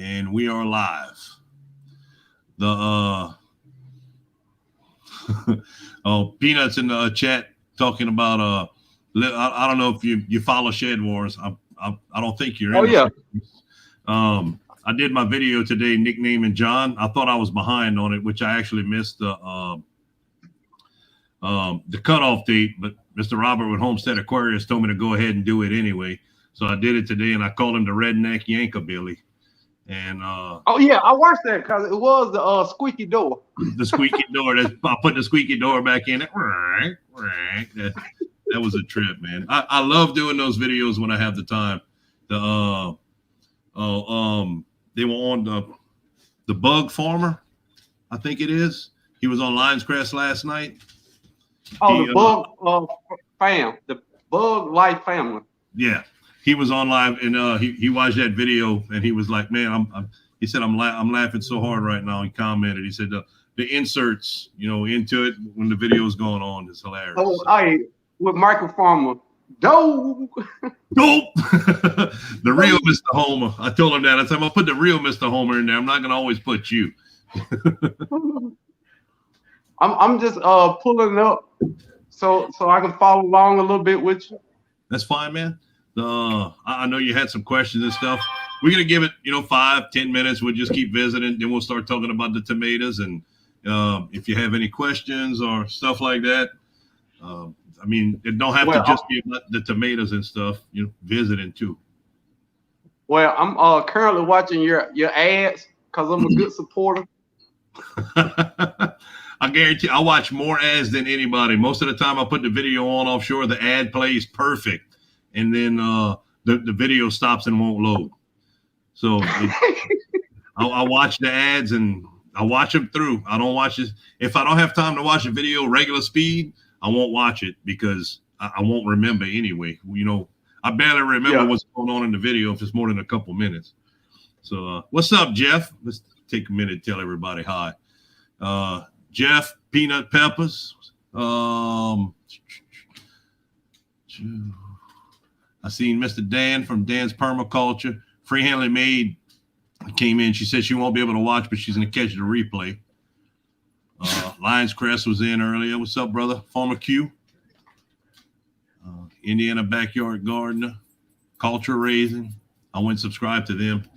and we are live. The Peanuts in the chat talking about I don't know if you follow Shed Wars. I don't think you're in. Oh yeah. I did my video today nicknaming John. I thought I was behind on it, which I actually missed the cutoff date, but Mr. Robert with Homestead Aquarius told me to go ahead and do it anyway. So I did it today, and I called him the Redneck Yankabilly. And oh yeah, I watched that because it was the squeaky door. The squeaky door. I put the squeaky door back in. That was a trip, man. I love doing those videos when I have the time. They were on the Bug Farmer, I think it is. He was on Lions Crest last night. Oh, the Bug Life Family. Yeah, he was on live, and he watched that video, and he was like, "Man, he said I'm laughing so hard right now." He commented. He said the inserts, into it when the video is going on is hilarious. Oh, with Michael Farmer. Dope. The real Mr. Homer. I told him that. I said, I'm gonna put the real Mr. Homer in there. I'm not gonna always put you. I'm just pulling it up so I can follow along a little bit with you. That's fine, man. I know you had some questions and stuff. We're gonna give it, 5-10 minutes. We'll just keep visiting, then we'll start talking about the tomatoes. And if you have any questions or stuff like that, I mean, it don't have to just be about the tomatoes and stuff, visiting too. Well, I'm currently watching your ads because I'm a good supporter. I guarantee I watch more ads than anybody. Most of the time I put the video on offshore, the ad plays perfect. And then the video stops and won't load. So I watch the ads and I watch them through. I don't watch it. If I don't have time to watch a video regular speed, I won't watch it because I won't remember anyway. I barely remember what's going on in the video if it's more than a couple minutes. So what's up, Jeff? Let's take a minute to tell everybody hi. Jeff, Peanut Peppers. I seen Mr. Dan from Dan's Permaculture. Freehandly Maid came in. She said she won't be able to watch, but she's going to catch the replay. Lions Crest was in earlier. What's up, brother? Farmer Q. Indiana Backyard Gardener. Culture Raising. I went and subscribed to them.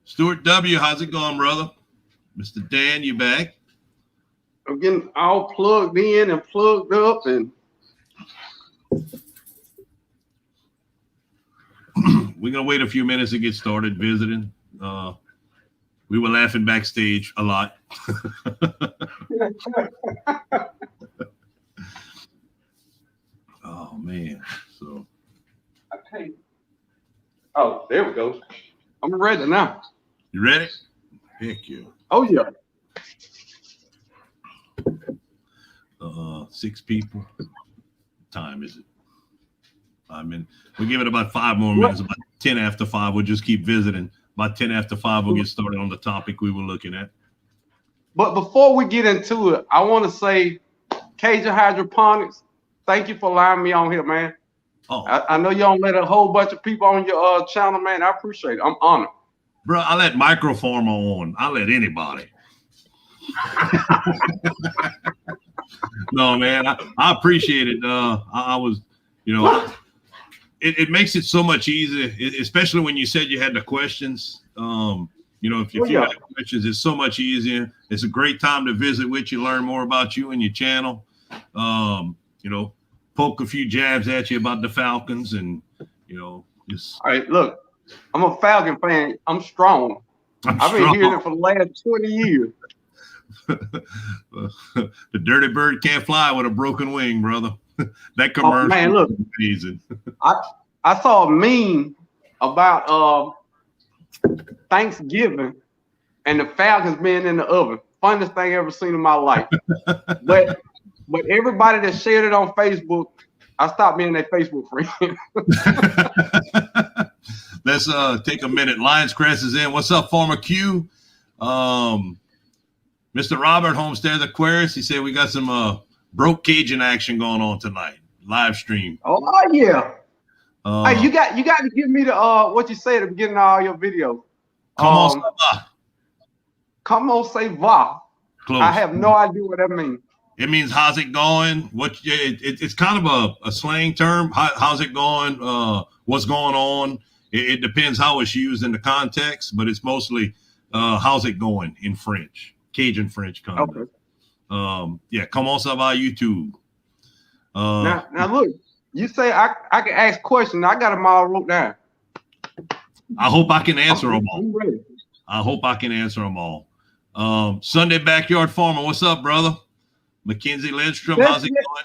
Stuart W., how's it going, brother? Mr. Dan, you back? I'm getting all plugged in and plugged up, and we're gonna wait a few minutes to get started visiting. We were laughing backstage a lot. Oh man! So, okay. Oh, there we go. I'm ready now. You ready? Thank you. Oh yeah. 6 people. What time is it? 5 minutes. We'll give it about 5 more minutes. About 10 after 5. We'll just keep visiting. About 10 after 5, we'll get started on the topic we were looking at. But before we get into it, I want to say, Cajun Hydroponics, thank you for allowing me on here, man. Oh, I know you don't let a whole bunch of people on your channel, man. I appreciate it. I'm honored. bro, I let Microfarmer on. I let anybody. No, man, I appreciate it. I was, it makes it so much easier, especially when you said you had the questions. If you have questions, it's so much easier. It's a great time to visit with you, learn more about you and your channel. Poke a few jabs at you about the Falcons, and just. All right, look, I'm a Falcon fan. I'm strong. I've been hearing it for the last 20 years. The dirty bird can't fly with a broken wing, brother. That commercial. Oh, man, look, amazing. I saw a meme about Thanksgiving and the Falcons being in the oven. Funniest thing I ever seen in my life. But everybody that shared it on Facebook, I stopped being their Facebook friend. Let's take a minute. Lions Crest is in. What's up, Farmer Q? Mr. Robert Homestead Aquarius. He said we got some broke Cajun action going on tonight. live stream. Oh yeah. Hey, you got to give me the what you say at the beginning of all your videos. Come on, Saba. Come on, say va. Close. I have no idea what that means. It means how's it going? It's kind of a slang term. How's it going? What's going on? It depends how it's used in the context, but it's mostly how's it going in French, Cajun French comment. Okay. Yeah, come on, ça va, YouTube. Now look, you say I can ask questions. I got them all wrote down. I hope I can answer them all. I hope I can answer them all. Sunday Backyard Farmer, what's up, brother? Mackenzie Lindstrom, how's it going?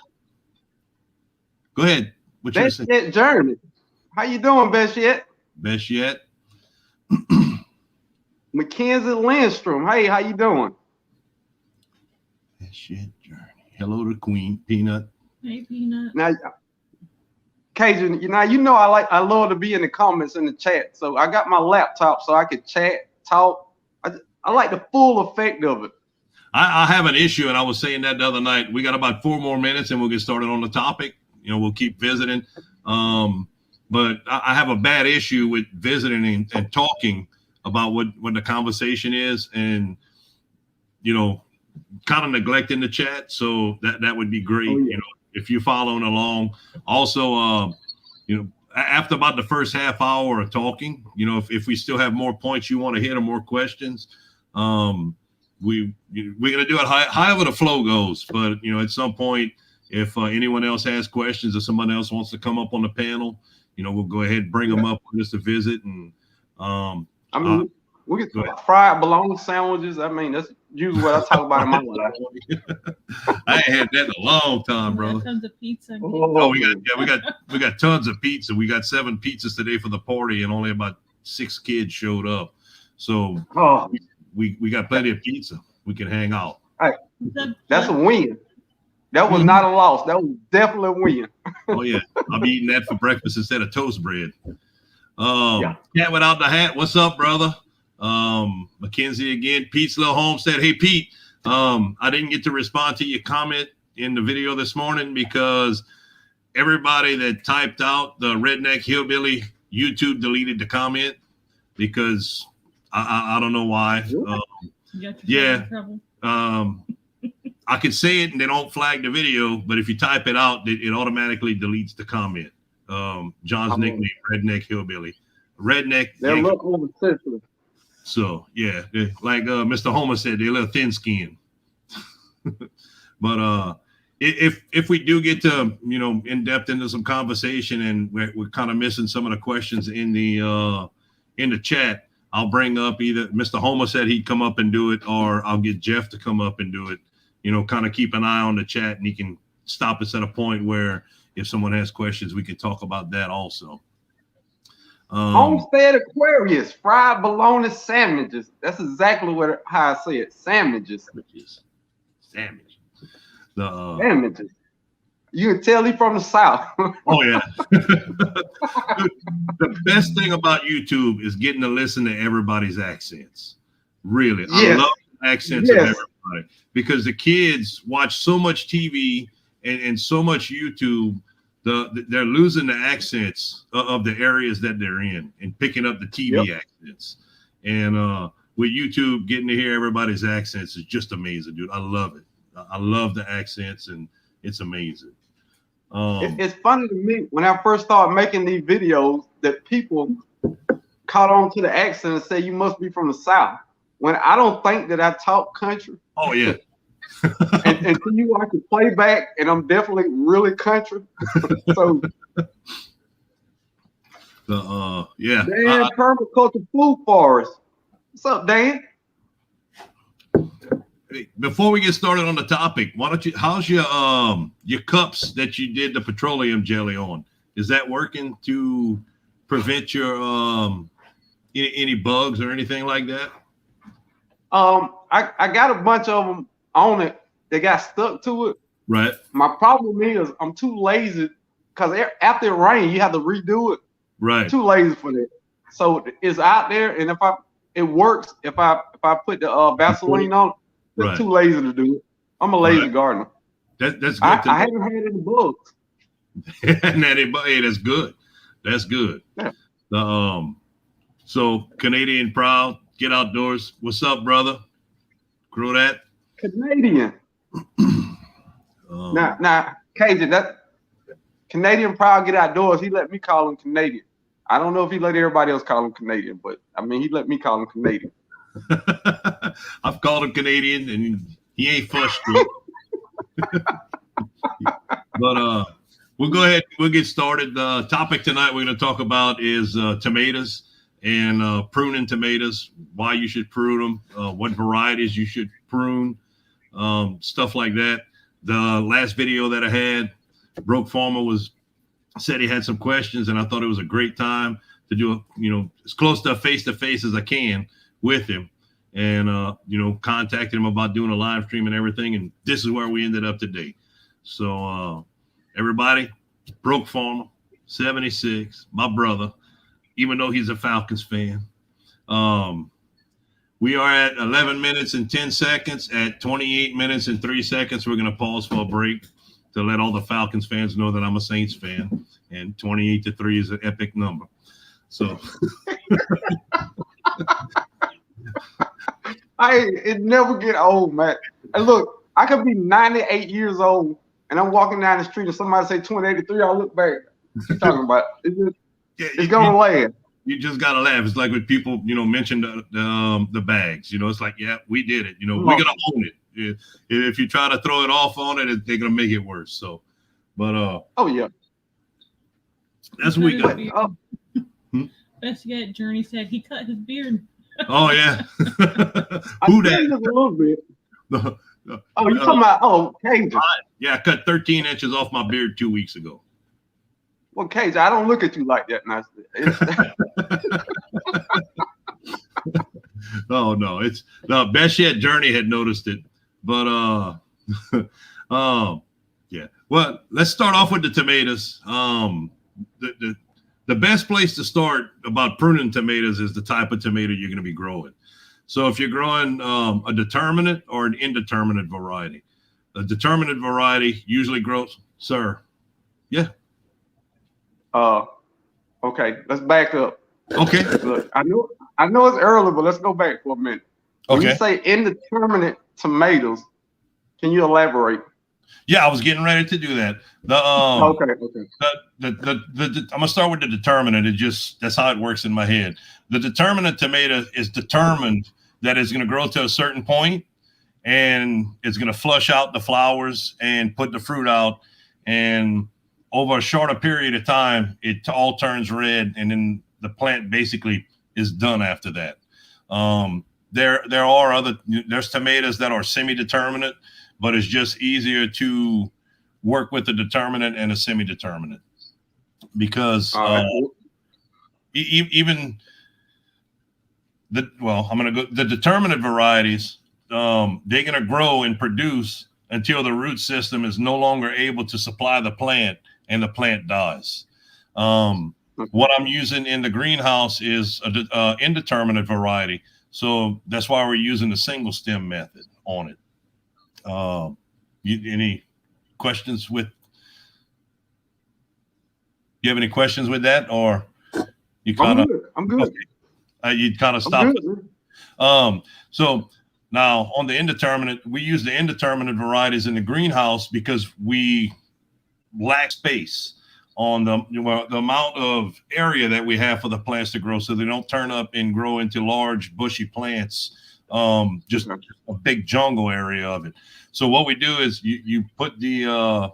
Go ahead. Best yet, Jeremy. How you doing, best yet? Best yet. Mackenzie Lindstrom. Hey, how you doing? Best yet, Jeremy. Hello to Queen Peanut. Hey, Peanut. Now, Cajun, you know I love to be in the comments in the chat. So I got my laptop so I could chat, talk. I like the full effect of it. I have an issue, and I was saying that the other night. We got about 4 more minutes, and we'll get started on the topic. You know, we'll keep visiting. But I have a bad issue with visiting and talking about what the conversation is, and you know, kind of neglecting the chat. So that would be great. Oh, yeah. You know, if you're following along. Also, you know, after about the first half hour of talking, you know, if we still have more points you want to hit or more questions, we're gonna do it however the flow goes. But you know, at some point, if anyone else has questions or someone else wants to come up on the panel, you know, we'll go ahead and bring them up just to visit. And I mean, we get fried bologna sandwiches. I mean, that's usually what I talk about in my life. I ain't had that in a long time, bro. Tons of pizza. Oh, we got tons of pizza. We got 7 pizzas today for the party, and only about 6 kids showed up. So we got plenty of pizza. We can hang out. Hey, that's a win. That was not a loss. That was definitely a win. Oh yeah, I'll be eating that for breakfast instead of toast bread. Cat without the hat. What's up, brother? Mackenzie again. Pete's little home said, "Hey Pete, I didn't get to respond to your comment in the video this morning because everybody that typed out the redneck hillbilly, YouTube deleted the comment because I don't know why. I could say it and they don't flag the video, but if you type it out, it automatically deletes the comment. John's nickname, Redneck Hillbilly. Redneck. They're a little more sensitive. So yeah, like Mr. Homer said, they're a little thin skinned. But if we do get to, you know, in depth into some conversation and we're kind of missing some of the questions in the chat, I'll bring up either Mr. Homer said he'd come up and do it, or I'll get Jeff to come up and do it. You know, kind of keep an eye on the chat, and he can stop us at a point where if someone has questions, we can talk about that also. Homestead Aquarius, fried bologna sandwiches. That's exactly how I say it. Sandwiches. Sandwiches. Sandwiches. You can tell he's from the South. Oh yeah. The best thing about YouTube is getting to listen to everybody's accents. Really, I love the accents of everybody. Because the kids watch so much TV and so much YouTube, they're losing the accents of the areas that they're in and picking up the TV accents. And with YouTube, getting to hear everybody's accents is just amazing, dude. I love it. I love the accents, and it's amazing. It's funny to me when I first started making these videos that people caught on to the accent and say you must be from the South. When I don't think that I talk country. Oh yeah. and to you, I can play back, and I'm definitely really country. So, Dan Permaculture Food Forest. What's up, Dan? Before we get started on the topic, why don't you? How's your cups that you did the petroleum jelly on? Is that working to prevent your any bugs or anything like that? I got a bunch of them on it. They got stuck to it. Right. My problem is I'm too lazy because after it rains, you have to redo it. Right. I'm too lazy for that. So it's out there, and it works if I put the Vaseline on it. I'm too lazy to do it. I'm a lazy gardener. That's good. I haven't had any bugs. And hey, that's good. That's good. Yeah. So Canadian proud, get outdoors. What's up, brother? Grow that. Canadian. Now, Cajun, that Canadian proud, get outdoors. He let me call him Canadian. I don't know if he let everybody else call him Canadian, but I mean, he let me call him Canadian. I've called him Canadian, and he ain't fussed. But we'll go ahead. We'll get started. The topic tonight we're going to talk about is tomatoes and pruning tomatoes. Why you should prune them. What varieties you should prune. Stuff like that. The last video that I had, Broke Farmer said he had some questions, and I thought it was a great time to do as close to face as I can with him, and contacted him about doing a live stream and everything. And this is where we ended up today. So everybody, Broke Farmer 76, my brother, even though he's a Falcons fan. We are at 11 minutes and 10 seconds. At 28 minutes and 3 seconds, we're going to pause for a break to let all the Falcons fans know that I'm a Saints fan. And 28-3 is an epic number. So it never get old, man. And look, I could be 98 years old and I'm walking down the street and somebody say 28-3, I'll look back. What you talking about? It's gonna laugh. You just gotta laugh. It's like when people, mention the bags. It's like, yeah, we did it. We're gonna own it. If you try to throw it off on it, they're gonna make it worse. So, but oh yeah, that's what we got. Best yet, Journey said he cut his beard. Oh yeah, who that? A little bit. Oh, you talking about Cajun? Yeah, I cut 13 inches off my beard 2 weeks ago. Well, Cajun, I don't look at you like that. Oh no, it's the best yet. Journey had noticed it, but yeah. Well, let's start off with the tomatoes. The best place to start about pruning tomatoes is the type of tomato you're going to be growing. So if you're growing a determinate or an indeterminate variety, a determinate variety usually grows, sir. Yeah. Okay, let's back up. Okay. Look, I know it's early, but let's go back for a minute. When you say indeterminate tomatoes, can you elaborate? Yeah, I was getting ready to do that. Okay. I'm gonna start with the determinate. That's how it works in my head. The determinate tomato is determined that it's gonna grow to a certain point, and it's gonna flush out the flowers and put the fruit out, and over a shorter period of time, it all turns red, and then the plant basically is done after that. There's tomatoes that are semi-determinate, but it's just easier to work with a determinate and a semi-determinate because even the determinate varieties, they're going to grow and produce until the root system is no longer able to supply the plant and the plant dies. What I'm using in the greenhouse is an indeterminate variety. So that's why we're using the single stem method on it. Any questions with? You have any questions with that, or you kind of? I'm good. Okay. You kind of stop. So now on the indeterminate, we use the indeterminate varieties in the greenhouse because we lack space on the amount of area that we have for the plants to grow, so they don't turn up and grow into large bushy plants. Just a big jungle area of it. So what we do is you put the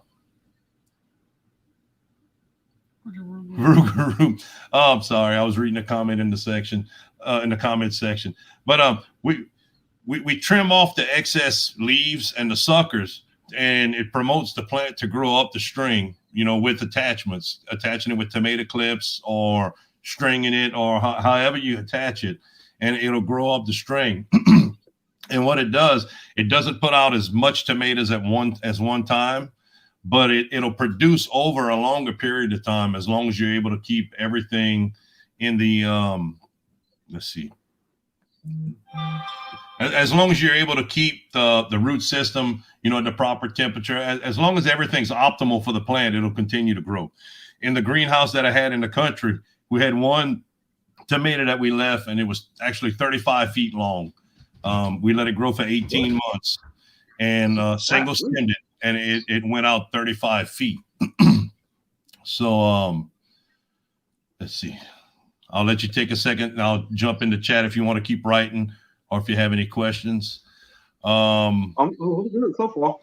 I'm sorry, I was reading a comment in the comment section. But we trim off the excess leaves and the suckers, and it promotes the plant to grow up the string, with attachments, attaching it with tomato clips or stringing it, or however you attach it, and it'll grow up the string. And what it does, it doesn't put out as much tomatoes at one time, but it'll produce over a longer period of time, as long as you're able to keep everything in the as long as you're able to keep the root system, at the proper temperature, as long as everything's optimal for the plant, it'll continue to grow. In the greenhouse that I had in the country, we had one tomato that we left, and it was actually 35 feet long. We let it grow for 18 months and single stemmed it, and it went out 35 feet. So let's see. I'll let you take a second, and I'll jump in the chat if you want to keep writing or if you have any questions. I'm good so far.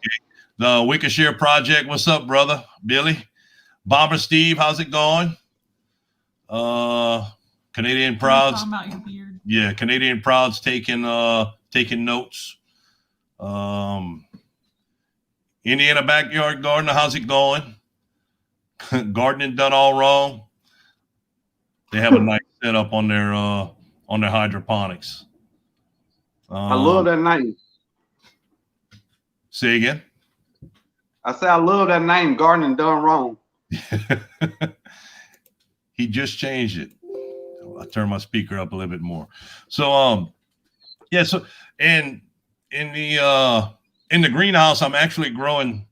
The Wickershire Project, what's up, brother? Billy? Bomber Steve, how's it going? Canadian Prouds. Yeah, Canadian Prouds taking notes. Indiana Backyard Gardener, how's it going? Gardening done all wrong. They have a nice setup on their hydroponics. I love that name. Say again? I say I love that name, Gardening Done Wrong. He just changed it. I turned my speaker up a little bit more. So yeah, so and in the greenhouse, I'm actually growing.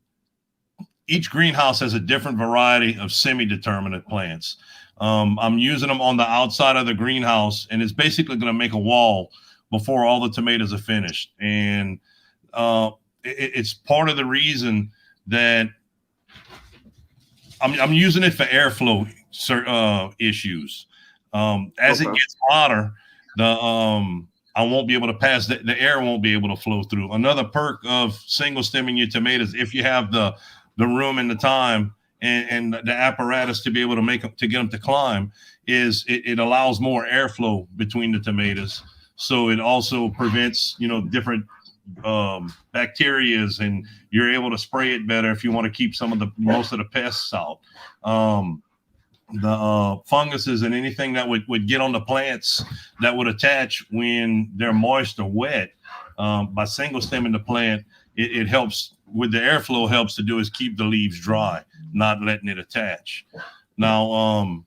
Each greenhouse has a different variety of semi-determinate plants. I'm using them on the outside of the greenhouse, and it's basically going to make a wall before all the tomatoes are finished. And it's part of the reason that I'm using it for airflow issues. As it gets hotter, I won't be able to pass the air won't be able to flow through. Another perk of single stemming your tomatoes, if you have the room and the time and the apparatus to be able to get them to climb, is it allows more airflow between the tomatoes. So it also prevents, different bacterias, and you're able to spray it better if you want to keep most of the pests out. The funguses and anything that would get on the plants that would attach when they're moist or wet, by single stemming the plant, it helps with the airflow. Helps to do is keep the leaves dry, not letting it attach. Now,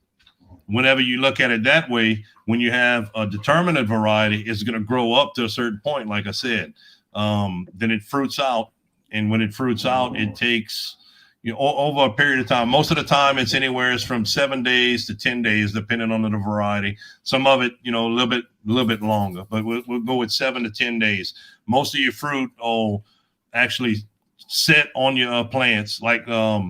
whenever you look at it that way, when you have a determinate variety, it's going to grow up to a certain point, like I said. Then it fruits out, and when it fruits out, it takes over a period of time. Most of the time, it's anywhere from 7 days to 10 days, depending on the variety. Some of it, a little bit longer, but we'll go with 7 to 10 days. Most of your fruit will actually sit on your plants, like aroma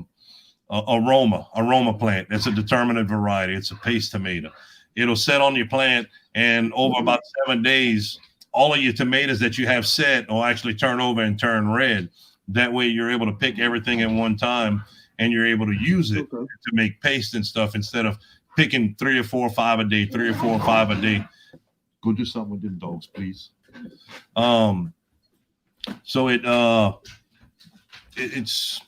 plant. That's a determinate variety. It's a paste tomato. It'll set on your plant, and over about 7 days, all of your tomatoes that you have set will actually turn over and turn red. That way you're able to pick everything at one time, and you're able to use it to make paste and stuff instead of picking 3 or 4 or 5 a day, 3 or 4 or 5 a day. Go do something with them dogs, please. So it's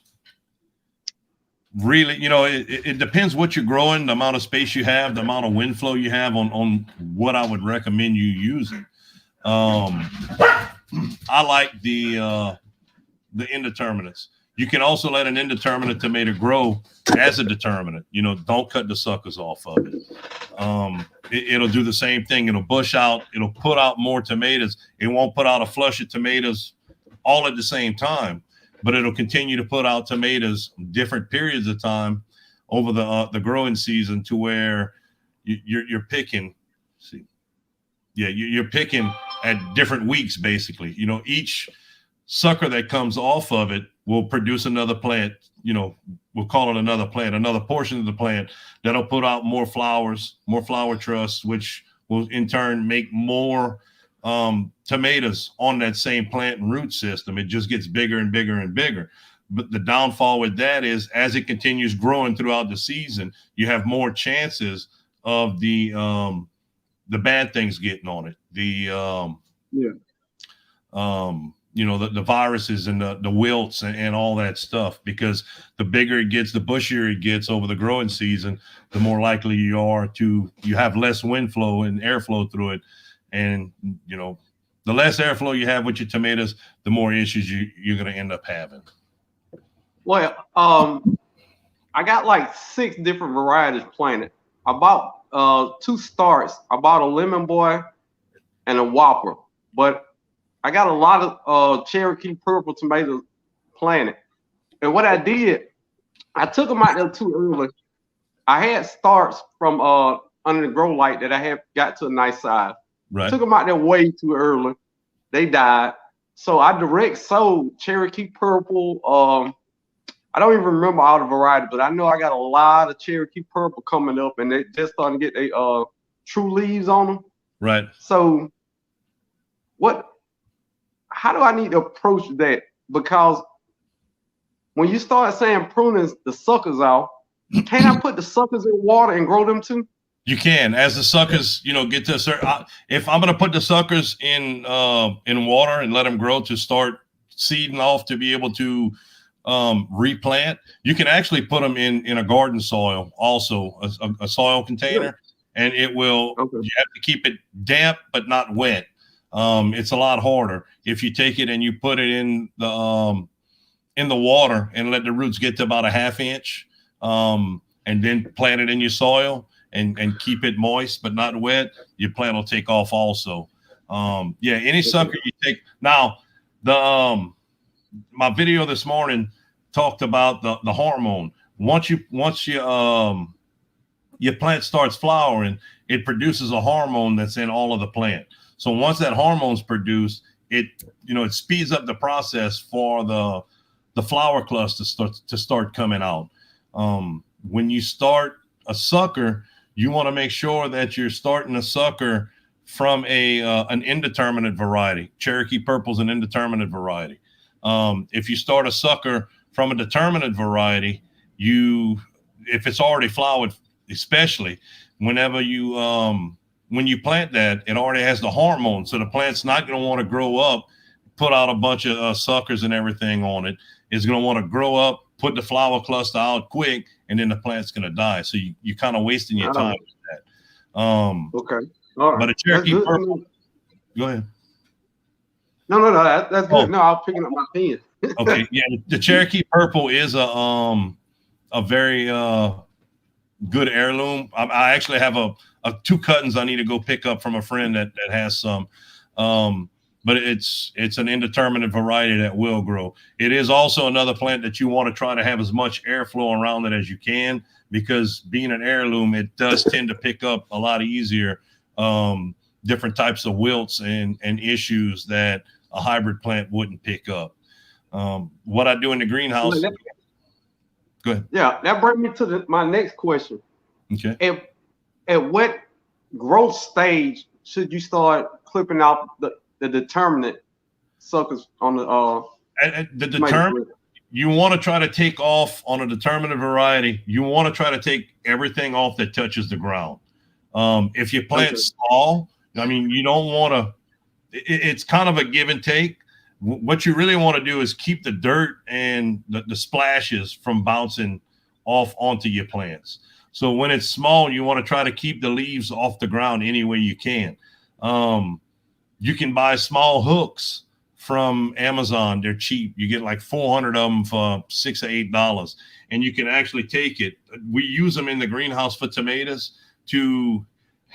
really, it depends what you're growing, the amount of space you have, the amount of wind flow you have on what I would recommend you using. I like the indeterminates. You can also let an indeterminate tomato grow as a determinate. Don't cut the suckers off of it. It'll do the same thing. It'll bush out. It'll put out more tomatoes. It won't put out a flush of tomatoes all at the same time, but it'll continue to put out tomatoes different periods of time over the growing season, to where you're picking. See, yeah, you're picking at different weeks, basically. Each sucker that comes off of it will produce another plant. We'll call it another plant, another portion of the plant that'll put out more flowers, more flower truss, which will in turn make more tomatoes on that same plant and root system. It just gets bigger and bigger and bigger. But the downfall with that is, as it continues growing throughout the season, you have more chances of the bad things getting on it. The viruses and the wilts and all that stuff, because the bigger it gets, the bushier it gets over the growing season, the more likely you have less wind flow and airflow through it. And, the less airflow you have with your tomatoes, the more issues you're going to end up having. Well, I got like 6 different varieties planted. I bought 2 starts. I bought a Lemon Boy and a Whopper. But I got a lot of Cherokee purple tomatoes planted. And what I did, I took them out there too early. I had starts from under the grow light that I had got to a nice size. Right. Took them out there way too early. They died. So I direct sowed Cherokee purple. I don't even remember all the varieties, but I know I got a lot of Cherokee purple coming up, and they just starting to get their true leaves on them. Right. So how do I need to approach that? Because when you start saying pruning the suckers off, can't I put the suckers in water and grow them too? You can, as the suckers, get to a certain. If I'm going to put the suckers in water and let them grow to start seeding off to be able to replant, you can actually put them in a garden soil, also a soil container, and it will. Okay. You have to keep it damp but not wet. It's a lot harder if you take it and you put it in the water and let the roots get to about a ½ inch, and then plant it in your soil. And keep it moist but not wet, your plant will take off also. Any sucker you take. Now, my video this morning talked about the hormone. Once your plant starts flowering, it produces a hormone that's in all of the plant. So once that hormone's produced, it speeds up the process for the flower cluster to start coming out. When you start a sucker, you want to make sure that you're starting a sucker from an indeterminate variety. Cherokee purple is an indeterminate variety. If you start a sucker from a determinate variety, if it's already flowered, especially whenever when you plant that, it already has the hormone. So the plant's not going to want to grow up, put out a bunch of suckers and everything on it. It's going to want to grow up, put the flower cluster out quick, and then the plant's going to die. So you're kind of wasting your time with that. Okay. All right. But a Cherokee purple. Go ahead. No, that's good. No, I was picking up my pen. Okay. Yeah. The Cherokee purple is a very good heirloom. I actually have a 2 cuttings I need to go pick up from a friend that has some. But it's an indeterminate variety that will grow. It is also another plant that you want to try to have as much airflow around it as you can, because being an heirloom, it does tend to pick up a lot easier different types of wilts and issues that a hybrid plant wouldn't pick up. What I do in the greenhouse. Go ahead. Yeah, that brings me to my next question. Okay. At what growth stage should you start clipping out the determinate suckers on the determinate? You want to try to take off on a determinate variety. You want to try to take everything off that touches the ground. If you plant small, you don't want to. It's kind of a give and take. What you really want to do is keep the dirt and the splashes from bouncing off onto your plants. So when it's small, you want to try to keep the leaves off the ground any way you can. You can buy small hooks from Amazon. They're cheap. You get like 400 of them for $6 or $8, and you can actually take it. We use them in the greenhouse for tomatoes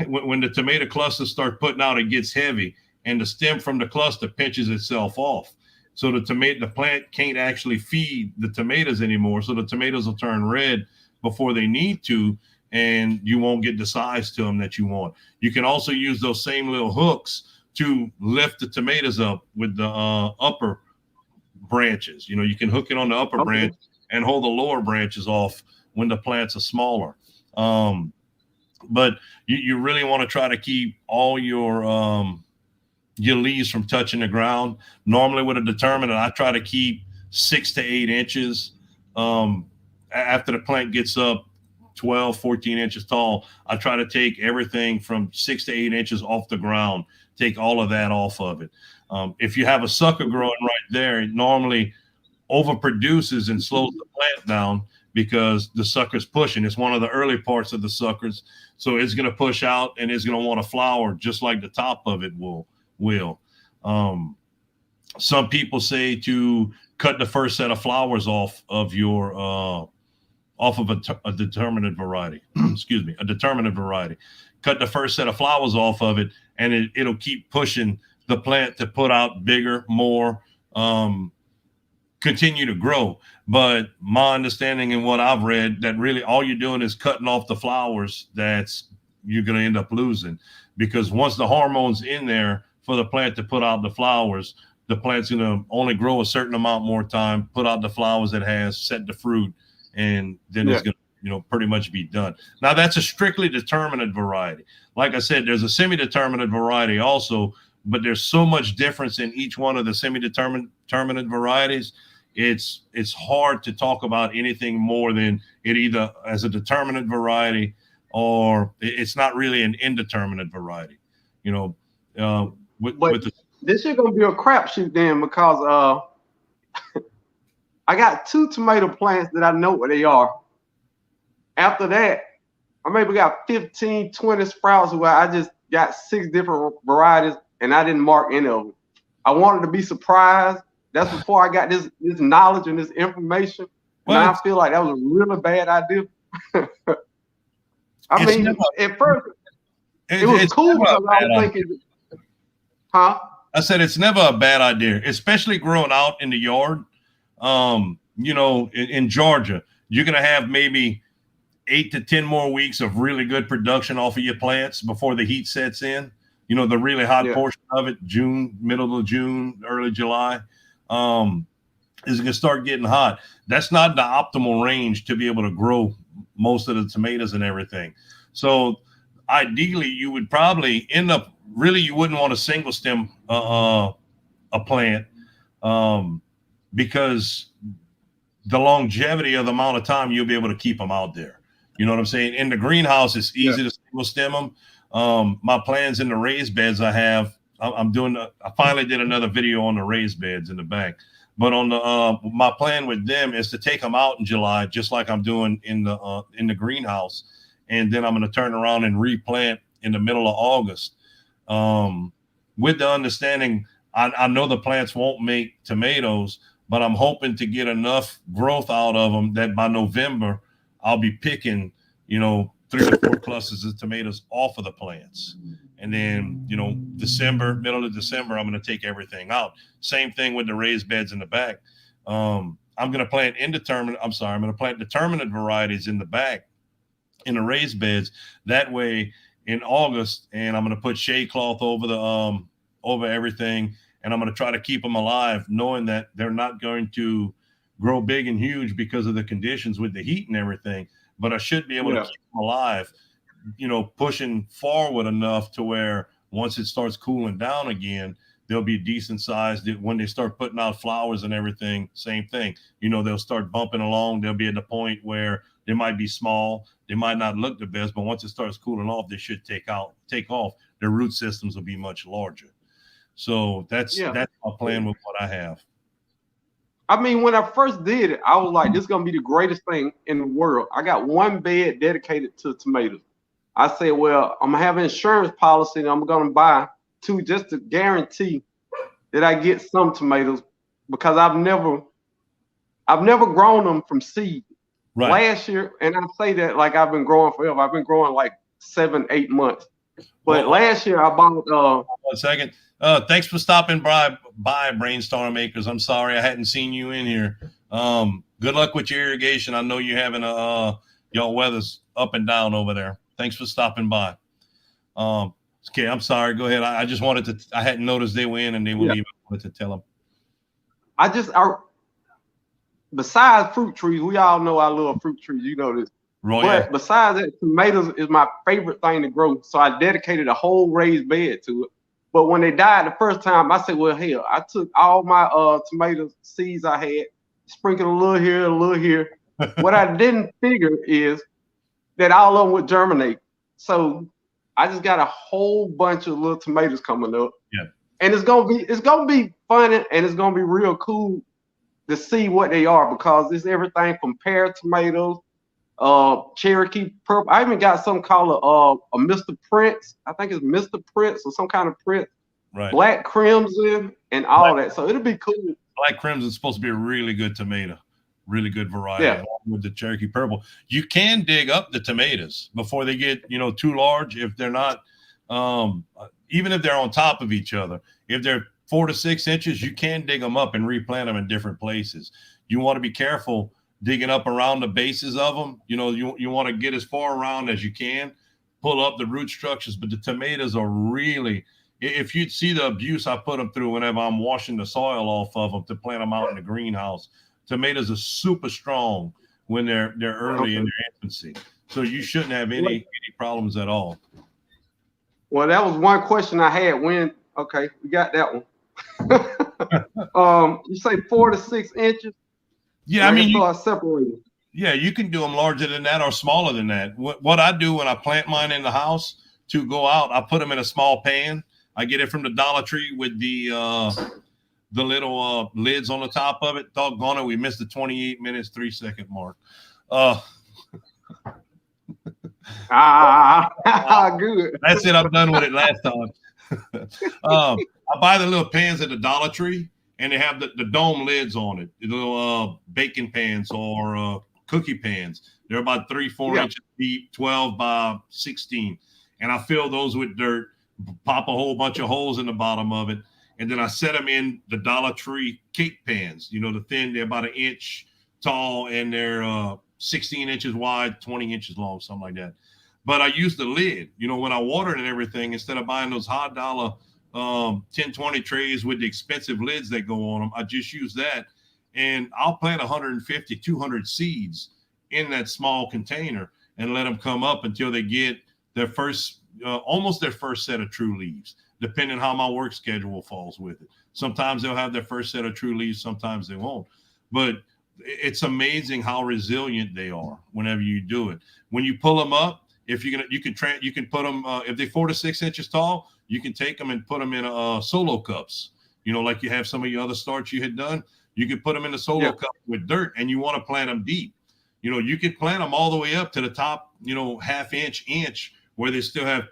when the tomato clusters start putting out, it gets heavy, and the stem from the cluster pinches itself off. So the plant can't actually feed the tomatoes anymore. So the tomatoes will turn red before they need to, and you won't get the size to them that you want. You can also use those same little hooks to lift the tomatoes up with the upper branches. You can hook it on the upper branch and hold the lower branches off when the plants are smaller. But you really want to try to keep all your leaves from touching the ground. Normally with a determinate, I try to keep 6 to 8 inches. After the plant gets up 12, 14 inches tall, I try to take everything from 6 to 8 inches off the ground, take all of that off of it. If you have a sucker growing right there, it normally overproduces and slows the plant down because the sucker's pushing. It's one of the early parts of the suckers. So it's going to push out and it's going to want to flower just like the top of it will. Some people say to cut the first set of flowers off of your off of a determinate variety. Excuse me, a determinate variety. Cut the first set of flowers off of it, and it'll keep pushing the plant to put out bigger, more, continue to grow. But my understanding and what I've read, that really all you're doing is cutting off the flowers that's you're going to end up losing, because once the hormone's in there for the plant to put out the flowers, the plant's going to only grow a certain amount more time, put out the flowers it has, set the fruit, and then it's going to, you know, pretty much be done. Now that's a strictly determinate variety. Like I said, there's a semi-determinate variety also, but there's so much difference in each one of the semi-determinate varieties. It's hard to talk about anything more than it either as a determinate variety or it's not really an indeterminate variety. You know, this is gonna be a crapshoot then, because I got 2 tomato plants that I know what they are. After that, I maybe got 15, 20 sprouts where I just got 6 different varieties and I didn't mark any of them. I wanted to be surprised. That's before I got this knowledge and this information. And I feel like that was a really bad idea. I mean, at first, it was cool because I was thinking, huh? I said it's never a bad idea, especially growing out in the yard. You know, in Georgia, you're going to have maybe 8 to 10 more weeks of really good production off of your plants before the heat sets in. You know, the really hot portion of it, June, middle of June, early July, is going to start getting hot. That's not the optimal range to be able to grow most of the tomatoes and everything. So ideally, you would probably end up, really, you wouldn't want a single stem a plant, because the longevity of the amount of time you'll be able to keep them out there. You know what I'm saying? In the greenhouse, it's easy to single stem them. My plans in the raised beds I finally did another video on the raised beds in the back. But on the my plan with them is to take them out in July, just like I'm doing in the greenhouse, and then I'm going to turn around and replant in the middle of August. With the understanding, I know the plants won't make tomatoes, but I'm hoping to get enough growth out of them that by November I'll be picking, you know, 3 to 4 clusters of tomatoes off of the plants. And then, you know, middle of December, I'm going to take everything out. Same thing with the raised beds in the back. I'm going to plant I'm going to plant determinate varieties in the back in the raised beds. That way in August, and I'm going to put shade cloth over over everything. And I'm going to try to keep them alive, knowing that they're not going to grow big and huge because of the conditions with the heat and everything. But I should be able to keep them alive, you know, pushing forward enough to where once it starts cooling down again, they'll be decent sized. When they start putting out flowers and everything, same thing. You know, they'll start bumping along. They'll be at the point where they might be small. They might not look the best, but once it starts cooling off, they should take off. Their root systems will be much larger. So that's my plan with what I have. I mean, when I first did it, I was like, this is going to be the greatest thing in the world. I got 1 bed dedicated to tomatoes. I said, well, I'm going to have an insurance policy and I'm going to buy 2 just to guarantee that I get some tomatoes, because I've never grown them from seed. Right. Last year, and I say that like I've been growing forever. I've been growing like 7-8 months. But last year I bought 1 second. Thanks for stopping by Brainstorm Makers. I'm sorry I hadn't seen you in here. Good luck with your irrigation. I know you're having y'all weather's up and down over there. Thanks for stopping by. Okay, I'm sorry. Go ahead. I just wanted to. I hadn't noticed they were in and they were leaving. I wanted to tell them. Besides fruit trees, we all know I love fruit trees. You know this. Right. But besides that, tomatoes is my favorite thing to grow. So I dedicated a whole raised bed to it. But when they died the first time, I said, well, hell, I took all my tomato seeds I had, sprinkled a little here, a little here. What I didn't figure is that all of them would germinate. So I just got a whole bunch of little tomatoes coming up. Yeah. And it's gonna be fun, and it's gonna be real cool to see what they are, because it's everything from pear tomatoes, Cherokee purple. I even got something called a Mr. Prince. I think it's Mr. Prince or some kind of Prince. Right. Black crimson and all that. So it'll be cool. Black crimson is supposed to be a really good tomato, really good variety. Yeah. With the Cherokee purple, you can dig up the tomatoes before they get too large. If they're not, even if they're on top of each other, if they're 4 to 6 inches, you can dig them up and replant them in different places. You want to be careful digging up around the bases of them. You know, you want to get as far around as you can, pull up the root structures. But the tomatoes are really, if you'd see the abuse I put them through whenever I'm washing the soil off of them to plant them out in the greenhouse, tomatoes are super strong when they're early in their infancy. So you shouldn't have any problems at all. Well, that was one question I had. Okay, we got that one. You say 4 to 6 inches? Yeah, I mean, separated. Yeah, you can do them larger than that or smaller than that. What I do when I plant mine in the house to go out, I put them in a small pan. I get it from the Dollar Tree with the little lids on the top of it. Doggone it, we missed the 28 minutes, 3 second mark. Good. That's it. I'm done with it last time. I buy the little pans at the Dollar Tree, and they have the dome lids on it. The little baking pans or cookie pans. They're about 3-4 inches deep, 12 by 16. And I fill those with dirt, pop a whole bunch of holes in the bottom of it, and then I set them in the Dollar Tree cake pans. You know, they're about 1 inch tall, and they're 16 inches wide, 20 inches long, something like that. But I use the lid. You know, when I water it and everything, instead of buying those high dollar 10-20 trays with the expensive lids that go on them, I just use that. And I'll plant 150, 200 seeds in that small container and let them come up until they get their first, almost their first set of true leaves, depending how my work schedule falls with it. Sometimes they'll have their first set of true leaves, sometimes they won't. But it's amazing how resilient they are whenever you do it. When you pull them up, if you can put them, if they're 4 to 6 inches tall, you can take them and put them in solo cups. You know, like you have some of your other starts you had done. You can put them in the solo cup with dirt, and you want to plant them deep. You know, you could plant them all the way up to the top, you know, half inch, where they still have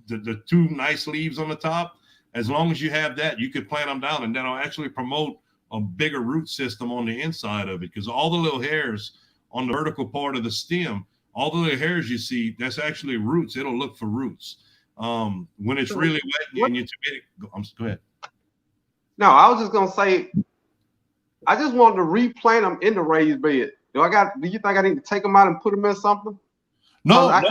the two nice leaves on the top. As long as you have that, you could plant them down, and that'll actually promote a bigger root system on the inside of it, because all the little hairs on the vertical part of the stem, all the little hairs you see, that's actually roots. It'll look for roots. When it's really wet and you go ahead. No, I was just gonna say, I just wanted to replant them in the raised bed. Do you think I need to take them out and put them in something? No, I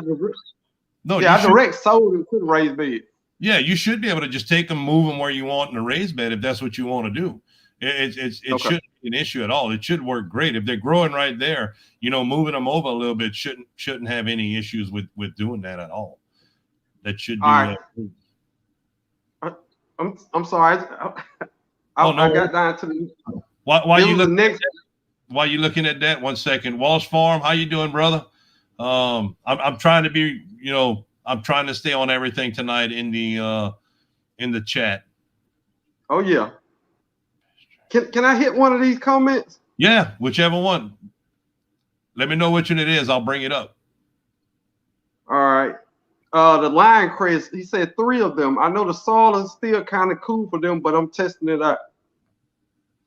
direct sowed into the raised bed. Yeah, you should be able to just take them, move them where you want in the raised bed if that's what you want to do. It shouldn't be an issue at all. It should work great. If they're growing right there, you know, moving them over a little bit shouldn't have any issues with doing that at all. That should do that. I'm sorry. I got down to the. While you looking at that, 1 second, Walsh Farm, how you doing, brother? I'm trying to be, you know, I'm trying to stay on everything tonight in the chat. Oh yeah. Can I hit one of these comments? Yeah, whichever one. Let me know which one it is. I'll bring it up. All right. The lion crest, he said 3 of them. I know the soil is still kind of cool for them, but I'm testing it out.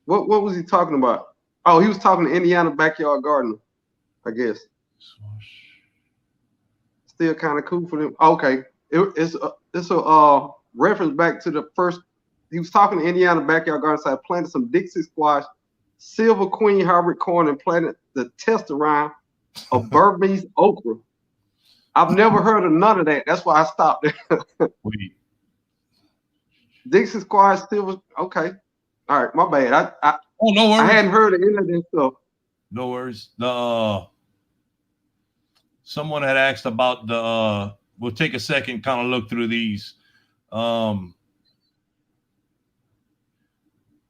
What was he talking about? Oh, he was talking to Indiana Backyard Gardener, I guess. Still kind of cool for them. Okay. It's a reference back to the first. He was talking to Indiana Backyard Garden. So I planted some Dixie squash, Silver Queen hybrid corn, and planted the testosterone of Burmese okra. I've never heard of none of that. That's why I stopped there. Dixie squash, silver. Okay. All right. My bad. No worries. I hadn't heard of any of this stuff. No worries. Someone had asked about the. We'll take a second, kind of look through these.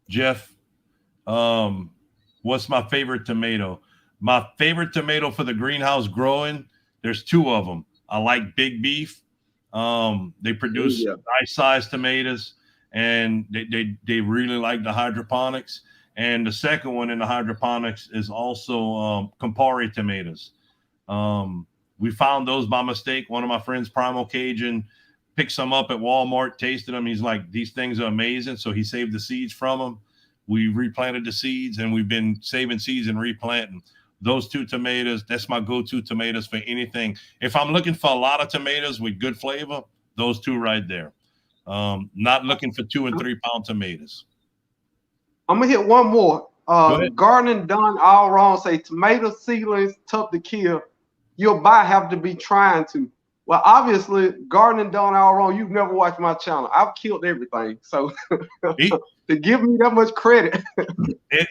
Jeff, what's my favorite tomato? My favorite tomato for the greenhouse growing, there's 2 of them. I like Big Beef. They produce nice sized tomatoes, and they really like the hydroponics. And the second one in the hydroponics is also Campari tomatoes. We found those by mistake. One of my friends, Primal Cajun, picked some up at Walmart, tasted them. He's like, these things are amazing. So he saved the seeds from them. We replanted the seeds, and we've been saving seeds and replanting. Those 2 tomatoes, that's my go-to tomatoes for anything. If I'm looking for a lot of tomatoes with good flavor, those 2 right there. Not looking for 2 and 3 pound tomatoes. I'm gonna hit one more. Go ahead. Gardening done all wrong. Say tomato seedlings tough to kill. Your buy have to be trying to. Well, obviously, gardening done all wrong. You've never watched my channel. I've killed everything. So to give me that much credit.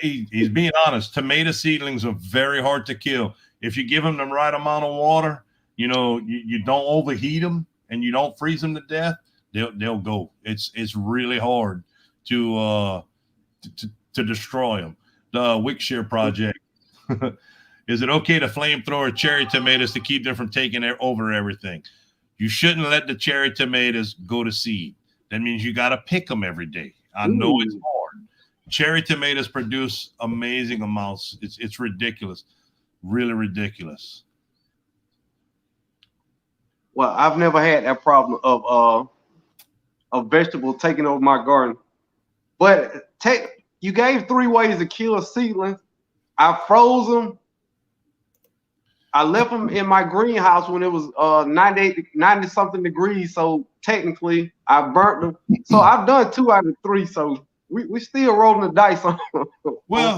He's being honest. Tomato seedlings are very hard to kill. If you give them the right amount of water, you know, you don't overheat them and you don't freeze them to death, they'll go. It's really hard to destroy them. The Wickshire project. Is it okay to flamethrower cherry tomatoes to keep them from taking over everything? You shouldn't let the cherry tomatoes go to seed. That means you got to pick them every day. I know it's hard. Cherry tomatoes produce amazing amounts. It's ridiculous, really ridiculous. Well, I've never had that problem of a vegetable taking over my garden. But you gave 3 ways to kill a seedling. I froze them. I left them in my greenhouse when it was 90 something degrees. So technically, I burnt them. So I've done 2 out of 3. So we still rolling the dice on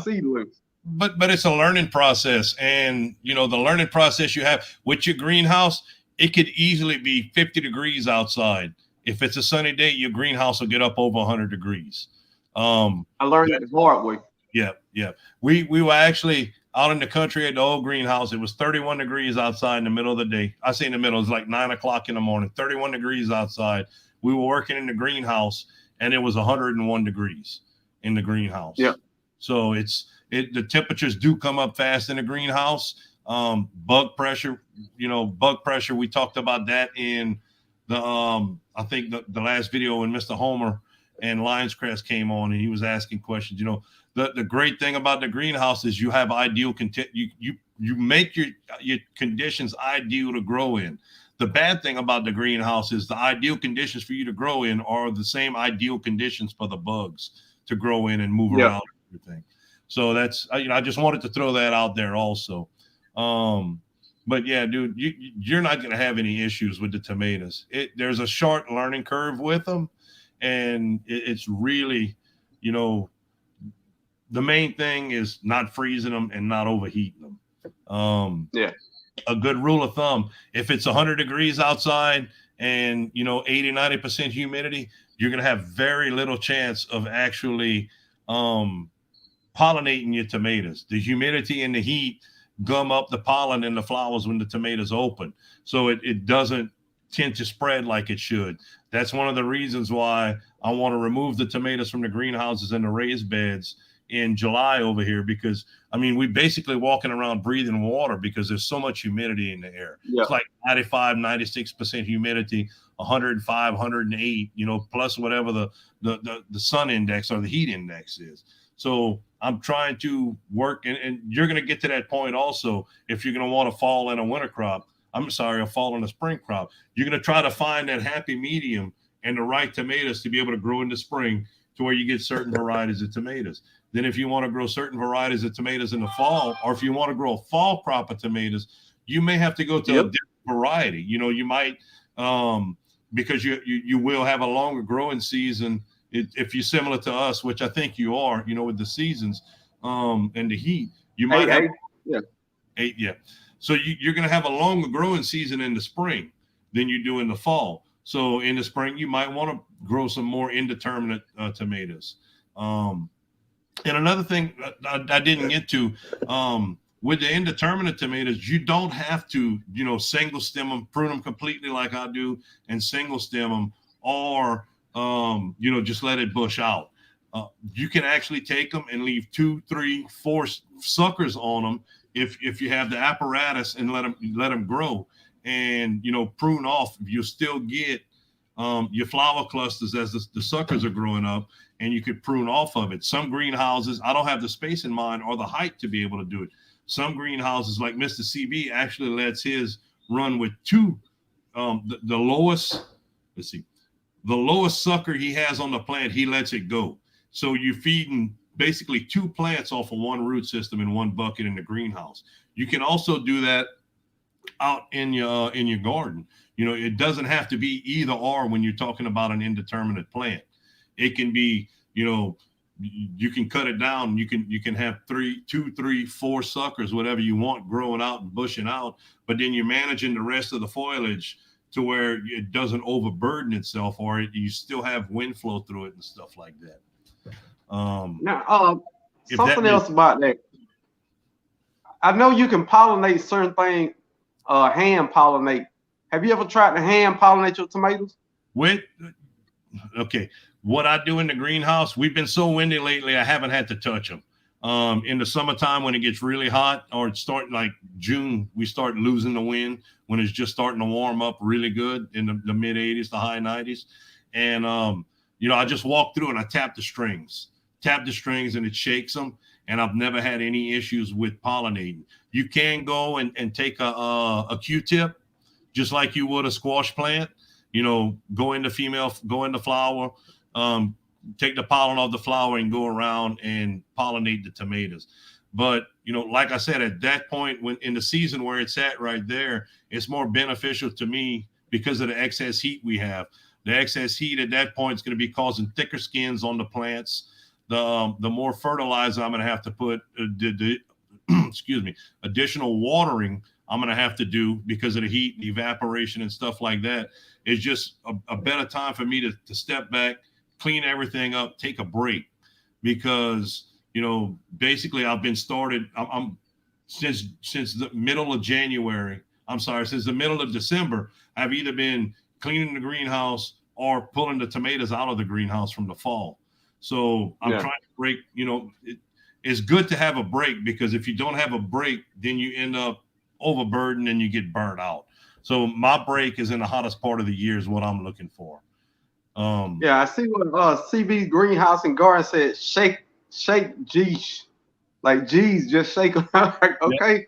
seedlings. But it's a learning process, and you know the learning process you have with your greenhouse. It could easily be 50 degrees outside. If it's a sunny day, your greenhouse will get up over 100 degrees. I learned that the hard way. Yeah. We were actually out in the country at the old greenhouse. It was 31 degrees outside in the middle of the day. I say in the middle, it's like 9 o'clock in the morning, 31 degrees outside. We were working in the greenhouse and it was 101 degrees in the greenhouse. Yeah. So the temperatures do come up fast in the greenhouse. Bug pressure, we talked about that in the, I think the last video when Mr. Homer and Lions Crest came on and he was asking questions. You know, the great thing about the greenhouse is you have ideal you make your conditions ideal to grow in. The bad thing about the greenhouse is the ideal conditions for you to grow in are the same ideal conditions for the bugs to grow in and move around and everything. So that's, I just wanted to throw that out there also. But yeah, dude, you're not going to have any issues with the tomatoes. There's a short learning curve with them. And it's really, the main thing is not freezing them and not overheating them. A good rule of thumb, if it's 100 degrees outside and, 80-90% humidity, you're going to have very little chance of actually pollinating your tomatoes. The humidity and the heat gum up the pollen in the flowers when the tomatoes open. So it doesn't tend to spread like it should. That's one of the reasons why I want to remove the tomatoes from the greenhouses and the raised beds in July over here, because we basically walking around breathing water because there's so much humidity in the air. It's like 95-96% humidity, 105, 108, plus whatever the sun index or the heat index is. So I'm trying to work, and you're going to get to that point also if you're going to want a fall and a winter crop. A fall and a spring crop. You're going to try to find that happy medium and the right tomatoes to be able to grow in the spring to where you get certain varieties of tomatoes. Then if you want to grow certain varieties of tomatoes in the fall, or if you want to grow a fall crop of tomatoes, you may have to go to a different variety. You might, because you will have a longer growing season if you're similar to us, which I think you are, with the seasons and the heat. You might have eight. So you're going to have a longer growing season in the spring than you do in the fall. So in the spring, you might want to grow some more indeterminate tomatoes. And another thing I didn't get to, with the indeterminate tomatoes, you don't have to, single stem them, prune them completely like I do, and single stem them, or, just let it bush out. You can actually take them and leave 2, 3, 4 suckers on them if you have the apparatus and let them grow and prune off. You still get your flower clusters as the suckers are growing up, and you could prune off of it. Some greenhouses, I don't have the space in mind or the height to be able to do it. Some greenhouses like Mr. CB actually lets his run with 2, the lowest sucker he has on the plant, he lets it go. So you're feeding basically 2 plants off of 1 root system in 1 bucket in the greenhouse. You can also do that out in your garden. You know, it doesn't have to be either or when you're talking about an indeterminate plant. It can be, you know, you can cut it down. You can have 2, 3, 4 suckers, whatever you want, growing out and bushing out. But then you're managing the rest of the foliage to where it doesn't overburden itself, or you still have wind flow through it and stuff like that. Now, something else about that. I know you can pollinate certain things, hand pollinate. Have you ever tried to hand pollinate your tomatoes? Okay. What I do in the greenhouse, we've been so windy lately, I haven't had to touch them. In the summertime, when it gets really hot, or it's starting like June, we start losing the wind when it's just starting to warm up really good in the mid 80s, the high 90s. And, you know, I just walk through and I tap the strings and it shakes them. And I've never had any issues with pollinating. You can go and take a Q-tip, just like you would a squash plant, you know, go into flower, take the pollen off the flower and go around and pollinate the tomatoes. But, you know, like I said, at that point, when in the season where it's at right there, it's more beneficial to me because of the excess heat we have. The excess heat at that point is going to be causing thicker skins on the plants. The more fertilizer I'm going to have to put, excuse me, additional watering I'm going to have to do because of the heat, the evaporation and stuff like that. It's just a better time for me to step back, clean everything up, take a break, because, you know, basically I've been started. I'm since the middle of January. I'm sorry, since the middle of December, I've either been cleaning the greenhouse or pulling the tomatoes out of the greenhouse from the fall. So I'm trying to break, you know, it's good to have a break, because if you don't have a break, then you end up overburdened and you get burnt out. So my break is in the hottest part of the year is what I'm looking for. Yeah, I see what CB Greenhouse and Garden said, shake G's. Like G's, just shake them. Okay.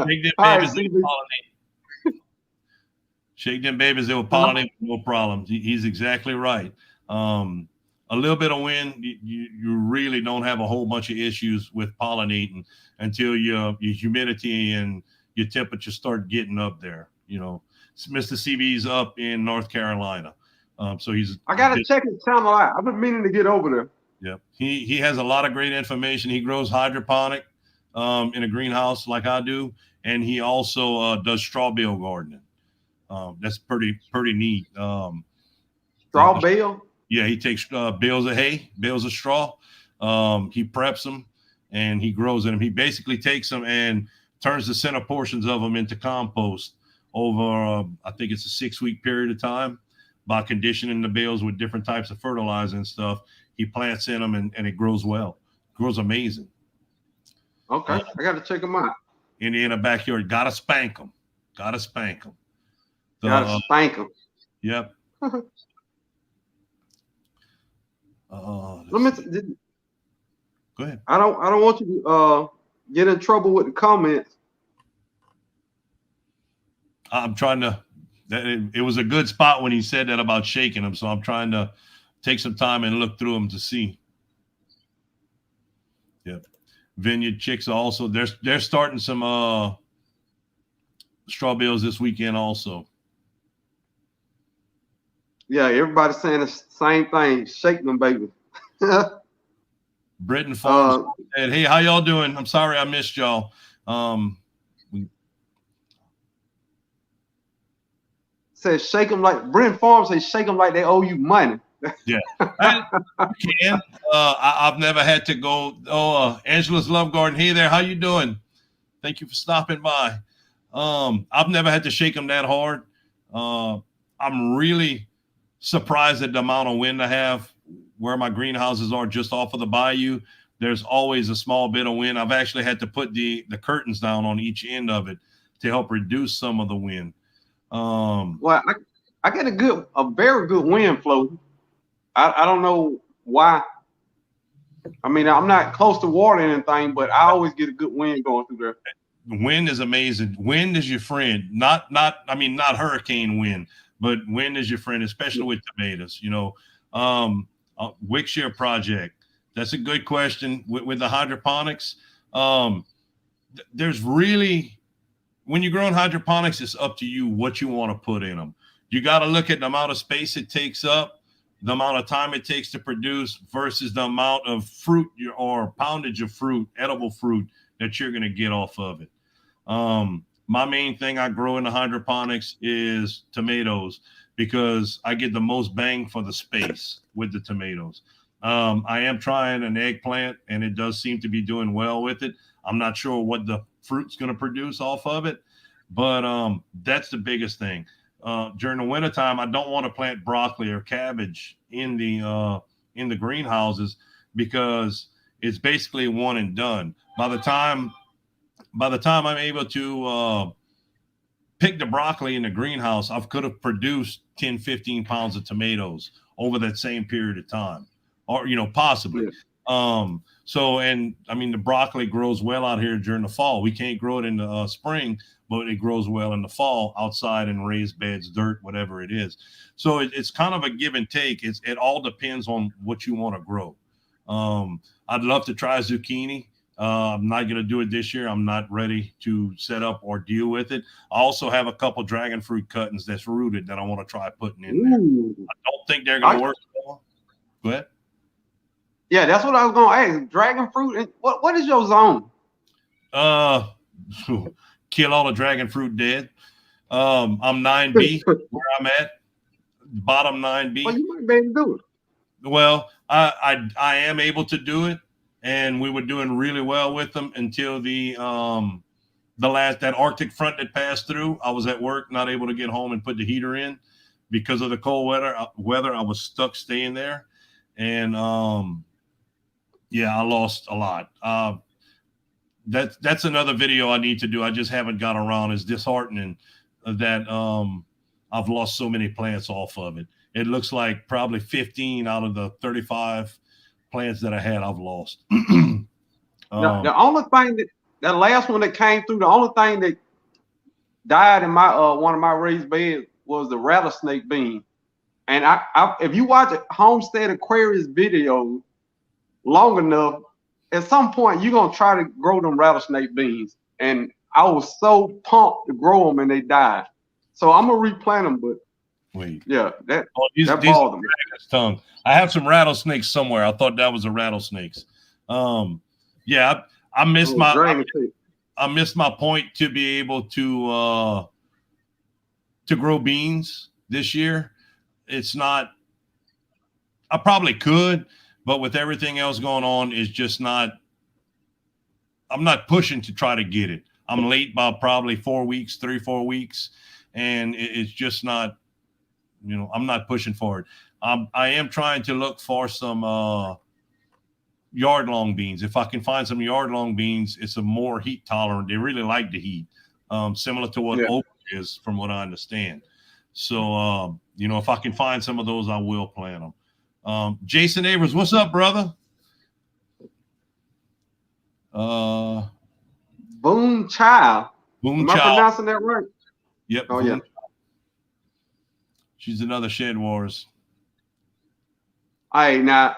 Shake them babies, they will pollinate. Shake them babies, they will pollinate with no problems. He's exactly right. A little bit of wind, you really don't have a whole bunch of issues with pollinating until your humidity and your temperature start getting up there. You know, Mr. CB's up in North Carolina. So I gotta check his channel out. I've been meaning to get over there. Yeah, he has a lot of great information. He grows hydroponic in a greenhouse like I do, and he also does straw bale gardening. That's pretty neat. Straw bale? Yeah, he takes bales of hay, bales of straw. He preps them and he grows them. He basically takes them and turns the center portions of them into compost over, I think it's a 6-week period of time, by conditioning the bales with different types of fertilizer and stuff. He plants in them and it grows well. It grows amazing. Okay, I got to check them out. In the backyard, gotta spank them. Gotta spank them. Gotta spank them. Yep. Go ahead. I don't want you to get in trouble with the comments. I'm trying to. It was a good spot when he said that about shaking them, so I'm trying to take some time and look through them to see. Yep. Vineyard chicks also. They're starting some straw bales this weekend also. Yeah, everybody's saying the same thing. Shake them, baby. Britain Farms said, "Hey, how y'all doing? I'm sorry I missed y'all." Says shake them like Britain Farms. Say shake them like they owe you money. Yeah, you can. I've never had to go. Angela's Love Garden. Hey there, how you doing? Thank you for stopping by. I've never had to shake them that hard. I'm really surprised at the amount of wind I have where my greenhouses are just off of the bayou. There's always a small bit of wind. I've actually had to put the curtains down on each end of it to help reduce some of the wind. Well, I get a very good wind flow. I don't know why. I mean, I'm not close to water or anything, but I always get a good wind going through there. The wind is amazing. Wind is your friend. Not hurricane wind, but wind is your friend, especially with tomatoes. You know, Wickshire project. That's a good question with the hydroponics. There's really when you're growing hydroponics, it's up to you what you want to put in them. You got to look at the amount of space it takes up, the amount of time it takes to produce versus the amount of fruit or poundage of fruit, edible fruit that you're going to get off of it. My main thing I grow in the hydroponics is tomatoes because I get the most bang for the space with the tomatoes. I am trying an eggplant and it does seem to be doing well with it. I'm not sure what the fruit's going to produce off of it, but that's the biggest thing. During the wintertime, I don't want to plant broccoli or cabbage in the greenhouses because it's basically one and done. By the time I'm able to pick the broccoli in the greenhouse, I could have produced 10, 15 pounds of tomatoes over that same period of time, or, possibly. Yeah. So, and I mean, the broccoli grows well out here during the fall. We can't grow it in the spring, but it grows well in the fall outside in raised beds, dirt, whatever it is. So it's kind of a give and take. It all depends on what you want to grow. I'd love to try zucchini. I'm not going to do it this year. I'm not ready to set up or deal with it. I also have a couple dragon fruit cuttings that's rooted that I want to try putting in there. I don't think they're going to work well. Go ahead. Yeah, that's what I was going to ask. Dragon fruit. What is your zone? Kill all the dragon fruit dead. I'm 9B where I'm at. Bottom 9B. Well, you might be able to do it. Well, I am able to do it. And we were doing really well with them until that Arctic front that passed through. I was at work, not able to get home and put the heater in because of the cold weather. I was stuck staying there, and I lost a lot. That's another video I need to do. I just haven't got around. It's disheartening that I've lost so many plants off of it. It looks like probably 15 out of the 35 plants that I had, I've lost. The only thing that last one that came through, the only thing that died in my one of my raised beds was the rattlesnake bean. And I if you watch a Homestead Aquarius video long enough, at some point you're gonna try to grow them rattlesnake beans. And I was so pumped to grow them and they died. So I'm gonna replant them, but wait. Yeah, that bothered me. Tongue. I have some rattlesnakes somewhere. I thought that was a rattlesnakes. I missed I missed my point to be able to grow beans this year. It's not. I probably could, but with everything else going on, it's just not. I'm not pushing to try to get it. I'm late by probably 4 weeks, 3-4 weeks, and it's just not. I'm not pushing for it. I am trying to look for some yard long beans. If I can find some yard long beans, it's a more heat tolerant. They really like the heat, similar to what oak is, from what I understand. So, if I can find some of those, I will plant them. Jason Abrams, what's up, brother? Boom Child. Boom Am I Child. pronouncing that right? Yep. Oh, yeah. She's another Shed Wars. All right, now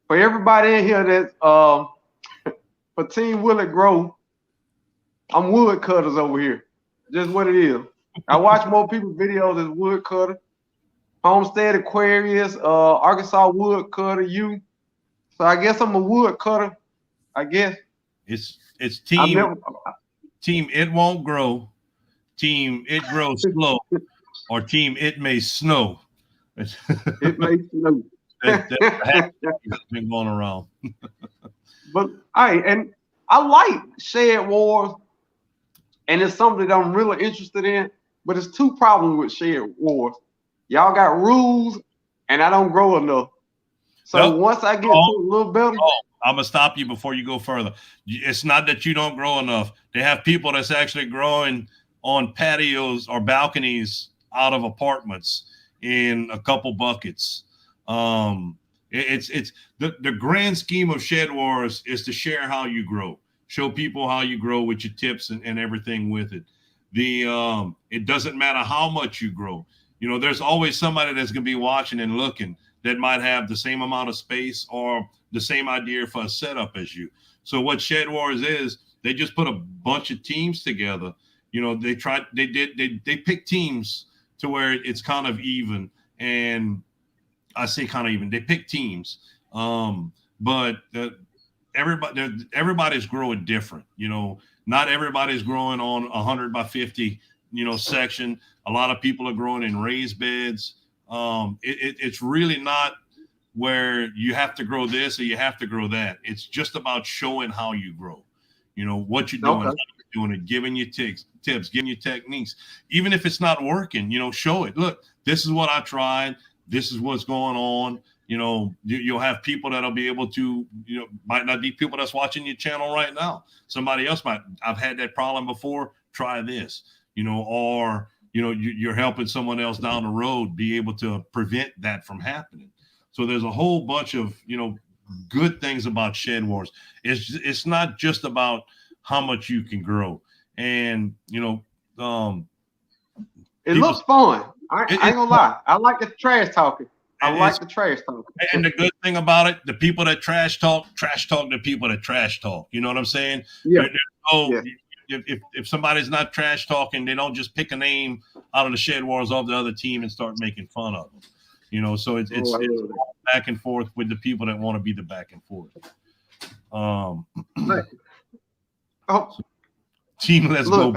for everybody in here that's for Team Will It Grow, I'm woodcutters over here. Just what it is. I watch more people's videos as woodcutter. Homestead Aquarius, Arkansas woodcutter, you. So I guess I'm a woodcutter. I guess. It's team It Won't Grow, team It Grows Slow, or team It May Snow. It may snow. That's been going around. But and I like Shed Wars, and it's something that I'm really interested in. But it's two problems with Shed Wars. Y'all got rules, and I don't grow enough. So once I get to a little better, I'm gonna stop you before you go further. It's not that you don't grow enough. They have people that's actually growing on patios or balconies out of apartments in a couple buckets. It's the grand scheme of Shed Wars is to share how you grow, show people how you grow with your tips and everything with it. It doesn't matter how much you grow. There's always somebody that's gonna be watching and looking that might have the same amount of space or the same idea for a setup as you. So what Shed Wars is, they just put a bunch of teams together they picked teams to where it's kind of even, and I say kind of even. They pick teams, but everybody's growing different. Not everybody's growing on 100 by 50, section. A lot of people are growing in raised beds. It's really not where you have to grow this or you have to grow that. It's just about showing how you grow. What you're doing, Okay. how you're doing it, giving you tips, giving you techniques. Even if it's not working, show it. Look, this is what I tried. This is what's going on. You'll have people that'll be able to, might not be people that's watching your channel right now. Somebody else might. I've had that problem before. Try this, or you're helping someone else down the road be able to prevent that from happening. So there's a whole bunch of good things about Shed Wars. It's not just about how much you can grow, and it looks fun. I ain't gonna lie. I like the trash talking. I like the trash talking. And the good thing about it, the people that trash talk the people that trash talk. You know what I'm saying? Yeah. If somebody's not trash talking, they don't just pick a name out of the Shed Wars of the other team and start making fun of them. So it's back and forth with the people that want to be the back and forth. Team, let's go.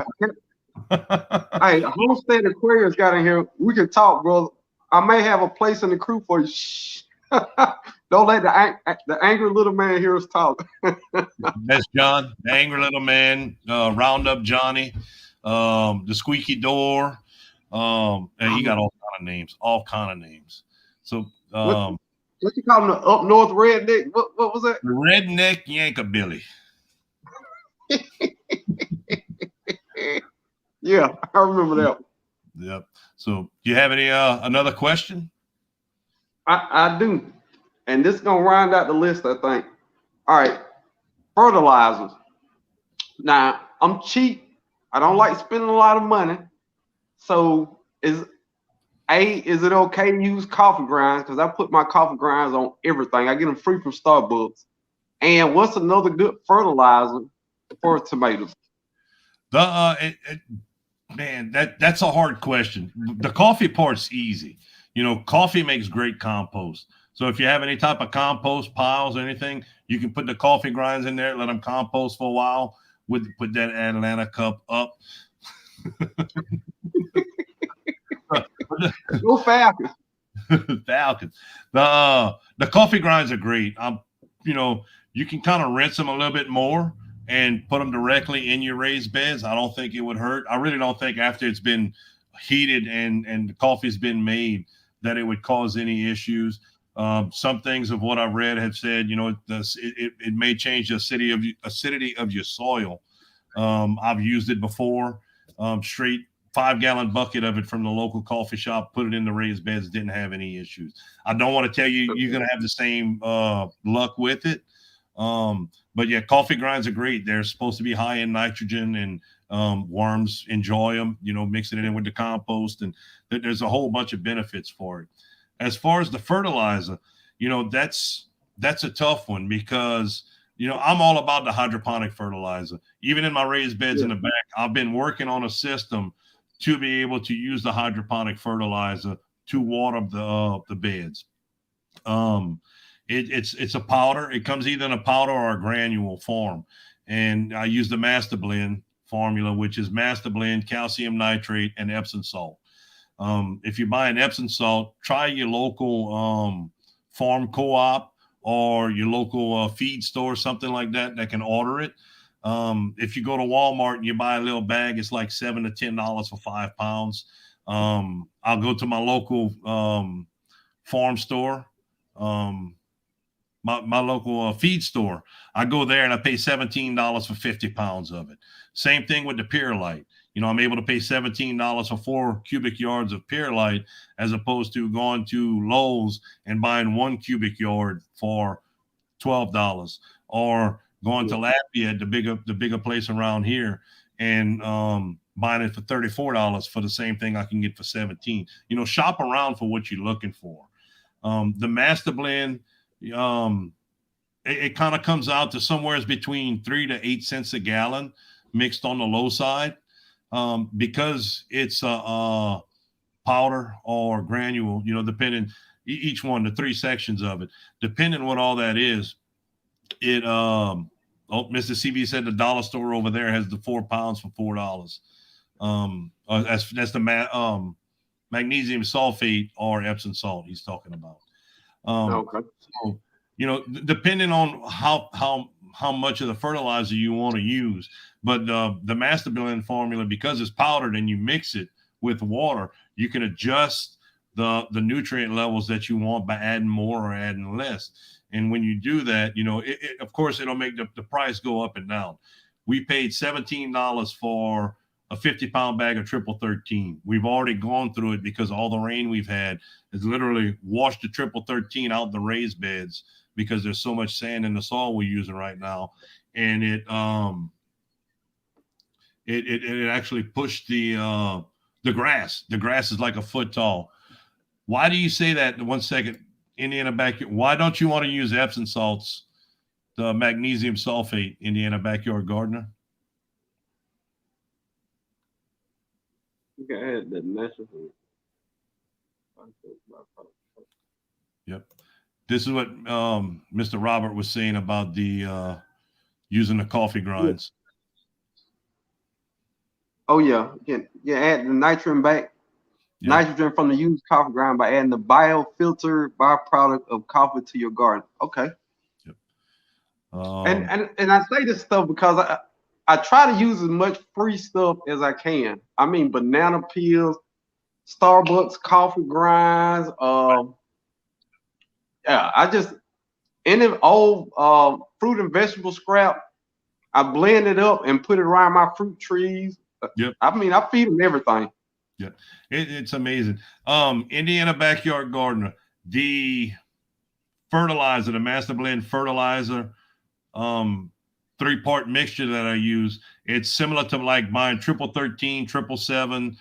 Hey, Homestead Aquarius got in here. We can talk, brother. I may have a place in the crew for you. Shh. Don't let the angry little man hear us talk. That's John, the angry little man, Roundup Johnny, the squeaky door. And he got all kind of names. So what you call him, the up north redneck? What was that? The redneck Yankabilly. Yeah, I remember that. Yep. So do you have any another question? I do. And this is gonna round out the list, I think. All right. Fertilizers. Now, I'm cheap. I don't like spending a lot of money. So is it okay to use coffee grinds? Because I put my coffee grinds on everything. I get them free from Starbucks. And what's another good fertilizer for tomatoes? Man, that's a hard question. The coffee part's easy. Coffee makes great compost. So if you have any type of compost piles or anything, you can put the coffee grinds in there, let them compost for a while. Put that Atlanta cup up. Go Falcons. Falcons. The coffee grinds are great. You can kind of rinse them a little bit more and put them directly in your raised beds. I don't think it would hurt. I really don't think after it's been heated and the coffee's been made that it would cause any issues. Some things of what I've read have said, it may change the acidity of your soil. I've used it before. Straight 5-gallon bucket of it from the local coffee shop, put it in the raised beds, didn't have any issues. I don't want to tell you you're going to have the same luck with it. But yeah, coffee grinds are great. They're supposed to be high in nitrogen, and worms enjoy them, mixing it in with the compost, and there's a whole bunch of benefits for it. As far as the fertilizer, that's a tough one because, I'm all about the hydroponic fertilizer. Even in my raised beds in the back, I've been working on a system to be able to use the hydroponic fertilizer to water the beds. It's a powder. It comes either in a powder or a granule form. And I use the Master Blend formula, which is Master Blend, calcium nitrate, and Epsom salt. If you buy an Epsom salt, try your local farm co-op or your local feed store, something like that can order it. If you go to Walmart and you buy a little bag, it's like $7 to $10 for 5 pounds. I'll go to my local farm store, my local feed store. I go there and I pay $17 for 50 pounds of it. Same thing with the Perlite. I'm able to pay $17 for 4 cubic yards of Perlite as opposed to going to Lowe's and buying 1 cubic yard for $12, or going to Lafayette, the bigger place around here, and buying it for $34 for the same thing I can get for $17. Shop around for what you're looking for. The Master Blend, it kind of comes out to somewhere between 3 to 8 cents a gallon, mixed on the low side. because it's a powder or granule, depending each one, the three sections of it, depending what all that is. It Mr. CB said the dollar store over there has the 4 pounds for $4. That's the magnesium sulfate or Epsom salt he's talking about. Okay. So, depending on how much of the fertilizer you want to use, but the master blend formula, because it's powdered and you mix it with water, you can adjust the nutrient levels that you want by adding more or adding less. And when you do that, of course, it'll make the price go up and down. We paid $17 for a 50-pound bag of triple 13. We've already gone through it because all the rain we've had has literally washed the triple 13 out the raised beds because there's so much sand in the soil we're using right now. And it actually pushed the grass. The grass is like a foot tall. Why do you say that? 1 second. Indiana backyard. Why don't you want to use Epsom salts, the magnesium sulfate, Indiana backyard gardener? You can add the natural. Yep. This is what Mr. Robert was saying about the using the coffee grinds. Oh yeah, you add the nitrogen back. Yep. Nitrogen from the used coffee grind by adding the biofilter byproduct of coffee to your garden. Okay. Yep. And I say this stuff because I try to use as much free stuff as I can. I mean, banana peels, Starbucks coffee grinds. Yeah, I just any old fruit and vegetable scrap, I blend it up and put it around my fruit trees. Yep. I mean, I feed them everything. Yeah, it's amazing. Indiana backyard gardener, the fertilizer, the master blend fertilizer, 3-part mixture that I use, it's similar to like mine, triple 13, 777,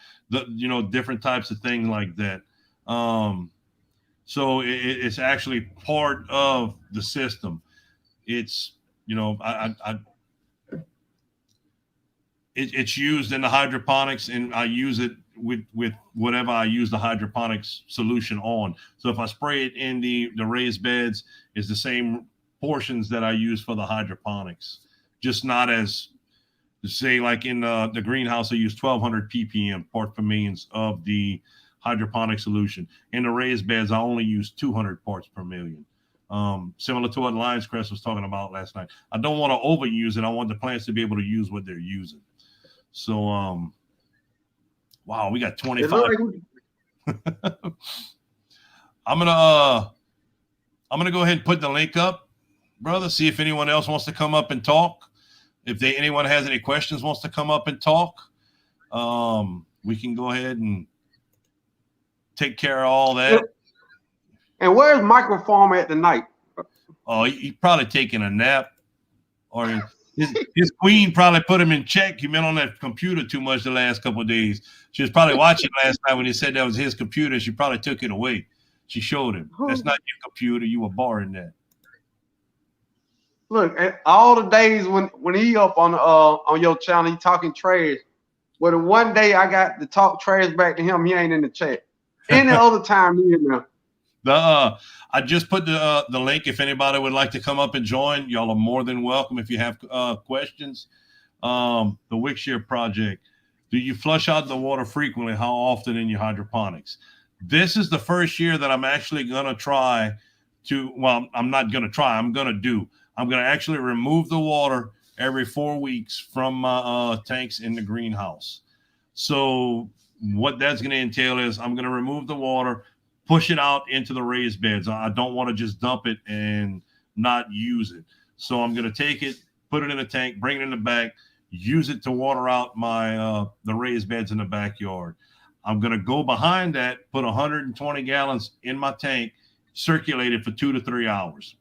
different types of things like that. So it's actually part of the system. It's it's used in the hydroponics, and I use it with whatever I use the hydroponics solution on. So if I spray it in the raised beds, it's the same portions that I use for the hydroponics, just not as, say, like in the greenhouse, I use 1200 ppm, part per millions of the hydroponic solution. In the raised beds, I only use 200 parts per million. Similar to what Lions Crest was talking about last night. I don't want to overuse it. I want the plants to be able to use what they're using. So, wow, we got 25. I'm gonna go ahead and put the link up, brother. See if anyone else wants to come up and talk. If anyone has any questions, wants to come up and talk, we can go ahead and take care of all that. And where's Microfarm at tonight? Oh, he's probably taking a nap, or his queen probably put him in check. He been on that computer too much the last couple of days. She was probably watching last night when he said that was his computer. She probably took it away. She showed him, that's not your computer. You were borrowing that. Look, all the days when he up on your channel, he talking trash. Well, the one day I got to talk trash back to him, he ain't in the chat. Any other time he in there. I just put the link. If anybody would like to come up and join, y'all are more than welcome. If you have questions, the Wickshire project. Do you flush out the water frequently? How often in your hydroponics? This is the first year that I'm actually gonna try to. Well, I'm not gonna try. I'm gonna actually remove the water every 4 weeks from my tanks in the greenhouse. So what that's gonna entail is I'm gonna remove the water, push it out into the raised beds. I don't want to just dump it and not use it. So I'm going to take it, put it in a tank, bring it in the back, use it to water out my the raised beds in the backyard. I'm going to go behind that, put 120 gallons in my tank, circulate it for 2 to 3 hours.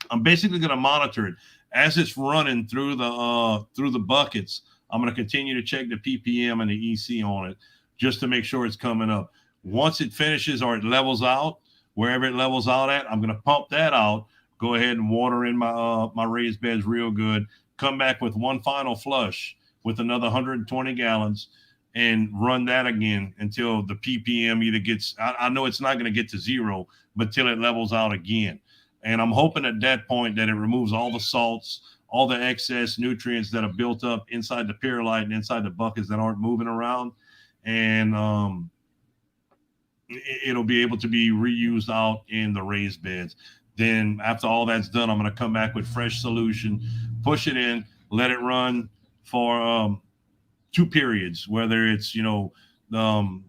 I'm basically going to monitor it as it's running through the buckets. I'm going to continue to check the ppm and the EC on it just to make sure it's coming up. Once it finishes or it levels out, wherever it levels out at, I'm going to pump that out, go ahead and water in my my raised beds real good, come back with one final flush, with another 120 gallons and run that again until the ppm either gets, I know it's not going to get to zero, but till it levels out again. And I'm hoping at that point that it removes all the salts, all the excess nutrients that are built up inside the perlite and inside the buckets that aren't moving around. And it'll be able to be reused out in the raised beds. Then after all that's done, I'm going to come back with fresh solution, push it in, let it run for 2 periods, whether it's, well, I'm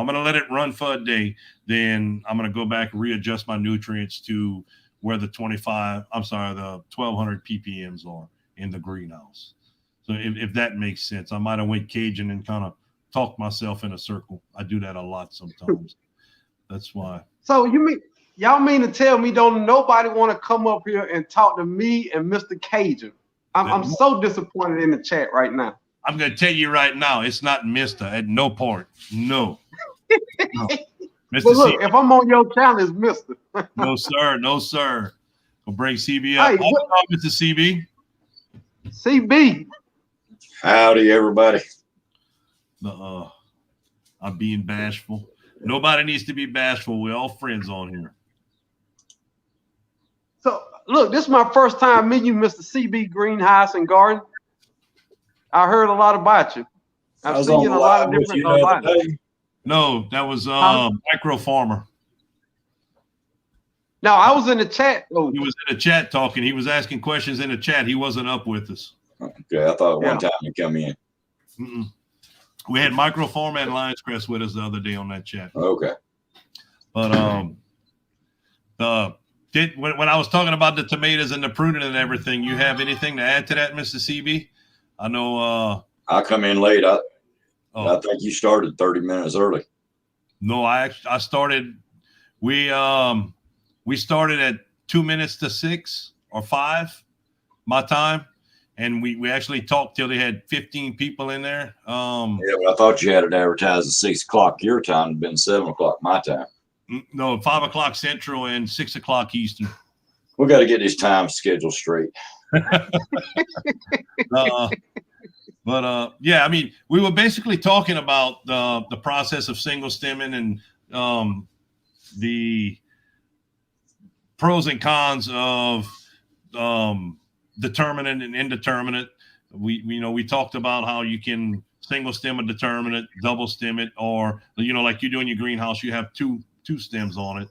going to let it run for a day. Then I'm going to go back and readjust my nutrients to where the 1200 ppms are in the greenhouse. So if that makes sense, I might have went Cajun and kind of talked myself in a circle. I do that a lot sometimes. That's why. So y'all mean to tell me don't nobody want to come up here and talk to me and Mr. Cajun? I'm so disappointed in the chat right now. I'm going to tell you right now, it's not Mr. at no point. No. No. Mr. Well, look, if I'm on your channel, it's Mr. No, sir. No, sir. We'll bring CB up. Hey, Mr. CB. CB. Howdy, everybody. I'm being bashful. Nobody needs to be bashful. We're all friends on here. So, look, this is my first time meeting you, Mr. CB Greenhouse and Garden. I heard a lot about you. I've seen you in a lot of different lines. No, that was Micro Farmer. No, I was in the chat. Oh. He was in the chat talking. He was asking questions in the chat. He wasn't up with us. Okay, I thought one time you come in. We had Micro Farmer and Lions Crest with us the other day on that chat. Okay. But when I was talking about the tomatoes and the pruning and everything, you have anything to add to that, Mr. CB? I know. I come in late. I think you started 30 minutes early. No, I started. We started at 2 minutes to 6 or 5, my time, and we actually talked till they had 15 people in there. Yeah, but I thought you had it advertised at 6 o'clock your time. It'd been 7 o'clock my time. No, 5 o'clock Central and 6 o'clock Eastern. We got to get this time schedule straight. Yeah, I mean, we were basically talking about the process of single stemming and the pros and cons of determinate and indeterminate. We talked about how you can single stem a determinate, double stem it, or like you do in your greenhouse, you have two stems on it.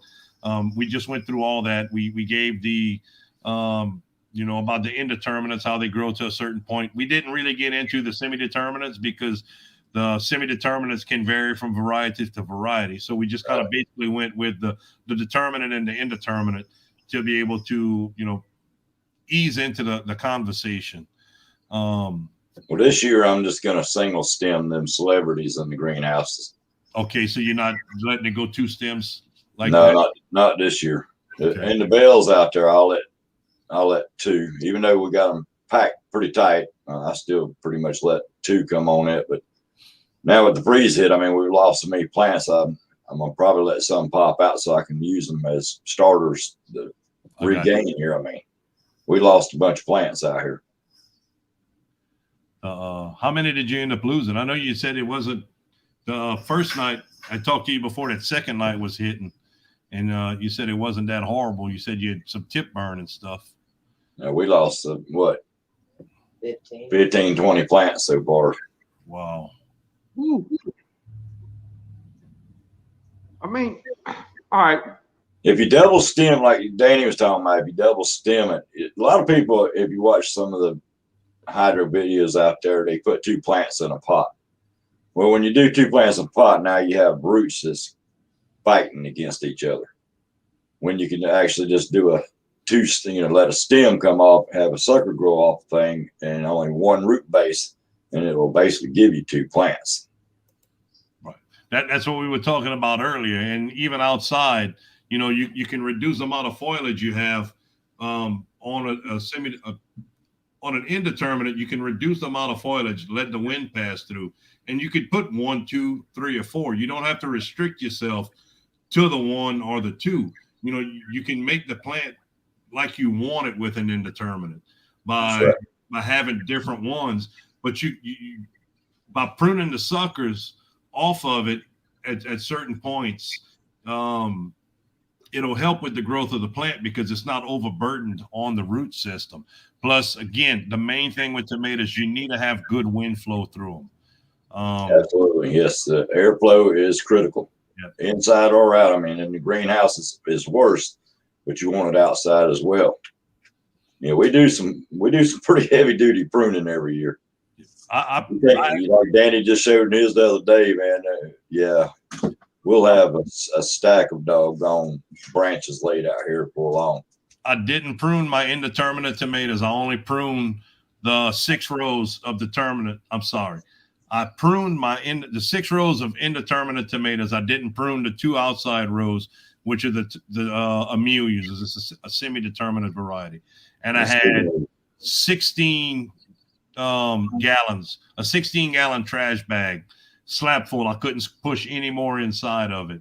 We just went through all that. We gave the about the indeterminates, how they grow to a certain point. We didn't really get into the semi-determinates because the semi-determinates can vary from variety to variety. So we just kind of basically went with the determinate and the indeterminate to be able to, ease into the conversation. Well, this year I'm just going to single stem them celebrities in the greenhouses. Okay, so you're not letting it go 2 stems like no, that? not this year. Okay. And the bales out there, I'll let 2, even though we got them packed pretty tight. I still pretty much let 2 come on it. But now with the freeze hit, I mean, we've lost so many plants. I'm gonna probably let some pop out so I can use them as starters to regain here. I mean, we lost a bunch of plants out here. How many did you end up losing? I know you said it wasn't the first night. I talked to you before that second night was hitting, and you said it wasn't that horrible. You said you had some tip burn and stuff. We lost 15, 20 plants so far. Wow. Ooh. I mean, all right. If you double stem, like Danny was talking about, if you double stem it, a lot of people, if you watch some of the hydro videos out there, they put 2 plants in a pot. Well, when you do 2 plants in a pot, now you have roots that's fighting against each other. When you can actually just do let a stem come off, have a sucker grow off the thing, and only 1 root base, and it will basically give you 2 plants. Right. That's what we were talking about earlier. And even outside, you can reduce the amount of foliage you have on an indeterminate. You can reduce the amount of foliage, let the wind pass through, and you could put 1, 2, 3, or 4. You don't have to restrict yourself to the 1 or the 2. You can make the plant like you want it with an indeterminate by having different ones. but you by pruning the suckers off of it at certain points, it'll help with the growth of the plant because it's not overburdened on the root system. Plus, again, the main thing with tomatoes, you need to have good wind flow through them. Absolutely, yes. The airflow is critical, inside or out. I mean, in the greenhouse is worse, but you want it outside as well. Yeah, we do some pretty heavy duty pruning every year. Like Danny just showed his the other day, man. We'll have a stack of doggone branches laid out here for long. I didn't prune my indeterminate tomatoes. I only pruned the 6 rows of determinate. I'm sorry. I pruned the 6 rows of indeterminate tomatoes. I didn't prune the 2 outside rows, which are the Amelias. It's a semi-determinate variety. And I had 16 gallons, a 16-gallon trash bag, slap full. I couldn't push any more inside of it.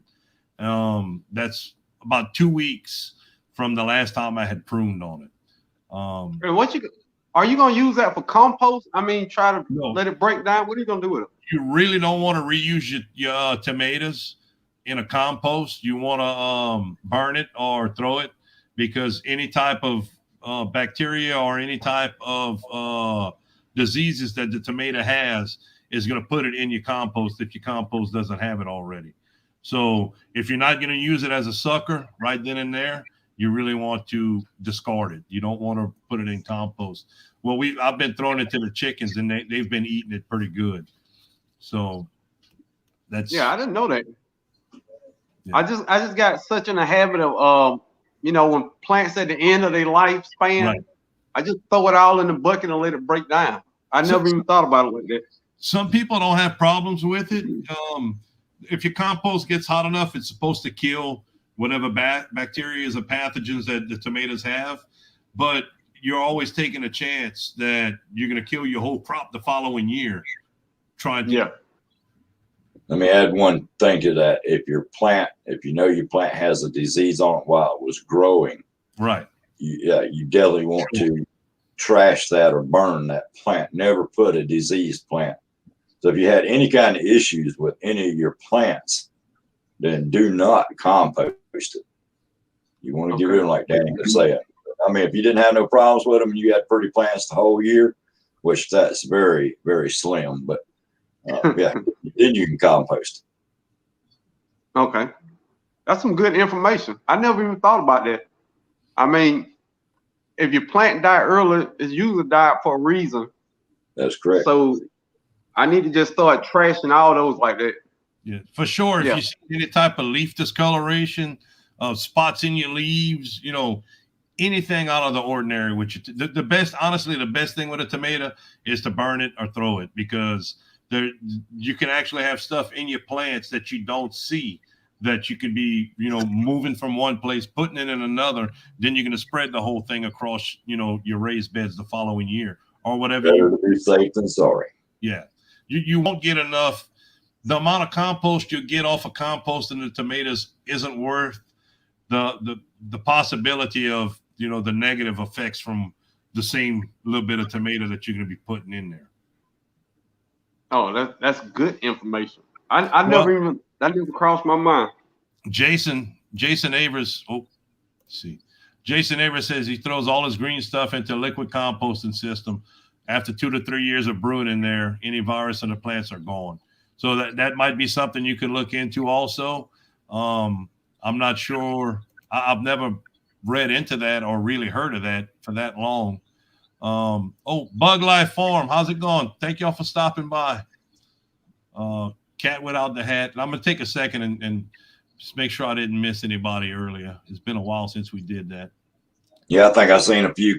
That's about 2 weeks from the last time I had pruned on it. Are you going to use that for compost? I mean, try to let it break down. What are you going to do with it? You really don't want to reuse your tomatoes in a compost. You want to burn it or throw it, because any type of bacteria or any type of diseases that the tomato has is going to put it in your compost if your compost doesn't have it already. So if you're not going to use it as a sucker right then and there, you really want to discard it. You don't want to put it in compost. Well, I've been throwing it to the chickens, and they've been eating it pretty good. So that's I didn't know that. Yeah. I just got such in a habit of when plants at the end of their lifespan, I just throw it all in the bucket and let it break down. I never even thought about it like that. Some people don't have problems with it. If your compost gets hot enough, it's supposed to kill whatever bacteria or pathogens that the tomatoes have, but you're always taking a chance that you're going to kill your whole crop the following year. Let me add one thing to that. If your plant has a disease on it while it was growing, you definitely want to trash that or burn that plant. Never put a diseased plant. So if you had any kind of issues with any of your plants, then do not compost it. You want to get rid of them, like Danny was saying. I mean, if you didn't have no problems with them and you had pretty plants the whole year, which that's very, very slim, but then you can compost. Okay. That's some good information. I never even thought about that. I mean, if your plant died early, it's usually died for a reason. That's correct. So I need to just start trashing all those like that. Yeah, for sure. If you see any type of leaf discoloration, spots in your leaves, anything out of the ordinary, which the best thing with a tomato is to burn it or throw it, because you can actually have stuff in your plants that you don't see, that you could be, moving from one place, putting it in another. Then you're going to spread the whole thing across, your raised beds the following year or whatever. Better to be safe than sorry. Yeah. You won't get enough. The amount of compost you get off of composting the tomatoes isn't worth the possibility of, the negative effects from the same little bit of tomato that you're going to be putting in there. Oh, that's good information. I never crossed my mind. Jason Avers. Jason Avers says he throws all his green stuff into a liquid composting system. After 2 to 3 years of brewing in there, any virus in the plants are gone. So that might be something you can look into also. I'm not sure. I've never read into that or really heard of that for that long. Bug Life Farm, how's it going? Thank y'all for stopping by. Cat Without the Hat. And I'm going to take a second and just make sure I didn't miss anybody earlier. It's been a while since we did that. Yeah, I think I've seen a few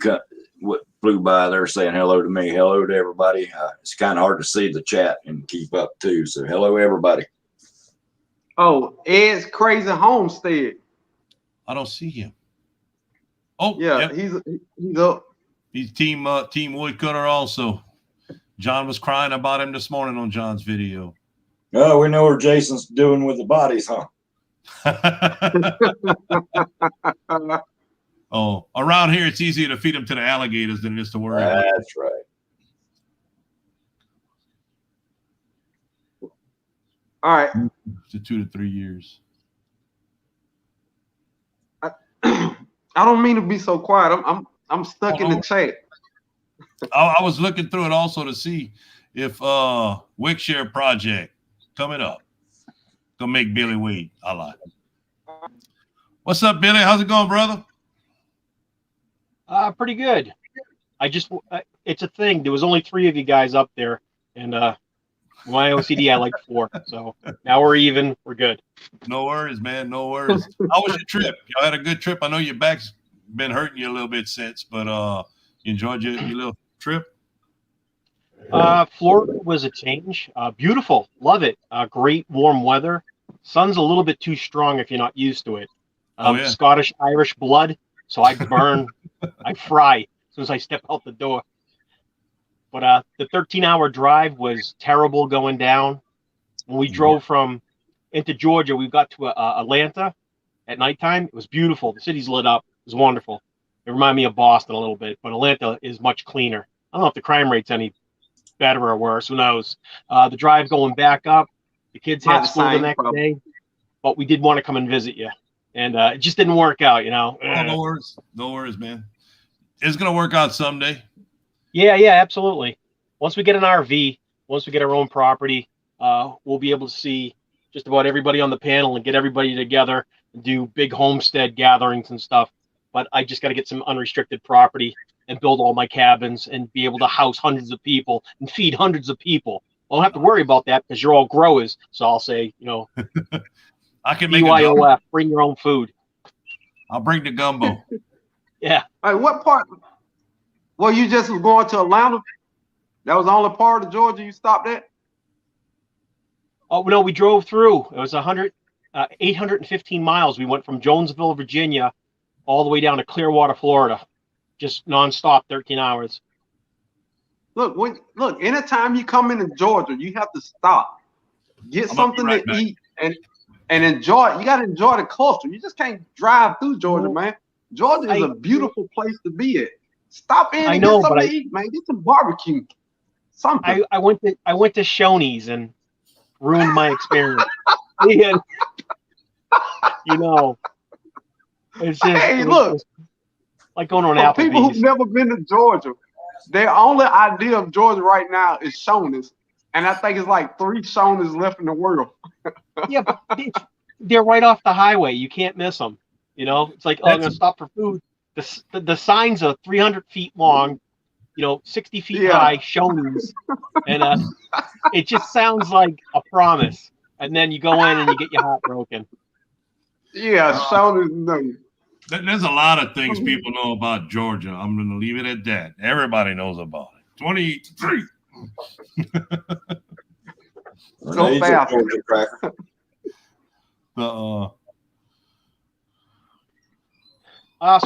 what flew by there saying hello to me. Hello to everybody. It's kind of hard to see the chat and keep up too. So hello, everybody. Oh, Ed's Crazy Homestead. I don't see him. Oh, yeah. He's up. He's team woodcutter also. John was crying about him this morning on John's video. Oh, we know what Jason's doing with the bodies, huh? Oh, around here it's easier to feed them to the alligators than it is to worry about. That's right. All right. To 2 to 3 years. I don't mean to be so quiet. I'm stuck in the chat. I was looking through it also to see if Wickshare project coming up. Gonna make Billy wait a lot. What's up, Billy? How's it going, brother? Pretty good. It's a thing. There was only 3 of you guys up there, and my OCD, I like 4. So now we're even. We're good. No worries, man. No worries. How was your trip? Y'all had a good trip. I know your back's been hurting you a little bit since, but you enjoyed your little trip? Florida was a change. Beautiful. Love it. Great warm weather. Sun's a little bit too strong if you're not used to it. Yeah. Scottish Irish blood, so I burn, I fry as soon as I step out the door. But the 13-hour drive was terrible going down. When we drove into Georgia, we got to Atlanta at nighttime. It was beautiful. The city's lit up. It was wonderful. It reminded me of Boston a little bit, but Atlanta is much cleaner. I don't know if the crime rate's any better or worse. Who knows? The drive going back up. The kids had school the next day, but we did want to come and visit you. And it just didn't work out, you know. Oh, no worries. No worries, man. It's going to work out someday. Yeah, absolutely. Once we get an RV, once we get our own property, we'll be able to see just about everybody on the panel and get everybody together and do big homestead gatherings and stuff. But I just got to get some unrestricted property and build all my cabins and be able to house hundreds of people and feed hundreds of people. I don't have to worry about that because you're all growers. So I'll say, you know, I can make BYOF, bring your own food. I'll bring the gumbo. Yeah. All right, what part? Well, you just was going to Atlanta? That was the only part of Georgia you stopped at? Oh, no, we drove through. It was 815 miles. We went from Jonesville, Virginia, all the way down to Clearwater, Florida. Just nonstop, 13 hours. Look, anytime you come into Georgia, you have to stop. Get something to eat and enjoy it. You got to enjoy the culture. You just can't drive through Georgia, man. Georgia is a beautiful place to be at. Stop in and get something to eat, man. Get some barbecue. Something. I went to Shoney's and ruined my experience. You know, it's just, hey, look, like going on Applebee's. People who've never been to Georgia, their only idea of Georgia right now is Shoney's, and I think it's like 3 Shoney's left in the world. Yeah, but they're right off the highway. You can't miss them. You know, it's like, I'm gonna stop for food. The signs are 300 feet long, 60 feet high, Shoney's, and it just sounds like a promise. And then you go in and you get your heart broken. Yeah, Shoney's. No. There's a lot of things people know about Georgia. I'm going to leave it at that. Everybody knows about it. 23. So fast.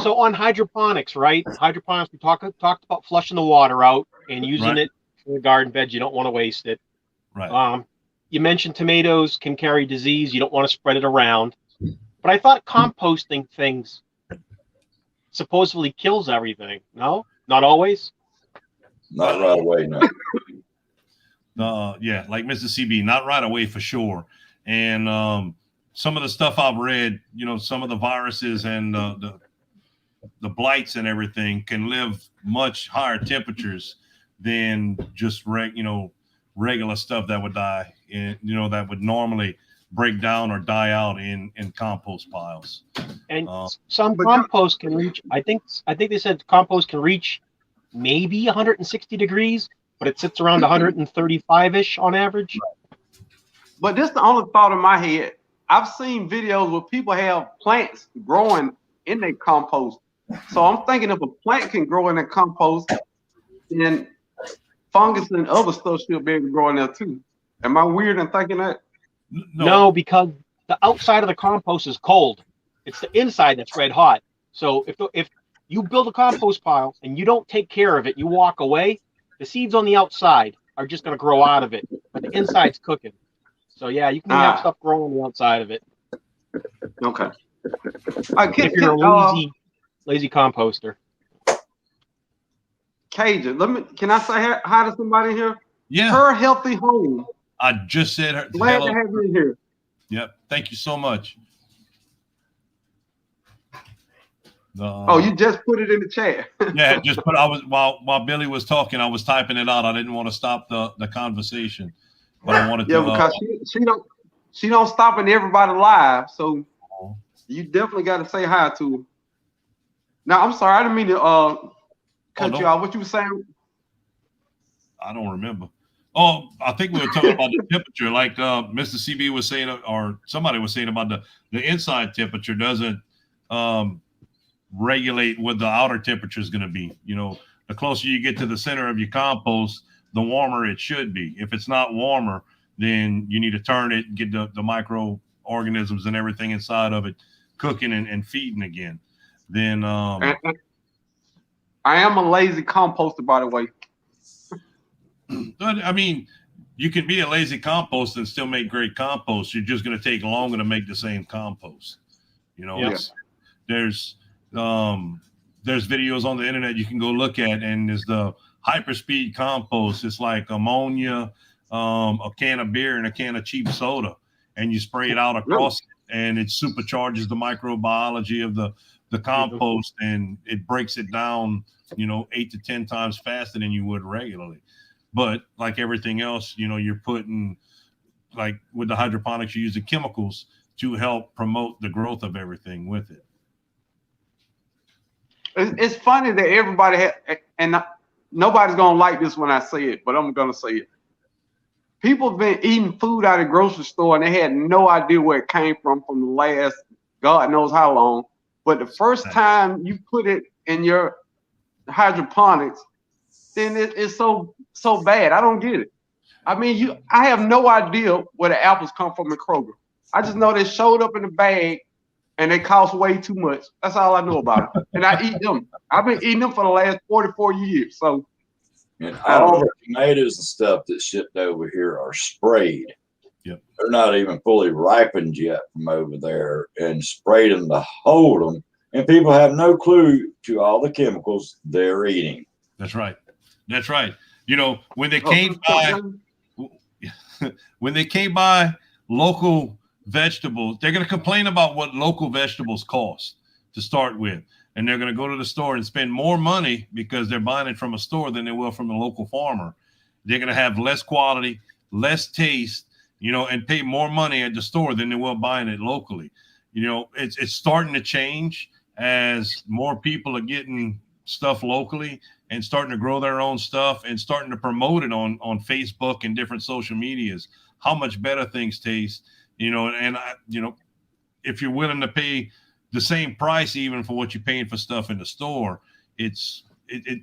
So on hydroponics, right? Hydroponics, we talked about flushing the water out and using it for the garden beds. You don't want to waste it. Right. You mentioned tomatoes can carry disease. You don't want to spread it around. But I thought composting things supposedly kills everything. No, not always. Not right away, no. Yeah, like Mr. CB, not right away for sure. And some of the stuff I've read, some of the viruses and the blights and everything can live much higher temperatures than just regular stuff that would die, that would normally break down or die out in compost piles. And some compost can reach, I think they said compost can reach maybe 160 degrees, but it sits around 135-ish on average. But this is the only thought in my head. I've seen videos where people have plants growing in their compost. So I'm thinking if a plant can grow in their compost, then fungus and other stuff should be able to grow in there too. Am I weird in thinking that? No, because the outside of the compost is cold. It's the inside that's red hot. So if you build a compost pile and you don't take care of it, you walk away, the seeds on the outside are just going to grow out of it, but the inside's cooking. So yeah, you can have stuff growing on the outside of it. Okay. If you're a lazy composter. Cajun, can I say hi to somebody here? Yeah. Her Healthy Home I just said her. Glad hello. to have you in here. Yep. Thank you so much. Oh, you just put it in the chat. Yeah, just put. I was while Billy was talking, I was typing it out. I didn't want to stop the conversation, but I wanted Yeah, to. because she don't stop in everybody live, so you definitely got to say hi to her. Now, I'm sorry, I didn't mean to cut you off. What you were saying? I don't remember. Oh, I think we were talking about the temperature, like Mr. CB was saying, or somebody was saying about the inside temperature doesn't regulate what the outer temperature is going to be. You know, the closer you get to the center of your compost, the warmer it should be. If it's not warmer, then you need to turn it and get the microorganisms and everything inside of it cooking and feeding again. Then I am a lazy composter, by the way. I mean, you can be a lazy compost and still make great compost. You're just going to take longer to make the same compost. You know, there's videos on the internet you can go look at, and there's the hyperspeed compost. It's like ammonia, a can of beer, and a can of cheap soda, and you spray it out across it, and it supercharges the microbiology of the compost, and it breaks it down, 8 to 10 times faster than you would regularly. But like everything else, you're putting, like with the hydroponics, you're using chemicals to help promote the growth of everything with it. It's funny that everybody and nobody's gonna like this when I say it, but I'm gonna say it. People have been eating food out of the grocery store and they had no idea where it came from the last God knows how long. But the first time you put it in your hydroponics, then it's so bad. I don't get it. I mean, I have no idea where the apples come from in Kroger. I just know they showed up in the bag and they cost way too much. That's all I know about it. And I eat them. I've been eating them for the last 44 years. So, and all the tomatoes and stuff that's shipped over here are sprayed. Yep. They're not even fully ripened yet from over there, and sprayed them to hold them. And people have no clue to all the chemicals they're eating. That's right. That's right. When they came by, when they came by local vegetables, they're going to complain about what local vegetables cost to start with. And they're going to go to the store and spend more money because they're buying it from a store than they will from a local farmer. They're going to have less quality, less taste, and pay more money at the store than they will buying it locally. It's starting to change as more people are getting stuff locally and starting to grow their own stuff and starting to promote it on Facebook and different social medias, how much better things taste, if you're willing to pay the same price, even for what you're paying for stuff in the store,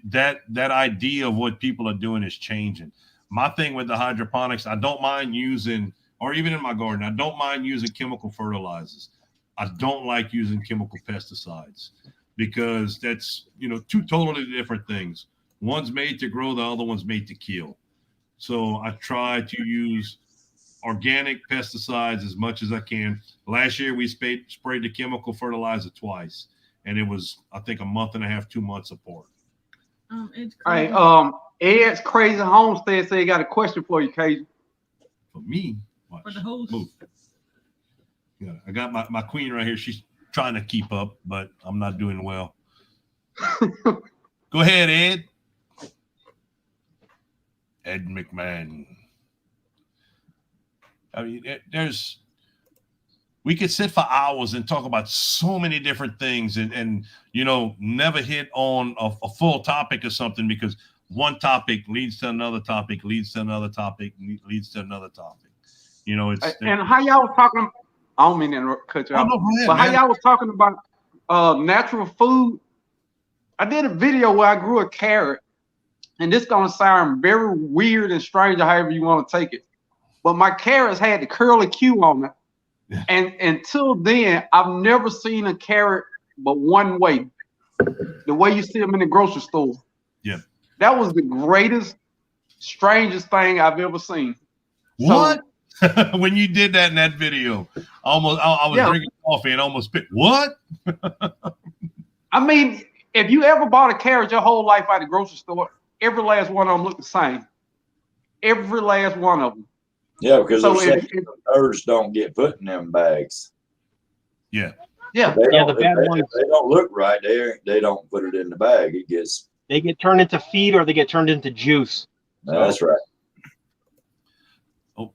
that idea of what people are doing is changing. My thing with the hydroponics, I don't mind using, or even in my garden, I don't mind using chemical fertilizers. I don't like using chemical pesticides, because that's, two totally different things. One's made to grow, the other one's made to kill. So I try to use organic pesticides as much as I can. Last year we sprayed the chemical fertilizer twice, and it was, I think, a month and a half, 2 months apart. It's crazy. crazy. Ed's Crazy Homestead said he got a question for you, Cajun. For me? For the host. Move. Yeah, I got my queen right here. She's trying to keep up, but I'm not doing well. Go ahead, Ed. Ed McMahon. I mean, we could sit for hours and talk about so many different things and never hit on a full topic or something, because one topic leads to another topic, leads to another topic, leads to another topic. And how y'all was talking, I don't mean to cut you off, but how y'all was talking about natural food. I did a video where I grew a carrot, and this gonna sound very weird and strange, or however you want to take it. But my carrots had the curly Q on it. Yeah. And until then, I've never seen a carrot but one way. The way you see them in the grocery store. Yeah. That was the greatest, strangest thing I've ever seen. What? So, when you did that in that video, I was drinking coffee and almost spit. What? I mean, if you ever bought a carrot your whole life at the grocery store, every last one of them looked the same. Every last one of them. Yeah, because So they're saying the birds don't get put in them bags. Yeah. Yeah. The bad ones. If they don't look right, they don't put it in the bag. It gets. They get turned into feed or they get turned into juice. That's right. Oh,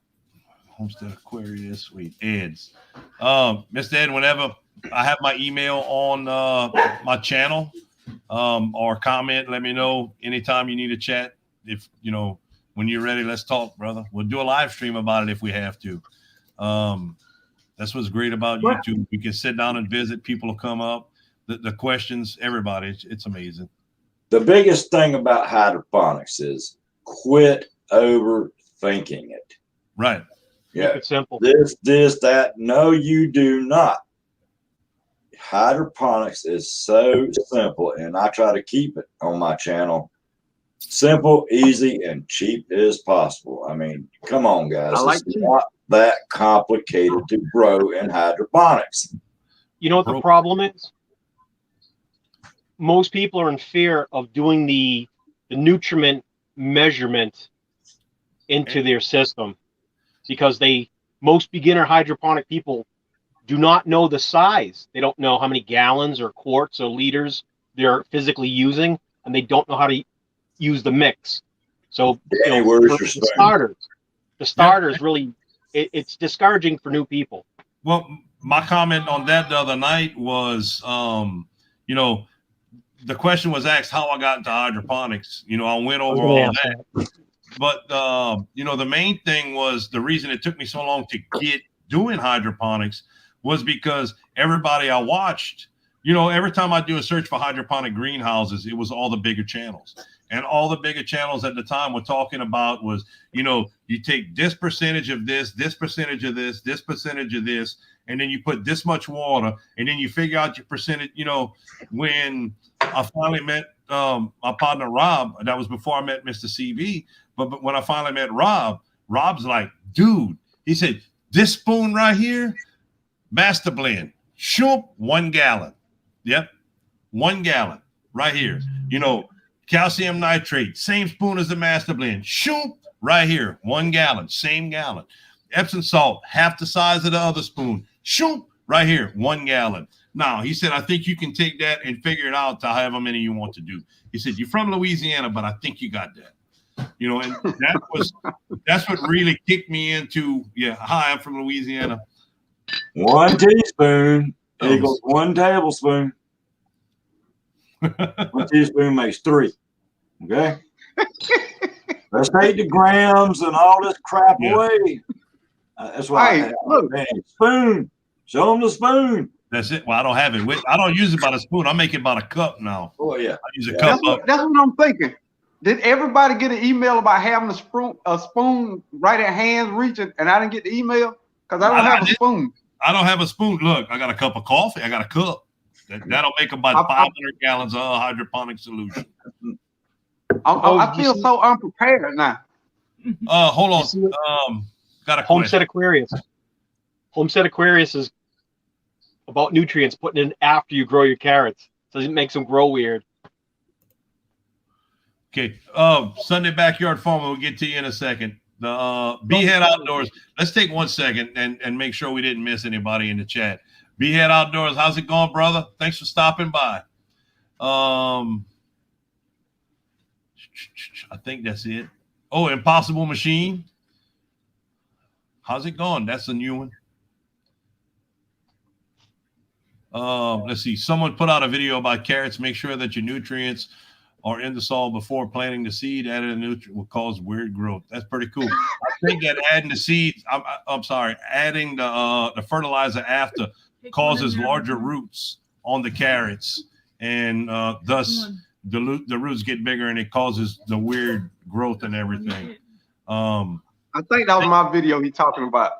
Homestead Aquarius, sweet Ed's. Mr. Ed, whenever I have my email on my channel, or comment, let me know anytime you need to chat. If when you're ready, let's talk, brother. We'll do a live stream about it if we have to. That's what's great about YouTube. We can sit down and visit. People will come up. The questions, everybody, it's amazing. The biggest thing about hydroponics is quit overthinking it. Right. Yeah. Keep it simple. This, that. No, you do not. Hydroponics is so simple, and I try to keep it on my channel simple, easy, and cheap as possible. I mean, come on, guys. It's not that complicated to grow in hydroponics. You know what the problem is? Most people are in fear of doing the nutriment measurement into their system because most beginner hydroponic people do not know the size. They don't know how many gallons or quarts or liters they're physically using, and they don't know how to use the mix. So the starters really, it's discouraging for new people. Well, my comment on that the other night was, the question was asked how I got into hydroponics. I went over all that. But, the main thing was the reason it took me so long to get doing hydroponics was because everybody I watched, every time I do a search for hydroponic greenhouses, it was all the bigger channels. And all the bigger channels at the time were talking about was, you take this percentage of this percentage of this percentage of this, and then you put this much water, and then you figure out your percentage. When I finally met my partner, Rob, that was before I met Mr. CB, but when I finally met Rob, Rob's like, dude, he said, this spoon right here, Master Blend, shoop, 1 gallon. Yep, 1 gallon right here. Calcium nitrate, same spoon as the Master Blend, shoop, right here, 1 gallon, same gallon. Epsom salt, half the size of the other spoon, shoop, right here, 1 gallon. Now, he said, I think you can take that and figure it out to however many you want to do. He said, you're from Louisiana, but I think you got that. And that's what really kicked me into, hi, I'm from Louisiana. 1 teaspoon equals 1 tablespoon. 1 teaspoon makes 3. Okay? Let's take the grams and all this crap away. That's why look. Spoon. Show them the spoon. That's it. Well, I don't have it. I don't use it by the spoon. I make it by the cup now. Oh, yeah. I use a cup. That's what I'm thinking. Did everybody get an email about having a spoon right at hand reaching, and I didn't get the email? Because I don't have a spoon. I don't have a spoon. Look, I got a cup of coffee. I got a cup. That'll make about 500 gallons of hydroponic solution. I feel so unprepared now. Hold on. Got a Homestead Aquarius. Homestead Aquarius is about nutrients, putting in after you grow your carrots. So it makes them grow weird. Okay. Sunday Backyard Farm. We'll get to you in a second. The Beehead Outdoors. Let's take 1 second and make sure we didn't miss anybody in the chat. Beehead Outdoors, how's it going, brother? Thanks for stopping by. I think that's it. Oh, Impossible Machine. How's it going? That's a new one. Let's see. Someone put out a video about carrots. Make sure that your nutrients are in the soil before planting the seed. Adding a nutrient will cause weird growth. That's pretty cool. I think that adding the seeds, adding the fertilizer after causes larger roots on the carrots, and thus the roots get bigger, and it causes the weird growth and everything. I think that was my video he's talking about.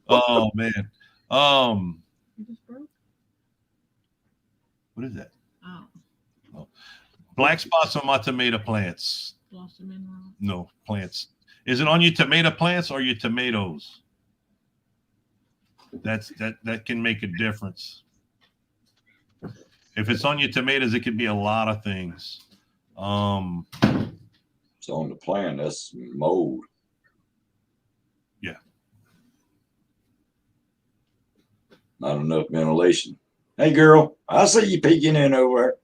Oh man. What is that? Oh. Black spots on my tomato plants. No, plants. Is it on your tomato plants or your tomatoes? That can make a difference. If it's on your tomatoes, it could be a lot of things. It's on the plant. That's mold. Yeah. Not enough ventilation. Hey, girl, I see you peeking in over there.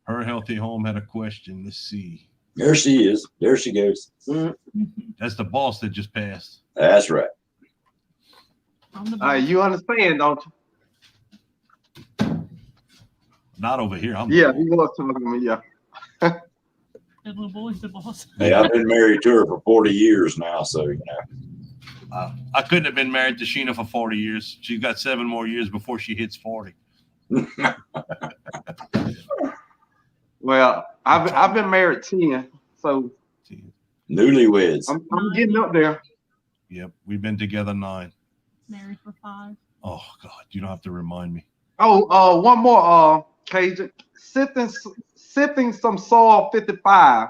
Her healthy home had a question. Let's see. There she is. There she goes. That's the boss that just passed. That's right. You understand, don't you? Not over here. I'm Yeah, he was talking to me. Yeah. That little boy's the boss. Hey, I've been married to her for 40 years now, so you know. I couldn't have been married to Sheena for 40 years. She's got 7 more years before she hits 40. Well, I've been married 10, so Newlyweds. I'm getting up there. Yep, we've been together 9. Married for 5. Oh God, you don't have to remind me. Oh, one more, Cajun. Sifting some soil 55.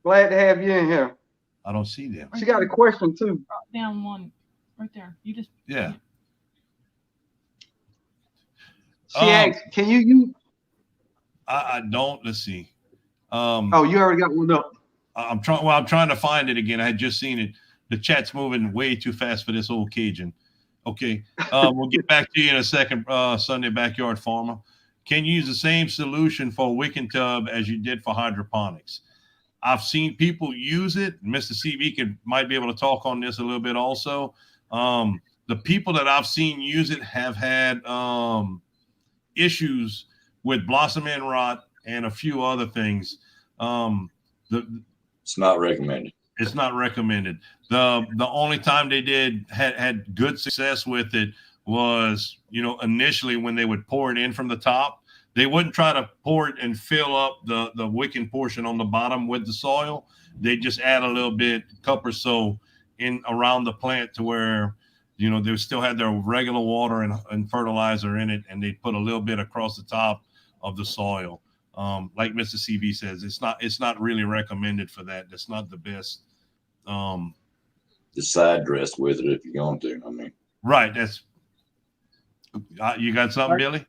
Glad to have you in here. I don't see them. She got a question too. Drop down one right there. You just Yeah. She asked, "Can you use?" I don't. Let's see. Oh, you already got one up. I'm trying. Well, I'm trying to find it again. I had just seen it. The chat's moving way too fast for this old Cajun. Okay. We'll get back to you in a second, Sunday Backyard Farmer. Can you use the same solution for a wicking tub as you did for hydroponics? I've seen people use it. Mr. CV might be able to talk on this a little bit also. The people that I've seen use it have had issues with blossom end rot and a few other things. It's not recommended. It's not recommended. The only time they had good success with it was, initially when they would pour it in from the top. They wouldn't try to pour it and fill up the wicking portion on the bottom with the soil. They just add a little bit, cup or so, in around the plant to where, they still had their regular water and fertilizer in it, and they put a little bit across the top of the soil. Like Mr. CV says, it's not really recommended for that. That's not the best. Just side dress with it if you're going to. I mean, right. That's you got something, Billy?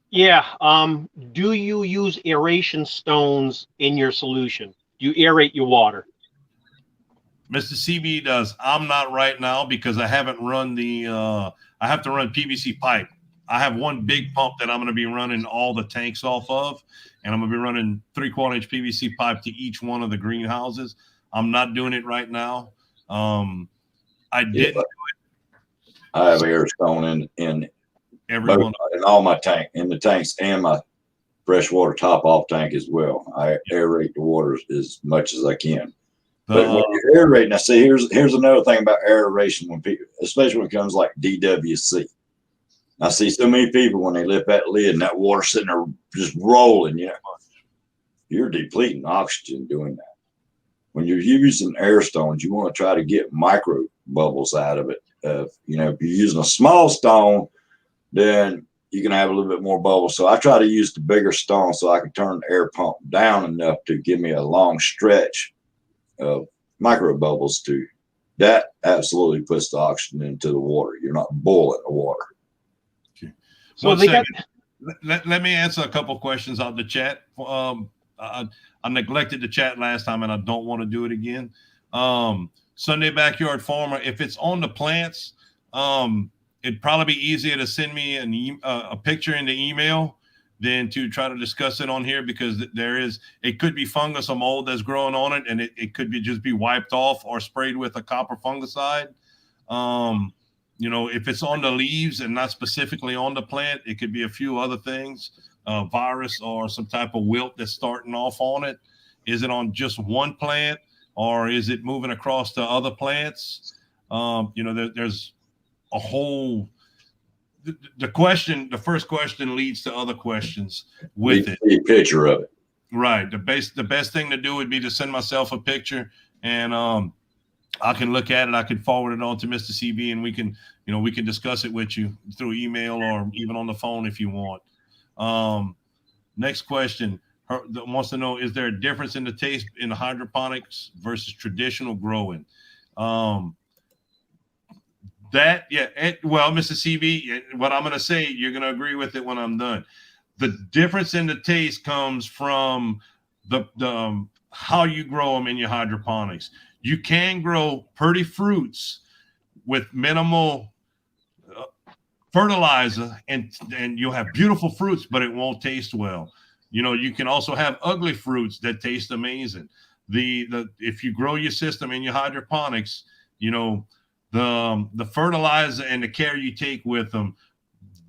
Yeah. Do you use aeration stones in your solution? Do you aerate your water? Mr. CB does. I'm not right now because I haven't run I have to run PVC pipe. I have one big pump that I'm going to be running all the tanks off of, and I'm going to be running 3/4 inch PVC pipe to each one of the greenhouses. I'm not doing it right now. I did do it. I have air stone in everyone in all my in the tanks and my freshwater top off tank as well. I aerate the water as much as I can. But when you're aerating, now see, here's another thing about aeration when people, especially when it comes like DWC. I see so many people when they lift that lid and that water sitting there just rolling, you're depleting oxygen doing that. When you're using air stones, you want to try to get micro bubbles out of it. If you're using a small stone, then you can have a little bit more bubbles. So I try to use the bigger stone so I can turn the air pump down enough to give me a long stretch of micro bubbles to that absolutely puts the oxygen into the water. You're not boiling the water. Okay. So let me answer a couple questions out the chat. I neglected the chat last time and I don't want to do it again. Sunday Backyard Farmer, if it's on the plants, it'd probably be easier to send me a picture in the email than to try to discuss it on here, because it could be fungus or mold that's growing on it, and it could just be wiped off or sprayed with a copper fungicide. If it's on the leaves and not specifically on the plant, it could be a few other things, virus or some type of wilt that's starting off on it. Is it on just one plant or is it moving across to other plants? There's a whole, the first question leads to other questions with it. A picture of it. Right. The best thing to do would be to send myself a picture, and I can look at it. I can forward it on to Mr. CB, and we can discuss it with you through email or even on the phone if you want. Next question wants to know, is there a difference in the taste in hydroponics versus traditional growing? Well, Mr. CB, what I'm going to say, you're going to agree with it when I'm done. The difference in the taste comes from the how you grow them in your hydroponics. You can grow pretty fruits with minimal fertilizer, and you'll have beautiful fruits, but it won't taste well. You know, you can also have ugly fruits that taste amazing. If you grow your system in your hydroponics, you know, the fertilizer and the care you take with them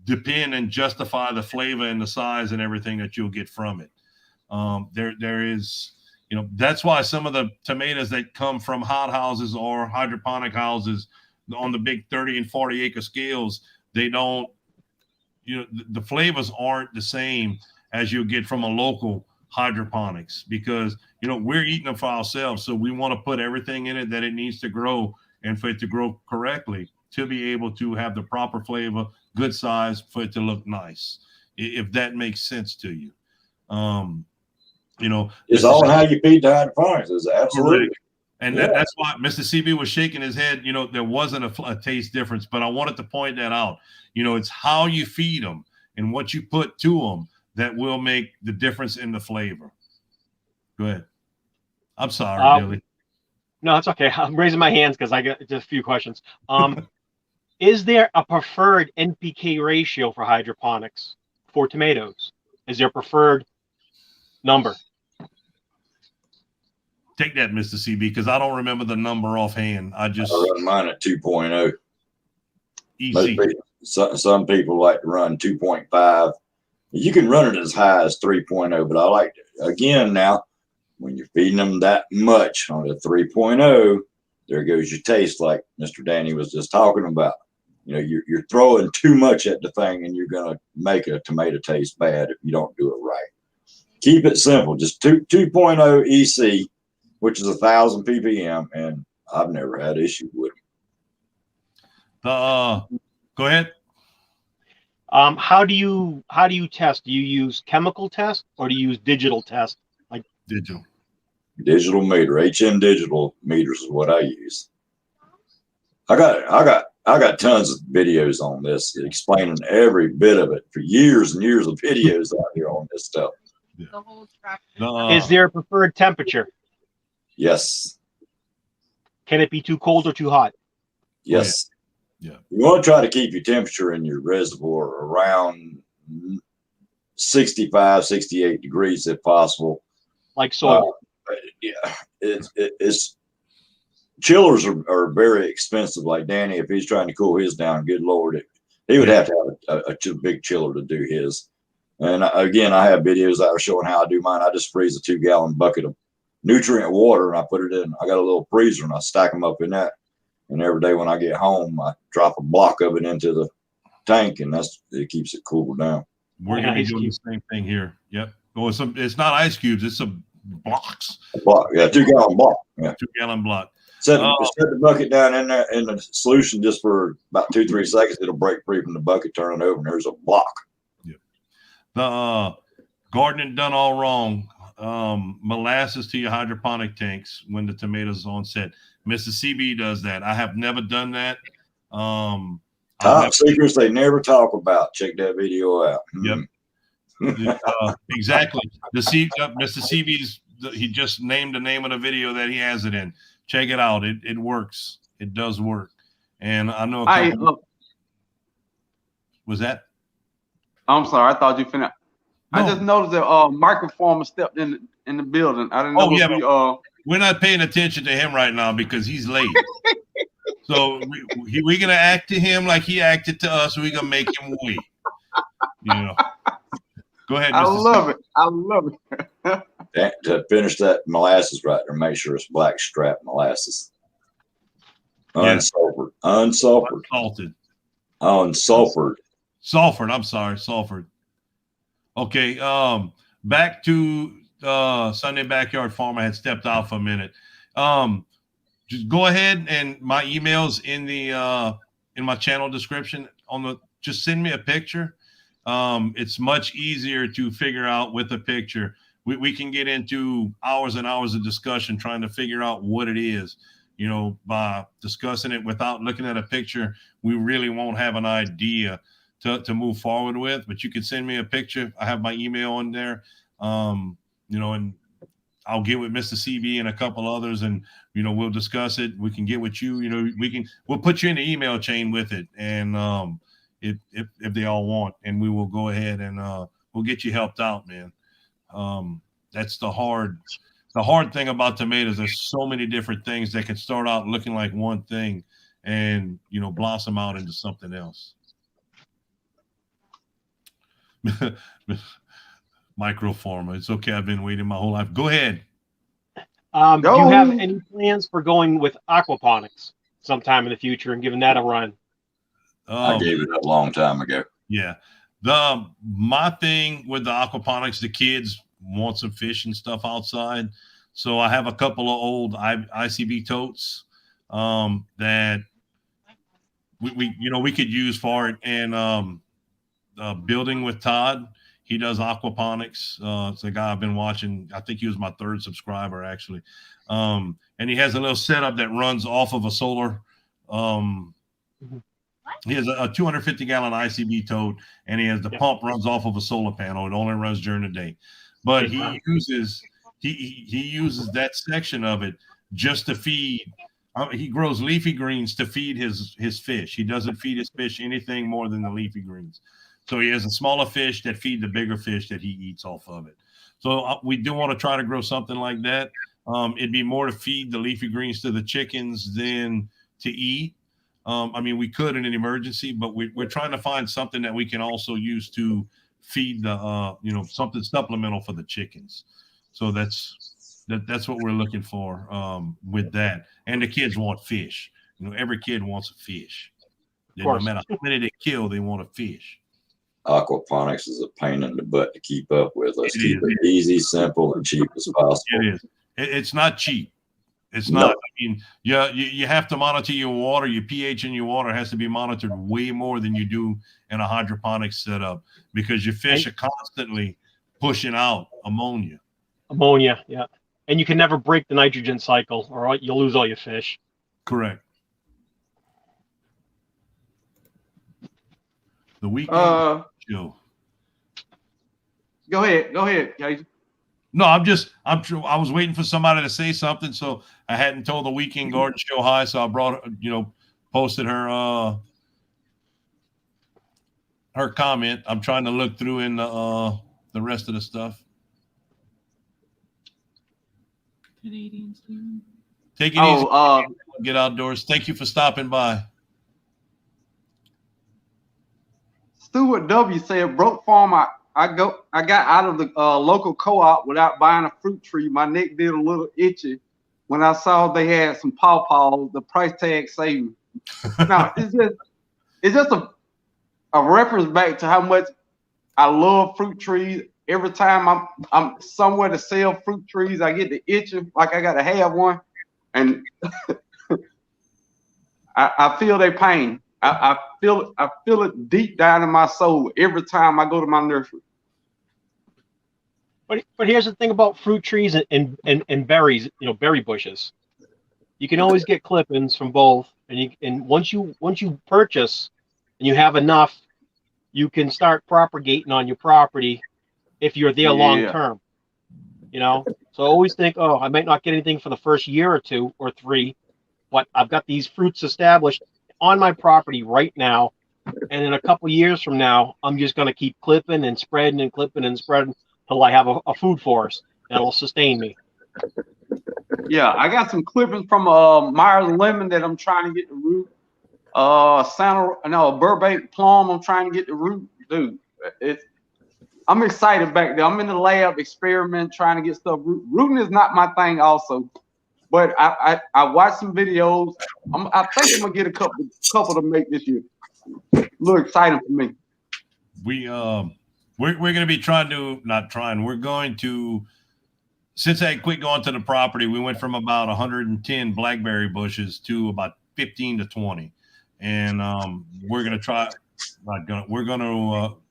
depend and justify the flavor and the size and everything that you'll get from it. There is, you know, that's why some of the tomatoes that come from hot houses or hydroponic houses on the big 30 and 40 acre scales, they don't, you know, the flavors aren't the same as you'll get from a local hydroponics, because, you know, we're eating them for ourselves. So we want to put everything in it that it needs to grow, and for it to grow correctly, to be able to have the proper flavor, good size, for it to look nice, if that makes sense to you. You know, it's all how you feed the hydroponics. Is absolutely. Correct. And that's why Mr. CB was shaking his head. You know, there wasn't a taste difference, but I wanted to point that out. You know, it's how you feed them and what you put to them that will make the difference in the flavor. Go ahead. I'm sorry, Billy. No, it's okay. I'm raising my hands because I got just a few questions. Is there a preferred NPK ratio for hydroponics for tomatoes? Is there a preferred number? Take that, Mr. CB, because I don't remember the number offhand. I run mine at 2.0. Easy. Some people like to run 2.5. You can run it as high as 3.0, but I like to, again, now, when you're feeding them that much on the 3.0, there goes your taste, like Mr. Danny was just talking about. You know, you're throwing too much at the thing, and you're going to make a tomato taste bad if you don't do it right. Keep it simple. Just 2.0 EC, which is 1,000 ppm, and I've never had issues with it. Go ahead. How do you test? Do you use chemical test or do you use digital test? Like digital meter, HM digital meters is what I use. I got tons of videos on this explaining every bit of it for years and years of videos out here on this stuff. The whole track. Is there a preferred temperature? Yes. Can it be too cold or too hot? Yes. Yeah. You want to try to keep your temperature in your reservoir around 65, 68 degrees if possible. Like soil. Yeah. It's chillers are very expensive. Like Danny, if he's trying to cool his down, good Lord, he would have to have a big chiller to do his. And again, I have videos that are showing how I do mine. I just freeze a 2-gallon bucket of nutrient water and I put it in. I got a little freezer and I stack them up in that. And every day when I get home, I drop a block of it into the tank, and it keeps it cool down. We're going to be doing the same thing here. Yep. Well, it's not ice cubes; it's some blocks. A block, yeah, 2-gallon block. Yeah, 2-gallon block. Set the bucket down in there in the solution just for about 2-3 seconds. It'll break free from the bucket, turn it over, and there's a block. Yeah. The gardening done all wrong. Molasses to your hydroponic tanks when the tomatoes on set. Mr. CB does that. I have never done that. Top secrets they never talk about. Check that video out. Yep. Exactly. Mr. CB's, he just named the name of the video that he has it in. Check it out. It works. It does work. And I know was that? I'm sorry. I thought you finished. No. I just noticed that microfarmer stepped in the building. I didn't know. We're not paying attention to him right now because he's late. So we're gonna act to him like he acted to us. We're gonna make him wait. You know. Go ahead. Mr. I love it. I love it. To finish that molasses right there, make sure it's black strap molasses. Unsulfured. Unsalted. Unsulfured. Sulfured. I'm sorry. Sulfured. Okay. Back to Sunday Backyard Farm. I had stepped out for a minute. Just go ahead, and my email's in the in my channel description. Just send me a picture. It's much easier to figure out with a picture. We can get into hours and hours of discussion trying to figure out what it is. You know, by discussing it without looking at a picture, we really won't have an idea to move forward with. But you can send me a picture. I have my email on there. You know, and I'll get with Mr. CB and a couple others, and we'll discuss it. We can get with you. We'll put you in the email chain with it, and if they all want, and we will go ahead and we'll get you helped out, man. That's the hard thing about tomatoes. There's so many different things that can start out looking like one thing, and blossom out into something else. Microformer. It's okay. I've been waiting my whole life. Go ahead. Do you have any plans for going with aquaponics sometime in the future and giving that a run? I gave it up a long time ago. Yeah. My thing with the aquaponics, the kids want some fish and stuff outside. So I have a couple of old ICB totes that we could use for it. And Building with Todd, he does aquaponics. It's a guy I've been watching. I think he was my 3rd subscriber, actually. And he has a little setup that runs off of a solar. He has a 250-gallon ICB tote, and he has the pump runs off of a solar panel. It only runs during the day. But he uses that section of it just to feed. He grows leafy greens to feed his fish. He doesn't feed his fish anything more than the leafy greens. So he has a smaller fish that feed the bigger fish that he eats off of it. So we do want to try to grow something like that. It'd be more to feed the leafy greens to the chickens than to eat. We could in an emergency, but we're trying to find something that we can also use to feed the, something supplemental for the chickens. So that's what we're looking for with that. And the kids want fish. Every kid wants a fish. No matter how many they kill, they want a fish. Aquaponics is a pain in the butt to keep up with. Let's keep it easy, simple, and cheap as possible. It is. It's not cheap. It's not. You have to monitor your water. Your pH in your water has to be monitored way more than you do in a hydroponics setup, because your fish are constantly pushing out ammonia. Yeah. And you can never break the nitrogen cycle, or you'll lose all your fish. Correct. The weekend show. Go ahead, Casey. No, I was waiting for somebody to say something, so I hadn't told the Weekend Garden Show hi, so I brought, posted her comment. I'm trying to look through in the rest of the stuff. Canadians. Take it easy. Get outdoors. Thank you for stopping by. Stuart W said, broke farm. I got out of the local co-op without buying a fruit tree. My neck did a little itchy when I saw they had some pawpaws. The price tag saved me. Now it's just a reference back to how much I love fruit trees. Every time I'm somewhere to sell fruit trees, I get the itching like I got to have one, and I feel their pain. I feel it deep down in my soul every time I go to my nursery. But here's the thing about fruit trees and berries, berry bushes. You can always get clippings from both, and once you purchase and you have enough, you can start propagating on your property if you're there long term. So always think, I might not get anything for the first year or 2 or 3, but I've got these fruits established on my property right now, and in a couple years from now, I'm just going to keep clipping and spreading and clipping and spreading till I have a food forest that'll sustain me. Yeah, I got some clippings from Myers Lemon that I'm trying to get the root. Burbank Plum, I'm trying to get the root. Dude, I'm excited back there. I'm in the lab experiment trying to get stuff. Rooting is not my thing also. But I watched some videos. I think I'm gonna get a couple to make this year. A little exciting for me. We're going to be we're going to, since I quit going to the property, we went from about 110 blackberry bushes to about 15 to 20, and we're going to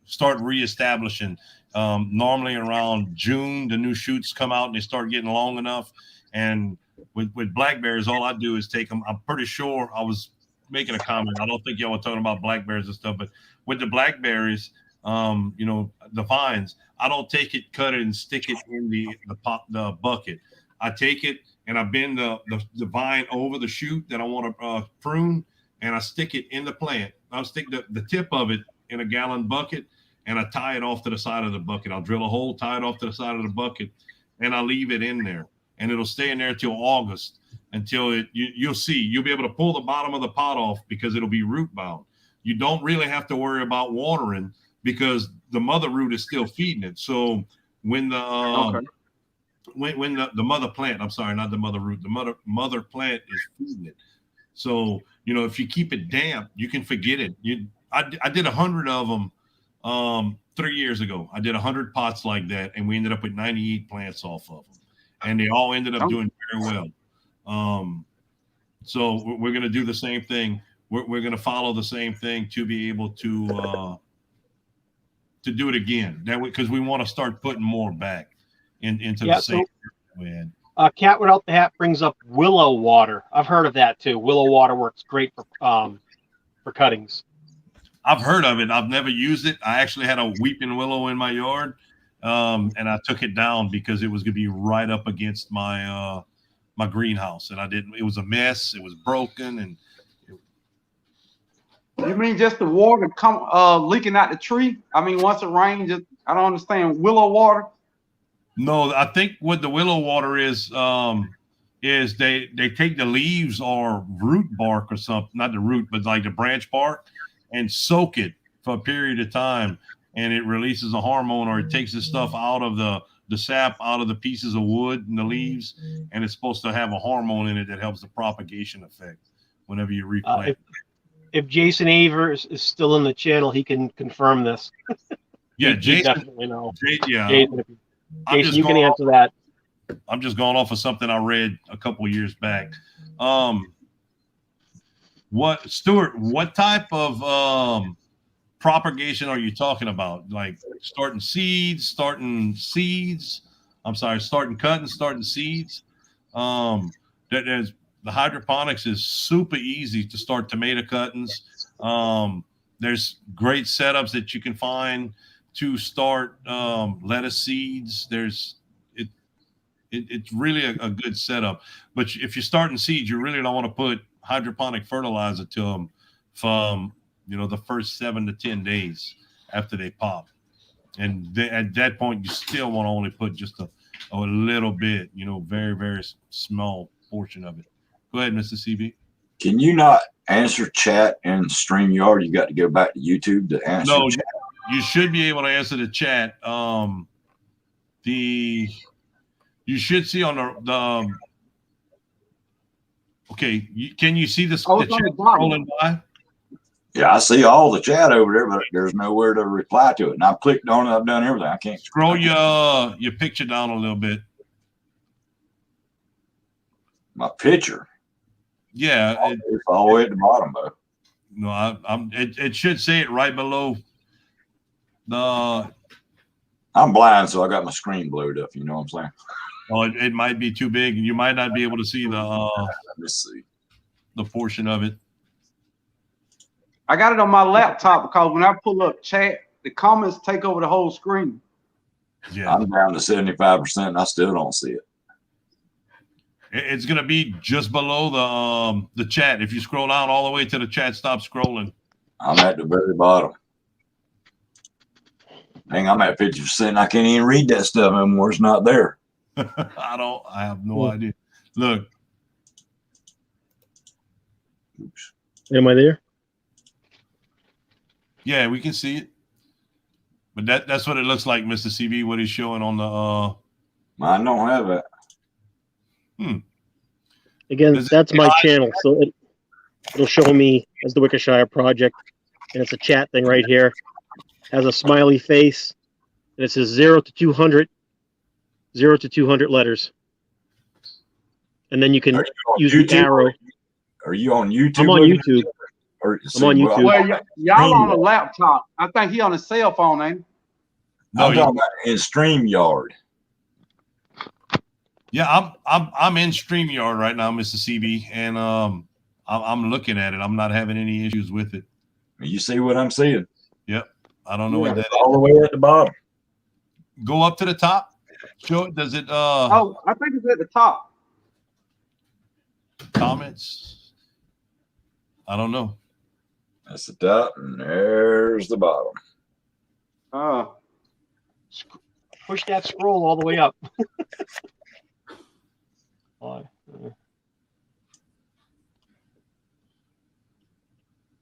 start reestablishing. Normally around June, the new shoots come out and they start getting long enough, and with blackberries, all I do is take them. I'm pretty sure I was making a comment. I don't think y'all were talking about blackberries and stuff, but with the blackberries, you know, the vines. I don't take it, cut it, and stick it in the bucket. I take it and I bend the vine over the shoot that I want to prune, and I stick it in the plant. I'll stick the tip of it in a gallon bucket, and I tie it off to the side of the bucket. I'll drill a hole, tie it off to the side of the bucket, and I'll leave it in there. And it'll stay in there until August, until you'll see. You'll be able to pull the bottom of the pot off because it'll be root bound. You don't really have to worry about watering because the mother root is still feeding it. So when the when the mother plant, I'm sorry, not the mother root, the mother plant is feeding it. So, you know, if you keep it damp, you can forget it. I did 100 of them 3 years ago. I did 100 pots like that, and we ended up with 98 plants off of them, and they all ended up doing very well. So we're going to do the same thing. We're going to follow the same thing to be able to do it again. That because we want to start putting more back into the same. Cat Without the Hat brings up willow water. I've heard of that too. Willow water works great for cuttings. I've heard of it. I've never used it. I actually had a weeping willow in my yard, and I took it down because it was going to be right up against my my greenhouse, and I didn't. It was a mess. It was broken, and. You mean just the water come leaking out the tree? I mean, once it rains, just I don't understand willow water. No, I think what the willow water is they take the leaves or root bark or something, not the root, but like the branch bark, and soak it for a period of time, and it releases a hormone, or it takes the stuff out of the sap out of the pieces of wood and the leaves, and it's supposed to have a hormone in it that helps the propagation effect whenever you replant. If Jason Avers is still in the channel, he can confirm this. Yeah, Jason definitely know. Jason, Jason, you can answer that. I'm just going off of something I read a couple years back. What type of propagation are you talking about? Like starting cutting, starting seeds. There's the hydroponics is super easy to start tomato cuttings. There's great setups that you can find to start lettuce seeds. It's really a good setup. But if you're starting seeds, you really don't want to put hydroponic fertilizer to them from the first 7 to 10 days after they pop. And at that point, you still want to only put just a little bit, very, very small portion of it. Go ahead, Mr. CB. Can you not answer chat in StreamYard? You got to go back to YouTube to answer. No, chat. You should be able to answer the chat. You should see on the okay. Can you see the chat scrolling by? Yeah, I see all the chat over there, but there's nowhere to reply to it. And I've clicked on it. I've done everything. I can't scroll your picture down a little bit. My picture. Yeah, it's all the way at the bottom, though. No, it should say it right below the. I'm blind, so I got my screen blowed up. You know what I'm saying? Oh, it might be too big. You might not be able to see the. Let's see. The portion of it. I got it on my laptop because when I pull up chat, the comments take over the whole screen. Yeah, I'm down to 75%, and I still don't see it. It's going to be just below the chat. If you scroll down all the way to the chat, stop scrolling. I'm at the very bottom. Dang, I'm at 50%. I can't even read that stuff anymore. It's not there. I have no idea. Look. Oops. Am I there? Yeah, we can see it. But that's what it looks like, Mr. CB, what he's showing on the I don't have it. Again, that's my channel, so it'll show me as the Wickershire Project, and it's a chat thing right here. It has a smiley face, and it says 0 to 200, 0 to 200 letters, and then you can use YouTube? the arrow. Are you on YouTube? I'm on YouTube. I'm on YouTube. Well, y'all on a laptop. I think he on a cell phone, ain't he? No, I'm talking about in StreamYard. Yeah, I'm in StreamYard right now, Mr. CB, and I'm looking at it. I'm not having any issues with it. You see what I'm seeing? Yep. I don't know what that is. All the way at the bottom. Go up to the top. All the way at the bottom. Go up to the top. Show. Does it? Oh, I think it's at the top. Comments. I don't know. That's the top, and there's the bottom. Push that scroll all the way up.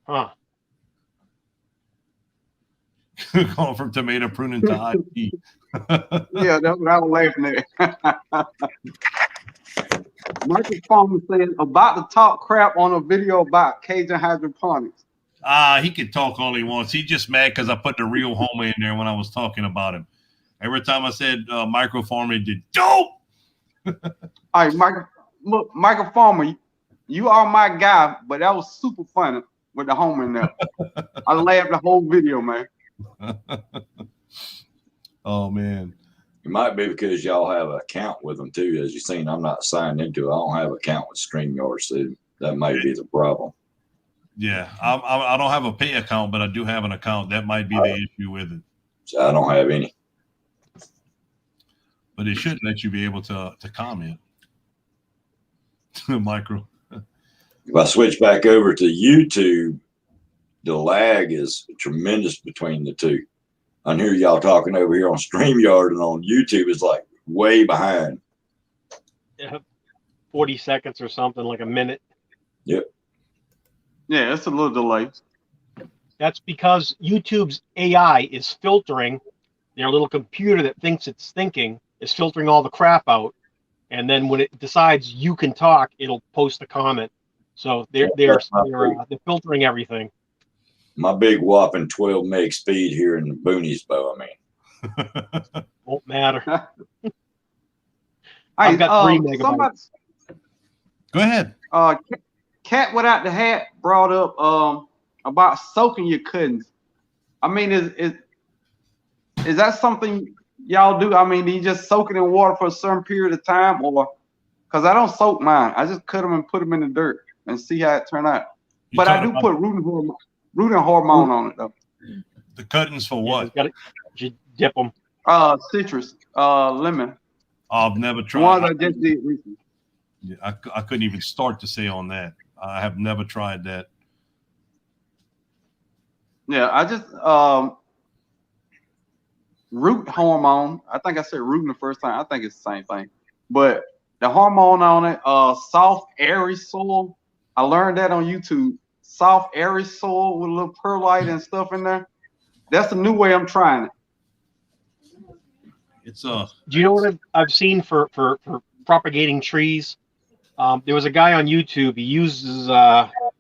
Huh. Going from tomato pruning to IT. Yeah, that's what I was laughing at. Michael Farmer said about to talk crap on a video about Cajun hydroponics. He can talk all he wants. He's just mad because I put the real Homer in there when I was talking about him. Every time I said micro farmer, he did dope. All right, Michael Farmer, you are my guy, but that was super funny with the Homer in there. I laughed the whole video, man. Oh man. It might be because y'all have an account with them too. As you've seen, I'm not signed into it. I don't have an account with StreamYard, so that might be the problem. Yeah, I don't have a pay account, but I do have an account. That might be the issue with it. So I don't have any. But it should let you be able to comment. Micro. If I switch back over to YouTube, the lag is tremendous between the two. I hear y'all talking over here on StreamYard, and on YouTube is like way behind. 40 seconds or something, like a minute. Yep. Yeah, it's a little delay. That's because YouTube's AI is filtering. Their little computer that thinks it's thinking is filtering all the crap out, and then when it decides you can talk, it'll post a comment. So they're filtering everything. My big whopping 12 meg speed here in the boonies, Bo. I mean, Won't matter. I've got 3 megabytes. Go ahead. Cat Without the Hat brought up about soaking your cuttings. I mean, is that something y'all do? I mean, do you just soak it in water for a certain period of time, or because I don't soak mine, I just cut them and put them in the dirt and see how it turn out. But I do put rooting hormone on it though. The cuttings for what? You dip them. Citrus, lemon. I've never tried. One I just did recently. Yeah, I couldn't even start to say on that. I have never tried that. Yeah, I just root hormone. I think I said rooting the first time. I think it's the same thing. But the hormone on it, soft, airy soil. I learned that on YouTube. Soft, airy soil with a little perlite and stuff in there. That's a new way I'm trying it. It's Do you know what I've seen for propagating trees? There was a guy on YouTube. He uses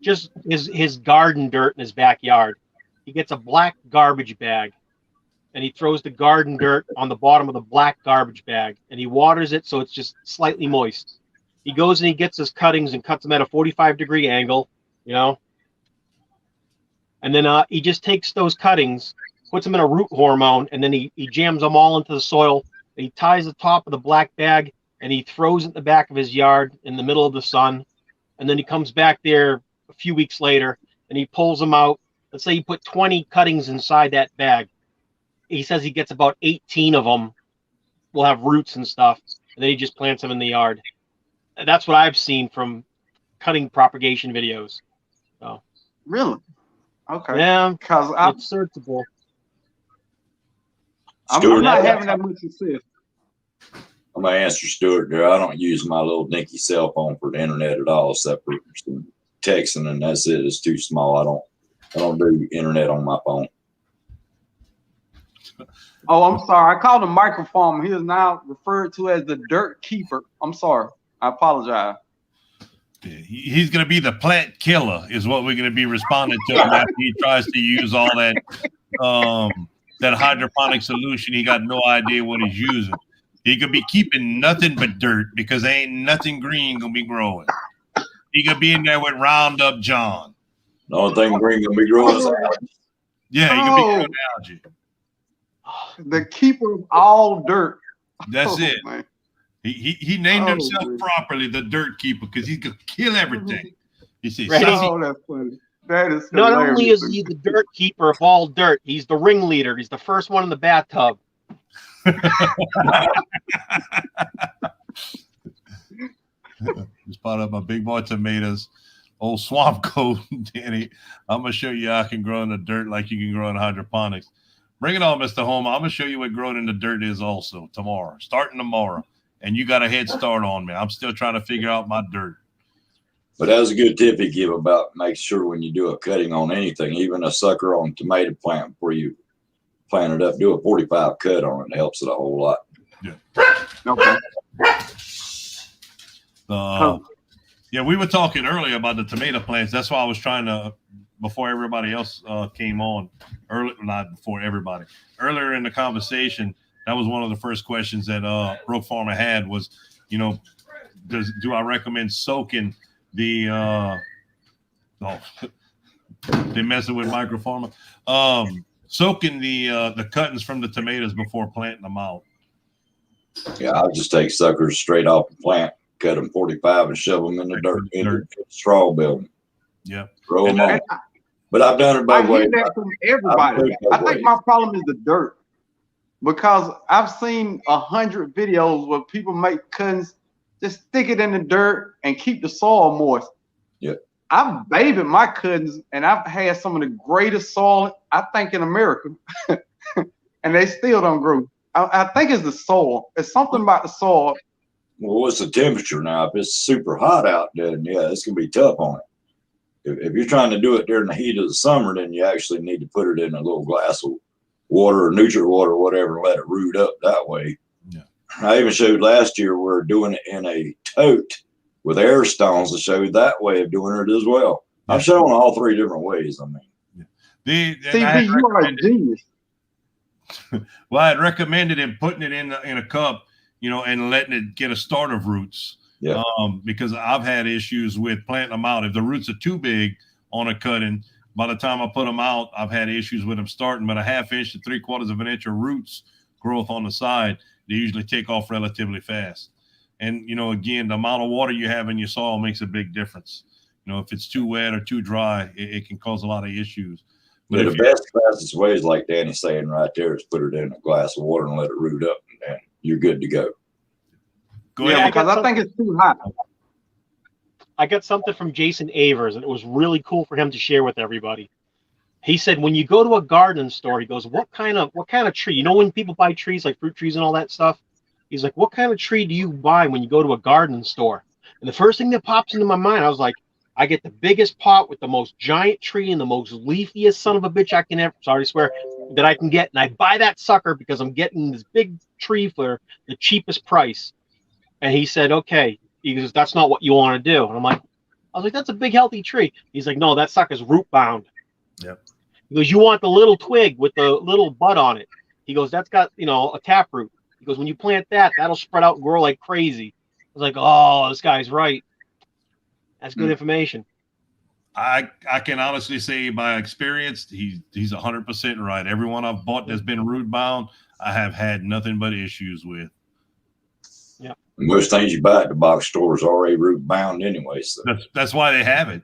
just his garden dirt in his backyard. He gets a black garbage bag, and he throws the garden dirt on the bottom of the black garbage bag, and he waters it so it's just slightly moist. He goes and he gets his cuttings and cuts them at a 45-degree angle, you know. And then he just takes those cuttings, puts them in a root hormone, and then he jams them all into the soil. And he ties the top of the black bag, and he throws it in the back of his yard in the middle of the sun. And then he comes back there a few weeks later, and he pulls them out. Let's say he put 20 cuttings inside that bag. He says he gets about 18 of them will have roots and stuff, and then he just plants them in the yard. And that's what I've seen from cutting propagation videos. So Really? Okay. yeah, Because it's searchable. I'm not having that much success. I'm gonna answer Stuart there. I don't use my little dinky cell phone for the internet at all, except for some texting, and that's it. It's too small. I don't do internet on my phone. Oh, I'm sorry. I called him microfarmer. He is now referred to as the dirt keeper. I'm sorry. I apologize. He's going to be the plant killer, is what we're going to be responding to him after he tries to use all that that hydroponic solution. He got no idea what he's using. He could be keeping nothing but dirt because ain't nothing green going to be growing. He could be in there with Roundup John. The only thing green gonna be growing is algae. Yeah, he could be growing algae. The keeper of all dirt. That's it. Man. He named himself man. properly the dirt keeper because he could kill everything. He says, Right. Oh, that's funny. That is Not only is hilarious. he the dirt keeper of all dirt, he's the ringleader. He's the first one in the bathtub. Just part of my big boy tomatoes. Old swamp coat, Danny. I'm gonna show you how I can grow in the dirt like you can grow in hydroponics. Bring it on, Mr. Homer. I'm gonna show you what growing in the dirt is also tomorrow, starting tomorrow. And you got a head start on me. I'm still trying to figure out my dirt. But that was a good tip he gave about make sure when you do a cutting on anything, even a sucker on tomato plant before you plant it up, do a 45 cut on it. It helps it a whole lot. Yeah. Okay. Yeah, we were talking earlier about the tomato plants. That's why I was trying to, before everybody else came on, not before everybody, earlier in the conversation, that was one of the first questions that Broke Farmer had was, you know, do I recommend soaking the they're messing with microfarmer, soaking the cuttings from the tomatoes before planting them out? Yeah, I'll just take suckers straight off the plant, cut them 45 and shove them in the dirt, in the straw building. Yeah. Throw them on. But I've done it both I ways. hear that from everybody. I think my problem is the dirt, because I've seen 100 videos where people make cuttings, just stick it in the dirt and keep the soil moist. Yeah. I've babied my cuttings and I've had some of the greatest soil, I think, in America, and they still don't grow. I think it's the soil. It's something about the soil. Well, what's the temperature now? If it's super hot out, then yeah, it's gonna be tough on it. If you're trying to do it during the heat of the summer, then you actually need to put it in a little glass of water or nutrient water or whatever and let it root up that way. Yeah. I even showed last year we're doing it in a tote with air stones to show you that way of doing it as well. Yeah. I've shown all three different ways. I mean, CB, you are a genius. Well, I had recommended him putting it in a cup, you know, and letting it get a start of roots. Yeah. Because I've had issues with planting them out. If the roots are too big on a cutting, by the time I put them out, I've had issues with them starting. But a 1/2 inch to 3/4 of an inch of roots growth on the side, they usually take off relatively fast. And, you know, again, the amount of water you have in your soil makes a big difference. You know, if it's too wet or too dry, it can cause a lot of issues. But the best, fastest way is like Danny's saying right there is put it in a glass of water and let it root up, and you're good to go. Go ahead. Because I think it's too hot. I got something from Jason Avers, and it was really cool for him to share with everybody. He said, when you go to a garden store, he goes, what kind of tree? You know, when people buy trees, like fruit trees and all that stuff, he's like, what kind of tree do you buy when you go to a garden store? And the first thing that pops into my mind, I was like, I get the biggest pot with the most giant tree and the most leafiest son of a bitch I can ever, sorry to swear, that I can get. And I buy that sucker because I'm getting this big tree for the cheapest price. And he said, okay. He goes, that's not what you want to do. And I was like, that's a big, healthy tree. He's like, no, that sucker's root bound. Yep. He goes, you want the little twig with the little bud on it. He goes, that's got, you know, a taproot. He goes, when you plant that, that'll spread out and grow like crazy. I was like, oh, this guy's right. That's good information. I can honestly say by experience, he's 100% right. Everyone I've bought that's been root bound, I have had nothing but issues with. Yeah. Most things you buy at the box store is already root bound anyway. So That's why they have it.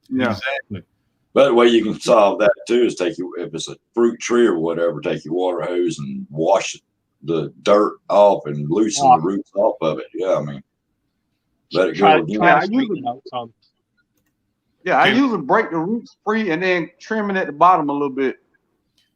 Yeah. Exactly. but the way you can solve that too is if it's a fruit tree or whatever, take your water hose and wash the dirt off and loosen the roots off of it. Yeah, I mean, let it go again. I usually break the roots free and then trim it at the bottom a little bit.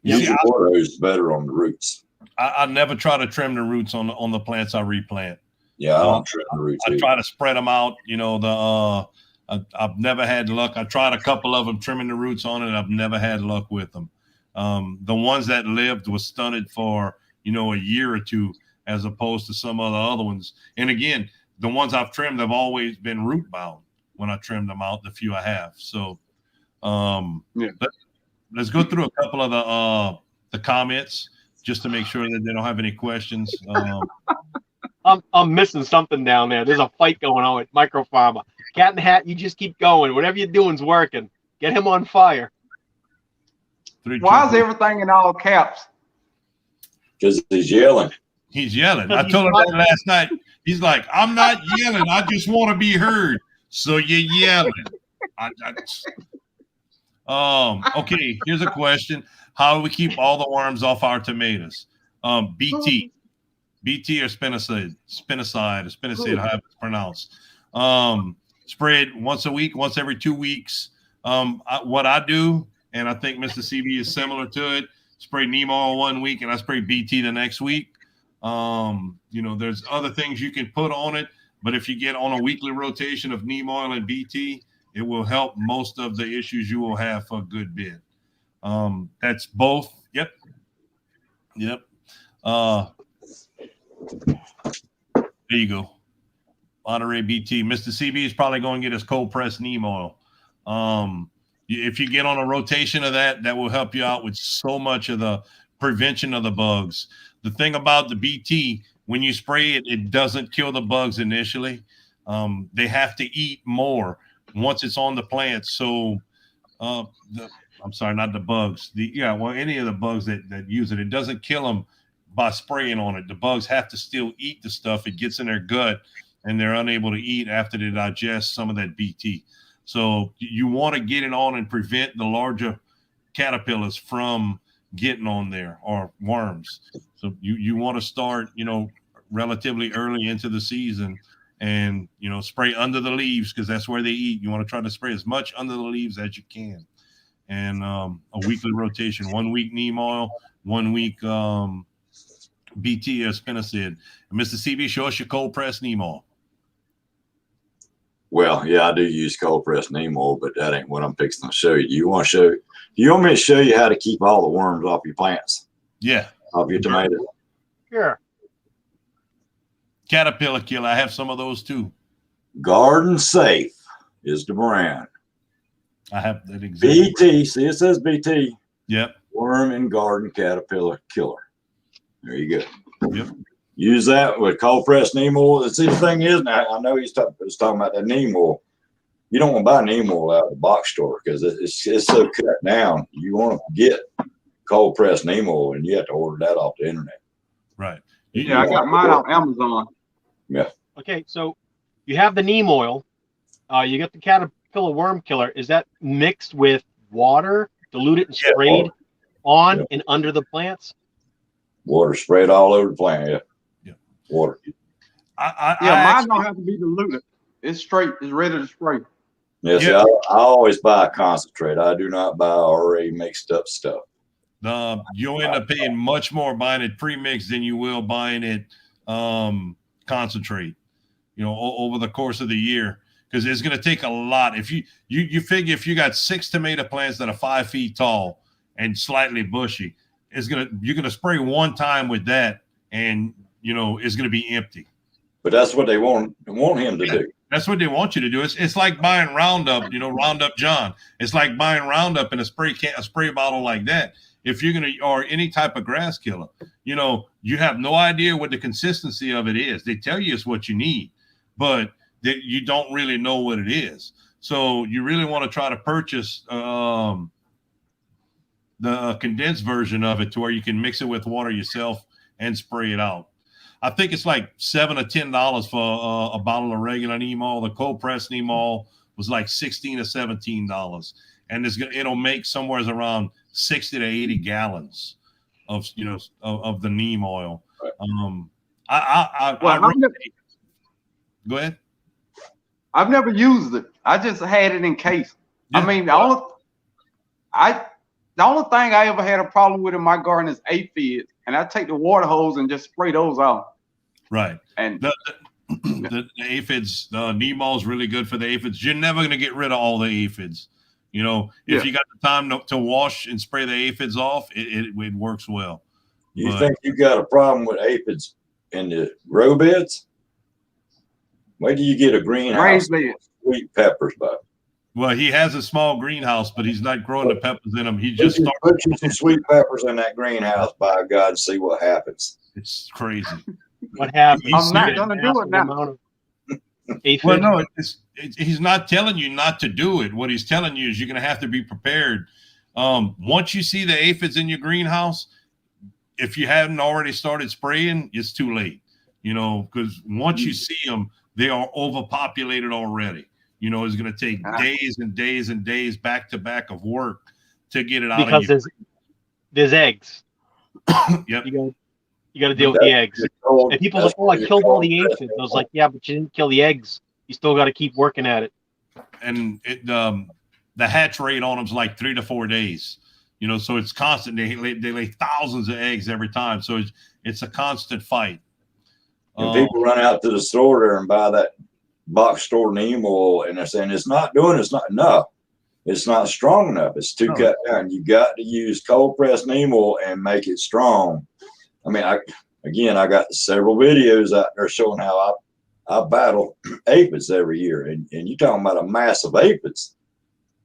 Use your water hose better on the roots. I never try to trim the roots on the plants I replant. Yeah, I don't trim the roots. I try to spread them out. You know, I've never had luck. I tried a couple of them trimming the roots on it. I've never had luck with them. The ones that lived was stunted for, you know, a year or two, as opposed to some other ones. And again, the ones I've trimmed have always been root bound when I trimmed them out, the few I have. So let's go through a couple of the comments just to make sure that they don't have any questions. I'm missing something down there. There's a fight going on with Microfarmer. Cat in the Hat, you just keep going. Whatever you're doing's working. Get him on fire. Why is everything in all caps? Because he's yelling. He's yelling. I told him that last night. He's like, I'm not yelling. I just want to be heard. So you're yelling. Okay, here's a question. How do we keep all the worms off our tomatoes? BT or spinoside, how it's pronounced. Spray it once a week, once every 2 weeks. What I do, and I think Mr. CB is similar to it, spray neem oil 1 week and I spray BT the next week. There's other things you can put on it, but if you get on a weekly rotation of neem oil and BT, it will help most of the issues you will have for a good bit. That's both. Yep. There you go. Monterey BT. Mr. CB is probably going to get his cold pressed neem oil. If you get on a rotation of that will help you out with so much of the prevention of the bugs. The thing about the BT, when you spray it, it doesn't kill the bugs initially. They have to eat more once it's on the plant. So, I'm sorry, not the bugs. Any of the bugs that use it, it doesn't kill them by spraying on it. The bugs have to still eat the stuff. It gets in their gut and they're unable to eat after they digest some of that BT. So you want to get it on and prevent the larger caterpillars from getting on there, or worms. So you want to start, relatively early into the season and, spray under the leaves because that's where they eat. You want to try to spray as much under the leaves as you can. And a weekly rotation, 1 week neem oil, 1 week BT or spinoside. And Mr. CB, show us your cold pressed neem oil. Well, yeah, I do use cold pressed neem oil, but that ain't what I'm fixing to show you. Do you want me to show you how to keep all the worms off your plants? Yeah. Off your tomatoes? Sure. Caterpillar killer. I have some of those too. Garden Safe is the brand. I have that exact. BT. See, it says BT. Yep. Worm and garden caterpillar killer. There you go. Yep. Use that with cold pressed neem oil. See, the thing is, now I know he's talking about that neem oil. You don't want to buy neem oil out of the box store because it's so cut down. You want to get cold pressed neem oil, and you have to order that off the internet. Right. Yeah, I got mine on Amazon. Yeah. Okay, so you have the neem oil. You got the caterpillar worm killer. Is that mixed with water, diluted and sprayed on and under the plants? Water sprayed all over the plant. Yeah. Water. Mine don't have to be diluted. It's straight. It's ready to spray. Yes, yeah. I always buy a concentrate. I do not buy already mixed up stuff. You'll end up paying much more buying it pre-mixed than you will buying it concentrate, over the course of the year, because it's going to take a lot. If you figure if you got 6 tomato plants that are 5 feet tall and slightly bushy, you're gonna spray one time with that, and it's gonna be empty. But that's what they want him to do. That's what they want you to do. It's like buying Roundup, Roundup John. It's like buying Roundup in a spray bottle like that. If you're gonna, or any type of grass killer, you have no idea what the consistency of it is. They tell you it's what you need, but you don't really know what it is. So you really want to try to purchase the condensed version of it to where you can mix it with water yourself and spray it out. I think it's like $7 or $10 for a bottle of regular neem oil. The cold pressed neem oil was like $16 or $17, and it'll make somewhere around 60 to 80 gallons of of the neem oil. Go ahead. I've never used it. I just had it in case. Yeah. I mean, the only thing I ever had a problem with in my garden is aphids, and I take the water hose and just spray those out. Right. And the aphids, the neem oil is really good for the aphids. You're never going to get rid of all the aphids. If you got the time to wash and spray the aphids off, it works well. You think you got a problem with aphids in the grow beds? Where do you get a greenhouse with sweet peppers by? Well, he has a small greenhouse, but he's not growing the peppers in them. He just started put some sweet peppers in that greenhouse, by God, and see what happens. It's crazy. What happens? I'm not going to do it now. Well, no, he's not telling you not to do it. What he's telling you is you're going to have to be prepared. Once you see the aphids in your greenhouse, if you haven't already started spraying, it's too late. Because once you see them, they are overpopulated already. You know, it's going to take days and days and days back to back of work to get it out. Because there's eggs. Yep. You got to deal with the eggs. And people like, oh, I killed all the aphids. I was like, yeah, but you didn't kill the eggs. You still got to keep working at it. And the hatch rate on them is like 3 to 4 days. You know, so it's constant. They lay thousands of eggs every time. So it's a constant fight. And people run out to the store there and buy that box store neem oil, and they're saying it's not enough. It's not strong enough. It's too cut down. You got to use cold pressed neem oil and make it strong. I mean, I got several videos out there showing how I battle aphids every year, and you're talking about a mass of aphids.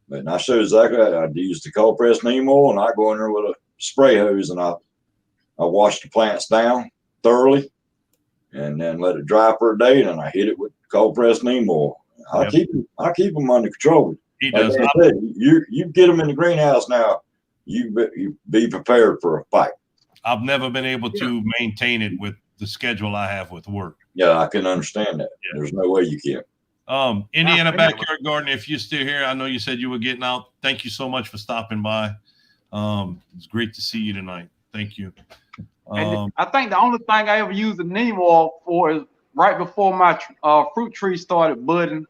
But I show exactly that. I use the cold pressed neem oil, and I go in there with a spray hose, and I wash the plants down thoroughly, and then let it dry for a day, and then I hit it with cold pressed neem oil. I keep them under control. He does. Like I said, you get them in the greenhouse now. You be prepared for a fight. I've never been able to maintain it with the schedule I have with work. Yeah, I can understand that. Yeah. There's no way you can. Indiana Backyard Garden, if you're still here, I know you said you were getting out. Thank you so much for stopping by. It's great to see you tonight. Thank you. And I think the only thing I ever used the neem oil for is right before my fruit trees started budding.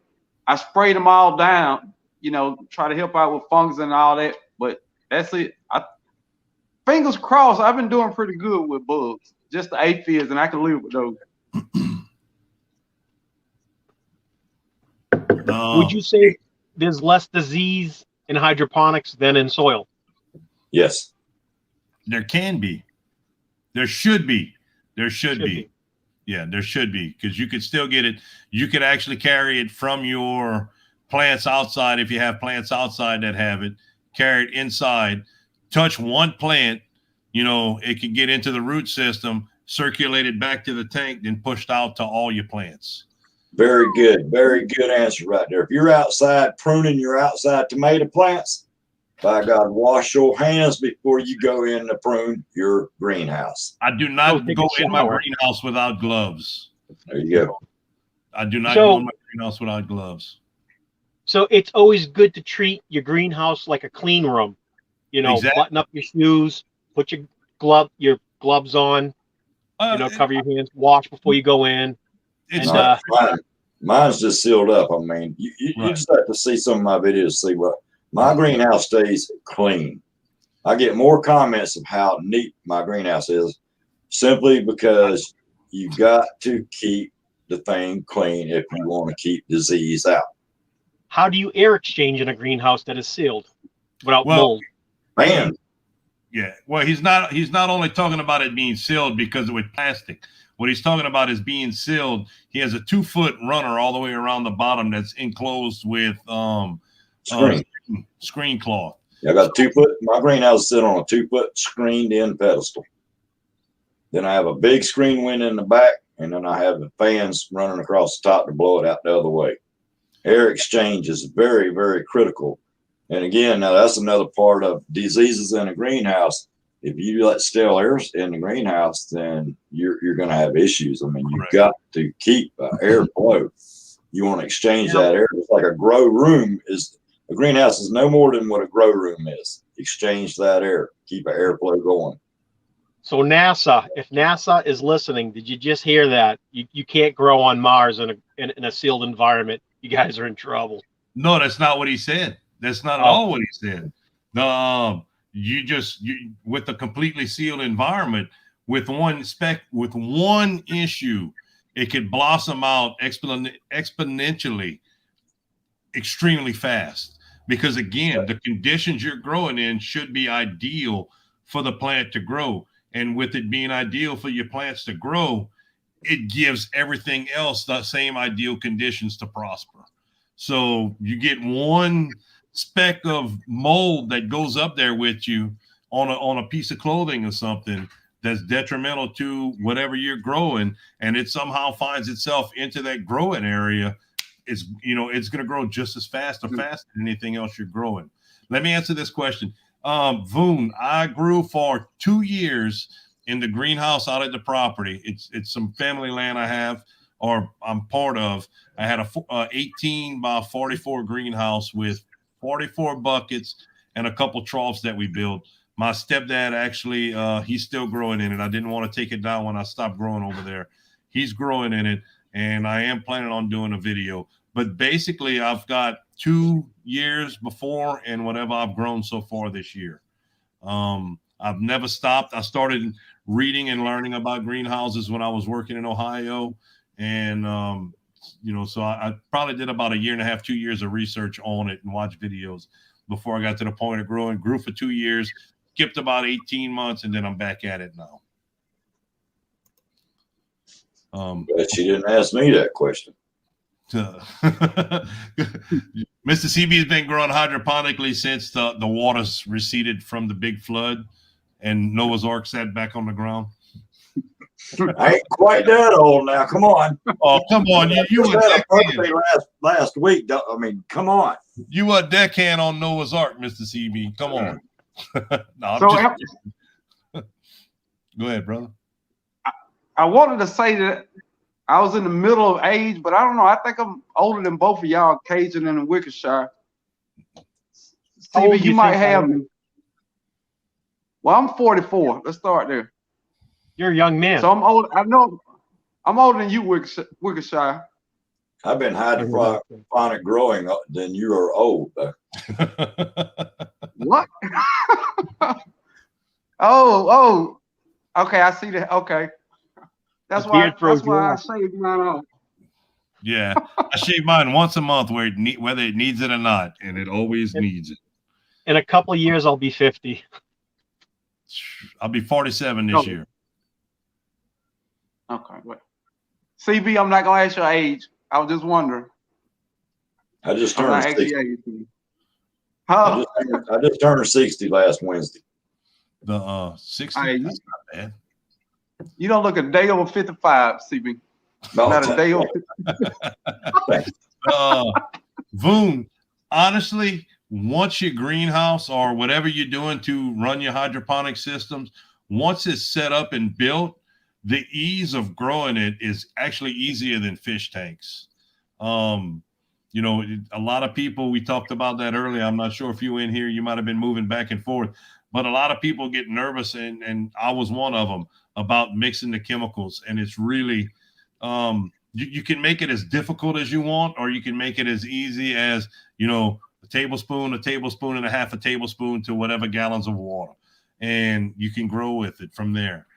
I sprayed them all down, you know, try to help out with fungus and all that. But that's it. Fingers crossed, I've been doing pretty good with bugs. Just the aphids, and I can live with those. Would you say there's less disease in hydroponics than in soil? Yes. There can be. There should be. There should be. Yeah, there should be, because you could still get it. You could actually carry it from your plants outside if you have plants outside that have it. Carry it inside. Touch one plant, you know, it can get into the root system, circulated back to the tank, then pushed out to all your plants. Very good answer right there. If you're outside pruning your outside tomato plants, by God, wash your hands before you go in to prune your greenhouse. I do not go in my greenhouse without gloves. There you go. I do not go in my greenhouse without gloves. So it's always good to treat your greenhouse like a clean room. You know, button up your shoes, put your gloves on, you know, cover your hands, wash before you go in. Mine's just sealed up. I mean, you just have to see some of my videos to see what my greenhouse stays clean. I get more comments of how neat my greenhouse is simply because you got to keep the thing clean if you want to keep disease out. How do you air exchange in a greenhouse that is sealed without mold? Man. Yeah. Well, he's not only talking about it being sealed because with plastic. What he's talking about is being sealed. He has a 2-foot runner all the way around the bottom that's enclosed with screen cloth. Yeah, I got a 2-foot. My greenhouse sits on a 2-foot screened-in pedestal. Then I have a big screen window in the back, and then I have the fans running across the top to blow it out the other way. Air exchange is very, very critical. And again, now that's another part of diseases in a greenhouse. If you let stale air in the greenhouse, then you're going to have issues. I mean, you've got to keep airflow. You want to exchange that air. It's like a grow room is. A greenhouse is no more than what a grow room is. Exchange that air. Keep an airflow going. So NASA, if NASA is listening, did you just hear that? You can't grow on Mars in a sealed environment. You guys are in trouble. No, that's not what he said. That's not at all what he said. You with a completely sealed environment, with one issue, it could blossom out exponentially, extremely fast. Because again, the conditions you're growing in should be ideal for the plant to grow. And with it being ideal for your plants to grow, it gives everything else the same ideal conditions to prosper. So you get one speck of mold that goes up there with you on a piece of clothing or something that's detrimental to whatever you're growing, and it somehow finds itself into that growing area, it's going to grow just as fast or faster than anything else you're growing. Let me answer this question. Voon, I grew for 2 years in the greenhouse out at the property. It's some family land I have or I'm part of. I had a 18 by 44 greenhouse with 44 buckets and a couple troughs that we built. My stepdad actually, he's still growing in it. I didn't want to take it down when I stopped growing over there. He's growing in it, and I am planning on doing a video. But basically, I've got 2 years before and whatever I've grown so far this year. I've never stopped. I started reading and learning about greenhouses when I was working in Ohio. And, so I probably did about 1.5 years, 2 years of research on it and watched videos before I got to the point of growing. Grew for 2 years, skipped about 18 months, and then I'm back at it now. But you didn't ask me that question. Mr. CB has been growing hydroponically since the waters receded from the big flood and Noah's Ark sat back on the ground. I ain't quite that old now. Come on. Oh, come on. You were had a birthday last week. I mean, come on. You were a deckhand on Noah's Ark, Mr. CB. Come on. No, go ahead, brother. I wanted to say that I was in the middle of age, but I don't know. I think I'm older than both of y'all, Cajun and Wickershire. CB, you might have me. Well, I'm 44. Let's start there. You're a young man. So I'm old. I know I'm older than you, Wickershire. I've been hydroponic growing than you are old. What? oh. Okay, I see that. Okay. That's why I shaved mine off. Yeah, I shave mine once a month whether it needs it or not, and it always needs it. In a couple of years, I'll be 50. I'll be 47 this year. Okay, wait. CB, I'm not gonna ask your age. I was just wondering. I just turned 60. Huh? I just turned 60 last Wednesday. The 60. That's not bad. You don't look a day over 55, CB. No, not a day over 55. Voon, honestly, once your greenhouse or whatever you're doing to run your hydroponic systems, once it's set up and built, the ease of growing it is actually easier than fish tanks. A lot of people, we talked about that earlier. I'm not sure if you were in here, you might have been moving back and forth, but a lot of people get nervous, and I was one of them, about mixing the chemicals. And it's really, you can make it as difficult as you want, or you can make it as easy as, a tablespoon and a half a tablespoon to whatever gallons of water, and you can grow with it from there.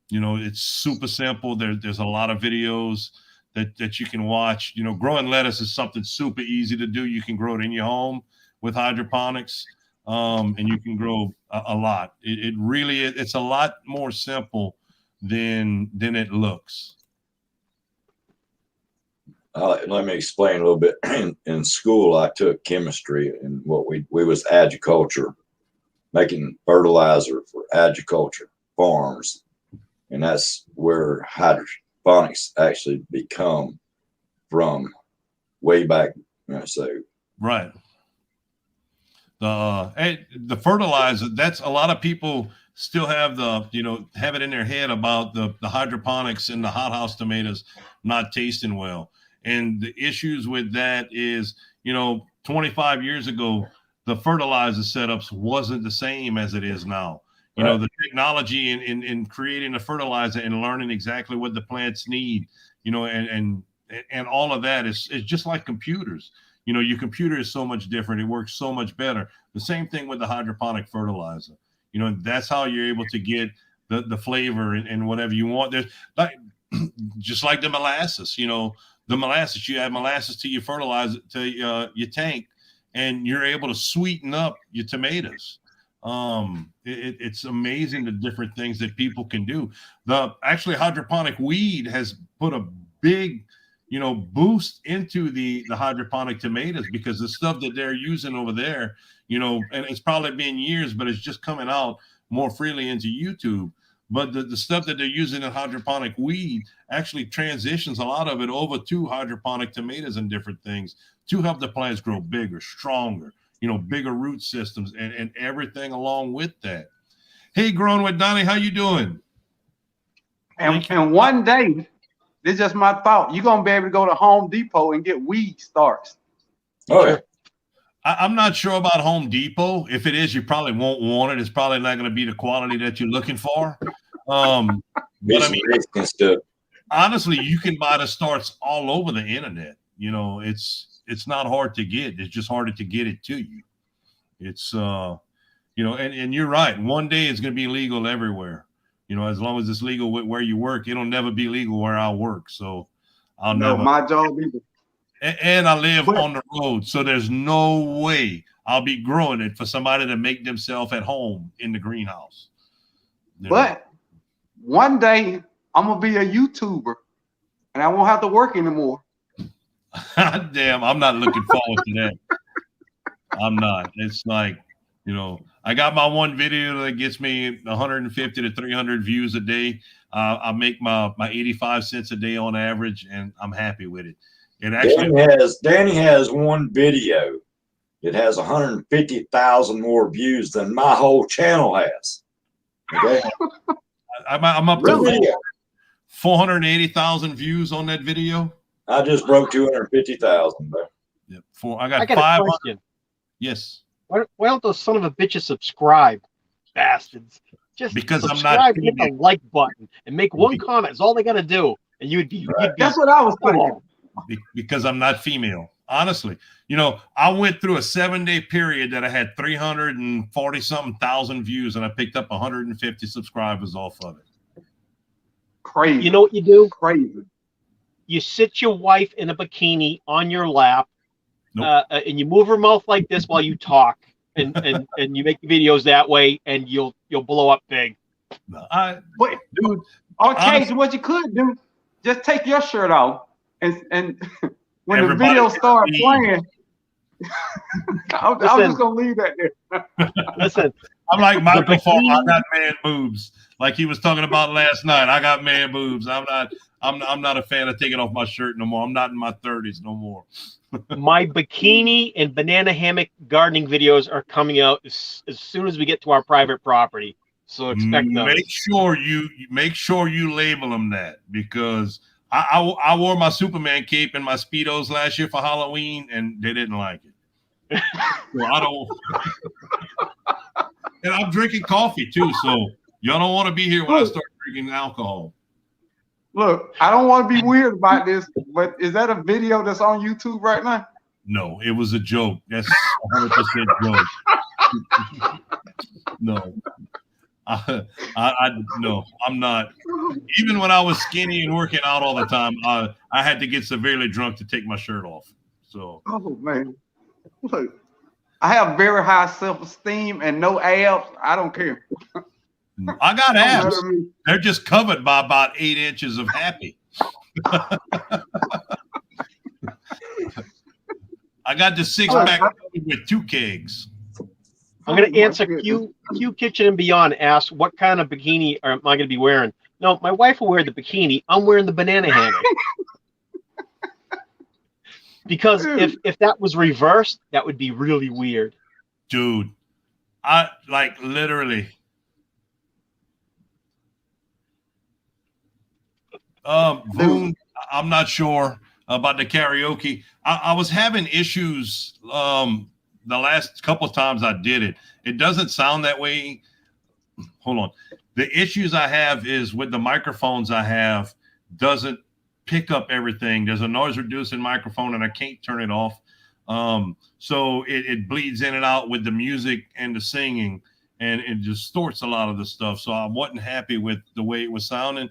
It's super simple. There's a lot of videos that you can watch. Growing lettuce is something super easy to do. You can grow it in your home with hydroponics, and you can grow a lot. It really, it's a lot more simple than it looks. Let me explain a little bit. In school, I took chemistry, and what we was agriculture, making fertilizer for agriculture farms, and that's where hydroponics actually become from way back. Right. The fertilizer, that's a lot of people still have have it in their head about the hydroponics and the hothouse tomatoes not tasting well. And the issues with that is, 25 years ago, the fertilizer setups wasn't the same as it is now. Right. The technology in creating a fertilizer and learning exactly what the plants need, and all of that is just like computers. Your computer is so much different. It works so much better. The same thing with the hydroponic fertilizer. That's how you're able to get the flavor and whatever you want. There's just like the molasses, the molasses, you add molasses to your fertilizer, to your tank, and you're able to sweeten up your tomatoes. It's amazing the different things that people can do. Actually hydroponic weed has put a big, boost into the hydroponic tomatoes, because the stuff that they're using over there, and it's probably been years, but it's just coming out more freely into YouTube. But the stuff that they're using in hydroponic weed actually transitions a lot of it over to hydroponic tomatoes and different things to help the plants grow bigger, stronger, bigger root systems and everything along with that. Hey, Growing with Donnie, how you doing? And one day, This is just my thought. You're gonna be able to go to Home Depot and get weed starts. Oh yeah. I'm not sure about Home Depot. If it is, you probably won't want it. It's probably not going to be the quality that you're looking for. But I mean, stuff. Honestly, you can buy the starts all over the internet. You know, it's not hard to get. It's just harder to get it to you. It's you know, and you're right. One day it's going to be legal everywhere. You know, as long as it's legal where you work, it'll never be legal where I work. So I'll never. My job either. And I live on the road, so there's no way I'll be growing it for somebody to make themselves at home in the greenhouse. But one day I'm gonna be a YouTuber, and I won't have to work anymore. Damn, I'm not looking forward to that. I'm not. It's like, you know, I got my one video that gets me 150 to 300 views a day. I make my 85 cents a day on average, and I'm happy with it. It actually Danny has one video. It has 150,000 more views than my whole channel has. Okay, I'm up to 480,000 views on that video. I just broke 250,000. Yeah, I got 500. Yes. Why don't those son of a bitches subscribe, bastards? Just because subscribe, I'm not hit the like button, and make one comment. It's all they got to do, and you'd be. That's what I was thinking. Because I'm not female. Honestly, you know, I went through a 7-day period that I had 340 something thousand views, and I picked up 150 subscribers off of it. Crazy. You know what you do? Crazy. You sit your wife in a bikini on your lap, and you move her mouth like this while you talk, and you make videos that way, and you'll blow up big. No, dude. Okay, so what you could do, just take your shirt off. And when the video starts playing, I'm just gonna leave that there. Listen, I'm like Michael Falk. I got man boobs, like he was talking about last night. I got man boobs. I'm not a fan of taking off my shirt no more. I'm not in my 30s no more. My bikini and banana hammock gardening videos are coming out as soon as we get to our private property. So expect those. Make sure you label them that, because I wore my Superman cape and my Speedos last year for Halloween, and they didn't like it. So I don't. And I'm drinking coffee too, so y'all don't want to be here when I start drinking alcohol. Look, I don't want to be weird about this, but is that a video that's on YouTube right now? No, it was a joke. That's 100% joke. No. No, I'm not. Even when I was skinny and working out all the time, I had to get severely drunk to take my shirt off. So, oh man, look, I have very high self-esteem and no abs. I don't care. I got abs. They're just covered by about 8 inches of happy. I got the 6-pack with 2 kegs. I'm going to answer Q Kitchen and Beyond asked, what kind of bikini am I going to be wearing? No, my wife will wear the bikini. I'm wearing the banana hammock. Because if that was reversed, that would be really weird. Dude, I like literally. Boone, I'm not sure about the karaoke. I was having issues the last couple of times I did it. It doesn't sound that way. Hold on. The issues I have is with the microphones I have doesn't pick up everything. There's a noise reducing microphone and I can't turn it off. So it bleeds in and out with the music and the singing, and it distorts a lot of the stuff. So I wasn't happy with the way it was sounding.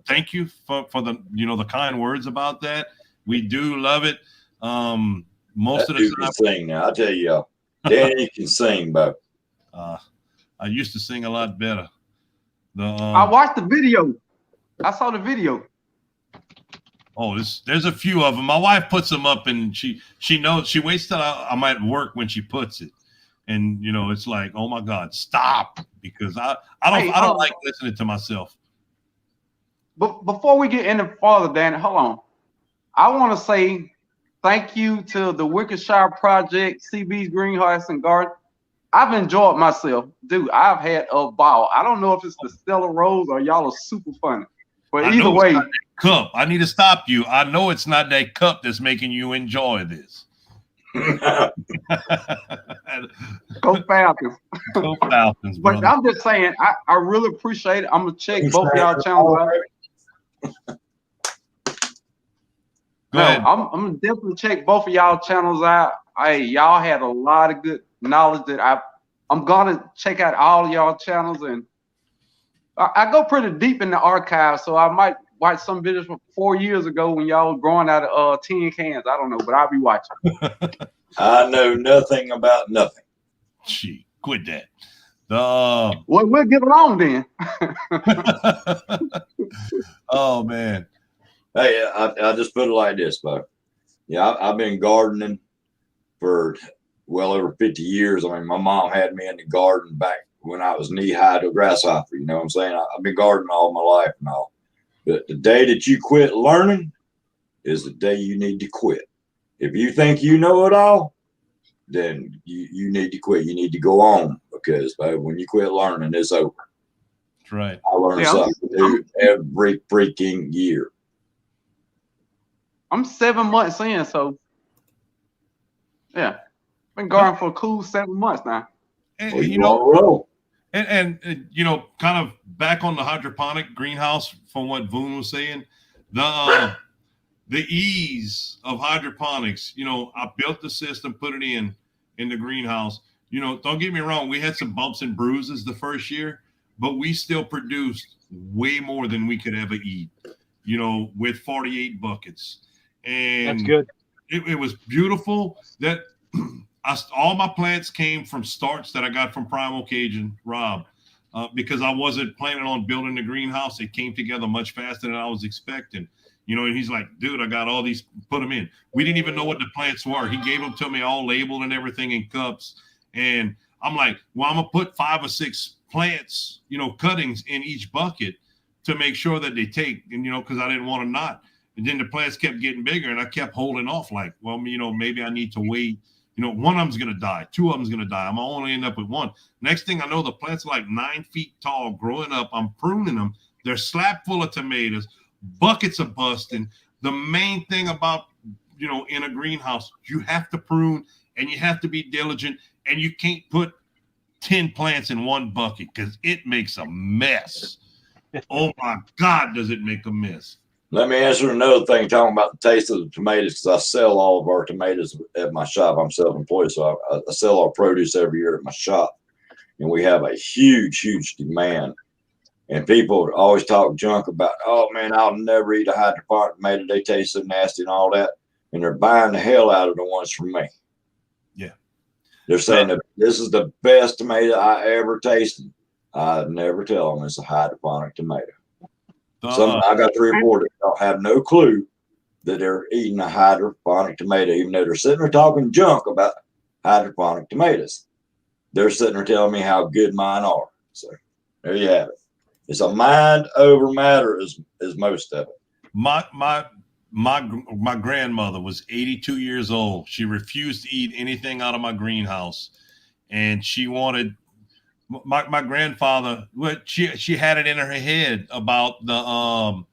Thank you for the the kind words about that. We do love it. Most of the time, sing now. I'll tell you, Danny can sing, but I used to sing a lot better. I watched the video. I saw the video. Oh, there's a few of them. My wife puts them up, and she knows. She waits till I'm at work when she puts it, and it's like, oh my God, stop, because I don't like listening to myself. But before we get any farther, Danny, hold on. I want to say thank you to the Wickershire Project, CB's Greenhouse and Garden. I've enjoyed myself, dude. I've had a ball. I don't know if it's the Stellar Rose or y'all are super funny. But I either know way, it's not that cup. I need to stop you. I know it's not that cup that's making you enjoy this. go Falcons. Go Falcons, But brother. I'm just saying, I really appreciate it. I'm gonna check both of y'all channels out. Go ahead. I'm gonna definitely check both of y'all channels out. Hey, y'all had a lot of good knowledge that I'm gonna check out all of y'all channels, and I go pretty deep in the archive, so I might watch some videos from 4 years ago when y'all was growing out of tin cans. I don't know, but I'll be watching. I know nothing about nothing. Gee, quit that. The Well, we'll get along then. oh man. Hey, I just put it like this, Bo. Yeah, I've been gardening for well over 50 years. I mean, my mom had me in the garden back when I was knee high to a grasshopper. You know what I'm saying? I've been gardening all my life and all. But the day that you quit learning is the day you need to quit. If you think you know it all, then you need to quit. You need to go on, because when you quit learning, it's over. That's right. I learn something new every freaking year. I'm 7 months in, so yeah, been gardening for a cool 7 months now. And, Well, you know, and you know, kind of back on the hydroponic greenhouse from what Voon was saying, the ease of hydroponics. You know, I built the system, put it in the greenhouse. You know, don't get me wrong, we had some bumps and bruises the first year, but we still produced way more than we could ever eat. You know, with 48 buckets. And That's good. It was beautiful. That all my plants came from starts that I got from Primal Cajun Rob, because I wasn't planning on building the greenhouse. It came together much faster than I was expecting. You know, and he's like, dude, I got all these, put them in. We didn't even know what the plants were. He gave them to me all labeled and everything in cups. And I'm like, well, I'm gonna put 5 or 6 plants, you know, cuttings in each bucket to make sure that they take, and you know, because I didn't want to not. And then the plants kept getting bigger, and I kept holding off. Like, well, you know, maybe I need to wait. You know, one of them's gonna die, 2 of them's gonna die. I'm only end up with 1. Next thing I know, the plants are like 9 feet tall, growing up. I'm pruning them. They're slap full of tomatoes. Buckets are busting. The main thing about, you know, in a greenhouse, you have to prune and you have to be diligent, and you can't put 10 plants in one bucket because it makes a mess. Oh my God, does it make a mess? Let me answer another thing, talking about the taste of the tomatoes, because I sell all of our tomatoes at my shop. I'm self-employed, so I sell our produce every year at my shop, and we have a huge, huge demand. And people always talk junk about, oh man, I'll never eat a hydroponic tomato. They taste so nasty and all that. And they're buying the hell out of the ones from me. Yeah. They're saying that this is the best tomato I ever tasted. I never tell them it's a hydroponic tomato. I got 3 or 4 that don't have no clue that they're eating a hydroponic tomato, even though they're sitting there talking junk about hydroponic tomatoes. They're sitting there telling me how good mine are. So there you have it. It's a mind over matter is most of it. My grandmother was 82 years old. She refused to eat anything out of my greenhouse, and she wanted my grandfather. She had it in her head about the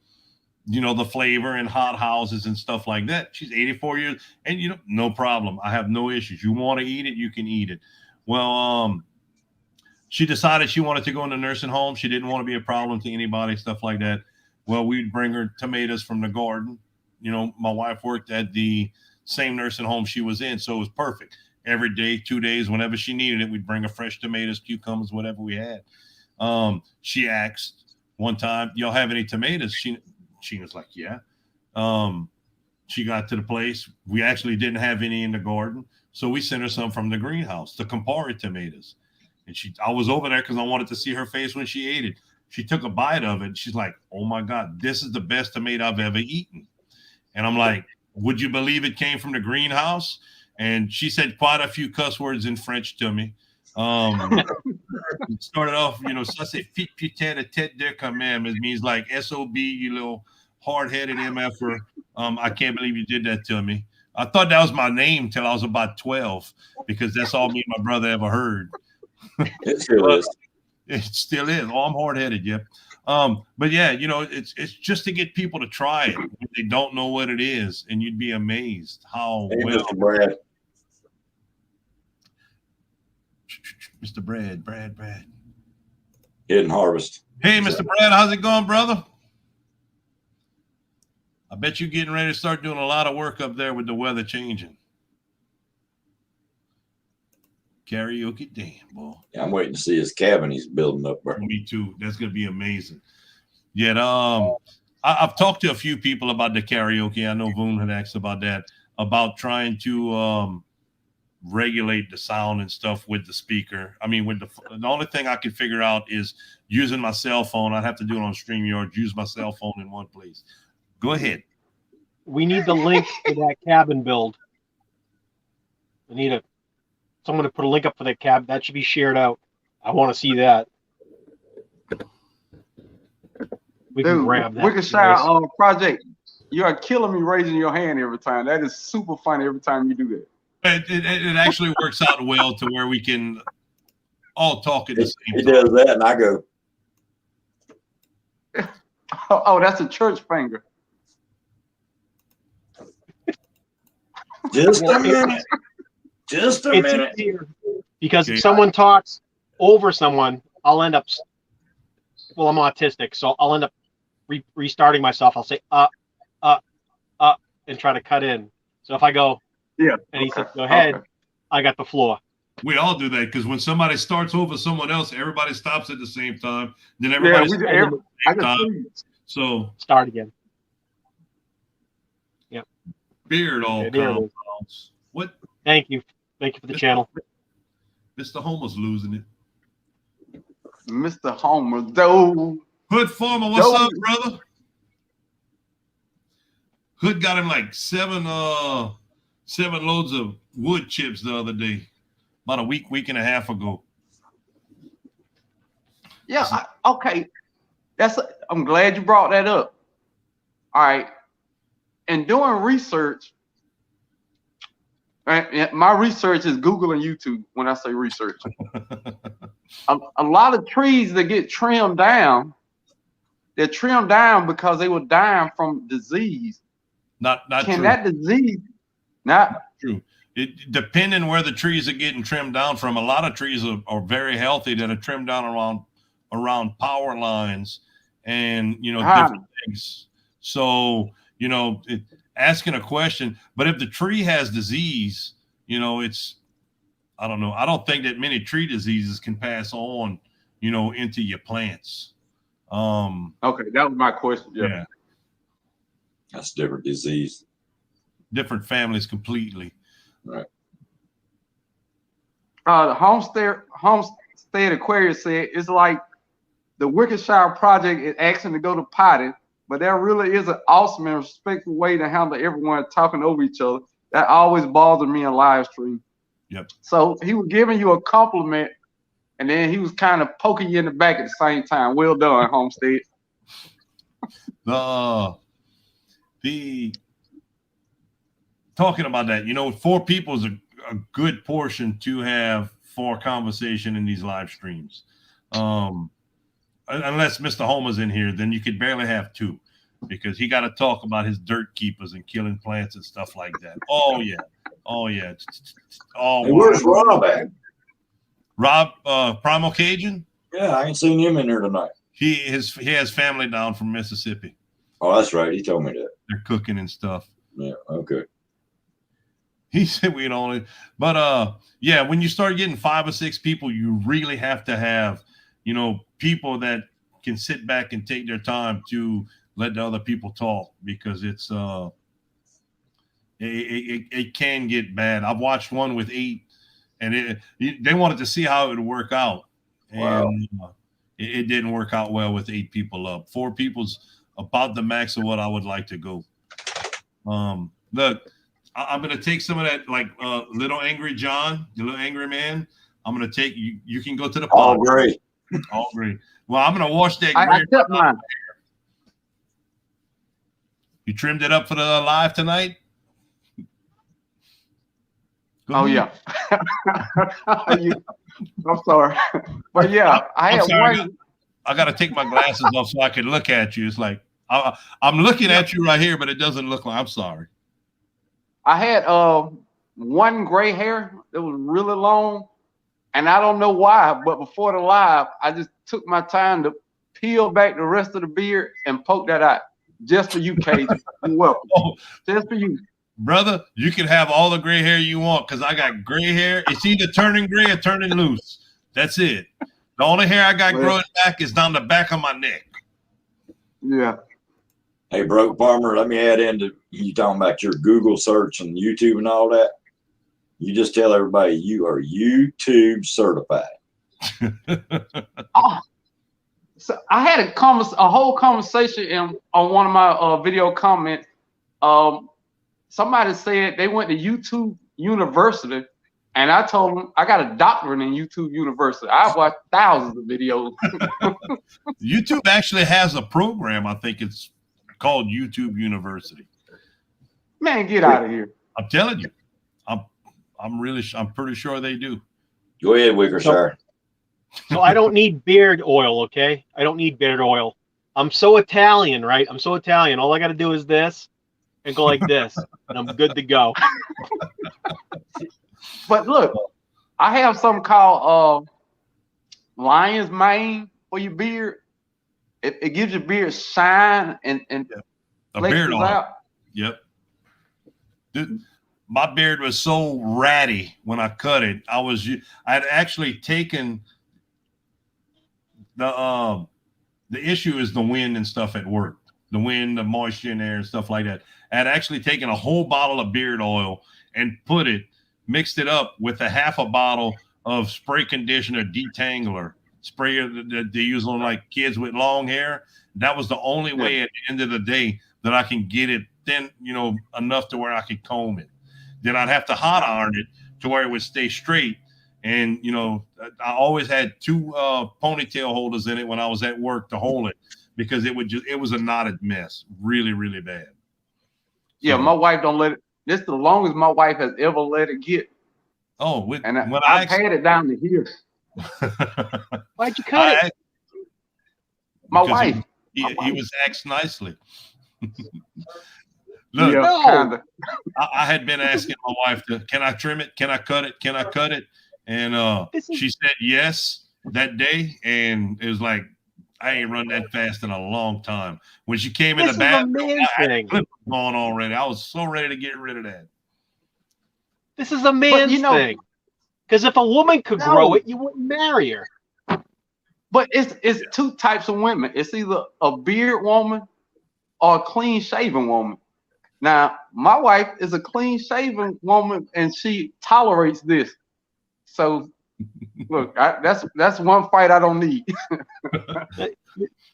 you know, the flavor and hot houses and stuff like that. She's 84 years, and you know, no problem. I have no issues. You want to eat it, you can eat it. Well, she decided she wanted to go in the nursing home. She didn't want to be a problem to anybody, stuff like that. Well, we'd bring her tomatoes from the garden. You know, my wife worked at the same nursing home she was in, so it was perfect. Every day, 2 days, whenever she needed it, we'd bring her fresh tomatoes, cucumbers, whatever we had. She asked one time, y'all have any tomatoes? She was like, yeah. She got to the place. We actually didn't have any in the garden, so we sent her some from the greenhouse, the Campari tomatoes. And I was over there because I wanted to see her face when she ate it. She took a bite of it. She's like, oh my God, this is the best tomato I've ever eaten. And I'm like, would you believe it came from the greenhouse? And she said quite a few cuss words in French to me. It started off, you know, ça c'est fit putain de tête de quand même. It means like SOB, you little hard-headed MFer. I can't believe you did that to me. I thought that was my name till I was about 12, because that's all me and my brother ever heard. It still is. It still is. Oh, I'm hard-headed, yep. But yeah, you know, it's just to get people to try it. They don't know what it is, and you'd be amazed how Hey, well. Mr. Brad. Mr. Brad. Hidden Harvest. Hey, Mr. Brad, how's it going, brother? I bet you're getting ready to start doing a lot of work up there with the weather changing. Karaoke, damn, boy. Yeah, I'm waiting to see his cabin he's building up there. Me too. That's gonna be amazing. Yet, I've talked to a few people about the karaoke. I know Voon had asked about that, about trying to regulate the sound and stuff with the speaker. I mean, with the only thing I could figure out is using my cell phone. I'd have to do it on StreamYard. Use my cell phone in one place. Go ahead. We need the link for that cabin build. We need someone to put a link up for that cab. That should be shared out. I want to see that. We can grab that. Wickershire project. You are killing me raising your hand every time. That is super funny every time you do that. It actually works out well to where we can all talk at the same time. He does that, and I go. Oh, that's a church finger. Just a minute. Just a minute. Because if someone talks over someone, I'll end up. Well, I'm autistic, so I'll end up restarting myself. I'll say and try to cut in. So if I go, yeah, and he says, "Go ahead," I got the floor. We all do that because when somebody starts over someone else, everybody stops at the same time. Then everybody stops at the same time. So start again. Yep. Beard all compounds. What? Thank you for the channel. Mr. Homer's losing it. Mr. Homer, though. Hood Farmer, what's up, brother? Hood got him like seven loads of wood chips the other day, about a week and a half ago. Yeah, okay. I'm glad you brought that up. All right. And doing research, my research is Google and YouTube when I say research. a lot of trees that get trimmed down, they're trimmed down because they were dying from disease. Not Can true. that disease not true? It depending where the trees are getting trimmed down from. A lot of trees are very healthy that are trimmed down around power lines and different things. So asking a question, but if the tree has disease, it's I don't know. I don't think that many tree diseases can pass on, into your plants. Okay, that was my question. Yeah. That's different disease. Different families completely. Right. The Homestead Aquarius said it's like the Wickershire project is asking to go to potty, but there really is an awesome and respectful way to handle everyone talking over each other. That always bothered me in live stream. Yep. So he was giving you a compliment, and then he was kind of poking you in the back at the same time. Well done, Homestead. The talking about that, 4 people is a good portion to have for conversation in these live streams. Unless Mr. Homer's in here, then you could barely have 2 because he got to talk about his dirt keepers and killing plants and stuff like that. Oh yeah. Hey, where's Rob at? Rob, Primal Cajun? Yeah, I ain't seen him in here tonight. He has family down from Mississippi. Oh, that's right. He told me that. They're cooking and stuff. Yeah, okay. He said we'd only, but yeah, when you start getting 5 or 6 people, you really have to have, people that can sit back and take their time to let the other people talk because it's it can get bad. I've watched one with 8, and they wanted to see how it would work out, and it didn't work out well with 8 people up. 4 people's about the max of what I would like to go. Look, I'm going to take some of that, like Little Angry John, the Little Angry Man. I'm going to take you. You can go to the pot. Great. All great. Well, I'm going to wash that. I took mine. You trimmed it up for the live tonight? Oh, yeah. I'm sorry. But yeah, I I'm had sorry, one. I got to take my glasses off so I can look at you. It's like I'm looking at you right here, but it doesn't look like. I'm sorry. I had one gray hair that was really long, and I don't know why, but before the live, I just took my time to peel back the rest of the beard and poke that out. Just for you, Cajun. You're welcome. Oh, Just for you. brother, you can have all the gray hair you want because I got gray hair. It's either turning gray or turning loose. That's it. The only hair I got growing back is down the back of my neck. Yeah. Hey, Broke Farmer, let me add into you talking about your Google search and YouTube and all that. You just tell everybody you are YouTube certified. Oh, so I had a whole conversation on one of my video comments. Somebody said they went to YouTube University, and I told them I got a doctorate in YouTube University. I've watched thousands of videos. YouTube actually has a program. I think it's called YouTube University. Man, get out of here! I'm telling you, I'm pretty sure they do. Go ahead, Wickershire. So I don't need beard oil, okay? I don't need beard oil. I'm so Italian, right? I'm so Italian. All I got to do is this and go like this, and I'm good to go. But look, I have something called lion's mane for your beard. It gives your beard shine and A beard flexes oil. out. Yep. Dude, my beard was so ratty when I cut it. I had actually taken the issue is the wind and stuff at work. The wind, the moisture in there and stuff like that. I had actually taken a whole bottle of beard oil and mixed it up with a half a bottle of spray conditioner detangler spray that they use on like kids with long hair. That was the only way at the end of the day that I can get it thin, enough to where I could comb it. Then I'd have to hot iron it to where it would stay straight. And, I always had two ponytail holders in it when I was at work to hold it because it was a knotted mess. Really, really bad. Yeah, my wife don't let it. This is the longest my wife has ever let it get. Oh, I've had it down to here. Why'd you cut it? My wife. He was asked nicely. Look, yeah, I had been asking my wife, can I trim it? Can I cut it? Can I cut it? And she said yes that day. And it was like, I ain't run that fast in a long time. When she came in the bathroom, I had a clip on already. I was so ready to get rid of that. This is a man's thing. Because if a woman could grow it, you wouldn't marry her. But it's two types of women. It's either a beard woman or a clean shaven woman. Now, my wife is a clean shaven woman, and she tolerates this. So, look, that's one fight I don't need.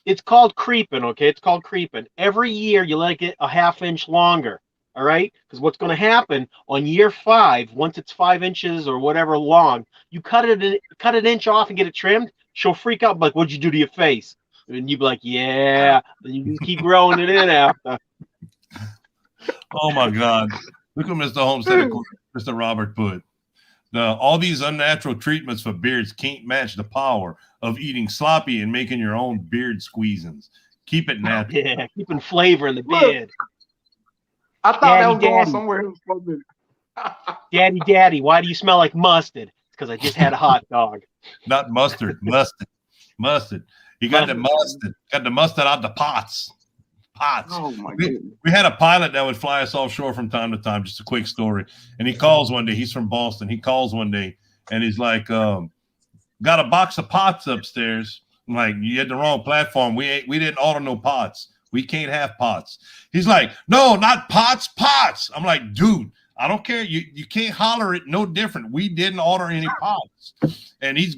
It's called creeping, okay? It's called creeping. Every year you let it get a ½ inch longer, all right? Because what's going to happen on year 5, once it's 5 inches or whatever long, you cut an inch off and get it trimmed. She'll freak out like, "What'd you do to your face?" And you'd be like, "Yeah." And you just keep growing it in after. Oh my God! Look what Mr. Homestead, Mr. Robert put. All these unnatural treatments for beards can't match the power of eating sloppy and making your own beard squeezins. Keep it natural. Yeah, keeping flavor in the beard. I thought that was going somewhere. Daddy, why do you smell like mustard? It's because I just had a hot dog. Not mustard, mustard. You got the mustard. Got the mustard out the pots. Oh my goodness. We had a pilot that would fly us offshore from time to time. Just a quick story. And he calls one day. He's from Boston. He calls one day and he's like, got a box of pots upstairs. I'm like, you had the wrong platform. We didn't order no pots. We can't have pots. He's like, no, not pots, pots. I'm like, dude, I don't care. You can't holler it no different. We didn't order any pots. And he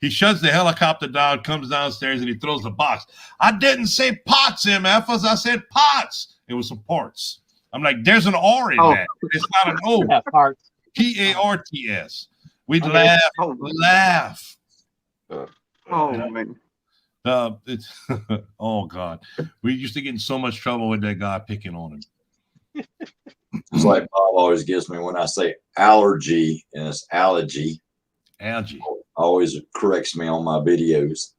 shuts the helicopter down, comes downstairs, and he throws the box. I didn't say pots, MFers. I said pots. It was some parts. I'm like, there's an R in that. It's not an O. Yeah, parts. P-A-R-T-S. We'd laugh. Oh man. Oh God. We used to get in so much trouble with that guy picking on him. It's like Bob always gives me when I say allergy and it's allergy. Algae. always corrects me on my videos.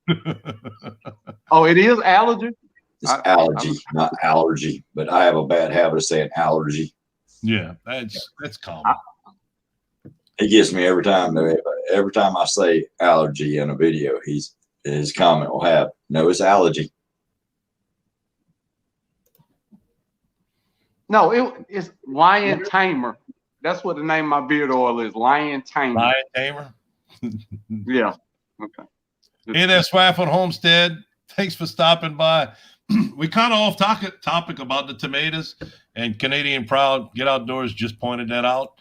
Oh, it is allergy? It's allergy, not allergy, but I have a bad habit of saying allergy. Yeah, that's common. He gets me every time. Every time I say allergy in a video, his comment will have, no, it's allergy. No, it's Lion Tamer. That's what the name of my beard oil is. Lion Tamer. Lion Tamer. Yeah. Okay. Hey there, Swafford Homestead. Thanks for stopping by. We kind of off topic about the tomatoes, and Canadian Proud Get Outdoors just pointed that out.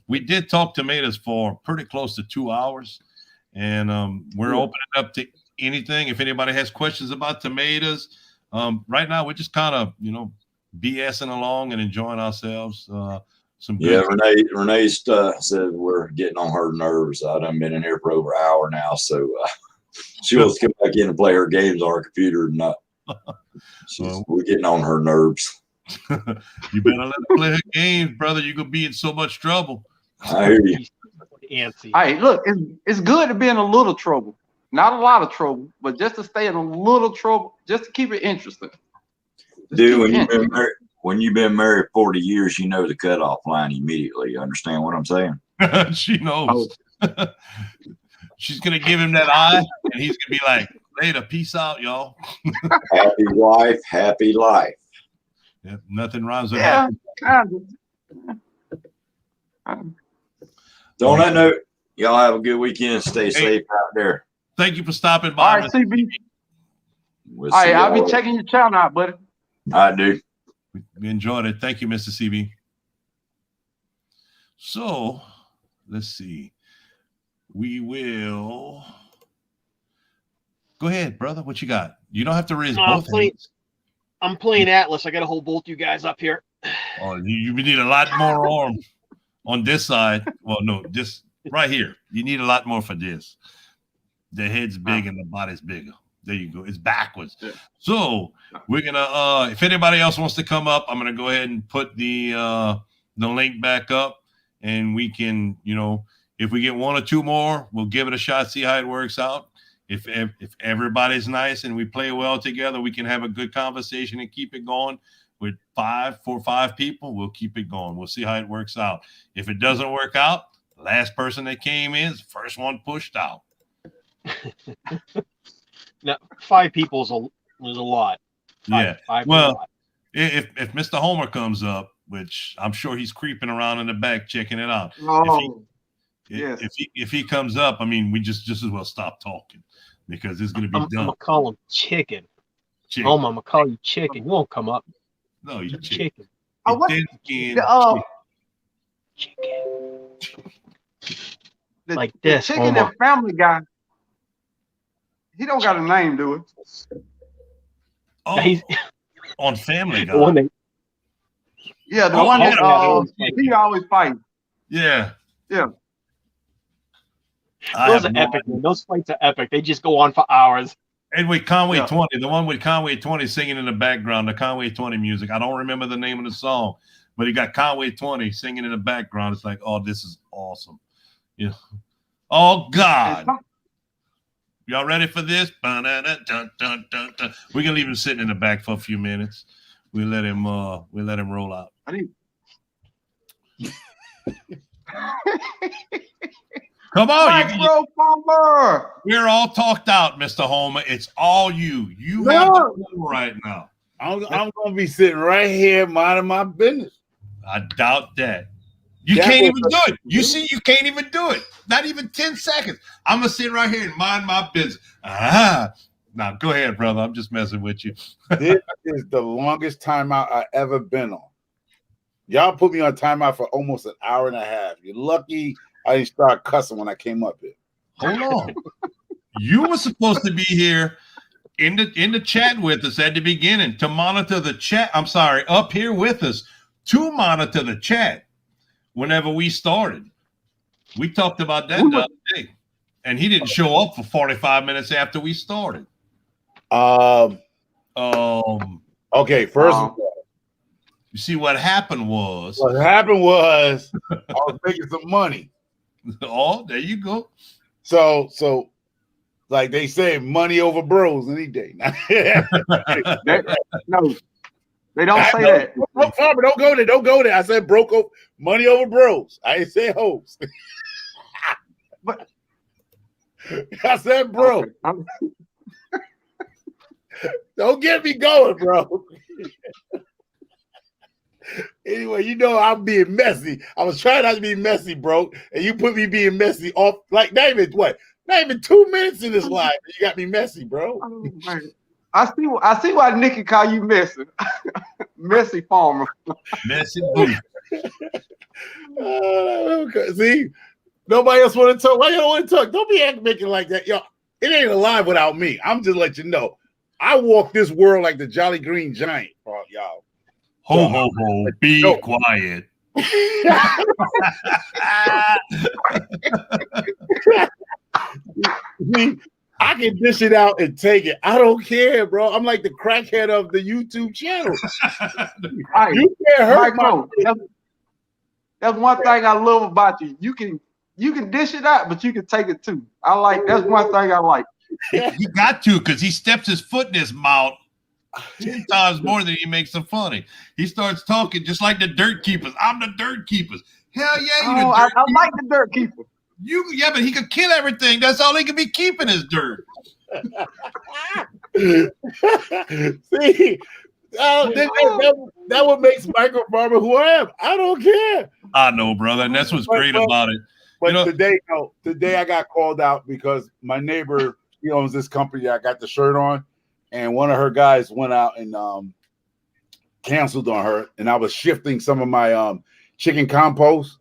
We did talk tomatoes for pretty close to 2 hours, and we're opening up to anything. If anybody has questions about tomatoes, right now we're just kind of, BSing along and enjoying ourselves. Renee said we're getting on her nerves. I done been in here for over an hour now, so she wants to come back in and play her games on her computer. And we're getting on her nerves. You better let her play her games, brother. You're gonna be in so much trouble. I hear you. Hey, look, it's good to be in a little trouble. Not a lot of trouble, but just to stay in a little trouble, just to keep it interesting. Dude, when you've been married 40 years, you know the cutoff line immediately. You understand what I'm saying? She knows. Oh. She's gonna give him that eye, and he's gonna be like, "Later, peace out, y'all." Happy wife, happy life. Yep, nothing rhymes with happy. So on that note, y'all have a good weekend. Stay safe out there. Thank you for stopping by. All right, CB. All right, I'll be checking your channel out, buddy. I do. We enjoyed it. Thank you, Mr. CB. So, let's see. We will go ahead, brother. What you got? You don't have to raise both hands. I'm playing Atlas. I got to hold both you guys up here. Oh, you need a lot more arm on this side. Well, no, this right here. You need a lot more for this. The head's big and the body's bigger. There you go. It's backwards. Yeah. So we're gonna. If anybody else wants to come up, I'm gonna go ahead and put the link back up, and we can, if we get one or two more, we'll give it a shot, see how it works out. If everybody's nice and we play well together, we can have a good conversation and keep it going. With 4 or 5 people, we'll keep it going. We'll see how it works out. If it doesn't work out, the last person that came in is the first one pushed out. Now, 5 people is a lot. Five well, if Mr. Homer comes up, which I'm sure he's creeping around in the back checking it out. Oh, if he comes up, I mean, we just as well stop talking because it's going to be done. I'm gonna call him chicken. Homer, I'm gonna call you chicken. You won't come up. No, you chicken. Chicken. Like this. The chicken and Family Guy. He don't got a name, do it? Oh, on Family Guy. The one that he always fights. Yeah. Those are epic. Those fights are epic. They just go on for hours. And with Conway 20, the one with Conway 20 singing in the background, the Conway 20 music. I don't remember the name of the song, but he got Conway 20 singing in the background. It's like, oh, this is awesome. Yeah. Oh God. Y'all ready for this? We're gonna leave him sitting in the back for a few minutes. We'll let him roll out. Come on, we're all talked out, Mr. Homer. It's all you. You have the rule right now. I'm gonna be sitting right here minding my business. I doubt that. You can't even do it. You see, you can't even do it. Not even 10 seconds. I'm gonna sit right here and mind my business. Now go ahead, brother. I'm just messing with you. This is the longest timeout I ever been on. Y'all put me on timeout for almost an hour and a half. You're lucky I didn't start cussing when I came up here. Hold on. You were supposed to be here in the chat with us at the beginning to monitor the chat. I'm sorry, up here with us to monitor the chat whenever we started. We talked about that the other day. And he didn't show up for 45 minutes after we started. Okay, first of all, you see what happened was I was making some money. Oh, there you go. So like they say, money over bros any day. No, they don't say that. Farmer, don't go there. Don't go there. I said broke over money over bros. I didn't say hoes. But I said bro. okay. Don't get me going, bro. Anyway, you know I'm being messy. I was trying not to be messy, bro. And you put me being messy off like not even 2 minutes in this live. You got me messy, bro. Oh, man. I see why Nikki call you messy. Messy farmer. Messy booty. Okay. See, nobody else want to talk. Why you don't want to talk? Don't be making like that, yo. It ain't alive without me. I'm just letting you know. I walk this world like the Jolly Green Giant, y'all. Ho ho ho! Be quiet. I can dish it out and take it. I don't care, bro. I'm like the crackhead of the YouTube channel. Right. You can't hurt my. That's one thing I love about you. You can dish it out, but you can take it too. That's one thing I like. He got to because he steps his foot in his mouth 10 times more than he makes him funny. He starts talking just like the dirt keepers. I'm the dirt keepers. Hell yeah, you I like the dirt keeper. Yeah, but he could kill everything. That's all he could be keeping is dirt. See, that what makes Michael Farmer who I am. I don't care. I know, brother, and that's what's great about it. But today I got called out because my neighbor, he owns this company that I got the shirt on, and one of her guys went out and canceled on her, and I was shifting some of my chicken compost,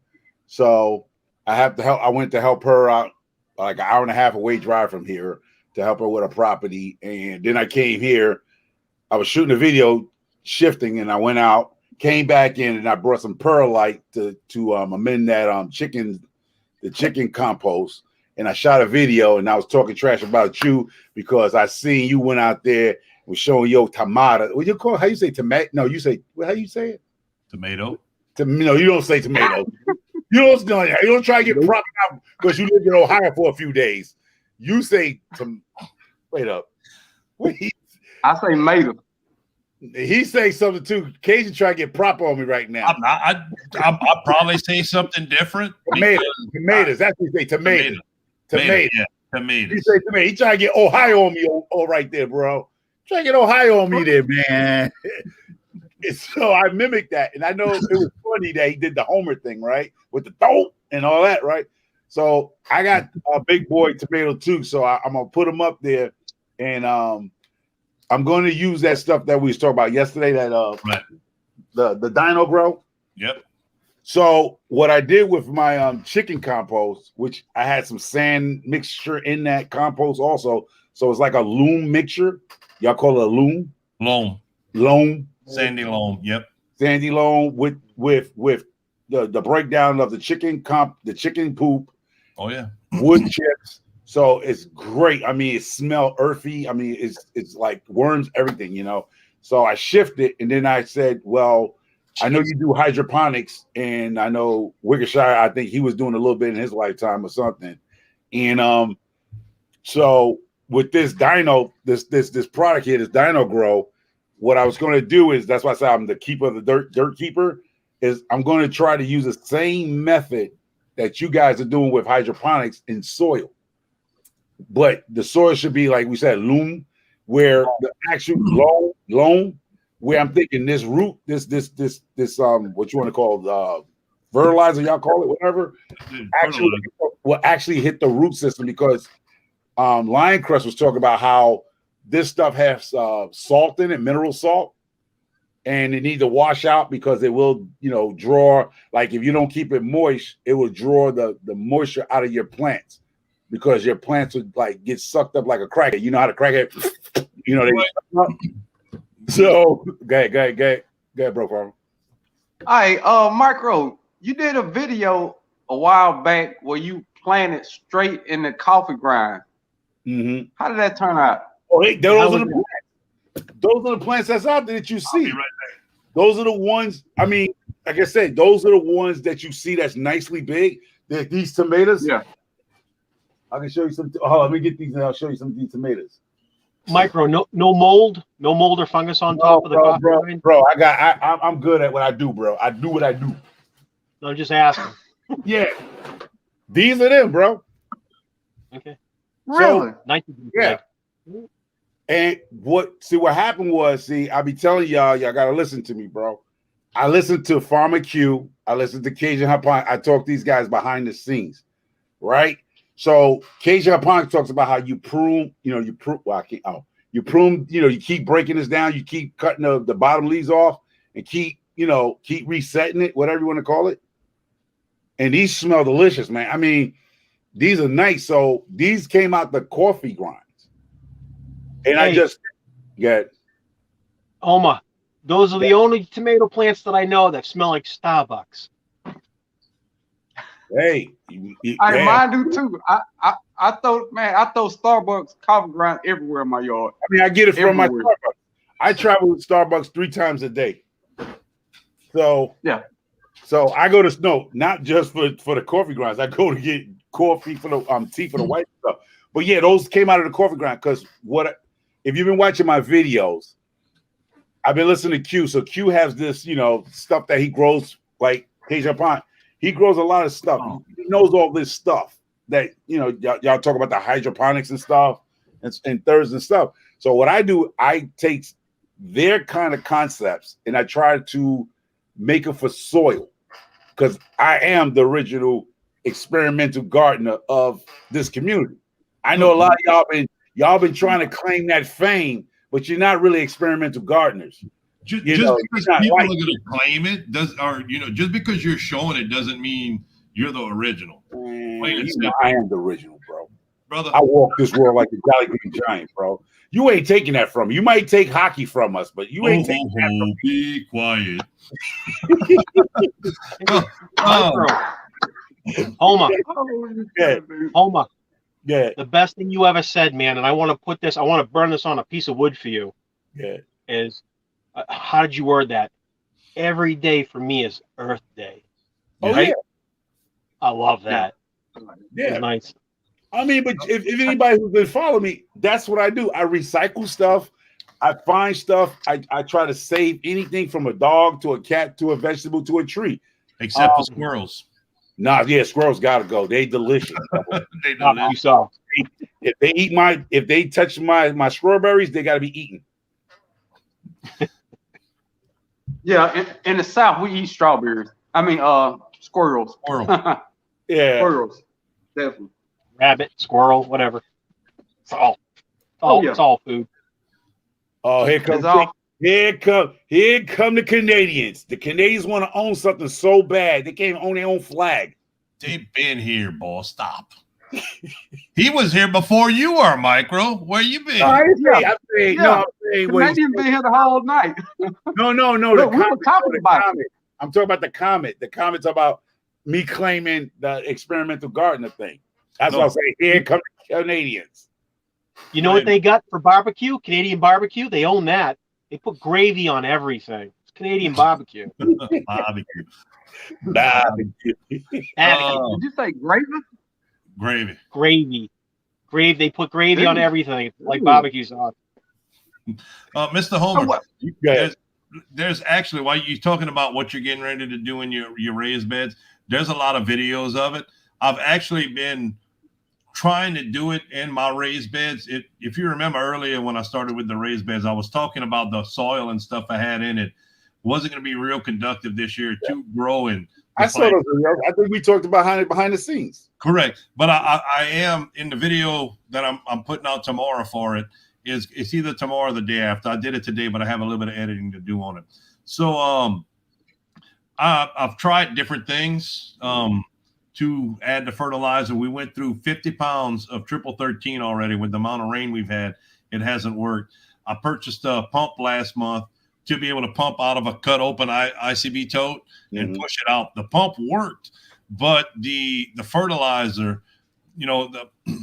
so I went to help her out like an hour and a half away drive from here to help her with a property, and then I came here. I was shooting a video shifting, and I went out, came back in, and I brought some perlite to amend that the chicken compost. And I shot a video, and I was talking trash about you because I seen you went out there and was showing your tomato. What you call it? How you say tomato? No, you say how you say it? Tomato. No, you don't say tomato. You don't try to get propped out because you lived in Ohio for a few days. You say wait up. I say mater. He say something too. Cajun try to get prop on me right now. I'm not. I'll probably say something different. Tomatoes. That's what you say. Tomato. Yeah, tomatoes. He say tomato. He try to get Ohio on me. All right there, bro. Try to get Ohio on me there, man. So I mimicked that, and I know it was funny that he did the Homer thing, right, with the dope and all that, right. So I got a big boy tomato too. So I'm gonna put him up there, and I'm going to use that stuff that we was talking about yesterday. That right. the Dino Grow. Yep. So what I did with my chicken compost, which I had some sand mixture in that compost also. So it's like a loam mixture. Y'all call it a loam? Loam. Sandy loam. Yep. Sandy loam with the breakdown of the chicken poop. Oh yeah. Wood chips. So it's great. I mean, it smells earthy. I mean, it's like worms, everything, you know. So I shifted, and then I said, well, I know you do hydroponics, and I know Wickershire, I think he was doing a little bit in his lifetime or something. And so with this Dino, this product here, this Dino Grow, what I was going to do is, that's why I said I'm the keeper of the dirt keeper, is I'm going to try to use the same method that you guys are doing with hydroponics in soil. But the soil should be, like we said, loam, where the actual loam, where I'm thinking this root, this what you want to call fertilizer, y'all call it, whatever, actually will actually hit the root system, because Lioncrest was talking about how this stuff has salt in it, mineral salt, and it needs to wash out because it will, draw, like if you don't keep it moist, it will draw the moisture out of your plants, because your plants would like get sucked up like a crackhead. You know how to crackhead, So go ahead, bro. Farmer. All right, Micro, you did a video a while back where you planted straight in the coffee grind. Mm-hmm. How did that turn out? Oh, those are the plants. Those are the plants that's out there that you see. Right there. Those are the ones. I mean, like I said, those are the ones that you see that's nicely big. These tomatoes. Yeah. I can show you some. Oh, let me get these and I'll show you some of these tomatoes. Micro, no mold or fungus on top of the coffee grind? Bro, I'm good at what I do, bro. I do what I do. No, I'm just asking. Yeah, these are them, bro. Okay. Really? Yeah. And what happened was, I be telling y'all gotta listen to me, bro. I listened to Farmer Q, I listened to Cajun Hydroponic. I talk these guys behind the scenes, right? So Cajun Hydroponic talks about how you prune, you prune, you keep breaking this down, you keep cutting the bottom leaves off and keep resetting it, whatever you want to call it. And these smell delicious, man. I mean, these are nice. So these came out the coffee grinds. And I just get Oma. Those are the only tomato plants that I know that smell like Starbucks. Hey, mine do too. I throw Starbucks coffee grind everywhere in my yard. I mean, I get it from my Starbucks. I travel with Starbucks 3 times a day. So yeah. So I go to not just for the coffee grinds. I go to get coffee for the tea for the white stuff. But yeah, those came out of the coffee grind because if you've been watching my videos, I've been listening to Q. So Q has this, stuff that he grows like Cajun Pond. He grows a lot of stuff. He knows all this stuff that y'all talk about the hydroponics and stuff and thirds and stuff. So what I do, I take their kind of concepts and I try to make it for soil because I am the original experimental gardener of this community. I know a lot of y'all been trying to claim that fame, but you're not really experimental gardeners. Just because people are going to claim it just because you're showing it doesn't mean you're the original. I am the original, bro. Brother, I walk this world like a Jolly Green Giant, bro. You ain't taking that from me. You might take hockey from us, but you ain't taking that from me. Be quiet. Homa. Yeah. Homa. Yeah. The best thing you ever said, man, and I want to burn this on a piece of wood for you. Yeah. Is how did you word that? Every day for me is Earth Day. Oh, right? Yeah. I love that. Yeah. Nice. I mean, but if anybody who's been following me, that's what I do. I recycle stuff. I find stuff. I try to save anything from a dog to a cat to a vegetable to a tree. Except for squirrels. Squirrels gotta go. They delicious. They delicious. If they touch my strawberries, they gotta be eaten. Yeah, in the South we eat strawberries. I mean, squirrels. Yeah, squirrels, definitely. Rabbit, squirrel, whatever. It's all food. Oh, here come the Canadians. The Canadians want to own something so bad they can't own their own flag. They've been here, boss. Stop. He was here before you were, Micro. Where you been? Canadians been here the whole night. No. Look, we were talking about it. I'm talking about the comment. The comment's about me claiming the experimental gardener thing. That's what I'm saying. Here come the Canadians. You know what they got for barbecue? Canadian barbecue. They own that. They put gravy on everything. It's Canadian barbecue. Barbecue. Did you say gravy? Gravy. They put gravy on everything, like barbecue sauce. Mr. Homer, there's actually, while you're talking about what you're getting ready to do in your raised beds, there's a lot of videos of it. I've actually been trying to do it in my raised beds. If you remember earlier when I started with the raised beds, I was talking about the soil and stuff I had in it. Wasn't going to be real conductive this year to grow in. I saw those videos. I think we talked about behind the scenes. Correct. But I am in the video that I'm putting out tomorrow for it. It's either tomorrow or the day after. I did it today, but I have a little bit of editing to do on it. So I've tried different things to add the fertilizer. We went through 50 pounds of triple 13 already with the amount of rain we've had. It hasn't worked. I purchased a pump last month to be able to pump out of a cut open ICB tote and push it out. The pump worked, but the fertilizer,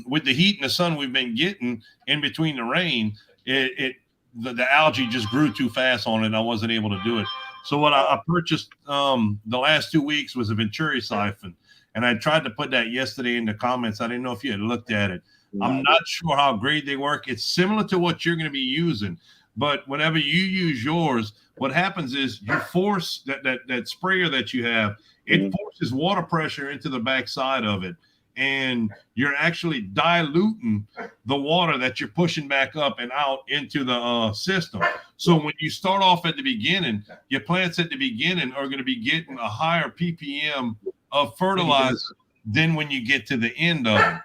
with the heat and the sun we've been getting in between the rain, the algae just grew too fast on it. And I wasn't able to do it. So what I purchased the last 2 weeks was a Venturi siphon, And I tried to put that yesterday in the comments. I didn't know if you had looked at it. No. I'm not sure how great they work. It's similar to what you're going to be using, but whenever you use yours, what happens is you force that sprayer that you have, it forces water pressure into the backside of it, and you're actually diluting the water that you're pushing back up and out into the system. So when you start off at the beginning, your plants at the beginning are going to be getting a higher ppm of fertilizer than when you get to the end of it.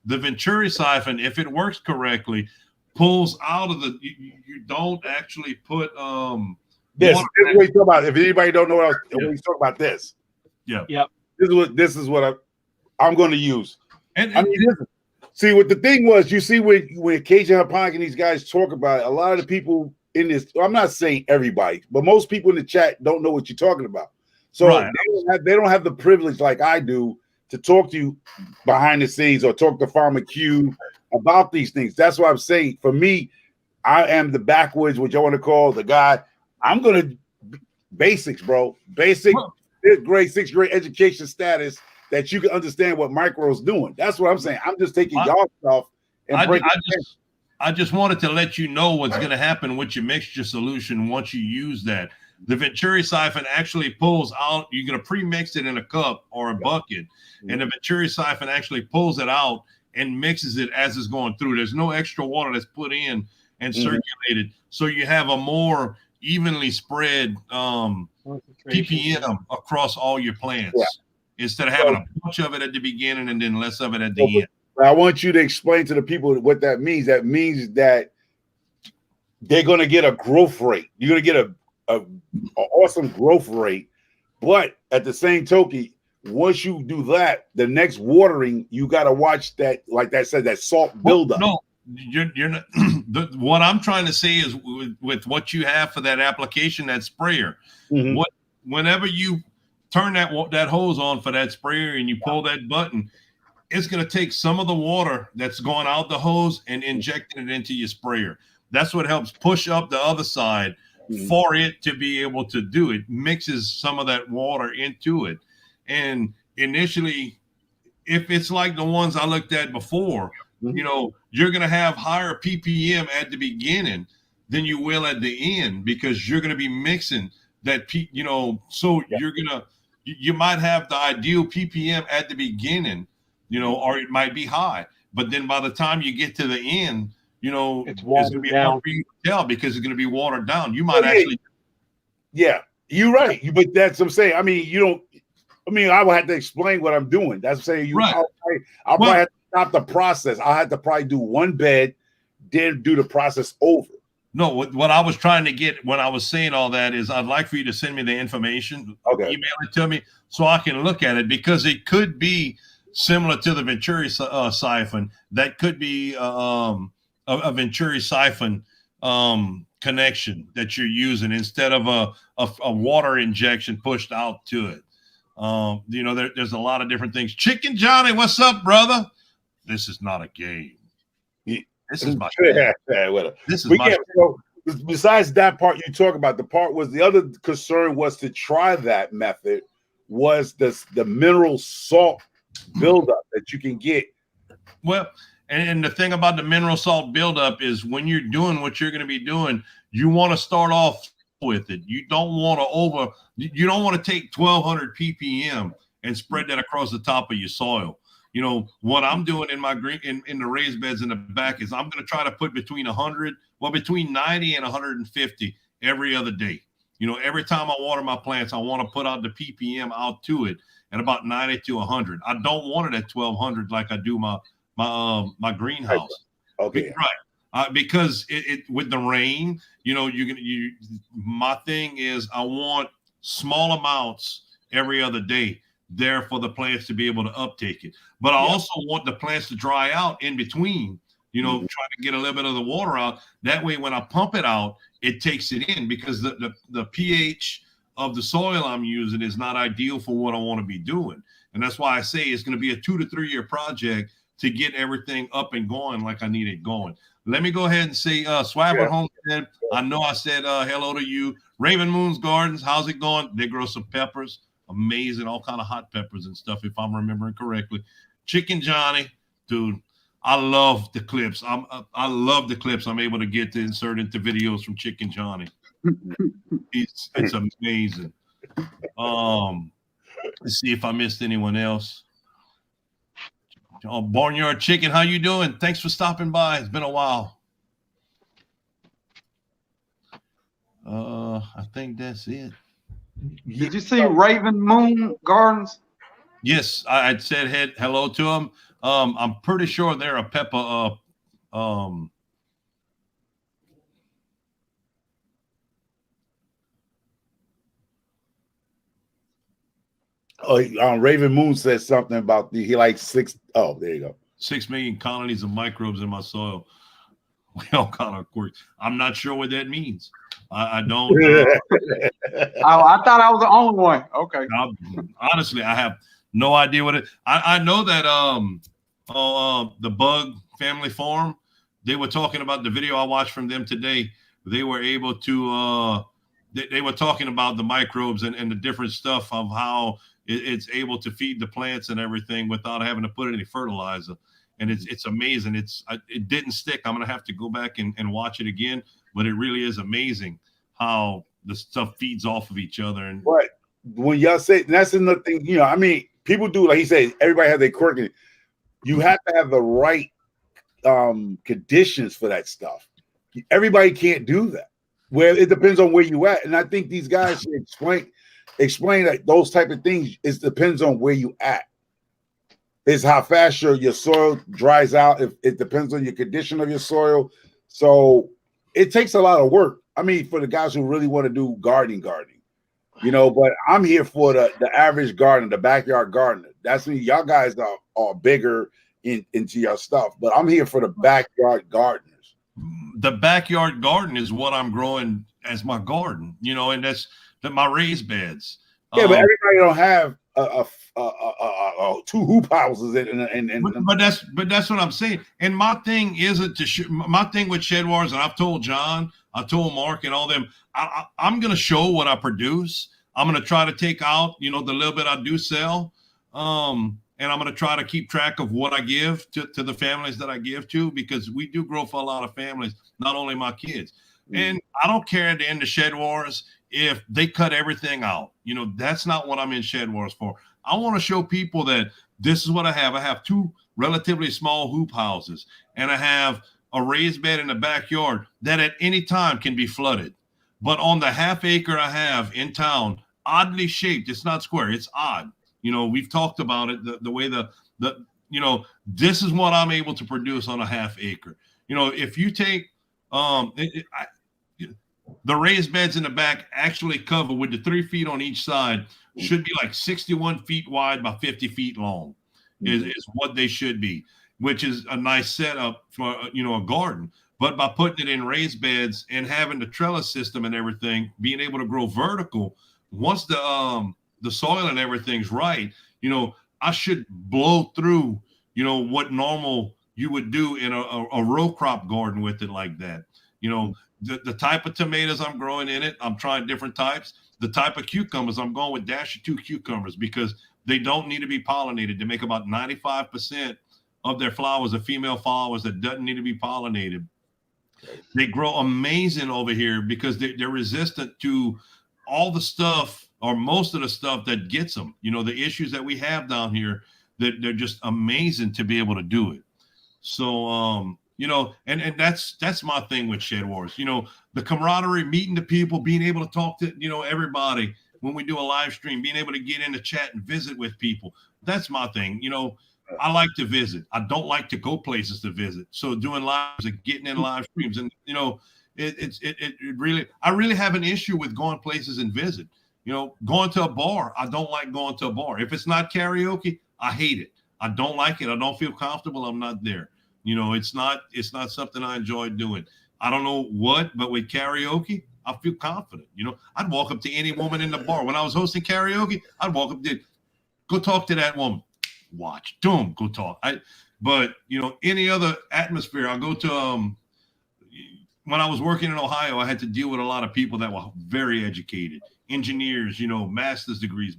The Venturi siphon, if it works correctly, pulls out of the. You don't actually put this is what you talk about. If anybody don't know what he's talking about, this. Yeah. Yep. This is what I'm going to use. And I mean, listen, see what the thing was. You see when Cajun Hydroponic and these guys talk about it, a lot of the people in this. I'm not saying everybody, but most people in the chat don't know what you're talking about. So they don't have the privilege like I do to talk to you behind the scenes or talk to Farmer Q about these things. That's what I'm saying. For me, I am the backwoods, what you want to call the guy. I'm gonna basics, bro. Basic, fifth grade, sixth grade education status that you can understand what micro's doing. That's what I'm saying. I'm just taking y'all stuff and breaking it. I just wanted to let you know what's going to happen with your mixture solution once you use that. The Venturi siphon actually pulls out. You're going to pre-mix it in a cup or a bucket, and the Venturi siphon actually pulls it out and mixes it as it's going through. There's no extra water that's put in and circulated, so you have a more evenly spread ppm across all your plants instead of having a bunch of it at the beginning and then less of it at the end. I want you to explain to the people what that means. That means that they're going to get a growth rate. You're going to get a awesome growth rate, but at the same token, once you do that, the next watering, you got to watch that, like that said, that salt buildup. No, you're not. What I'm trying to say is with what you have for that application, that sprayer, whenever you turn that hose on for that sprayer and you pull that button, it's going to take some of the water that's going out the hose and injecting it into your sprayer. That's what helps push up the other side for it to be able to do it. Mixes some of that water into it. And initially, if it's like the ones I looked at before, you know, you're going to have higher ppm at the beginning than you will at the end, because you're going to be mixing that, so you might have the ideal ppm at the beginning, or it might be high, but then by the time you get to the end, it's going to be hard for you to tell because it's going to be watered down. You might actually. Yeah, you're right. But that's what I'm saying. I mean, I will have to explain what I'm doing. That's what I'm saying. I'll probably have to stop the process. I'll have to probably do one bed, then do the process over. No, what I was trying to get when I was saying all that is I'd like for you to send me the information, email it to me so I can look at it, because it could be similar to the Venturi siphon. That could be a Venturi siphon connection that you're using instead of a water injection pushed out to it. There's a lot of different things. Chicken Johnny, what's up, brother? This is not a game. This is my this is my besides that part you talk about, the other concern was to try that method was the mineral salt buildup that you can get. Well, and the thing about the mineral salt buildup is when you're doing what you're going to be doing, you want to start off with it. You don't want to take 1200 ppm and spread that across the top of your soil. What I'm doing in my green in the raised beds in the back is I'm going to try to put between 90 and 150 every other day. Every time I water my plants, I want to put out the ppm out to it at about 90 to 100. I don't want it at 1200 like I do my greenhouse. Okay. Right. Because it with the rain, my thing is I want small amounts every other day there for the plants to be able to uptake it. But I also want the plants to dry out in between, trying to get a little bit of the water out. That way, when I pump it out, it takes it in, because the pH of the soil I'm using is not ideal for what I want to be doing. And that's why I say it's going to be a 2 to 3 year project to get everything up and going like I need it going. Let me go ahead and say, Swabber Homestead, I know I said hello to you. Raven Moon's Gardens, how's it going? They grow some peppers. amazing, all kind of hot peppers and stuff, if I'm remembering correctly. Chicken Johnny, dude, I love the clips. I love the clips I'm able to get to insert into videos from Chicken Johnny. It's amazing. Let's see if I missed anyone else. Barnyard Chicken, how you doing? Thanks for stopping by. It's been a while. I think that's it. Did you see Raven Moon Gardens? Yes, I said hello to them. I'm pretty sure they're a pepper. Raven Moon says something about he likes 6. Oh, there you go. 6 million colonies of microbes in my soil. We all kind of quirky. I'm not sure what that means. I don't. I thought I was the only one. Okay. Honestly, I have no idea what it. I know that the Bug Family Farm, they were talking about the video I watched from them today. They were able to. They were talking about the microbes and the different stuff of how it's able to feed the plants and everything without having to put any fertilizer. And it's amazing. It didn't stick. I'm gonna have to go back and watch it again. But it really is amazing how the stuff feeds off of each other. And right, when y'all say that's another thing, you know, I mean, people do, like he said, everybody has their quirk in it. You have to have the right conditions for that stuff. Everybody can't do that. Well, it depends on where you at. And I think these guys should explain that those type of things. It depends on where you at. It's how fast your soil dries out. If it depends on your condition of your soil. So it takes a lot of work. I mean, for the guys who really want to do gardening, you know, but I'm here for the average gardener, the backyard gardener. That's me. Y'all guys are bigger into your stuff, but I'm here for the backyard gardeners. The backyard garden is what I'm growing as my garden, you know, and that's my raised beds. Yeah, but everybody don't have 2 hoop houses but that's what I'm saying. And my thing isn't to my thing with Shed Wars, and I've told John, I told Mark, and all them. I'm going to show what I produce. I'm going to try to take out, you know, the little bit I do sell, and I'm going to try to keep track of what I give to the families that I give to, because we do grow for a lot of families, not only my kids. And I don't care at the end of Shed Wars if they cut everything out. You know, that's not what I'm in Shed Wars for. I want to show people that this is what I have. I have 2 relatively small hoop houses, and I have a raised bed in the backyard that at any time can be flooded. But on the half acre I have in town, oddly shaped, it's not square, it's odd. You know, we've talked about it, the way the you know, this is what I'm able to produce on a half acre. You know, if you take the raised beds in the back actually cover, with the 3 feet on each side, should be like 61 feet wide by 50 feet long is what they should be, which is a nice setup for, you know, a garden. But by putting it in raised beds and having the trellis system and everything, being able to grow vertical, once the soil and everything's right, you know, I should blow through, you know, what normal you would do in a row crop garden with it like that. You know, the type of tomatoes I'm growing in it, I'm trying different types. The type of cucumbers, I'm going with -2 cucumbers, because they don't need to be pollinated. They make about 95% of their flowers are female flowers that doesn't need to be pollinated. They grow amazing over here because they're resistant to all the stuff, or most of the stuff that gets them. You know, the issues that we have down here, that they're just amazing to be able to do it. So, you know, and that's my thing with Shed Wars. You know, the camaraderie, meeting the people, being able to talk to, you know, everybody when we do a live stream, being able to get in the chat and visit with people. That's my thing. You know, I like to visit. I don't like to go places to visit. So doing lives and getting in live streams, and you know, it really, I really have an issue with going places and visit. You know, going to a bar, I don't like going to a bar. If it's not karaoke, I hate it. I don't like it. I don't feel comfortable. I'm not there. You know, it's not something I enjoy doing. I don't know what, but with karaoke, I feel confident. You know, I'd walk up to any woman in the bar. When I was hosting karaoke, I'd walk up to, go talk to that woman. Watch, boom, go talk. But you know, any other atmosphere, I'll go to when I was working in Ohio, I had to deal with a lot of people that were very educated, engineers, master's degrees,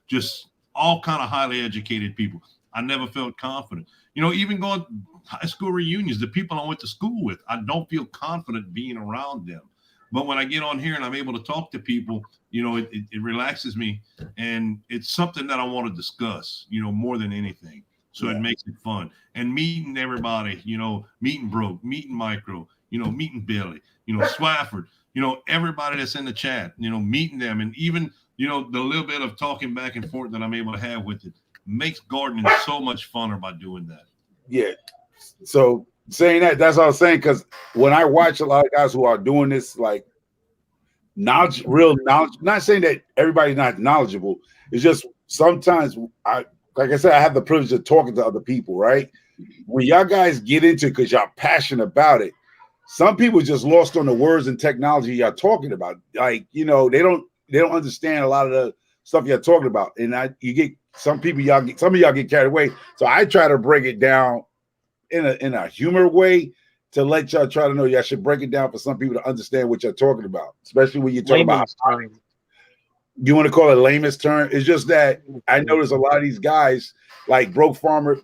just all kind of highly educated people. I never felt confident. Even going high school reunions, the people I went to school with, I don't feel confident being around them. But when I get on here and I'm able to talk to people, it relaxes me, and it's something that I want to discuss, more than anything. So it makes it fun. And meeting everybody, meeting Broke, meeting Micro, meeting Billy, Swafford, everybody that's in the chat, meeting them, and even, the little bit of talking back and forth that I'm able to have with it makes gardening so much funner by doing that. Yeah. So saying that's what I was saying, because when I watch a lot of guys who are doing this, like real knowledge, not saying that everybody's not knowledgeable. It's just sometimes like I said, I have the privilege of talking to other people, right? When y'all guys get into it because y'all passionate about it, some people just lost on the words and technology y'all talking about. Like, they don't understand a lot of the stuff you're talking about. And you get some of y'all get carried away. So I try to break it down in a humor way to let y'all try to know. Y'all should break it down for some people to understand what you're talking about, especially when you're talking about. You want to call it layman's term? It's just that I notice a lot of these guys, like Broke Farmer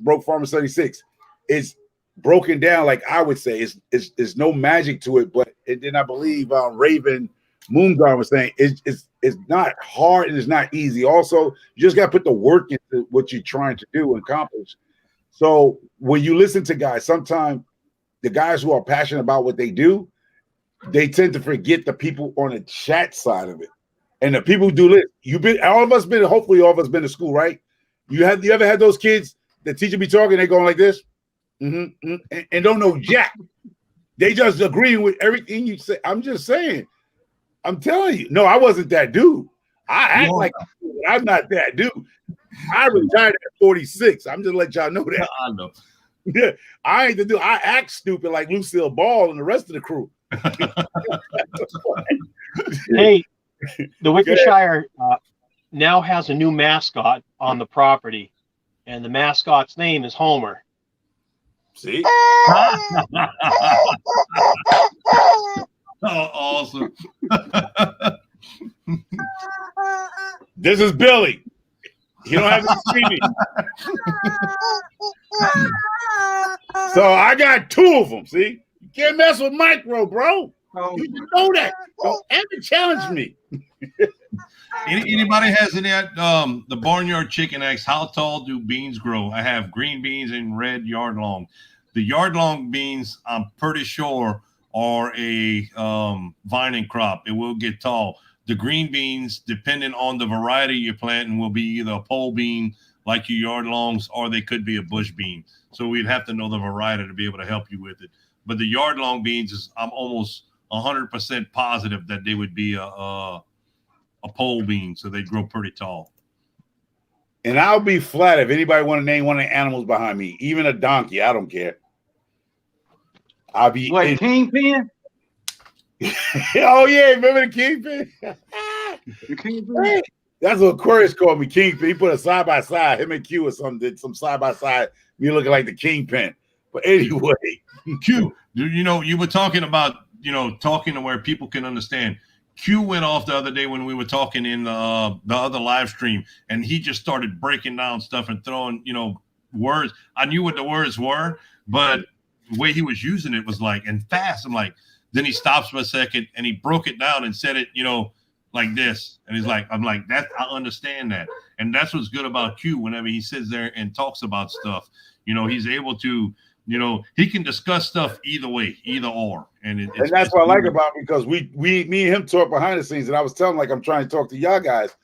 76, it's broken down, like I would say. It's no magic to it, but then I believe Raven Moongar was saying it's not hard and it's not easy. Also, you just got to put the work into what you're trying to do and accomplish. So when you listen to guys, sometimes the guys who are passionate about what they do, they tend to forget the people on the chat side of it. And the people who do this, hopefully all of us been to school, right? You ever had those kids, the teacher be talking, they going like this, and don't know jack. They just agreeing with everything you say. I'm just saying. I'm telling you. No, I wasn't that dude. I act like I'm not that dude. I retired at 46. I'm just letting y'all know that. I know. Yeah, I ain't the dude. I act stupid like Lucille Ball and the rest of the crew. Hey, the Wickershire now has a new mascot on the property, and the mascot's name is Homer. See? Oh, awesome. This is Billy. You don't have to see me. So I got two of them, see? You can't mess with Micro, bro. Oh. You should know that. Don't ever challenge me. Anybody has any the barnyard chicken asks, how tall do beans grow? I have green beans and red yard long. The yard long beans, I'm pretty sure, are a vining crop. It will get tall. The green beans, depending on the variety you're planting, will be either a pole bean like your yard longs, or they could be a bush bean. So we'd have to know the variety to be able to help you with it. But the yard long beans I'm almost 100% positive that they would be a pole bean, so they grow pretty tall. And I'll be flat if anybody want to name one of the animals behind me, even a donkey. I don't care. I'll be Kingpin? Oh yeah, remember the Kingpin? The Kingpin? That's what Aquarius called me, Kingpin. He put a side by side, him and Q or something, did some side by side, me looking like the Kingpin. But anyway, Q, you were talking about, talking to where people can understand. Q went off the other day when we were talking in the other live stream, and he just started breaking down stuff and throwing, words. I knew what the words were, but the way he was using it was like, and fast. I'm like, then he stops for a second and he broke it down and said it, like this. And he's like, I'm like, that I understand that. And that's what's good about Q. Whenever he sits there and talks about stuff, he's able to, he can discuss stuff either way, either or. And that's what I like about him, because me and him talk behind the scenes, and I was telling him, like, I'm trying to talk to y'all guys.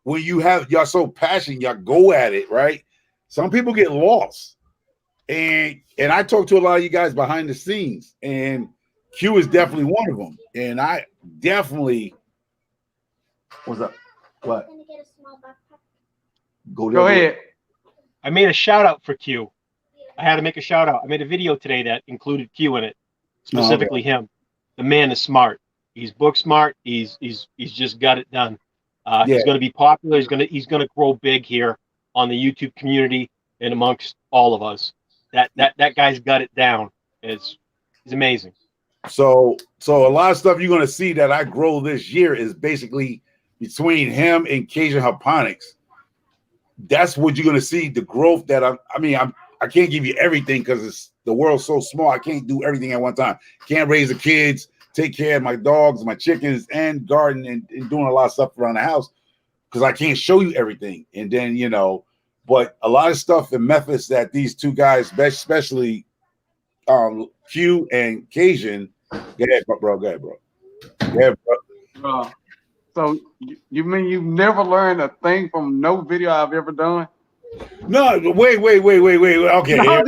When y'all so passionate, y'all go at it, right? Some people get lost. And I talk to a lot of you guys behind the scenes, and Q is definitely one of them. And I definitely what's up? What? Go ahead. I made a shout out for Q. I had to make a shout out. I made a video today that included Q in it, specifically him. The man is smart. He's book smart. He's just got it done. He's going to be popular. He's going to grow big here on the YouTube community and amongst all of us. That guy's got it down. He's amazing. So a lot of stuff you're gonna see that I grow this year is basically between him and Cajun Hydroponics. That's what you're gonna see. The growth that I can't give you everything because it's the world's so small. I can't do everything at one time. Can't raise the kids, take care of my dogs, my chickens, and garden and doing a lot of stuff around the house because I can't show you everything. And then but a lot of stuff and methods that these two guys, especially Q and Cajun. Go ahead, bro. Go ahead, bro. So you mean you've never learned a thing from no video I've ever done? No, wait. Okay. No,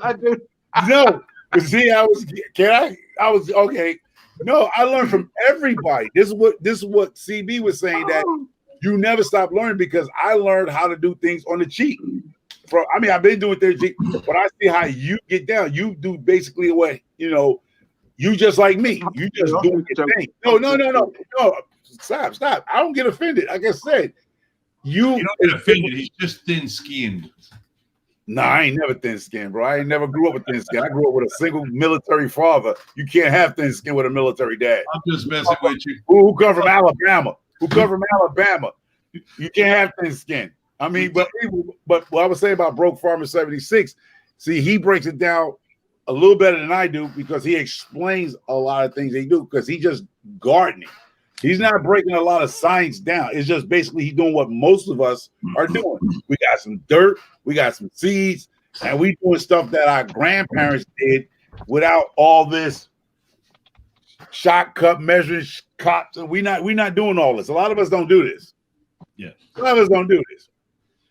I do. No, see, I was okay. No, I learned from everybody. This is what CB was saying, that you never stop learning, because I learned how to do things on the cheap. I've been doing things, but I see how you get down. You do basically what you just like me. You just doing your thing. No. Stop. I don't get offended. Like I said, you don't get offended. He's just thin-skinned. Nah, I ain't never thin-skinned, bro. I ain't never grew up with thin skin. I grew up with a single military father. You can't have thin skin with a military dad. I'm just messing with you. Who come from Alabama? You can't have thin skin. But what I was saying about Broke Farmer 76, see, he breaks it down a little better than I do because he explains a lot of things they do because he just gardening. He's not breaking a lot of science down. It's just basically he's doing what most of us are doing. We got some dirt, we got some seeds, and we doing stuff that our grandparents did without all this shot cup measuring cups. And we're not doing all this. A lot of us don't do this. Yeah. A lot of us don't do this.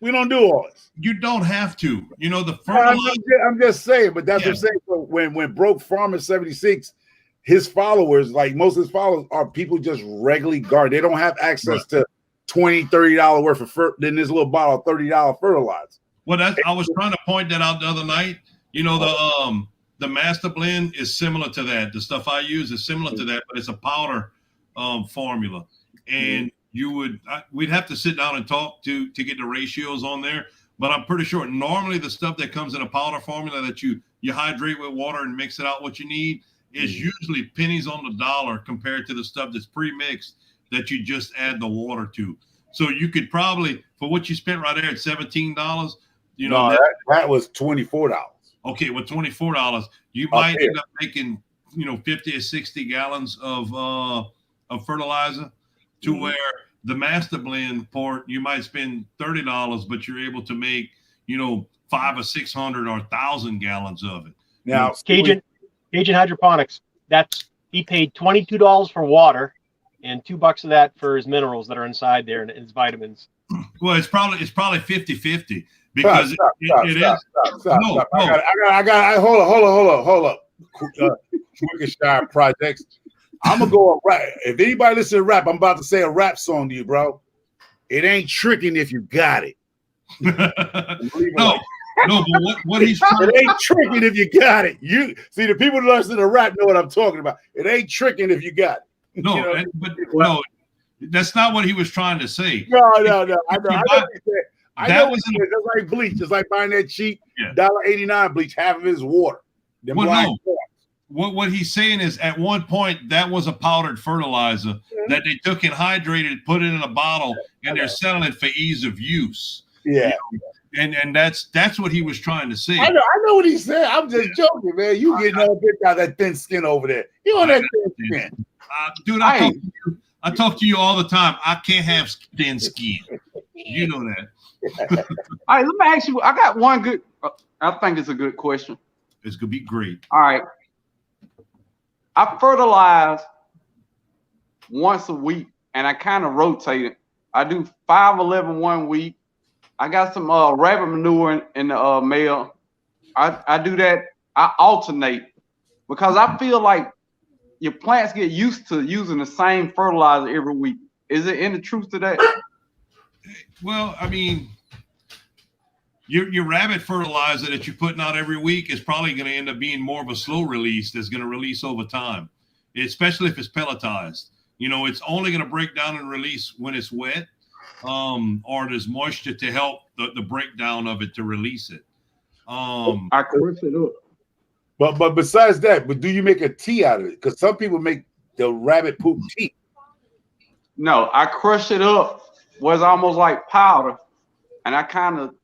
We don't do all this. You don't have to. The fertilizer. I'm just saying, but that's what I'm saying. So when Broke Farmer 76, his followers, like most of his followers, are people just regularly garden. They don't have access to $20, $30 worth of in this little bottle of $30 fertilizer. Well, I was trying to point that out the other night. The master blend is similar to that. The stuff I use is similar to that, but it's a powder formula. And we'd have to sit down and talk to get the ratios on there. But I'm pretty sure normally the stuff that comes in a powder formula that you hydrate with water and mix it out what you need is usually pennies on the dollar compared to the stuff that's pre-mixed that you just add the water to. So you could probably, for what you spent right there at $17, that was $24. Okay, with $24, you might end up making 50 or 60 gallons of fertilizer to where the master blend part you might spend $30, but you're able to make 500 or 600 or 1,000 gallons of it. Now, Cajun Hydroponics, he paid $22 for water and $2 of that for his minerals that are inside there and his vitamins. Well, it's probably 50-50 because stop. Hold up. Wickenshire projects. I'm gonna go a rap. If anybody listen to rap, I'm about to say a rap song to you, bro. It ain't tricking if you got it. No, but what he's trying it ain't tricking if you got it. You see, the people who listen to rap know what I'm talking about. It ain't tricking if you got it. No, that's not what he was trying to say. No. I know what he said. It's like bleach. It's like buying that cheap $1.89 bleach. Half of it is water. What he's saying is at one point that was a powdered fertilizer that they took and hydrated, put it in a bottle, and they're selling it for ease of use. Yeah. And that's what he was trying to say. I know what he said. I'm just joking, man. You getting all bit out that thin skin over there. You on that thin skin. Dude, I talk to you all the time. I can't have thin skin. You know that. All right, let me ask you. I got one good. I think it's a good question. It's gonna be great. All right. I fertilize once a week, and I kind of rotate it. I do 5-11 one week. I got some rabbit manure in the mail. I do that. I alternate because I feel like your plants get used to using the same fertilizer every week. Is there any truth to that? Well, I mean, your rabbit fertilizer that you're putting out every week is probably going to end up being more of a slow release that's going to release over time, especially if it's pelletized. It's only going to break down and release when it's wet. Or there's moisture to help the breakdown of it to release it. I course it up. But besides that, but do you make a tea out of it? Because some people make the rabbit poop tea. No, I crush it up where it's almost like powder, and I kind of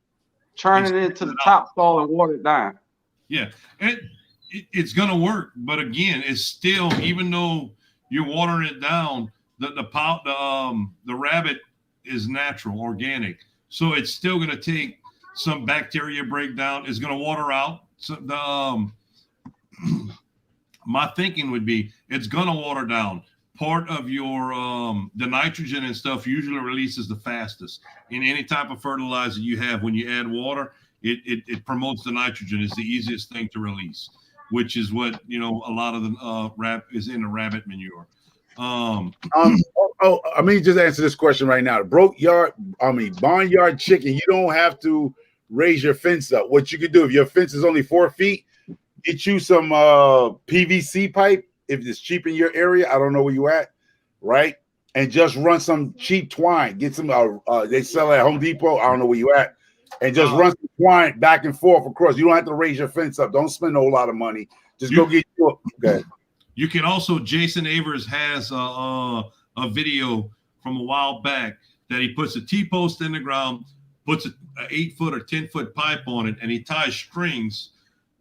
turn it into the topsoil and water it down. Yeah, it's gonna work, but again, it's still, even though you're watering it down, the rabbit is natural, organic, so it's still gonna take some bacteria breakdown. It's gonna water out. So my thinking would be it's gonna water down. Part of your the nitrogen and stuff usually releases the fastest in any type of fertilizer you have. When you add water, it promotes the nitrogen. It's the easiest thing to release, which is what a lot of the is in the rabbit manure. I mean, just answer this question right now. Barnyard chicken, you don't have to raise your fence up. What you could do, if your fence is only 4 feet, get you some PVC pipe. If it's cheap in your area, I don't know where you at, right? And just run some cheap twine. Get some, they sell at Home Depot. I don't know where you at. And just run some twine back and forth across. You don't have to raise your fence up. Don't spend a whole lot of money. Just go get your, okay. You can also, Jason Avers has a video from a while back that he puts a T-post in the ground, puts an 8-foot or 10-foot pipe on it, and he ties strings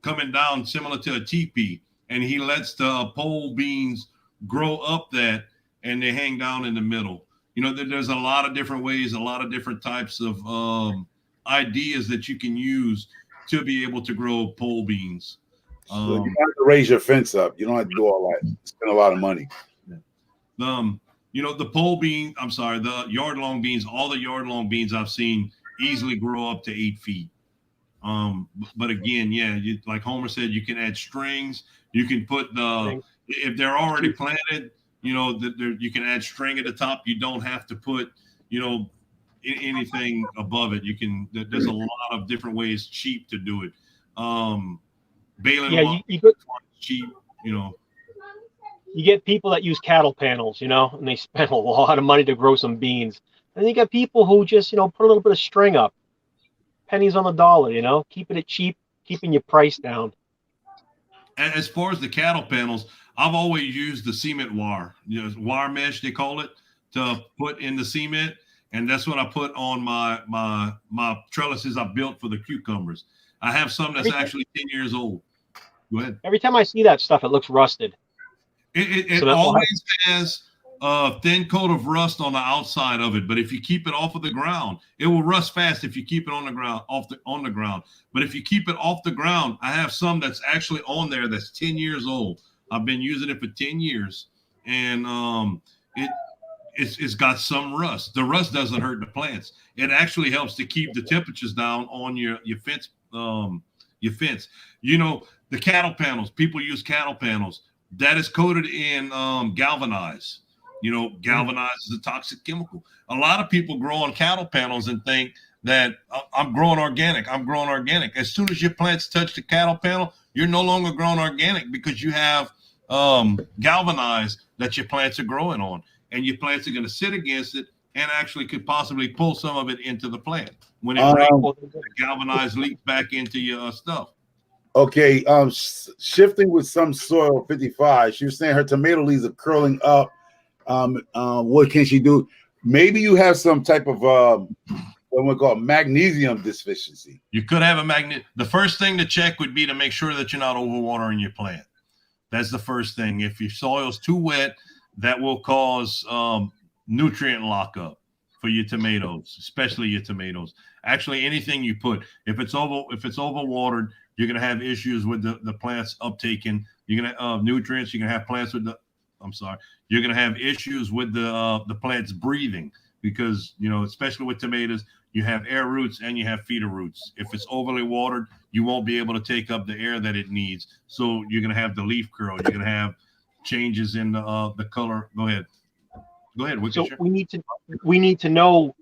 coming down similar to a teepee. And he lets the pole beans grow up that, and they hang down in the middle. There's a lot of different ways, a lot of different types of ideas that you can use to be able to grow pole beans. So you don't have to raise your fence up. You don't have to do all that. Spend a lot of money. The pole bean, the yard long beans, all the yard long beans I've seen easily grow up to 8 feet. But again, like Homer said, you can add strings. You can put if they're already planted, you can add string at the top. You don't have to put, anything above it. There's a lot of different ways cheap to do it. Baling you get cheap, You get people that use cattle panels, and they spend a lot of money to grow some beans. And then you got people who just, put a little bit of string up. Pennies on the dollar, keeping it cheap, keeping your price down. As far as the cattle panels, I've always used the cement wire, wire mesh they call it, to put in the cement, and that's what I put on my trellises I built for the cucumbers. I have some that's actually 10 years old. Go ahead. Every time I see that stuff, it looks rusted. It always has a thin coat of rust on the outside of it, but if you keep it off of the ground, it will rust fast if you keep it on the ground, on the ground. But if you keep it off the ground, I have some that's actually on there that's 10 years old. I've been using it for 10 years, and it's got some rust. The rust doesn't hurt the plants. It actually helps to keep the temperatures down on your fence. The cattle panels. People use cattle panels. That is coated in galvanized. Galvanized is a toxic chemical. A lot of people grow on cattle panels and think that I'm growing organic. I'm growing organic. As soon as your plants touch the cattle panel, you're no longer growing organic because you have galvanized that your plants are growing on, and your plants are going to sit against it and actually could possibly pull some of it into the plant. When it rains, the galvanized leaks back into your stuff. Okay, shifting with some soil 55. She was saying her tomato leaves are curling up. What can she do? Maybe you have some type of what we call magnesium deficiency. You could have a The first thing to check would be to make sure that you're not overwatering your plant. That's the first thing. If your soil's too wet, that will cause nutrient lockup for your tomatoes, especially your tomatoes. Actually, anything you put, if it's overwatered, you're going to have issues with the plants uptaking. You're going to have nutrients. You're going to have plants with you're going to have issues with the plants breathing because, especially with tomatoes, you have air roots and you have feeder roots. If it's overly watered, you won't be able to take up the air that it needs. So you're going to have the leaf curl. You're going to have changes in the color. Go ahead. So we need to know,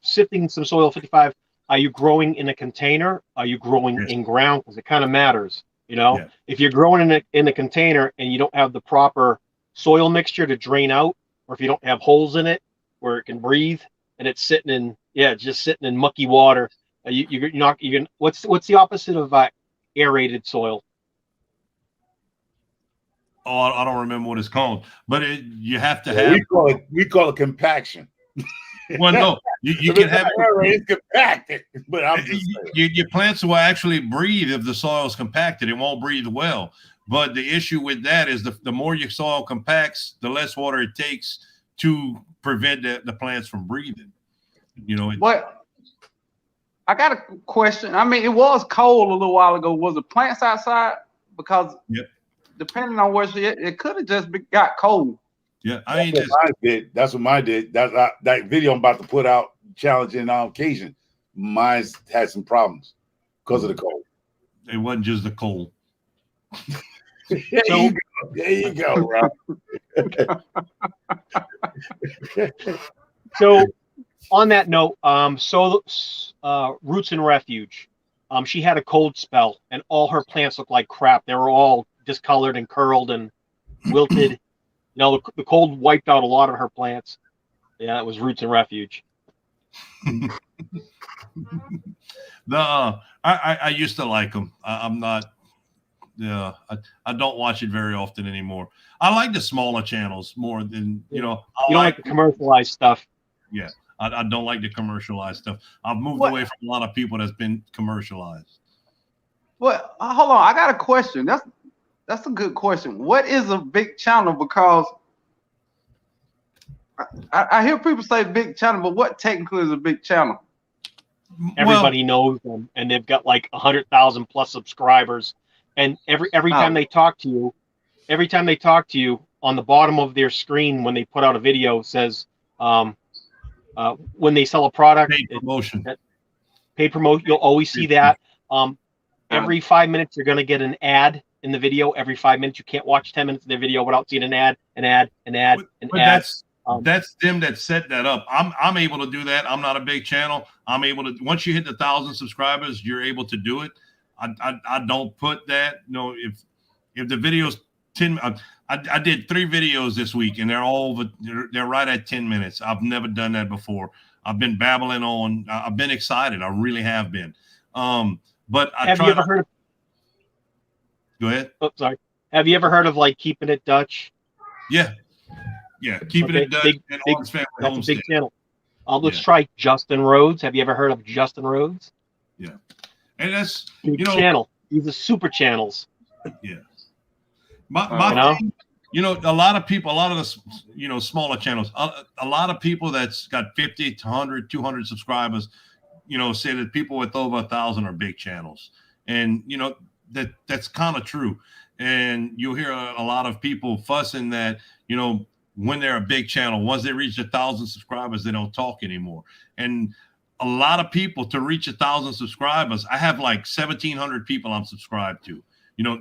sifting some soil 55. Are you growing in a container? Are you growing in ground? Because it kind of matters. If you're growing in a container and you don't have the proper soil mixture to drain out, or if you don't have holes in it where it can breathe, and it's sitting in mucky water, you're not. What's the opposite of aerated soil. Oh, I don't remember what it's called, but you have to Yeah, have. we call it compaction. Well, no, you If can it's have not aerated, it's compacted. But I'm just saying. your plants will actually breathe if the soil is compacted. It won't breathe well. But the issue with that is the more your soil compacts, the less water it takes to prevent the plants from breathing. You know. But I got a question. I mean, it was cold a little while ago. Was the plants outside? Because depending on where it could have just got cold. Yeah, I mean, that's what mine did. That video I'm about to put out, challenging on occasion. Mine had some problems because of the cold. It wasn't just the cold. There you go, Rob. So, on that note, Roots and Refuge, she had a cold spell, and all her plants looked like crap. They were all discolored and curled and wilted. You know, the cold wiped out a lot of her plants. Yeah, it was Roots and Refuge. I used to like them. I'm not. Yeah, I don't watch it very often anymore. I like the smaller channels more than you know. You don't like the commercialized stuff. Yeah, I don't like the commercialized stuff. I've moved away from a lot of people that's been commercialized. Well, hold on. I got a question. That's a good question. What is a big channel? Because I hear people say big channel, but what technically is a big channel? Everybody knows them, and they've got like 100,000 plus subscribers. And every time they talk to you, on the bottom of their screen when they put out a video says, when they sell a product, paid promotion. Paid promotion. You'll always see that. Every 5 minutes, you're going to get an ad in the video. Every 5 minutes, you can't watch 10 minutes of their video without seeing an ad. That's them that set that up. I'm able to do that. I'm not a big channel. I'm able to, once you hit the 1,000 subscribers, you're able to do it. I don't put that. No, if the video's 10, I did 3 videos this week and they're right at 10 minutes. I've never done that before. I've been babbling on. I've been excited. I really have been. But have you ever heard of? Go ahead. Oh, sorry. Have you ever heard of like Keeping It Dutch? Yeah. Keeping It Dutch and Orange Family That's Homestead. a big channel. Let's try Justin Rhodes. Have you ever heard of Justin Rhodes? Yeah. And that's big channel. These are super channels. Yeah. My thing, a lot of people, a lot of the smaller channels, a lot of people that's got 50 to 100, 200 subscribers, say that people with over 1,000 are big channels. And that's kind of true. And you'll hear a lot of people fussing that, when they're a big channel, once they reach 1,000 subscribers, they don't talk anymore. And a lot of people, to reach 1,000 subscribers, I have like 1,700 people I'm subscribed to.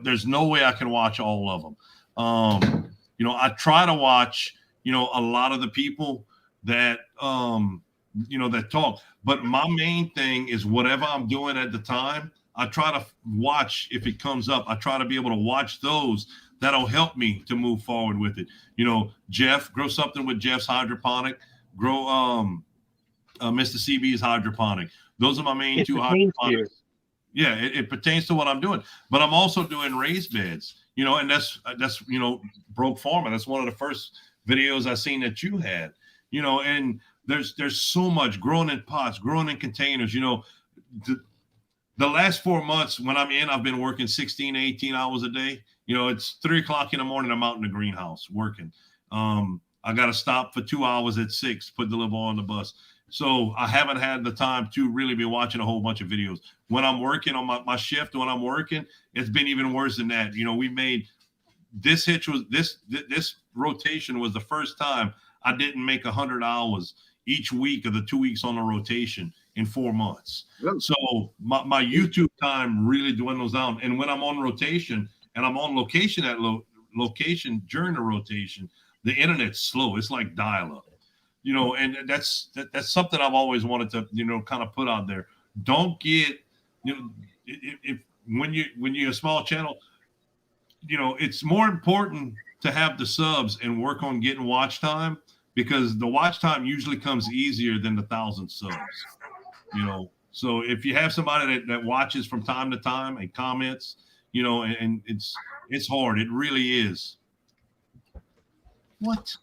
There's no way I can watch all of them. I try to watch, a lot of the people that, that talk. But my main thing is whatever I'm doing at the time, I try to watch if it comes up. I try to be able to watch those. That'll help me to move forward with it. Jeff, grow something with Jeff's hydroponic. Grow Mr. CB's hydroponic. Those are my main 2 hydroponics. Yeah, it pertains to what I'm doing. But I'm also doing raised beds, and that's Broke Farmer. That's one of the first videos I seen that you had, and there's so much growing in pots, growing in containers, the last 4 months when I've been working 16, 18 hours a day. It's 3 o'clock in the morning. I'm out in the greenhouse working. I got to stop for 2 hours at 6, put the little boy on the bus. So I haven't had the time to really be watching a whole bunch of videos. When I'm working on my shift, when I'm working, it's been even worse than that. We made this rotation was the first time I didn't make 100 hours each week of the 2 weeks on the rotation in 4 months. So my YouTube time really dwindles down. And when I'm on rotation and I'm on location at location during the rotation, the internet's slow. It's like dial-up. And that's something I've always wanted to, kind of put out there. Don't get, when you're a small channel, it's more important to have the subs and work on getting watch time, because the watch time usually comes easier than the 1,000 subs. So if you have somebody that watches from time to time and comments, you know, and it's hard. It really is. What?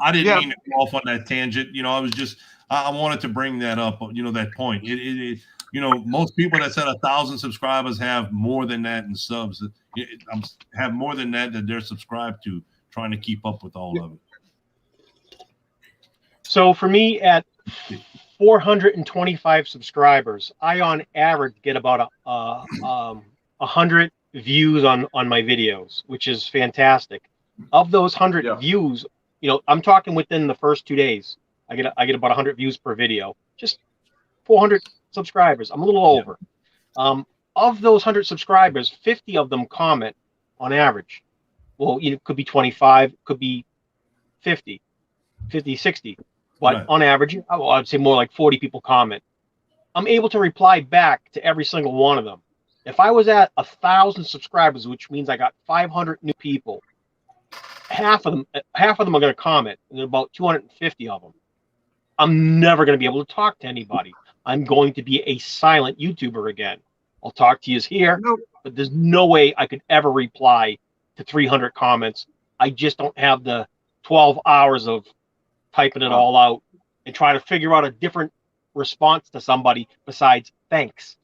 I didn't mean to go off on that tangent. You know, I was just I wanted to bring that up. You know, that point. You know, most people that said 1,000 subscribers have more than that in subs. Have more than that they're subscribed to. Trying to keep up with all of it. So for me, at 425 subscribers, I on average get about 100 views on my videos, which is fantastic. Of those 100 views, you know, I'm talking within the first 2 days, I get about 100 views per video. Just 400 subscribers. I'm a little over. Of those 100 subscribers, 50 of them comment on average. Well, it could be 25, could be 50, 60. But on average, I'd say more like 40 people comment. I'm able to reply back to every single one of them. If I was at 1,000 subscribers, which means I got 500 new people, half of them are going to comment, and there are about 250 of them. I'm never going to be able to talk to anybody. I'm going to be a silent YouTuber again. I'll talk to you here, but there's no way I could ever reply to 300 comments. I just don't have the 12 hours of typing it all out and trying to figure out a different response to somebody besides thanks.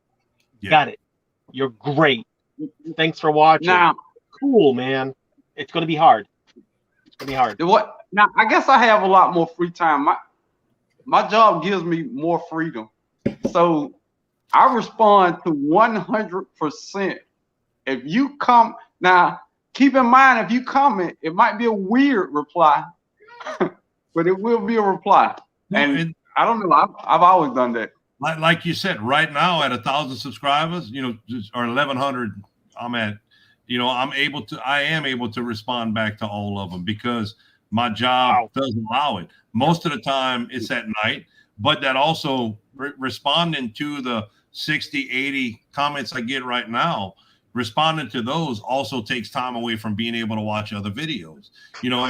Got it. You're great. Thanks for watching. Now, cool, man. It's going to be hard. It's going to be hard. Now, I guess I have a lot more free time. My job gives me more freedom. So I respond to 100%. If you come now, keep in mind, if you comment, it might be a weird reply, but it will be a reply. And I don't know. I've always done that. Like you said, right now at 1,000 subscribers, you know, or 1,100, I'm at, you know, I am able to respond back to all of them because my job doesn't allow it. Most of the time it's at night, but that also responding to the 60, 80 comments I get right now, responding to those also takes time away from being able to watch other videos. You know,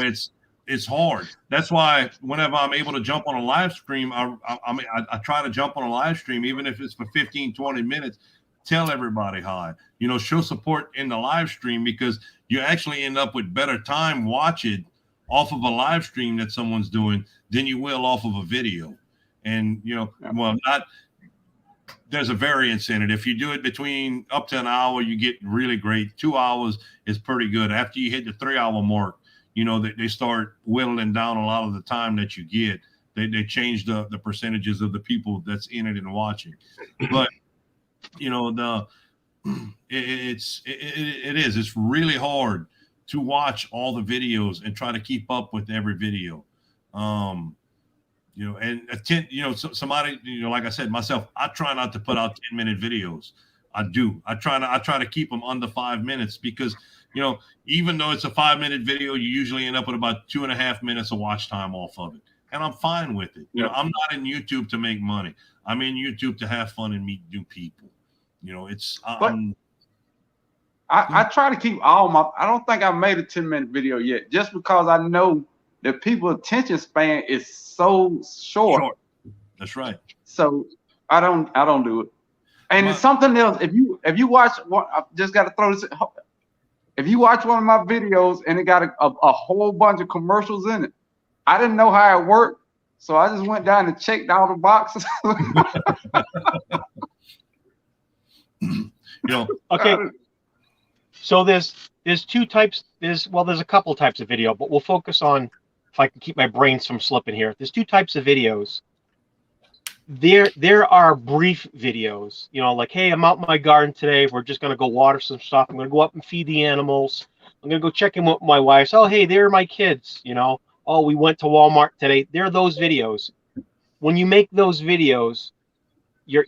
it's hard. That's why whenever I'm able to jump on a live stream, I try to jump on a live stream, even if it's for 15, 20 minutes, tell everybody hi, you know, show support in the live stream, because you actually end up with better time watching off of a live stream that someone's doing than you will off of a video. And, you know, well, there's a variance in it. If you do it between up to an hour, you get really great. 2 hours is pretty good. After you hit the 3 hour mark, you know, they start whittling down a lot of the time that you get. They change the percentages of the people that's in it and watching. But, you know, it's really hard to watch all the videos and try to keep up with every video. You know, and somebody, you know, like I said, myself, I try not to put out 10-minute videos. I do. I try to keep them under 5 minutes because, you know, even though it's a 5-minute video, you usually end up with about 2.5 minutes of watch time off of it. And I'm fine with it. You know, I'm not in YouTube to make money. I'm in YouTube to have fun and meet new people. You know, I try to keep I don't think I've made a 10-minute video yet, just because I know that people's attention span is so short. That's right. So I don't do it. And it's something else. If you watch one, I just got to throw this. If you watch one of my videos and it got a whole bunch of commercials in it, I didn't know how it worked, so I just went down and checked all the boxes. You know. Okay. So there's two types. There's a couple types of video, but we'll focus on, if I can keep my brains from slipping here. There's two types of videos. There are brief videos, you know, like, hey, I'm out in my garden today. We're just going to go water some stuff. I'm going to go up and feed the animals. I'm going to go check in with my wife. Oh, hey, there are my kids, you know. Oh, we went to Walmart today. There are those videos. When you make those videos, you're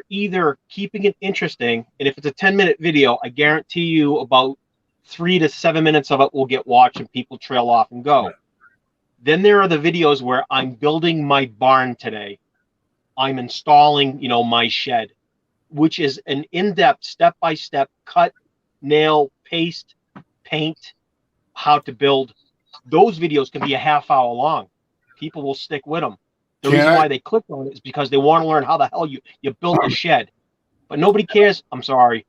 either keeping it interesting, and if it's a 10-minute video, I guarantee you about 3 to 7 minutes of it will get watched and people trail off and go. Then there are the videos where I'm building my barn today. I'm installing, you know, my shed, which is an in-depth, step-by-step cut, nail, paste, paint, how to build. Those videos can be a half hour long. People will stick with them. The reason why they clicked on it is because they want to learn how the hell you built a shed. But nobody cares. I'm sorry.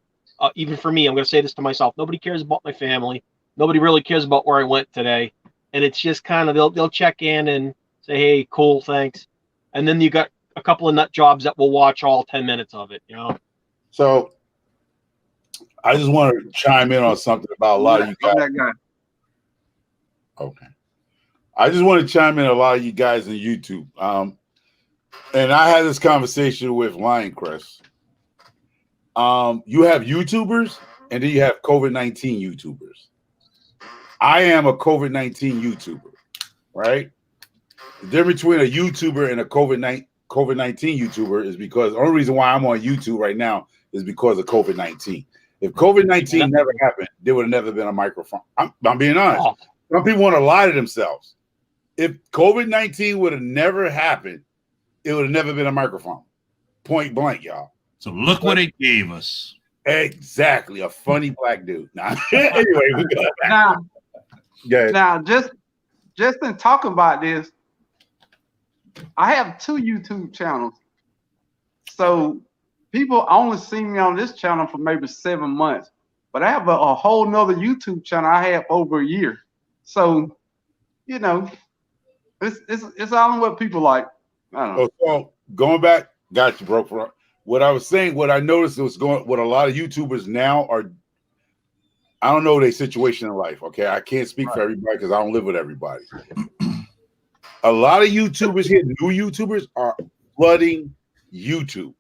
Even for me, I'm going to say this to myself. Nobody cares about my family. Nobody really cares about where I went today. And it's just kind of, they'll check in and say, hey, cool, thanks. And then you got a couple of nut jobs that will watch all 10 minutes of it, you know? So I just want to chime in on something about a lot of you guys. Okay. I just want to chime in a lot of you guys on YouTube. And I had this conversation with Lioncrest. You have YouTubers and then you have COVID-19 YouTubers. I am a COVID-19 YouTuber, right? The difference between a YouTuber and a COVID-19 YouTuber is because the only reason why I'm on YouTube right now is because of COVID-19. If COVID-19 never happened, there would have never been a microphone. I'm being honest. Oh. Some people want to lie to themselves. If COVID-19 would have never happened, it would have never been a microphone. Point blank, y'all. So look what it gave us. Exactly. A funny black dude. Nah. Anyway, we go back. Now, just in talking about this, I have 2 YouTube channels. So people only see me on this channel for maybe 7 months, but I have a whole nother YouTube channel I have over a year. So, you know, it's all in what people like. I don't know. So going back, got you, bro. What I was saying, what I noticed was what a lot of YouTubers now are. I don't know their situation in life. Okay, I can't speak for everybody because I don't live with everybody. A lot of YouTubers here, new YouTubers, are flooding YouTube.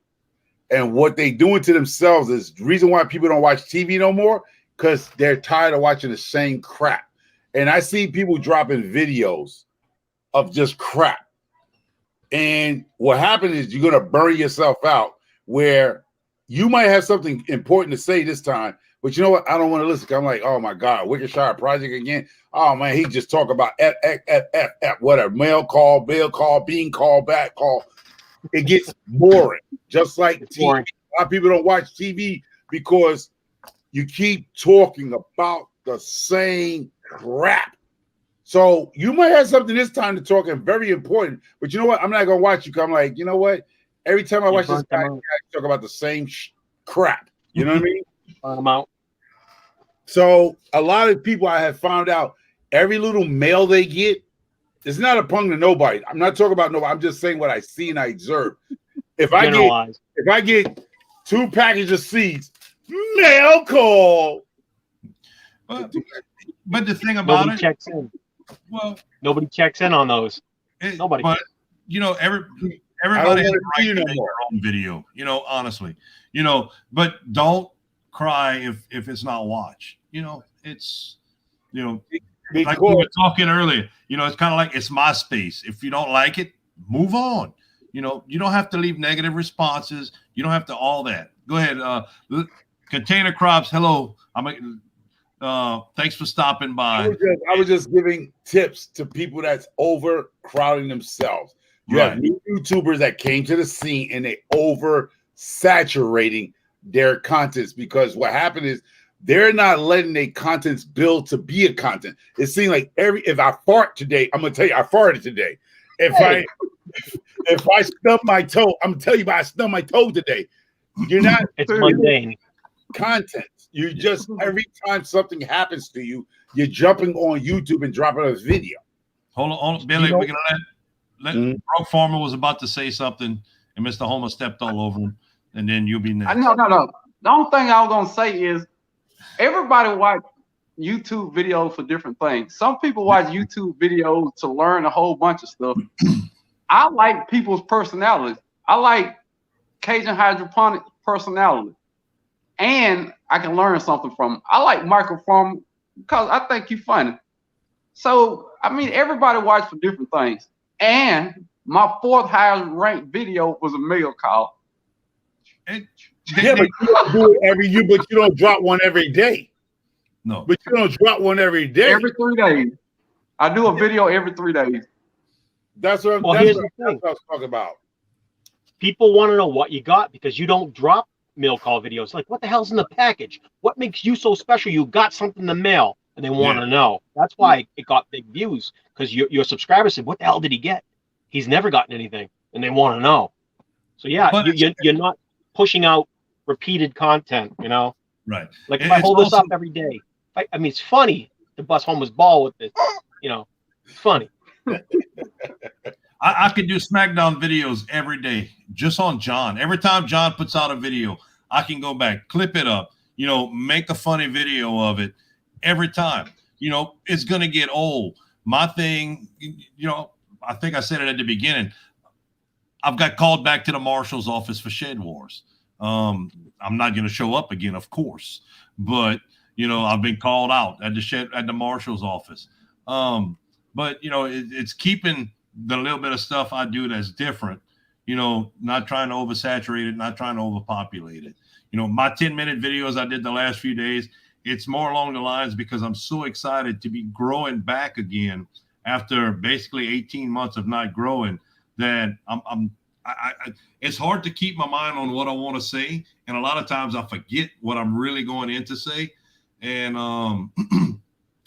And what they doing to themselves is the reason why people don't watch TV no more, because they're tired of watching the same crap. And I see people dropping videos of just crap. And what happened is you're going to burn yourself out where you might have something important to say this time, but you know what? I don't want to listen. I'm like, oh my God, Wicked Shire Project again. Oh man, he just talk about F, whatever, mail call, bill call, bean call, back call. It gets boring, just like TV. Boring. A lot of people don't watch TV because you keep talking about the same crap. So you might have something this time to talk and very important, but you know what? I'm not gonna watch you. I'm like, you know what? Every time I watch this guy talk about the same crap. You know what I mean? I'm out. So a lot of people I have found out every little mail they get, it's not a pun to nobody. I'm not talking about nobody. I'm just saying what I see and I observe. If I get 2 packages of seeds, mail call. But the thing about Nobody checks in. Well, nobody checks in on those. Nobody. But you know, everybody has the right to make their own video. You know, honestly, you know. But don't cry if it's not watched. You know, it's like we were talking earlier. You know, it's kind of like it's my space. If you don't like it, move on. You know, you don't have to leave negative responses. You don't have to all that. Go ahead. Container crops. Hello. Thanks for stopping by. I was just giving tips to people that's overcrowding themselves. You have new YouTubers that came to the scene and they oversaturating their contents because what happened is they're not letting their contents build to be a content. It seems like if I fart today, I'm gonna tell you I farted today. If I stub my toe, I'm gonna tell you I stubbed my toe today. You're not. It's mundane content. You just every time something happens to you, you're jumping on YouTube and dropping a video. Hold on, Billy. We're gonna let Broke Farmer was about to say something, and Mr. Homer stepped all over him, and then you'll be next. No. The only thing I was gonna say is everybody watch YouTube videos for different things. Some people watch YouTube videos to learn a whole bunch of stuff. I like people's personalities. I like Cajun Hydroponic personality. And I can learn something from them. I like microphone because I think you're funny. So, I mean, everybody watch for different things. And my 4th highest ranked video was a mail call. But you don't do it every year, but you don't drop one every day. No. But you don't drop one every day. Every 3 days. I do a video every 3 days. That's what I was talking about. People want to know what you got because you don't drop mail call videos. Like, what the hell's in the package? What makes you so special? You got something to mail, and they want to know. That's why it got big views because your subscribers said, "What the hell did he get?" he's never gotten anything, and they want to know. So yeah, But you're not pushing out repeated content, you know. right. Like if And I it's hold this also- up every day, I mean, it's funny to bust home his ball with this, you know, it's funny. I could do SmackDown videos every day just on John. Every time John puts out a video, I can go back, clip it up, you know, make a funny video of it every time. You know, it's going to get old. My thing, you know, I think I said it at the beginning. I've got called back to the marshal's office for shed wars. I'm not going to show up again, of course, but you know, I've been called out at the marshal's office. But you know, it's keeping the little bit of stuff I do that's different, you know, not trying to oversaturate it, not trying to overpopulate it. You know, my 10-minute videos I did the last few days, it's more along the lines because I'm so excited to be growing back again after basically 18 months of not growing that it's hard to keep my mind on what I want to say. And a lot of times I forget what I'm really going in to say. And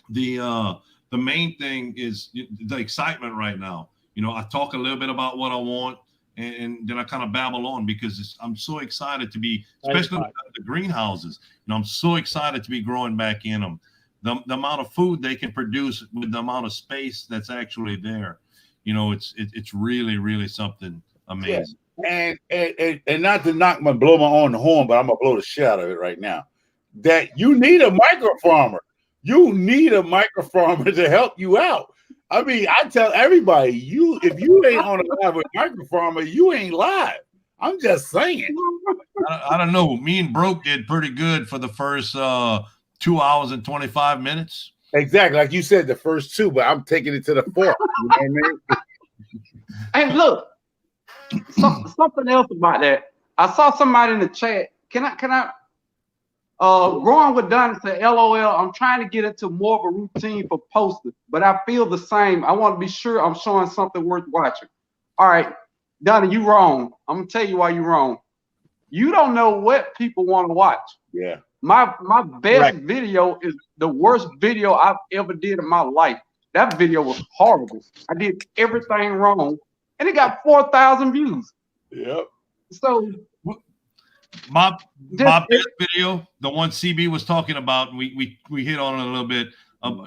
the main thing is the excitement right now. You know, I talk a little bit about what I want, and then I kind of babble on because I'm so excited to be, especially the greenhouses. You know, I'm so excited to be growing back in them. The amount of food they can produce with the amount of space that's actually there. You know, it's really, really something amazing. Yeah. And not to blow my own horn, but I'm gonna blow the shit out of it right now. That you need a micro farmer. You need a micro farmer to help you out. I mean, I tell everybody, if you ain't on a live with micro farmer, you ain't live. I'm just saying. I don't know. Me and Broke did pretty good for the first 2 hours and 25 minutes. Exactly, like you said, the first two, but I'm taking it to the fourth. You know what I mean? And look, something else about that. I saw somebody in the chat. Can I? Growing with Donnie said, LOL, I'm trying to get into more of a routine for posting, but I feel the same. I want to be sure I'm showing something worth watching. All right, Donnie, you wrong. I'm gonna tell you why you're wrong. You don't know what people want to watch. Yeah. My best video is the worst video I've ever did in my life. That video was horrible. I did everything wrong, and it got 4,000 views. Yep. So my best video, the one CB was talking about, we hit on it a little bit.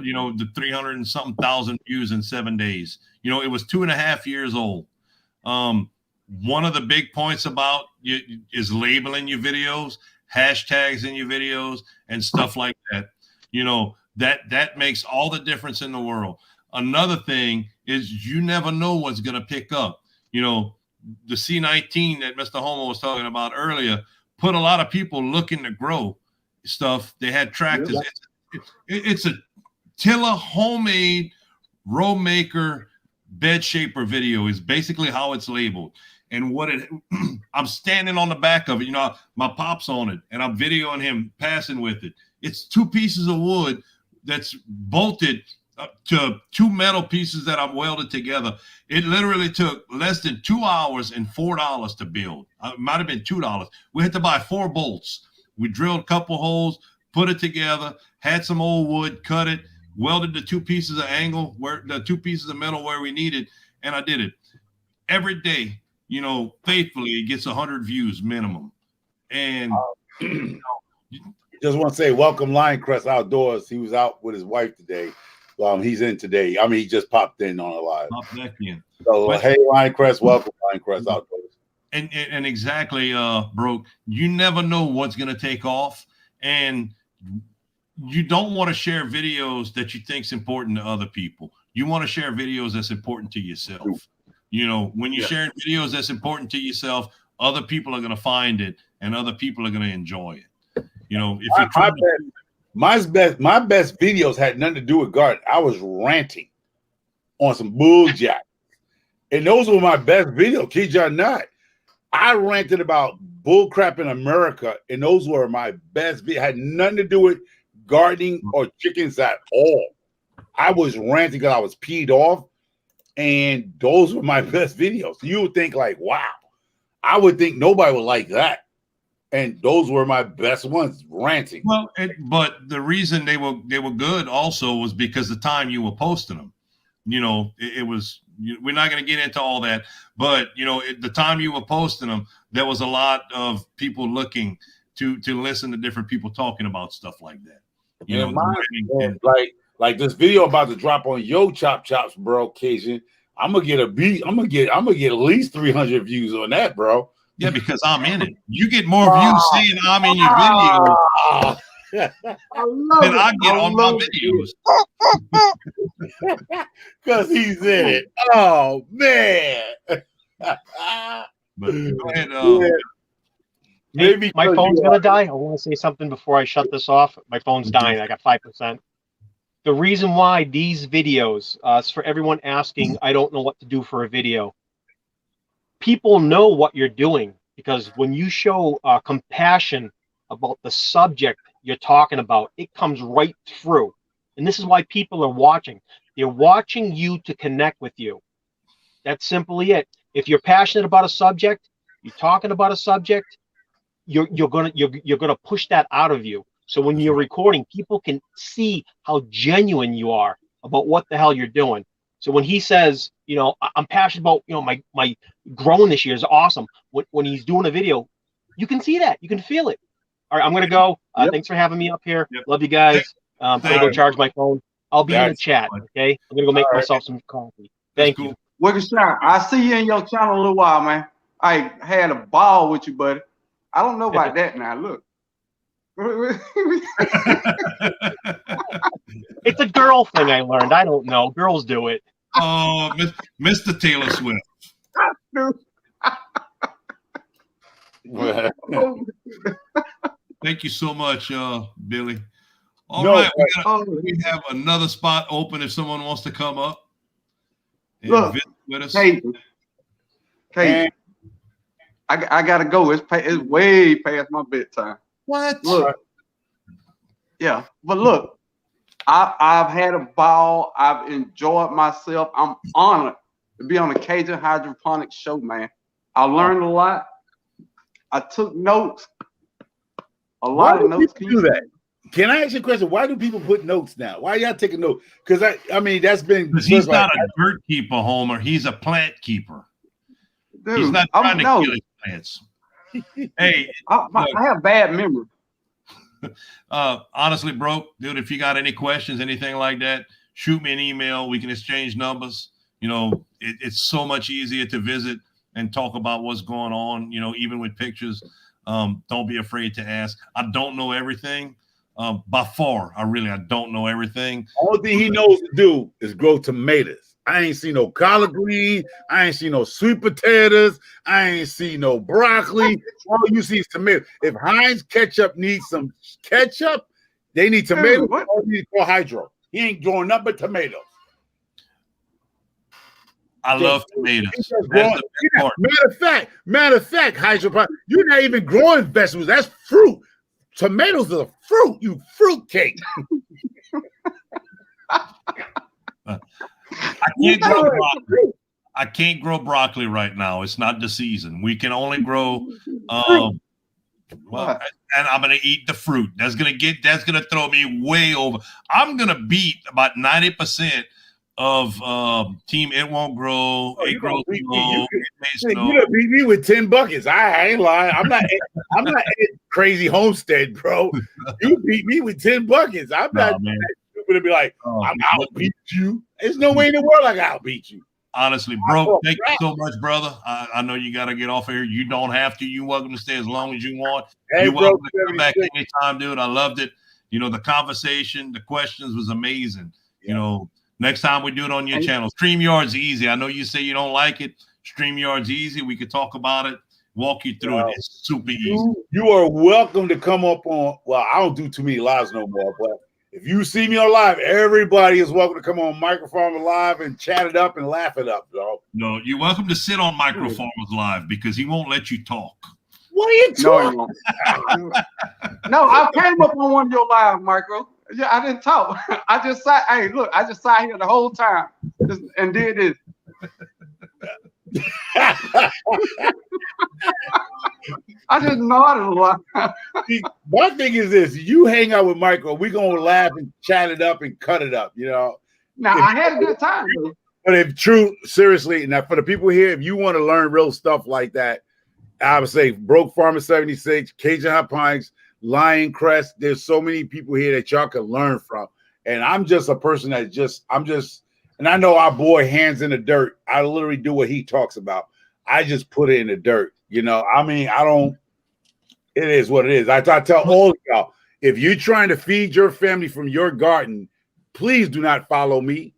You know, the 300 and something thousand views in 7 days. You know, it was 2.5 years old. One of the big points about you is labeling your videos, hashtags in your videos, and stuff like that. You know, that makes all the difference in the world. Another thing is you never know what's going to pick up. You know, the C19 that Mr. Homo was talking about earlier put a lot of people looking to grow stuff. They had tractors. Yeah. It's a tiller homemade row maker bed shaper video is basically how it's labeled. And what I'm standing on the back of it, you know, my pop's on it, and I'm videoing him passing with it. It's 2 pieces of wood that's bolted to 2 metal pieces that I've welded together. It literally took less than 2 hours and $4 to build. It might have been $2. We had to buy 4 bolts. We drilled a couple holes, put it together, had some old wood, cut it, welded the 2 pieces of angle, where the 2 pieces of metal where we needed, and I did it. Every day, you know, faithfully, it gets 100 views minimum. And just want to say, welcome Lioncrest Outdoors. He was out with his wife today. He's in today. I mean, he just popped in on a live. Popped back in. So, hey, Lioncrest, welcome Lioncrest Outdoors. And exactly, Broke, you never know what's going to take off. And you don't want to share videos that you think is important to other people. You want to share videos that's important to yourself. You know, when you're sharing videos that's important to yourself, other people are going to find it and other people are going to enjoy it. You know, if you're trying my best videos had nothing to do with garden. I was ranting on some bull jack. And those were my best videos, kid you not. I ranted about bull crap in America, and those were my best videos. Had nothing to do with gardening or chickens at all. I was ranting because I was peed off, and those were my best videos. You would think like, wow, I would think nobody would like that. And those were my best ones, ranting. Well, but the reason they were good also was because the time you were posting them. You know, it was we're not going to get into all that. But at the time you were posting them, there was a lot of people looking to listen to different people talking about stuff like that. Like this video about to drop on Yo Chop Chops, bro. Cajun, I'm gonna get at least 300 views on that, bro. Yeah, because I'm in it. You get more views saying I'm in your video than I get on my videos. Because he's in it. Oh man. But go ahead. Maybe my phone's gonna die. I want to say something before I shut this off. My phone's dying. I got 5%. The reason why these videos, for everyone asking, I don't know what to do for a video. People know what you're doing, because when you show compassion about the subject you're talking about, it comes right through. And this is why people are watching. They're watching you to connect with you. That's simply it. If you're passionate about a subject, you're talking about a subject, you're gonna push that out of you. So when you're recording, people can see how genuine you are about what the hell you're doing. So when he says, I'm passionate about, my growing this year is awesome. When he's doing a video, you can see that. You can feel it. All right, I'm going to go. Thanks for having me up here. Yep. Love you guys. I'm going to go charge my phone. I'll be in the chat, okay? I'm going to go make myself some coffee. Thank you. Wicked Shine, I see you in your channel a little while, man. I had a ball with you, buddy. I don't know about that now. Look. It's a girl thing I learned. I don't know. Girls do it. Oh, Mr. Taylor Swift. Thank you so much, Billy. All right, we have another spot open if someone wants to come up and visit with us. Hey, I gotta go. It's way past my bedtime. What? Look, yeah, but look, I've had a ball. I've enjoyed myself. I'm honored to be on the Cajun Hydroponic show, man. I learned a lot. I took notes. A lot of notes. Can you do that? Can I ask you a question? Why do people put notes now? Why y'all taking notes? Because I mean that's been because he's not a dirt keeper, Homer. He's a plant keeper. Dude, he's not trying to kill his plants. Hey, I have bad memory. Honestly, bro, dude, if you got any questions, anything like that, shoot me an email. We can exchange numbers. It's so much easier to visit and talk about what's going on, even with pictures. Don't be afraid to ask. I don't know everything. By far, I don't know everything. Only thing he knows to do is grow tomatoes. I ain't seen no collard green. I ain't seen no sweet potatoes. I ain't seen no broccoli. All you see is tomatoes. If Heinz ketchup needs some ketchup, they need tomatoes. All you need for hydro. He ain't growing nothing but tomatoes. I love tomatoes. Matter of fact, hydroponic, you're not even growing vegetables. That's fruit. Tomatoes are fruit. You fruitcake. I can't grow broccoli right now. It's not the season. We can only grow and I'm gonna eat the fruit. That's gonna throw me way over. I'm gonna beat about 90% of team. It won't grow. It grows slow. You gonna beat me with 10 buckets. I ain't lying. I'm not crazy homestead, bro. You beat me with 10 buckets. I'm not stupid to be like, I'm outbeat you. There's no way in the world I can outbeat you. Honestly, bro, thank you so much, brother. I know you got to get off of here. You don't have to. You're welcome to stay as long as you want. Hey, you're bro, welcome to come back anytime, dude. I loved it. The conversation, the questions was amazing. Yeah. Next time we do it on your channel. StreamYard's easy. I know you say you don't like it. StreamYard's easy. We could talk about it, walk you through it. It's super easy. You are welcome to come up on, well, I don't do too many lives no more, but if you see me on live, everybody is welcome to come on Microfarmers Live and chat it up and laugh it up, dog. No, you're welcome to sit on Microfarmers Live because he won't let you talk. What are you talking? No, I came up on one of your live, Micro. Yeah, I didn't talk. I just sat. Hey, look, I just sat here the whole time and did this. I just nodded a lot. My thing is this: you hang out with Michael, we're gonna laugh and chat it up and cut it up. Now I had a good time. But if true, seriously, now for the people here, if you want to learn real stuff like that, I would say Broke Farmer 76, Cajun Hydroponics, Lion Crest. There's so many people here that y'all can learn from. And I'm just a person that and I know our boy Hands in the Dirt. I literally do what he talks about. I just put it in the dirt. You know, I mean, it is what it is. I tell all of y'all, if you're trying to feed your family from your garden, please do not follow me.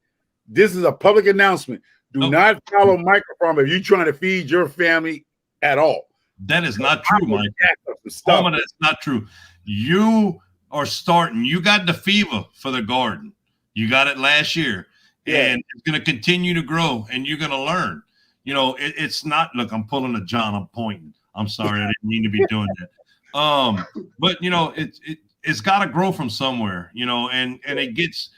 This is a public announcement. Do not follow Microfarm if you're trying to feed your family at all. That is not true, Mike. That's not true. You are starting. You got the fever for the garden. You got it last year, and it's going to continue to grow, and you're going to learn. You know, it's not. Look, I'm pulling a John. I'm pointing. I'm sorry, I didn't mean to be doing that. But you know, it's got to grow from somewhere. You know, and it's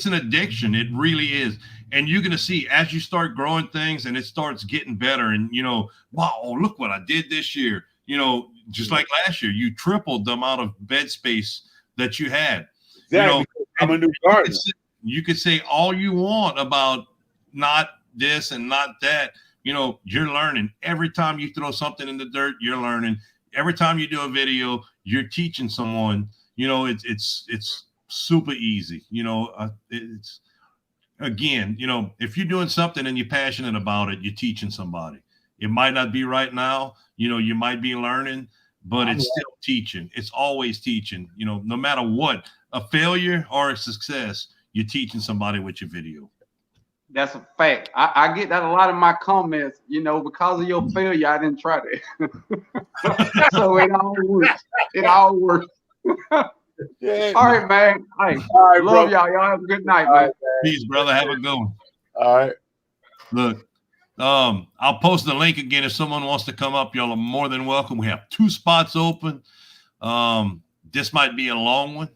an addiction. It really is. And you're going to see as you start growing things and it starts getting better. And, you know, wow, look what I did this year. You know, just like last year, you tripled the amount of bed space that you had. Exactly. You know, I'm a new gardener. You could say all you want about not this and not that. You know, you're learning. Every time you throw something in the dirt, you're learning. Every time you do a video, you're teaching someone. You know, it's super easy. You know, it's, again, you know, if you're doing something and you're passionate about it, you're teaching somebody. It might not be right now, you know, you might be learning, but it's still teaching. It's always teaching, you know, no matter what, a failure or a success, you're teaching somebody with your video. That's a fact. I get that a lot in my comments, you know, because of your failure, I didn't try that. So it all works. It all works. Yeah. All right, man. Hey, all right, love y'all. Y'all have a good night, man. Peace, brother. Have a good one. All right. Look, I'll post the link again if someone wants to come up. Y'all are more than welcome. We have 2 spots open. This might be a long one.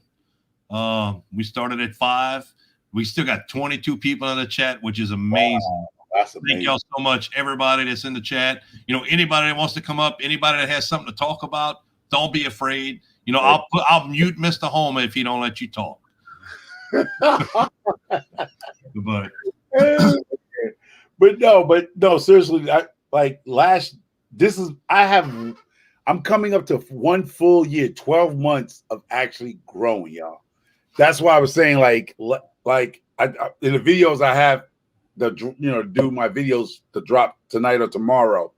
We started at 5. We still got 22 people in the chat, which is amazing. Wow, that's amazing. Thank y'all so much, everybody that's in the chat. You know, anybody that wants to come up, anybody that has something to talk about, don't be afraid. You know, I'll mute Mr. Homer if he don't let you talk. But no, seriously, I'm coming up to 1 full year, 12 months of actually growing, y'all. That's why I was saying, in the videos I have do my videos to drop tonight or tomorrow.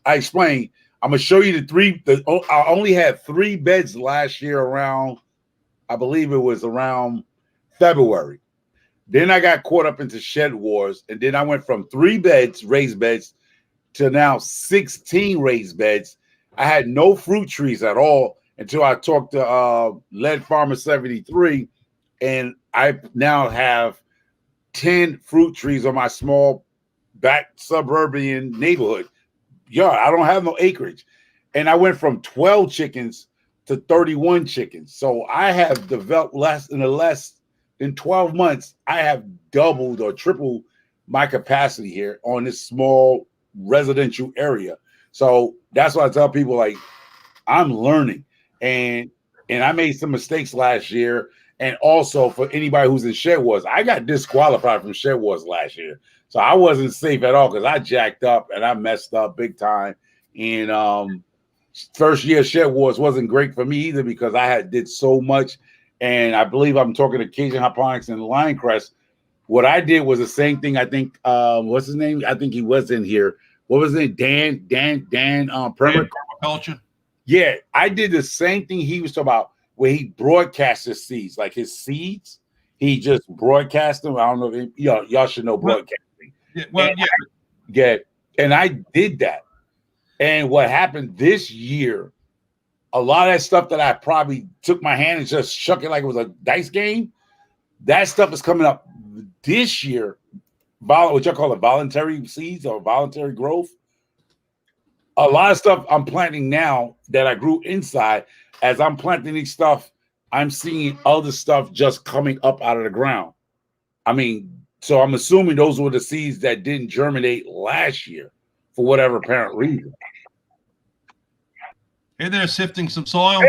I explain. I'm gonna show you I only had 3 beds last year around, I believe it was around February. Then I got caught up into shed wars, and then I went from 3 beds, raised beds, to now 16 raised beds. I had no fruit trees at all until I talked to Lead Farmer 73, and I now have 10 fruit trees on my small back suburban neighborhood. Yeah, I don't have no acreage. And I went from 12 chickens to 31 chickens. So I have developed less than 12 months. I have doubled or tripled my capacity here on this small residential area. So that's why I tell people, like, I'm learning. And I made some mistakes last year. And also for anybody who's in shed wars, I got disqualified from shed wars last year. So I wasn't safe at all because I jacked up and I messed up big time. And first year shed wars wasn't great for me either because I did so much. And I believe I'm talking to Cajun Hydroponics and Lion Crest. What I did was the same thing. I think what's his name? I think he was in here. What was it? Dan Permaculture. Yeah, I did the same thing he was talking about, where he broadcast his seeds, like his seeds. He just broadcast them. I don't know if y'all should know broadcasting. And I did that. And what happened this year, a lot of that stuff that I probably took my hand and just shook it like it was a dice game, that stuff is coming up this year. What y'all call it, voluntary seeds or voluntary growth. A lot of stuff I'm planting now that I grew inside. As I'm planting these stuff, I'm seeing other stuff just coming up out of the ground. I mean, so I'm assuming those were the seeds that didn't germinate last year for whatever apparent reason. Hey there, sifting some soil.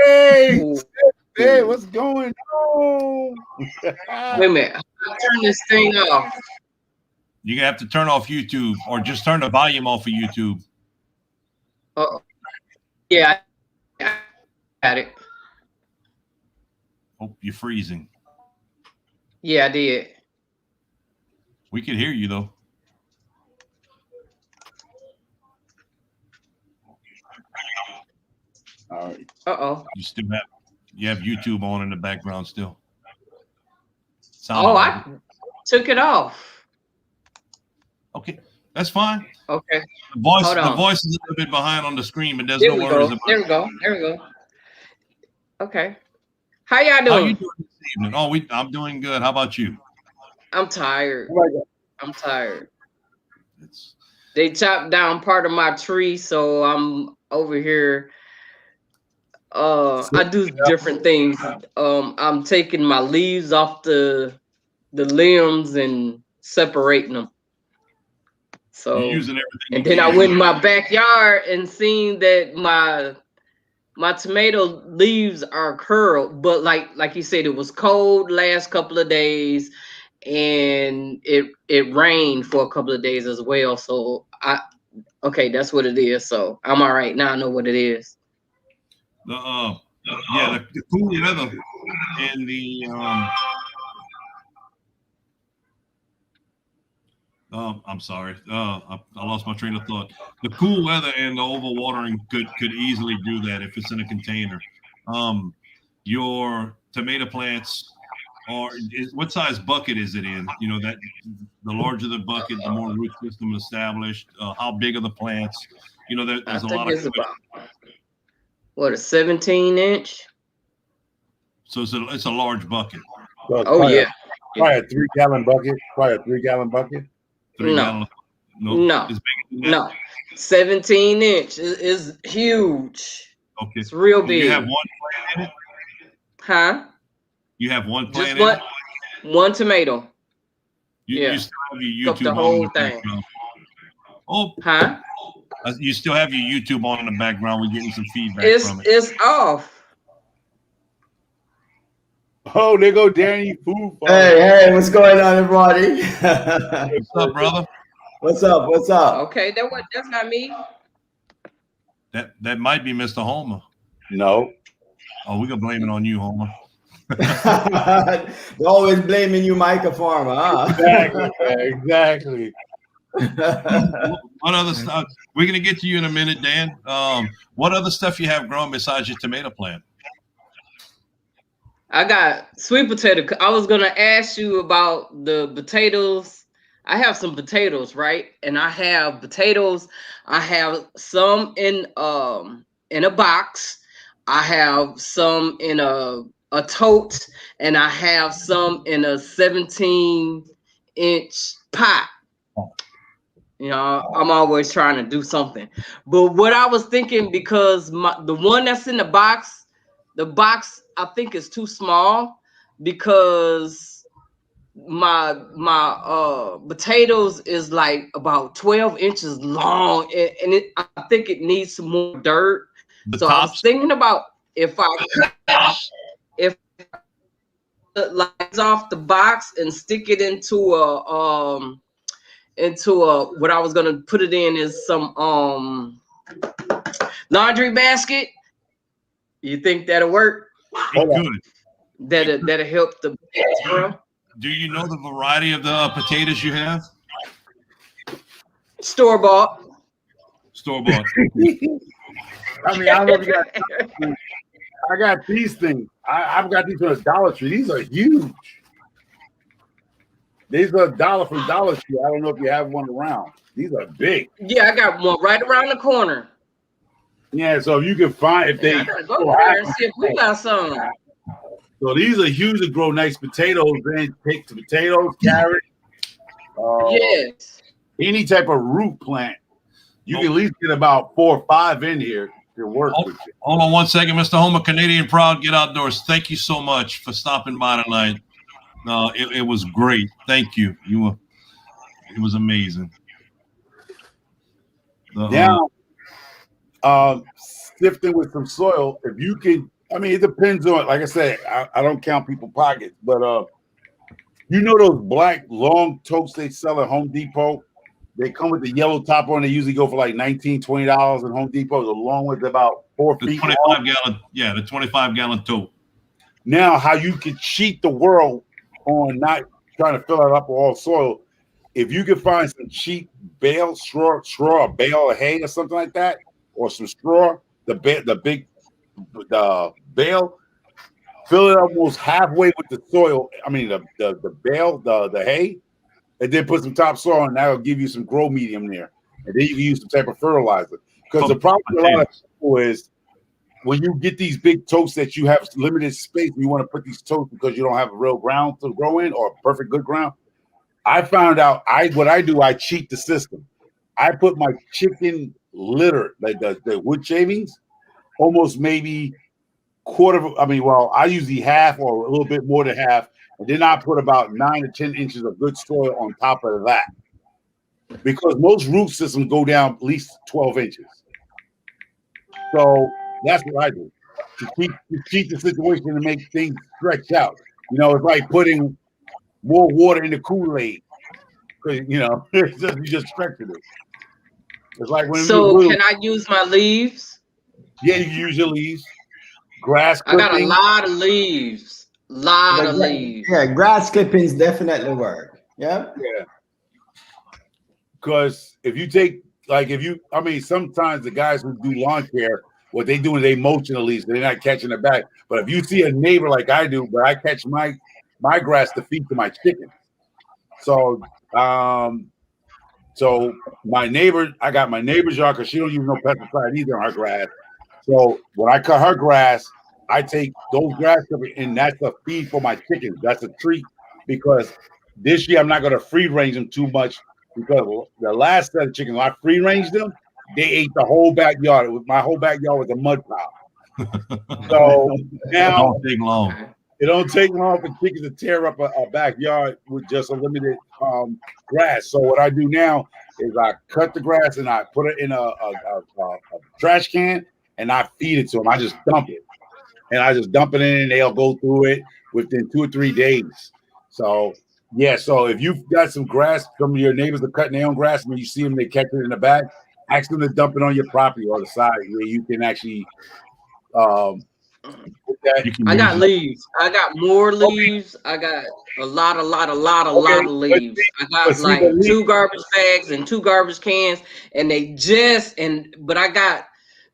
Hey, what's going on? Wait a minute. I'll turn this thing off. You have to turn off YouTube or just turn the volume off of YouTube. Oh, yeah, I got it. Oh, you're freezing. Yeah, I did. We can hear you though. All right. Uh-oh. You have YouTube on in the background still. Oh, I took it off. Okay, that's fine. Okay. The voice is a little bit behind on the screen, but there's no worries about it. There we go. Okay. How y'all doing? How you doing this evening? Oh, I'm doing good. How about you? I'm tired. Oh I'm tired. They chopped down part of my tree, so I'm over here. I do different things. I'm taking my leaves off the limbs and separating them. So you're using everything. And then I went in my backyard and seen that my tomato leaves are curled, but like you said, it was cold last couple of days, and it rained for a couple of days as well. So okay, that's what it is. So I'm all right now. I know what it is. The cool weather and the I'm sorry. I lost my train of thought. The cool weather and the overwatering could easily do that if it's in a container. Your tomato plants what size bucket is it in? You know, that the larger the bucket, the more root system established. How big are the plants? You know, there's a lot of what, a 17-inch? So it's a large bucket. So oh yeah. Probably a 3-gallon bucket. Probably a 3-gallon bucket. 3 gallon. No. 17-inch is huge. Okay. It's real big. You have one plant in it? Huh? You have one plant in it? One tomato. You still have your YouTube the whole thing. Oh. Huh? You still have your YouTube on in the background. We're getting some feedback from it. It's off. Oh, there go Danny. Food. Hey, what's going on, everybody? What's up, brother? What's up? Okay, that's not me. That might be Mr. Homer. No. Oh, we're gonna blame it on you, Homer. They're always blaming you, Micah Farmer, huh? Exactly. What other stuff? We're gonna get to you in a minute, Dan. What other stuff you have growing besides your tomato plant? I got sweet potato. I was gonna ask you about the potatoes. I have some potatoes, right? And I have potatoes. I have some in a box. I have some in a tote, and I have some in a 17-inch pot. You know, I'm always trying to do something. But what I was thinking, because the one that's in the box I think is too small, because my potatoes is like about 12 inches long, and I think it needs some more dirt. I was thinking about if lines off the box and stick it into a what I was gonna put it in is some laundry basket. You think that'll work? Good. That'll help the plants grow. Do you know the variety of the potatoes you have? Store bought. Store bought. I mean, I don't know if I got these things. I've got these from the Dollar Tree. These are huge. These are $1 from Dollar Tree. I don't know if you have one around. These are big. Yeah, I got one right around the corner. Yeah, so if you can find, if they I gotta go there and see if we got some. So these are huge to grow nice potatoes. Then take the potatoes, carrot, yes, any type of root plant. You can at least get about 4 or 5 in here to work with you. Hold on one second, Mr. Homer, Canadian Proud, Get Outdoors. Thank you so much for stopping by tonight. It was great. Thank you. It was amazing. Now, sifting with some soil, if you can, I mean, it depends on, like I said, I don't count people's pockets, but You know those black long totes they sell at Home Depot? They come with the yellow top on. They usually go for like $19, $20 at Home Depot. The long one's about 4 The feet 25 long. gallon, yeah, the 25-gallon tote. Now, how you can cheat the world on not trying to fill it up with all soil. If you can find some cheap bale, straw, a bale or hay or something like that, or some straw, the big bale, fill it almost halfway with the soil. I mean, the bale, the hay, and then put some topsoil, and that'll give you some grow medium there. And then you can use some type of fertilizer. Because the problem with a lot of people is when you get these big totes that you have limited space, and you want to put these totes because you don't have a real ground to grow in or perfect good ground. I found out what I do, I cheat the system. I put my chicken litter, like the wood shavings, almost maybe I usually half or a little bit more than half, and then I put about 9 to 10 inches of good soil on top of that. Because most root systems go down at least 12 inches. So that's what I do. To cheat the situation and make things stretch out. You know, it's like putting more water in the Kool-Aid. Because, you know, you just stretching it. It's like when can I use my leaves? Yeah, you can use your leaves. Grass clippings. I got a lot of leaves. Yeah, grass clippings definitely work. Yeah. Yeah. Because sometimes the guys who do lawn care, what they do is they mulch the leaves. They're not catching it back. But if you see a neighbor like I do, but I catch my grass to feed to my chickens. So, my neighbor, I got my neighbor's yard because she don't use no pesticide either on her grass. So when I cut her grass, I take those grass clippings, and that's a feed for my chickens. That's a treat because this year I'm not going to free range them too much because the last set of chickens, when I free ranged them, they ate the whole backyard. My whole backyard was a mud pile. So now it don't take long for chickens to tear up a backyard with just a limited grass. So what I do now is I cut the grass and I put it in a trash can and I feed it to them. I just dump it. And I just dump it in and they'll go through it within 2 or 3 days. So, yeah. So if you've got some grass, some of your neighbors are cutting their own grass, and when you see them, they catch it in the bag, ask them to dump it on your property or the side where you can actually I got leaves. I got more leaves. I got a lot of leaves. I got like 2 garbage bags and 2 garbage cans, and but I got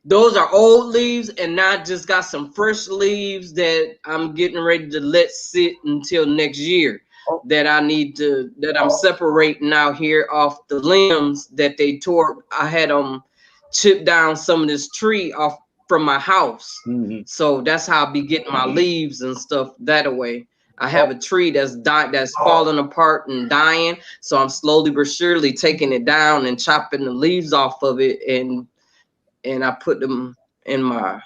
those are old leaves, and now I just got some fresh leaves that I'm getting ready to let sit until next year. That I'm separating out here off the limbs that they tore. I had them chip down some of this tree off from my house. Mm-hmm. So that's how I be getting my leaves and stuff that way. I have a tree that's falling apart and dying. So I'm slowly but surely taking it down and chopping the leaves off of it, and I put them in my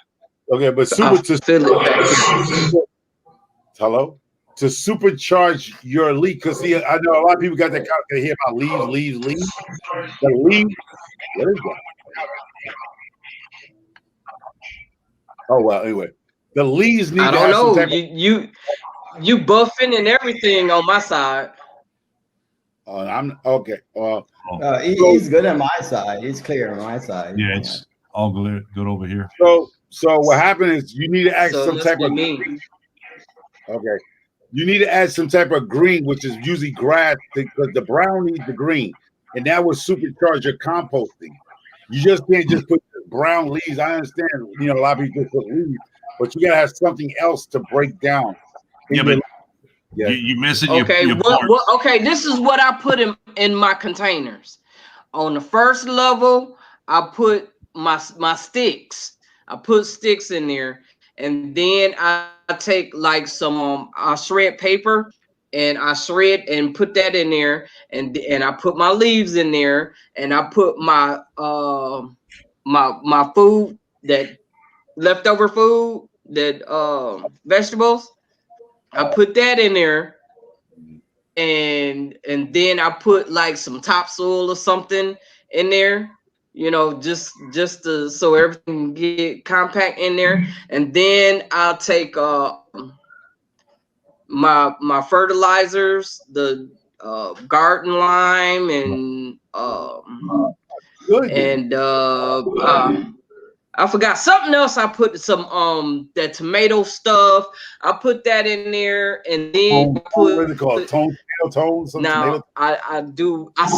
to supercharge your leaf, because see, I know a lot of people got that they hear about leaves. The leaf, what is that? Oh well, anyway, the leaves need. I don't know. You buffing and everything on my side. I'm okay. He's good on my side. He's clear on my side. Yeah, it's all good over here. So what happened is you need to add some type of green. Okay, you need to add some type of green, which is usually grass, because the brown needs the green, and that will supercharge your composting. You just can't just put brown leaves. I understand, a lot of people just put leaves, but you gotta have something else to break down. Yeah, but you missing your okay, this is what I put in my containers. On the first level, I put my sticks. I put sticks in there, and then I take like some I shred paper, and I shred and put that in there, and I put my leaves in there, and I put my my food, that leftover food, that vegetables. I put that in there, and then I put like some topsoil or something in there, just so everything get compact in there. And then I'll take my fertilizers, the garden lime and I forgot something else. I put some that tomato stuff. I put that in there, and then what is it called? Tone. Now I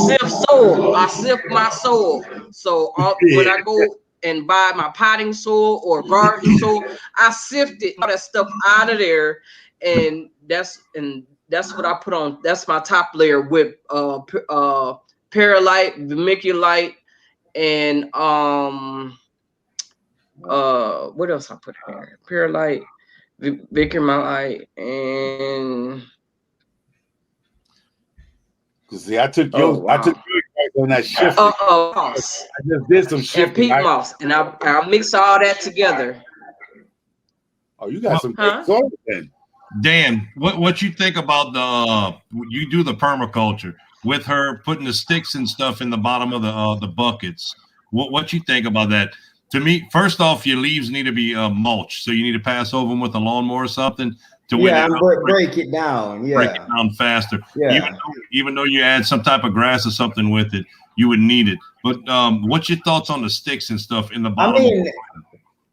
sift soil. I sift my soil. So when I go and buy my potting soil or garden soil, I sift all that stuff out of there, and that's what I put on. That's my top layer with perlite, vermiculite, and what else I put in there? Perlite, vermiculite, and see, I took your advice on that shift. Moss. I just did some shifting. And peat moss, and I mix all that together. Oh, you got some good soil then. Dan, what you think about you do the permaculture with her putting the sticks and stuff in the bottom of the buckets? What you think about that? To me, first off, your leaves need to be mulched, so you need to pass over them with a lawnmower or something to break it down. Yeah, break it down faster. Yeah, even though you add some type of grass or something with it, you would need it. But what's your thoughts on the sticks and stuff in the bottom? I mean,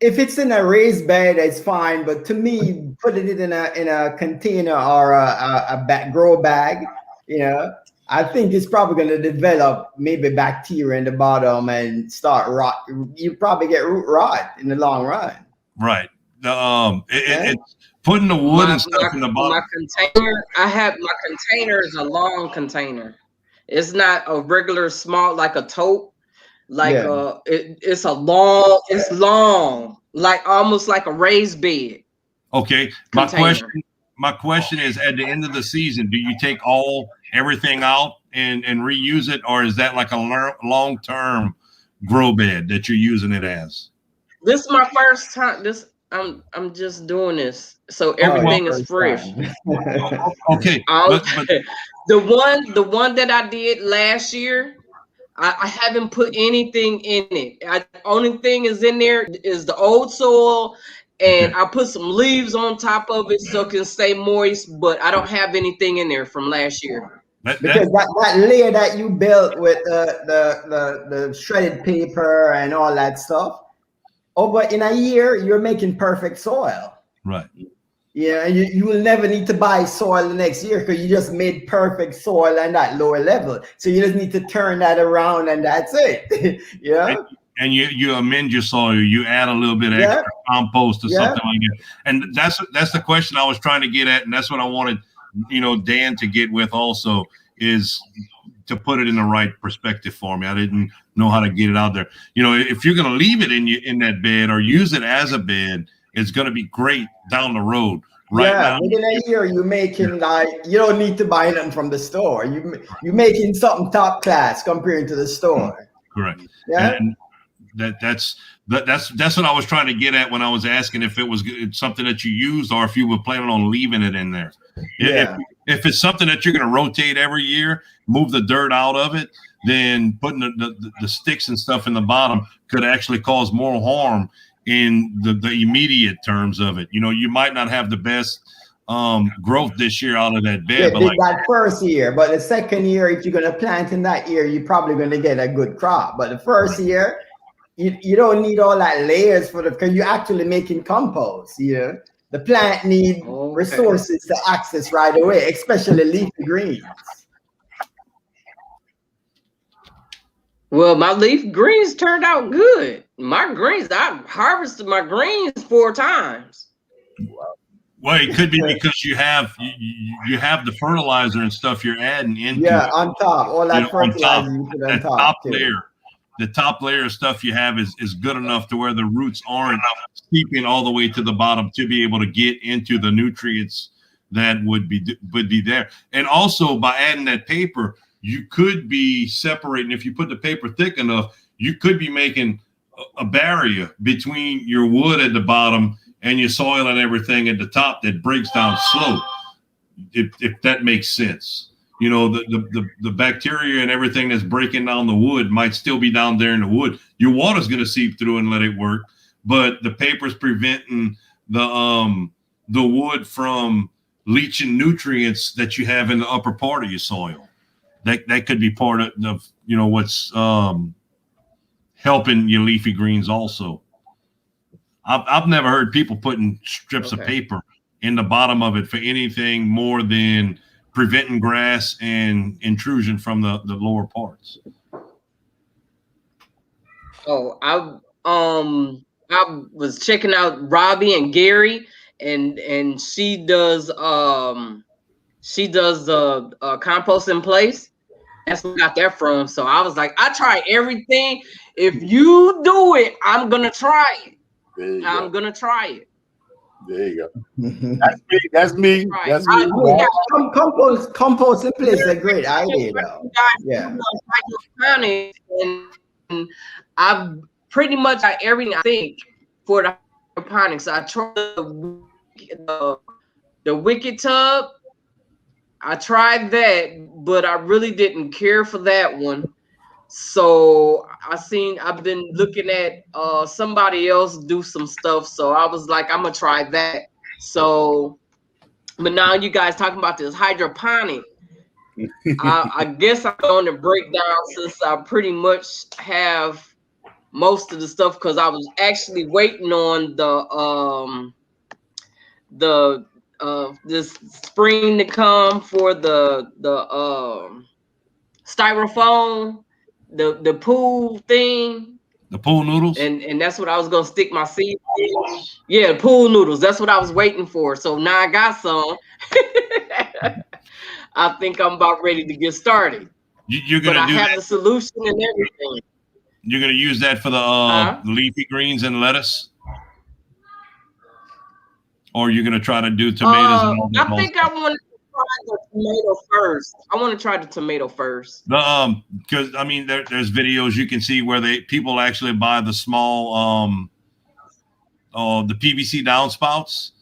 if it's in a raised bed, it's fine. But to me, putting it in a container or a grow bag, I think it's probably going to develop maybe bacteria in the bottom and start rot. You probably get root rot in the long run. Right. It's putting the wood and stuff in the bottom. My container, my container is a long container. It's not a regular small like a tote. It's long, like almost like a raised bed. Okay. My question is, at the end of the season, do you take everything out and reuse it, or is that like a long-term grow bed that you're using it as? This is my first time. I'm just doing this, so everything is fresh. Okay. The one that I did last year, I haven't put anything in it. The only thing is in there is the old soil, and I put some leaves on top of it so it can stay moist, but I don't have anything in there from last year. Because that layer that you built with the shredded paper and all that stuff, but in a year, you're making perfect soil. Right. Yeah, and you will never need to buy soil the next year because you just made perfect soil on that lower level. So you just need to turn that around and that's it. Yeah. And you amend your soil, you add a little bit of extra compost or something like that. And that's the question I was trying to get at, and that's what I wanted, Dan to get with also, is to put it in the right perspective for me. I didn't know how to get it out there. If you're going to leave it in that bed or use it as a bed, it's going to be great down the road. Right now, within a year, you're making you don't need to buy nothing from the store. You're making something top class compared to the store. Correct. Yeah. And that's what I was trying to get at when I was asking if it was something that you used or if you were planning on leaving it in there. Yeah. If it's something that you're going to rotate every year, move the dirt out of it, then putting the sticks and stuff in the bottom could actually cause more harm in the immediate terms of it. You might not have the best growth this year out of that bed. But that first year, but the second year, if you're going to plant in that year, you're probably going to get a good crop. But the first year, you don't need all that layers because you're actually making compost. The plant needs resources to access right away, especially leafy greens. Well, my leaf greens turned out good. My greens, I harvested my greens 4 times. Well, it could be because you have the fertilizer and stuff you're adding into it. On top, all that fertilizer you put on top layer. The top layer of stuff you have is good enough to where the roots aren't seeping all the way to the bottom to be able to get into the nutrients that would be there. And also by adding that paper, you could be separating. If you put the paper thick enough, you could be making a barrier between your wood at the bottom and your soil and everything at the top that breaks down slow. If that makes sense. The bacteria and everything that's breaking down the wood might still be down there in the wood. Your water's going to seep through and let it work, but the paper's preventing the wood from leaching nutrients that you have in the upper part of your soil. That could be part of what's helping your leafy greens also. I've never heard people putting strips of paper in the bottom of it for anything more than preventing grass and intrusion from the lower parts. Oh, I was checking out Robbie and Gary, and she does the compost in place. That's where I got that from. So I was like, I try everything. If you do it, I'm gonna try it. I'm gonna try it. There you go. That's me. That's me. Compost in place is a great idea, though. Yeah. And I've pretty much got everything I think for the hydroponics. I tried the wicked tub. I tried that, but I really didn't care for that one. So I've been looking at somebody else do some stuff. So I was like, I'm gonna try that. So, but now you guys talking about this hydroponic. I guess I'm going to break down since I pretty much have most of the stuff, because I was actually waiting on this spring to come for the styrofoam, the pool thing. The pool noodles? And that's what I was gonna stick my seed in. Yeah, pool noodles. That's what I was waiting for. So now I got some. I think I'm about ready to get started. You're gonna I have the solution and everything. You're gonna use that for the leafy greens and lettuce? Or you're gonna try to do tomatoes and all that? I think I want to try the tomato first. I want to try the tomato first. Because I mean, there's videos you can see where people actually buy the small the PVC downspouts,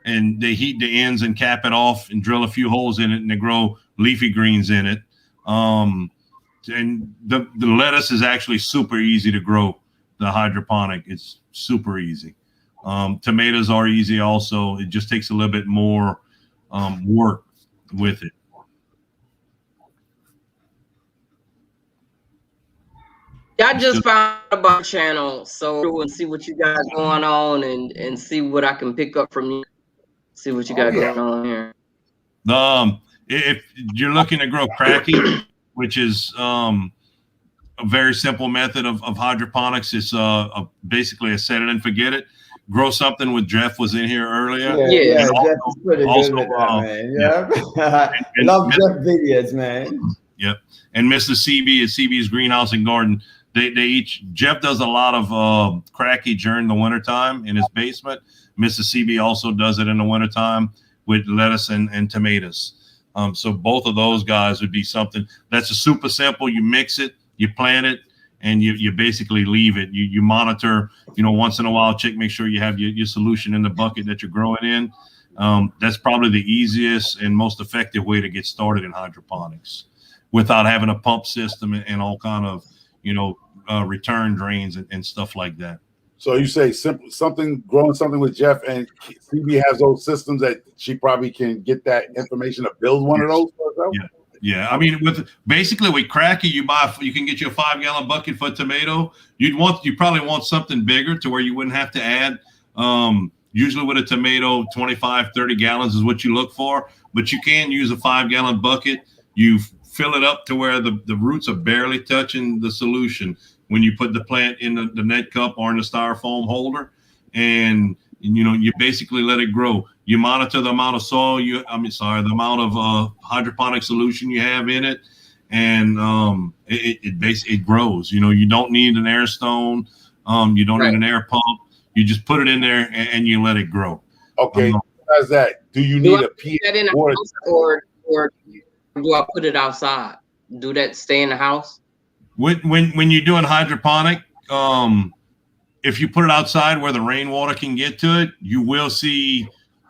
and they heat the ends and cap it off and drill a few holes in it, and they grow leafy greens in it. And the lettuce is actually super easy to grow. The hydroponic, it's super easy. Tomatoes are easy also. It just takes a little bit more work with it. I just found about the channel, so and see what you got going on, and see what I can pick up from you. See what you got going on here. If you're looking to grow cracky, which is a very simple method of hydroponics, it's basically a set it and forget it. Grow something with Jeff was in here earlier. Yeah, Jeff is pretty good with that, man. Yeah. Love Jeff videos, man. Yep. And Mr. CB at CB's Greenhouse and Garden, they each, Jeff does a lot of cracky during the wintertime in his basement. Mr. CB also does it in the wintertime with lettuce and tomatoes. So both of those guys would be something that's a super simple. You mix it, you plant it, and you basically leave it. You monitor, once in a while, make sure you have your solution in the bucket that you're growing in. That's probably the easiest and most effective way to get started in hydroponics without having a pump system and all kind of, return drains and stuff like that. So you say growing something with Jeff, and CB has those systems that she probably can get that information to build one of those for herself? Yeah. Yeah, I mean, with cracky, you can get you a 5-gallon bucket for tomato. You probably want something bigger to where you wouldn't have to add. Usually with a tomato, 25, 30 gallons is what you look for, but you can use a 5-gallon bucket. You fill it up to where the roots are barely touching the solution when you put the plant in the net cup or in the styrofoam holder, and you basically let it grow. You monitor the amount of soil the amount of hydroponic solution you have in it, and it basically grows. You don't need an air stone, you don't need an air pump. You just put it in there and you let it grow. Okay. How's that? Do you need a pH? Or do I put it outside? Do that stay in the house? When you're doing hydroponic, if you put it outside where the rainwater can get to it, you will see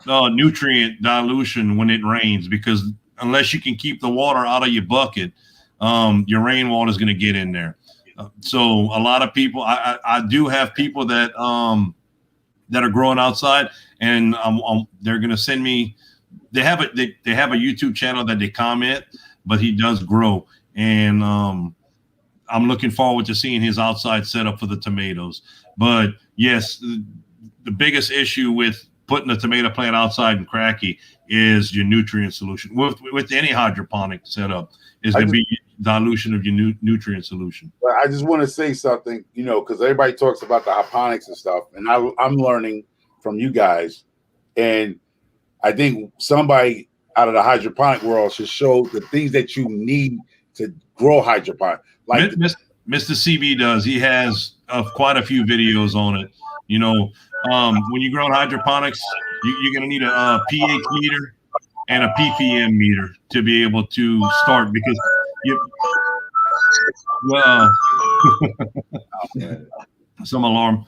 nutrient dilution when it rains, because unless you can keep the water out of your bucket, your rainwater is going to get in there. So a lot of people, I do have people that are growing outside, and they're going to send me they have a YouTube channel that they comment, but he does grow, and I'm looking forward to seeing his outside setup for the tomatoes. But yes, the biggest issue with putting a tomato plant outside in cracky is your nutrient solution. With any hydroponic setup, is going to be dilution of your nutrient solution. But I just want to say something, you know, because everybody talks about the hydroponics and stuff, and I'm learning from you guys, and I think somebody out of the hydroponic world should show the things that you need to grow hydroponic. Like Mr. CB does. He has quite a few videos on it. You know, when you grow hydroponics, you're going to need a pH meter and a ppm meter to be able to start, because some alarm.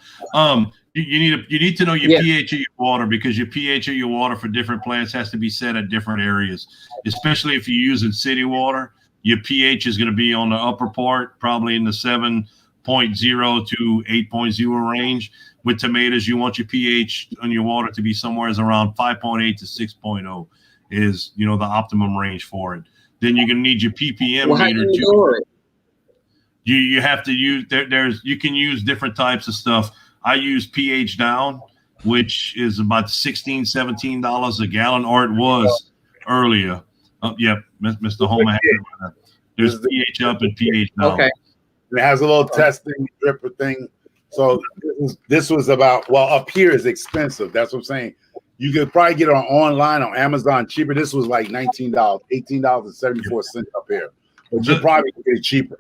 You need to know your pH of your water, because your pH of your water for different plants has to be set at different areas, especially if you're using city water. Your pH is going to be on the upper part, probably in the 7.0 to 8.0 range. With tomatoes, you want your pH on your water to be somewhere around 5.8 to 6.0 is, you know, the optimum range for it. Then you're going to need your ppm meter too. You have to use you can use different types of stuff. I use pH down, which is about $16-17 a gallon, or it was earlier. Mr. Homer. There's pH up and pH down. Okay. It has a little testing dripper thing. So this was about, well, up here is expensive. That's what I'm saying. You could probably get it online on Amazon cheaper. This was like $19, $18.74 up here. But you probably get it cheaper.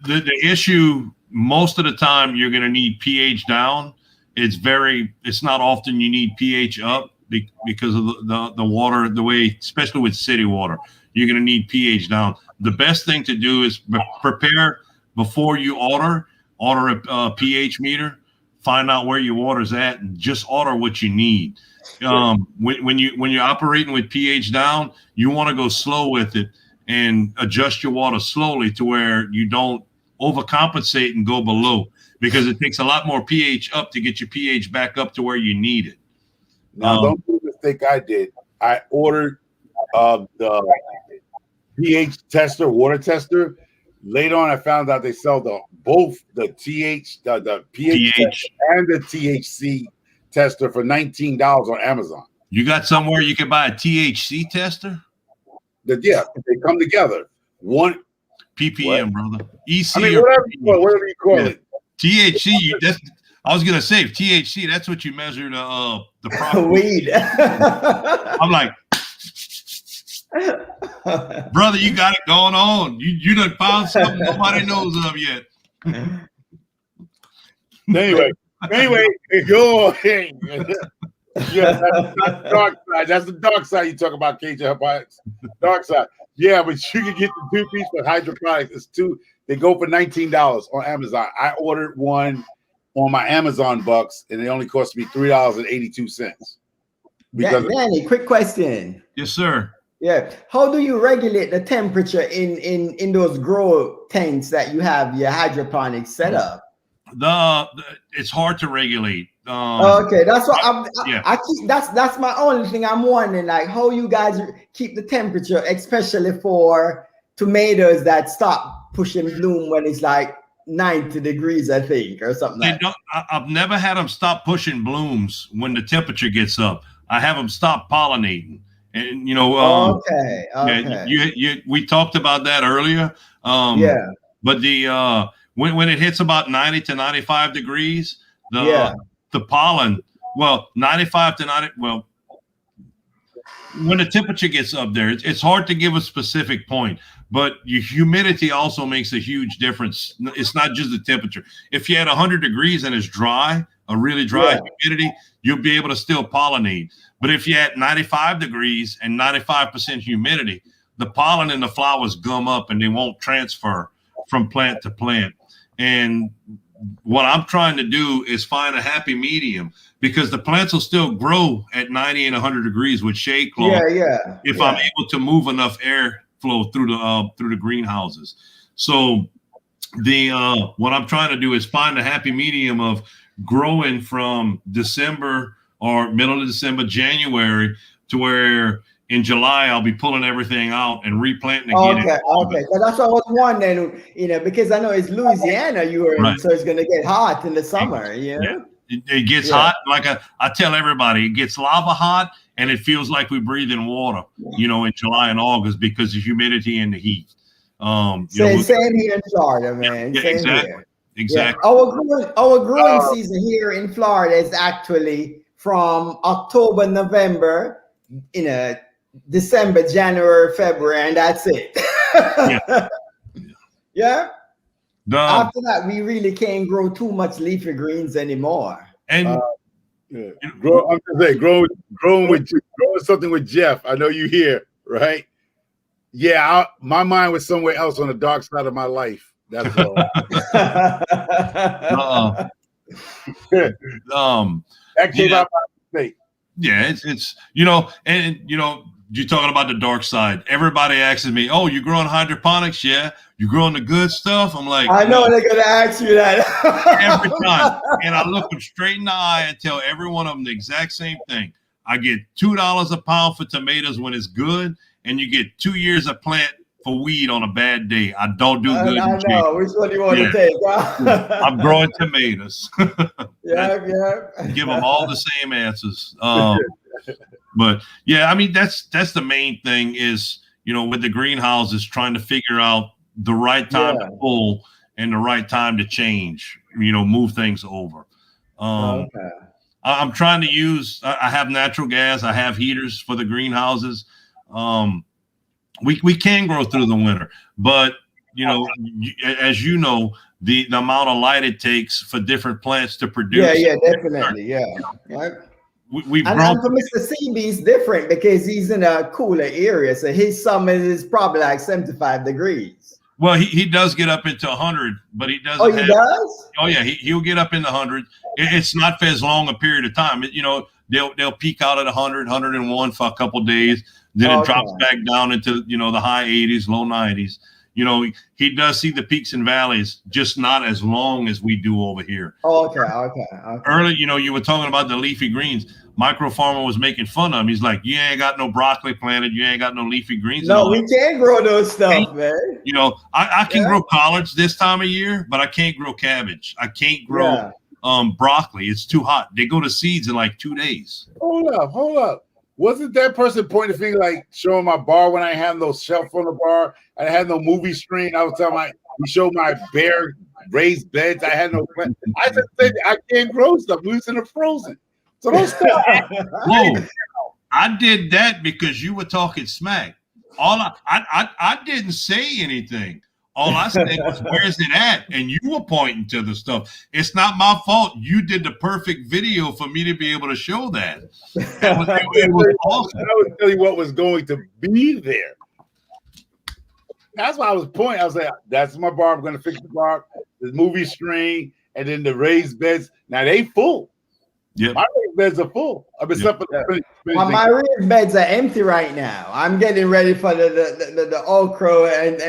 The issue, most of the time, you're going to need pH down. It's not often you need pH up because of the water, the way, especially with city water, you're going to need pH down. The best thing to do is prepare before you order a pH meter, find out where your water's at, and just order what you need. When you're operating with pH down, you want to go slow with it and adjust your water slowly to where you don't overcompensate and go below, because it takes a lot more pH up to get your pH back up to where you need it. Now, don't do the mistake I did. I ordered the pH tester, water tester. Later on, I found out they sell both the pH tester and the THC tester for $19 on Amazon. You got somewhere you can buy a THC tester? Yeah, they come together. One ppm, brother. EC, I mean, whatever you call it. THC. I was gonna say THC. That's what you measure the proper weed. I'm like, brother, you got it going on. You done found something nobody knows of yet. Anyway, go ahead. Yeah, that's the dark side. That's the dark side you talk about, Cajun hydroponics. Dark side. Yeah, but you can get the 2-piece for hydroponics. It's they go for $19 on Amazon. I ordered one on my Amazon bucks, and it only cost me $3.82. Danny, quick question. Yes, sir. Yeah. How do you regulate the temperature in those grow tanks that you have your hydroponics set up? It's hard to regulate. Okay, that's what I keep. That's my only thing I'm wondering, like how you guys keep the temperature, especially for tomatoes that stop pushing bloom when it's like 90 degrees, I think, or something like that. I've never had them stop pushing blooms when the temperature gets up. I have them stop pollinating. And you know, okay. Yeah, we talked about that earlier. But when it hits about 90 to 95 degrees, the pollen, 95 to 90, when the temperature gets up there, it's hard to give a specific point, but your humidity also makes a huge difference. It's not just the temperature. If you had 100 degrees and it's dry, a really dry humidity, you'll be able to still pollinate. But if you had 95 degrees and 95% humidity, the pollen in the flowers gum up and they won't transfer from plant to plant. And what I'm trying to do is find a happy medium, because the plants will still grow at 90 and 100 degrees with shade cloth. If I'm able to move enough air flow through the greenhouses. So what I'm trying to do is find a happy medium of growing from December or middle of December, January, to where in July, I'll be pulling everything out and replanting again. Okay, okay. So that's what I was wondering, because I know it's Louisiana you were in, Right. so it's going to get hot in the summer, Yeah. It gets hot. Like I tell everybody, it gets lava hot, and it feels like we breathe in water, in July and August because of humidity and the heat. Same here in Florida, man. Yeah, Same exactly. here. Exactly. Yeah. Our growing season here in Florida is actually from October, November, December, January, February, and that's it. Yeah. After that, we really can't grow too much leafy greens anymore. And growing something with Jeff. I know you here, right? Yeah, my mind was somewhere else on the dark side of my life. That's all. That came out my mistake. Yeah, it's you're talking about the dark side. Everybody asks me, "Oh, you're growing hydroponics? Yeah, you growing the good stuff?" I'm like, I know they're gonna ask you that every time, and I look them straight in the eye and tell every one of them the exact same thing. I get $2 a pound for tomatoes when it's good, and you get 2 years of plant for weed on a bad day. I don't do good. I know. Which one do you want to take? I'm growing tomatoes. Yeah. Give them all the same answers. But yeah, I mean that's the main thing is with the greenhouses trying to figure out the right time to pull and the right time to change. Move things over. I'm trying to use. I have natural gas. I have heaters for the greenhouses. We can grow through the winter, but as you know, the amount of light it takes for different plants to produce. Yeah, definitely. Yeah. Right. We've and grown. For Mr. CB, it's different because he's in a cooler area, so his summer is probably like 75 degrees. Well, he does get up into 100, but he doesn't. Oh, he does? Oh yeah, he'll get up in the 100. It's not for as long a period of time. They'll peak out at 100, 101 for a couple of days. Then it drops back down into the high 80s, low 90s. He does see the peaks and valleys, just not as long as we do over here. Okay. Earlier, you were talking about the leafy greens. Micro Farmer was making fun of him. He's like, "You ain't got no broccoli planted. You ain't got no leafy greens." No, we can't grow those stuff, man. I can grow collards this time of year, but I can't grow cabbage. I can't grow broccoli. It's too hot. They go to seeds in like 2 days. Hold up. Wasn't that person pointing the finger like showing my bar when I had no shelf on the bar? I had no movie screen. I was telling he showed my bare raised beds. I had no plant. I said I can't grow stuff. We was in the frozen. So don't stop. Whoa. I did that because you were talking smack. I didn't say anything. All I said was, "Where's it at?" And you were pointing to the stuff. It's not my fault. You did the perfect video for me to be able to show that. It was awesome. I was telling you what was going to be there. That's why I was pointing. I was like, "That's my bar. I'm going to fix the bar, the movie screen, and then the raised beds. Now they full. Yeah, my raised beds are full. My raised beds are empty right now. I'm getting ready for the okra and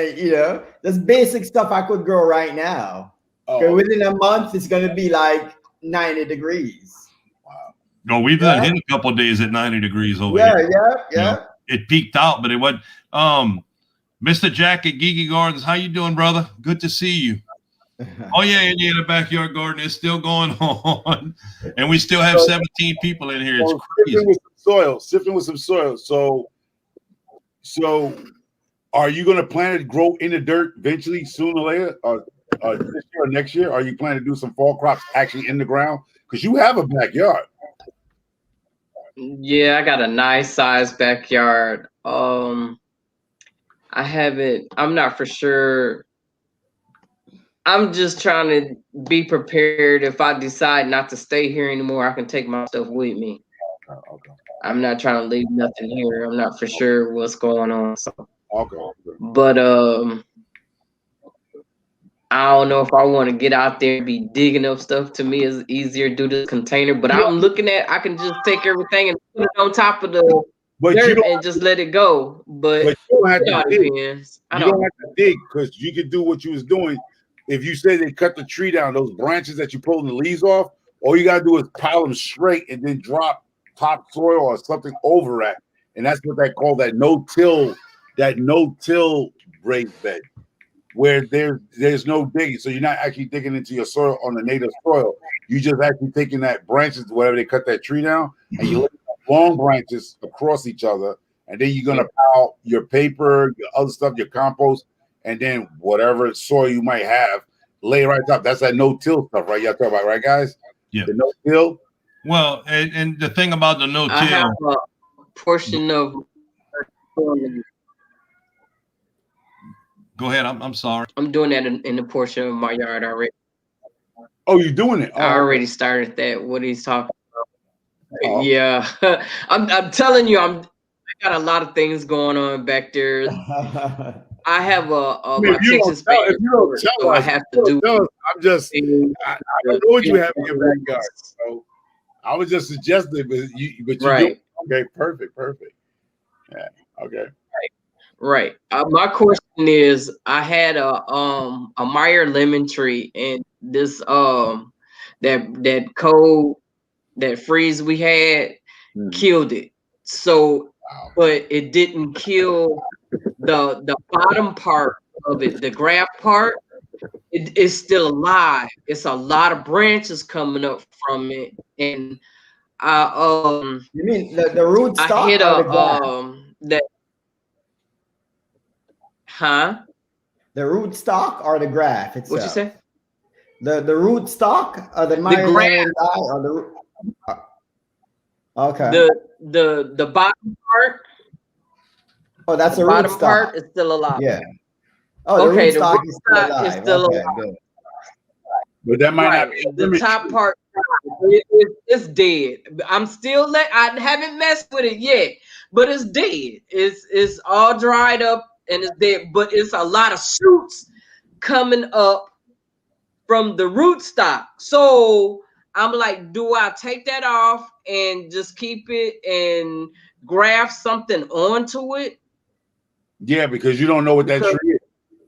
there's basic stuff I could grow right now. Within a month, it's going to be like 90 degrees. Wow. No, we've done hit a couple of days at 90 degrees over here. Yeah. It peaked out, but it went. Mr. Jack at Geeky Gardens, how you doing, brother? Good to see you. Oh yeah, Indiana Backyard Garden is still going on, and we still have 17 people in here. It's crazy. Sifting with some soil. So, are you going to plan to grow in the dirt eventually, sooner or later, or this year or next year? Are you planning to do some fall crops actually in the ground? Because you have a backyard. Yeah, I got a nice sized backyard. I haven't. I'm not for sure. I'm just trying to be prepared. If I decide not to stay here anymore, I can take my stuff with me. Okay. I'm not trying to leave nothing here. I'm not for sure what's going on. So. Okay. But I don't know if I want to get out there and be digging up stuff. To me, it's easier to do the container. But I'm looking at, I can just take everything and put it on top of the dirt and just let it go. But you don't have to dig. Depends. You don't have to dig because you could do what you was doing. If you say they cut the tree down, those branches that you pull the leaves off, all you gotta do is pile them straight and then drop topsoil or something over that, and that's what they call that no-till raised bed, where there's no digging. So you're not actually digging into your soil on the native soil. You just actually taking that branches, whatever they cut that tree down, and you lay long branches across each other, and then you're gonna pile your paper, your other stuff, your compost, and then whatever soil you might have, lay right up. That's that no-till stuff, right? Y'all talking about, right, guys? Yeah. The no-till. Well, and the thing about the no-till, I have a portion of. Go ahead. I'm sorry. I'm doing that in the portion of my yard already. Oh, you're doing it. Oh, I already started that. What he's talking about. Oh. Yeah, I'm telling you, I got a lot of things going on back there. I have my Texas if you don't tell so us, I have to do. I'm just. I don't know what you have in your backyard. So I was just suggesting, but you Right. Okay, perfect. Yeah. Okay. Right. My question is, I had a Meyer lemon tree, and this that cold, that freeze we had killed it. So, but it didn't kill the bottom part of it, the graft part. It is still alive. It's a lot of branches coming up from it, and You mean the root stock I hit or the graft? that. Huh? The root stock or the graft itself? What you say? The root stock or the graft or the root? Okay. The bottom part. Oh, that's the bottom root stock. part is still alive. Yeah. Oh, okay, the root stock is still alive. Is still okay, alive. Good. But that might not Right. The top part it's dead. I haven't messed with it yet, but it's dead. It's all dried up and it's dead. But it's a lot of shoots coming up from the root stock. So I'm like, do I take that off and just keep it and graft something onto it? Yeah, because you don't know what that tree is.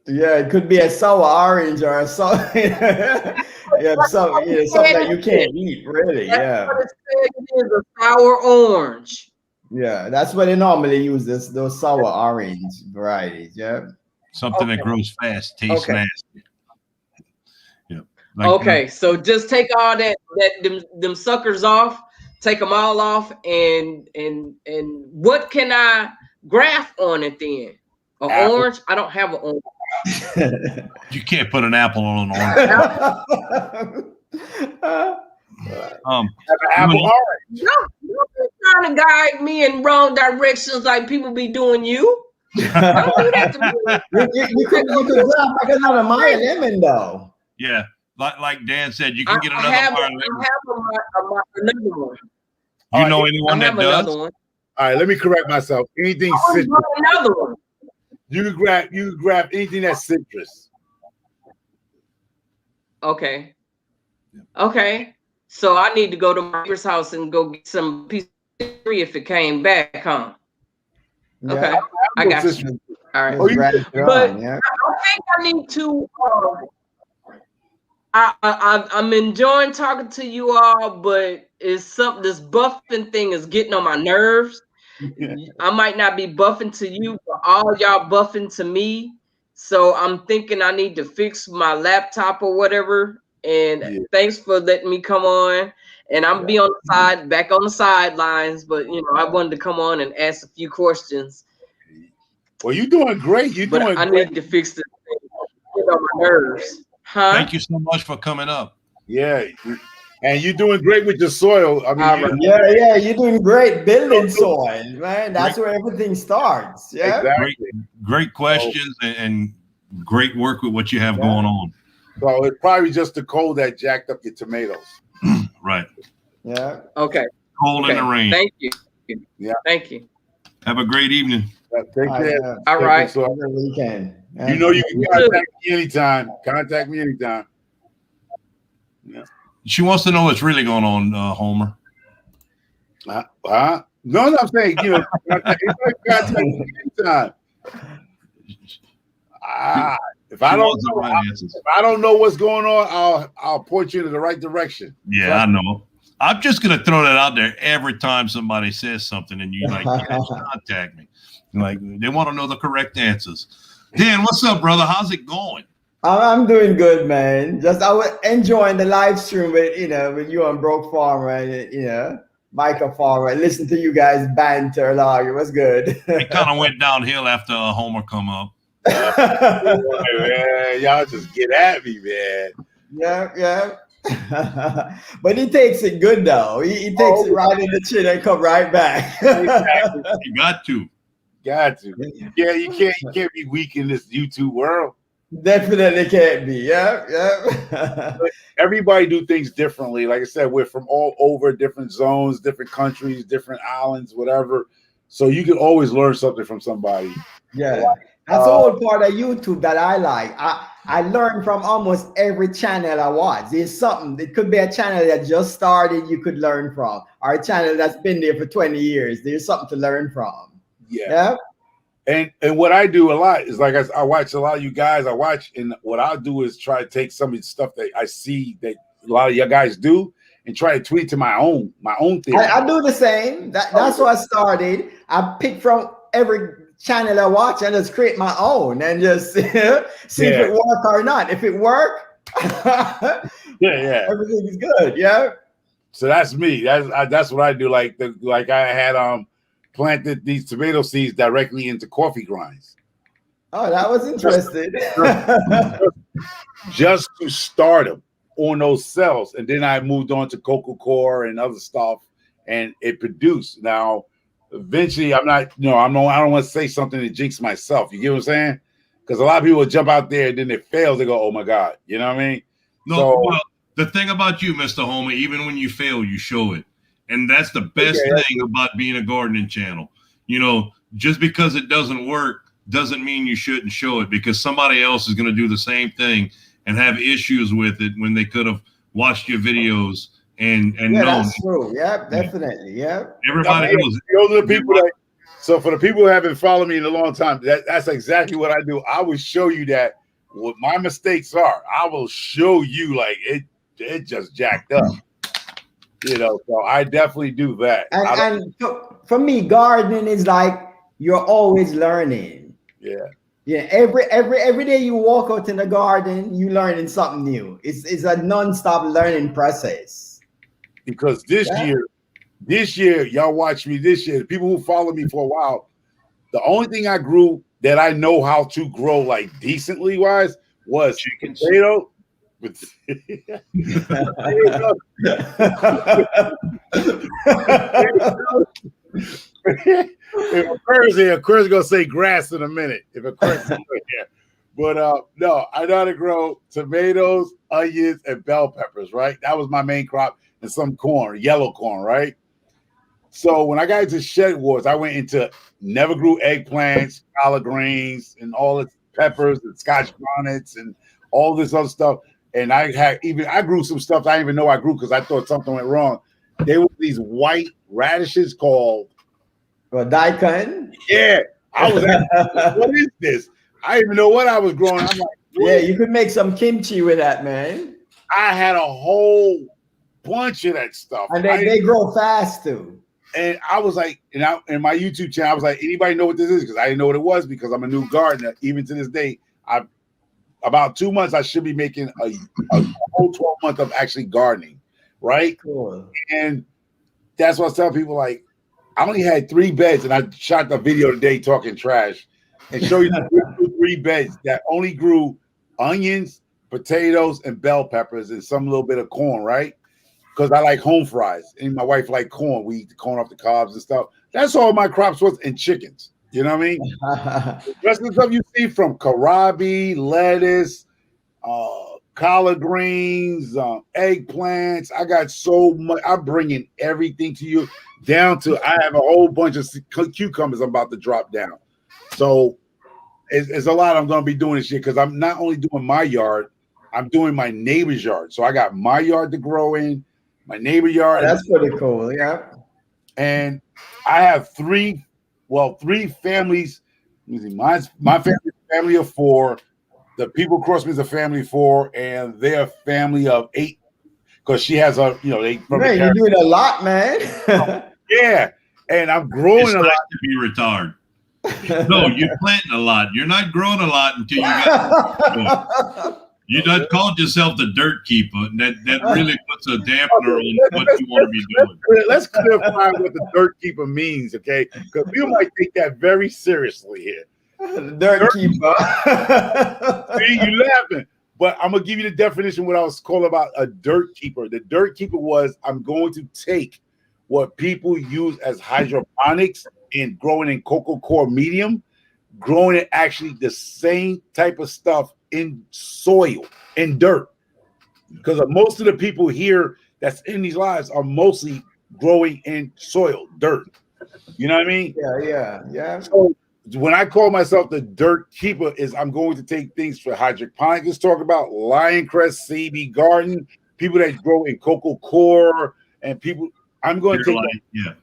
Yeah, it could be a sour orange or a sour, something that you can't eat, really. That's what it said. It is a sour orange. Yeah, that's what they normally use those sour orange varieties. Yeah. Something that grows fast, tastes nasty. Yeah. Okay, so just take all them suckers off, take them all off, and what can I graft on it then? An orange? I don't have an orange. You can't put an apple on an orange. Apple orange. You're trying to guide me in wrong directions like people be doing you. Don't do that to me. You could grab like another Meyer lemon though. Yeah, like Dan said, you can get another I have Meyer lemon. another one. You know anyone that does? One. All right, let me correct myself. Anything citrus. Another one. You can grab anything that's citrus. Okay. Okay. So I need to go to my neighbor's house and go get some piece of tree if it came back, huh? Yeah. Okay. I got you. All right. But I think I need to I'm enjoying talking to you all, but it's something, this buffing thing is getting on my nerves. I might not be buffing to you, but all y'all buffing to me. So I'm thinking I need to fix my laptop or whatever. And thanks for letting me come on. And I'm be on the side, back on the sidelines, but I wanted to come on and ask a few questions. Well, you're doing great. I need to fix this thing. Get on my nerves. Huh? Thank you so much for coming up. Yeah. And you're doing great with your soil. I mean, you're doing great building soil, man. That's where everything starts. Yeah. Exactly. Great questions and great work with what you have going on. So it's probably just the cold that jacked up your tomatoes. Right. Yeah. Okay. Cold in the rain. Thank you. Yeah. Take you. Have a great evening. Take care. All right. Have a good weekend. You know you can contact me anytime. Yeah. She wants to know what's really going on, Homer. No, I'm saying, contact me anytime. If I don't know what's going on, I'll point you in the right direction. Yeah, I know. I'm just gonna throw that out there every time somebody says something and you like contact me. Like they want to know the correct answers. Dan, what's up, brother? How's it going? I'm doing good, man. Just I was enjoying the live stream with with you and Broke Farmer and Micah Farmer. Listen to you guys banter along. It was good. It kind of went downhill after Homer come up. Man, y'all just get at me, man. Yeah. But he takes it good though. He takes it right in the chin and come right back. You got to. Yeah, you can't be weak in this YouTube world. Definitely can't be. Yeah. Everybody do things differently. Like I said, we're from all over, different zones, different countries, different islands, whatever. So you can always learn something from somebody. Yeah. That's the whole part of YouTube that I like. I learn from almost every channel I watch. There's something. It could be a channel that just started you could learn from, or a channel that's been there for 20 years. There's something to learn from. Yeah. And what I do a lot is like I watch a lot of you guys. I watch, and what I'll do is try to take some of the stuff that I see that a lot of you guys do and try to tweak to my own thing. I do the same. That's what I started. I pick from every channel I watch and just create my own and just see if it works or not. If it works, everything is good. Yeah. So that's me. That's what I do. Like I had planted these tomato seeds directly into coffee grinds. Oh, that was interesting. Just to start them on those cells, and then I moved on to cocoa core and other stuff, and it produced. Now, eventually, I don't want to say something that jinx myself. You get what I'm saying? Because a lot of people jump out there and then it fails. They go, "Oh my God," you know what I mean? No, well, the thing about you, Mr. Homer, even when you fail, you show it. And that's the best thing about being a gardening channel. Just because it doesn't work doesn't mean you shouldn't show it, because somebody else is going to do the same thing and have issues with it when they could have watched your videos and known. That's true. Yeah, definitely. Yeah. Everybody knows. Those are the people that. So for the people who haven't followed me in a long time, that's exactly what I do. I will show you that what my mistakes are. I will show you like it just jacked up. So I definitely do that. And for me, gardening is like you're always learning. Yeah. Every day you walk out in the garden, you learning something new. It's a non-stop learning process. Because this year, y'all watch me this year. The people who follow me for a while, the only thing I grew that I know how to grow like decently wise was chicken potato. If Aquarius here, Aquarius gonna say grass in a minute. If Aquarius is here, but no, I know how to grow tomatoes, onions, and bell peppers. Right, that was my main crop, and some corn, yellow corn. Right. So when I got into shed wars, I went into never grew eggplants, collard greens, and all the peppers and Scotch bonnets and all this other stuff. And I grew some stuff I didn't even know I grew because I thought something went wrong. They were these white radishes called daikon. Yeah, I was like, what is this? I didn't even know what I was growing. I'm like, yeah, you could make some kimchi with that, man. I had a whole bunch of that stuff, and they grow fast too. And I was like, in my YouTube channel, I was like, anybody know what this is? Because I didn't know what it was because I'm a new gardener. Even to this day, about 2 months, I should be making a whole 12 months of actually gardening, right? Cool. And that's what I tell people, like, I only had 3 beds, and I shot the video today talking trash and show you the 3 beds that only grew onions, potatoes, and bell peppers and some little bit of corn, right? Because I like home fries, and my wife like corn. We eat the corn off the cobs and stuff. That's all my crops was, and chickens. You know what I mean? The rest of the stuff you see from kohlrabi, lettuce, collard greens, eggplants. I got so much. I'm bringing everything to you down to I have a whole bunch of cucumbers I'm about to drop down. So it's a lot I'm going to be doing this year because I'm not only doing my yard, I'm doing my neighbor's yard. So I got my yard to grow in, my neighbor yard. That's pretty cool. Yeah. And I have 3 families. My family of 4. The people across me is a family of 4, and they're a family of 8. because she has a, you know, they from Man, you're doing a lot, man. yeah, and I'm growing It's a nice lot. to be retired. No, you're planting a lot. You're not growing a lot until you got. You done called yourself the dirt keeper, and that really puts a dampener on what you want to be doing. Let's clarify what the dirt keeper means, okay? Because people might take that very seriously here. Dirt keeper. See, you laughing. But I'm gonna give you the definition what I was calling about a dirt keeper. The dirt keeper was I'm going to take what people use as hydroponics and growing in cocoa core medium, growing it actually the same type of stuff in soil, in dirt. Because most of the people here that's in these lives are mostly growing in soil, dirt. You know what I mean? Yeah. So when I call myself the dirt keeper, is I'm going to take things for hydroponics. Let's talk about Lioncrest, CB Garden, people that grow in cocoa core, and people. I'm going to take that,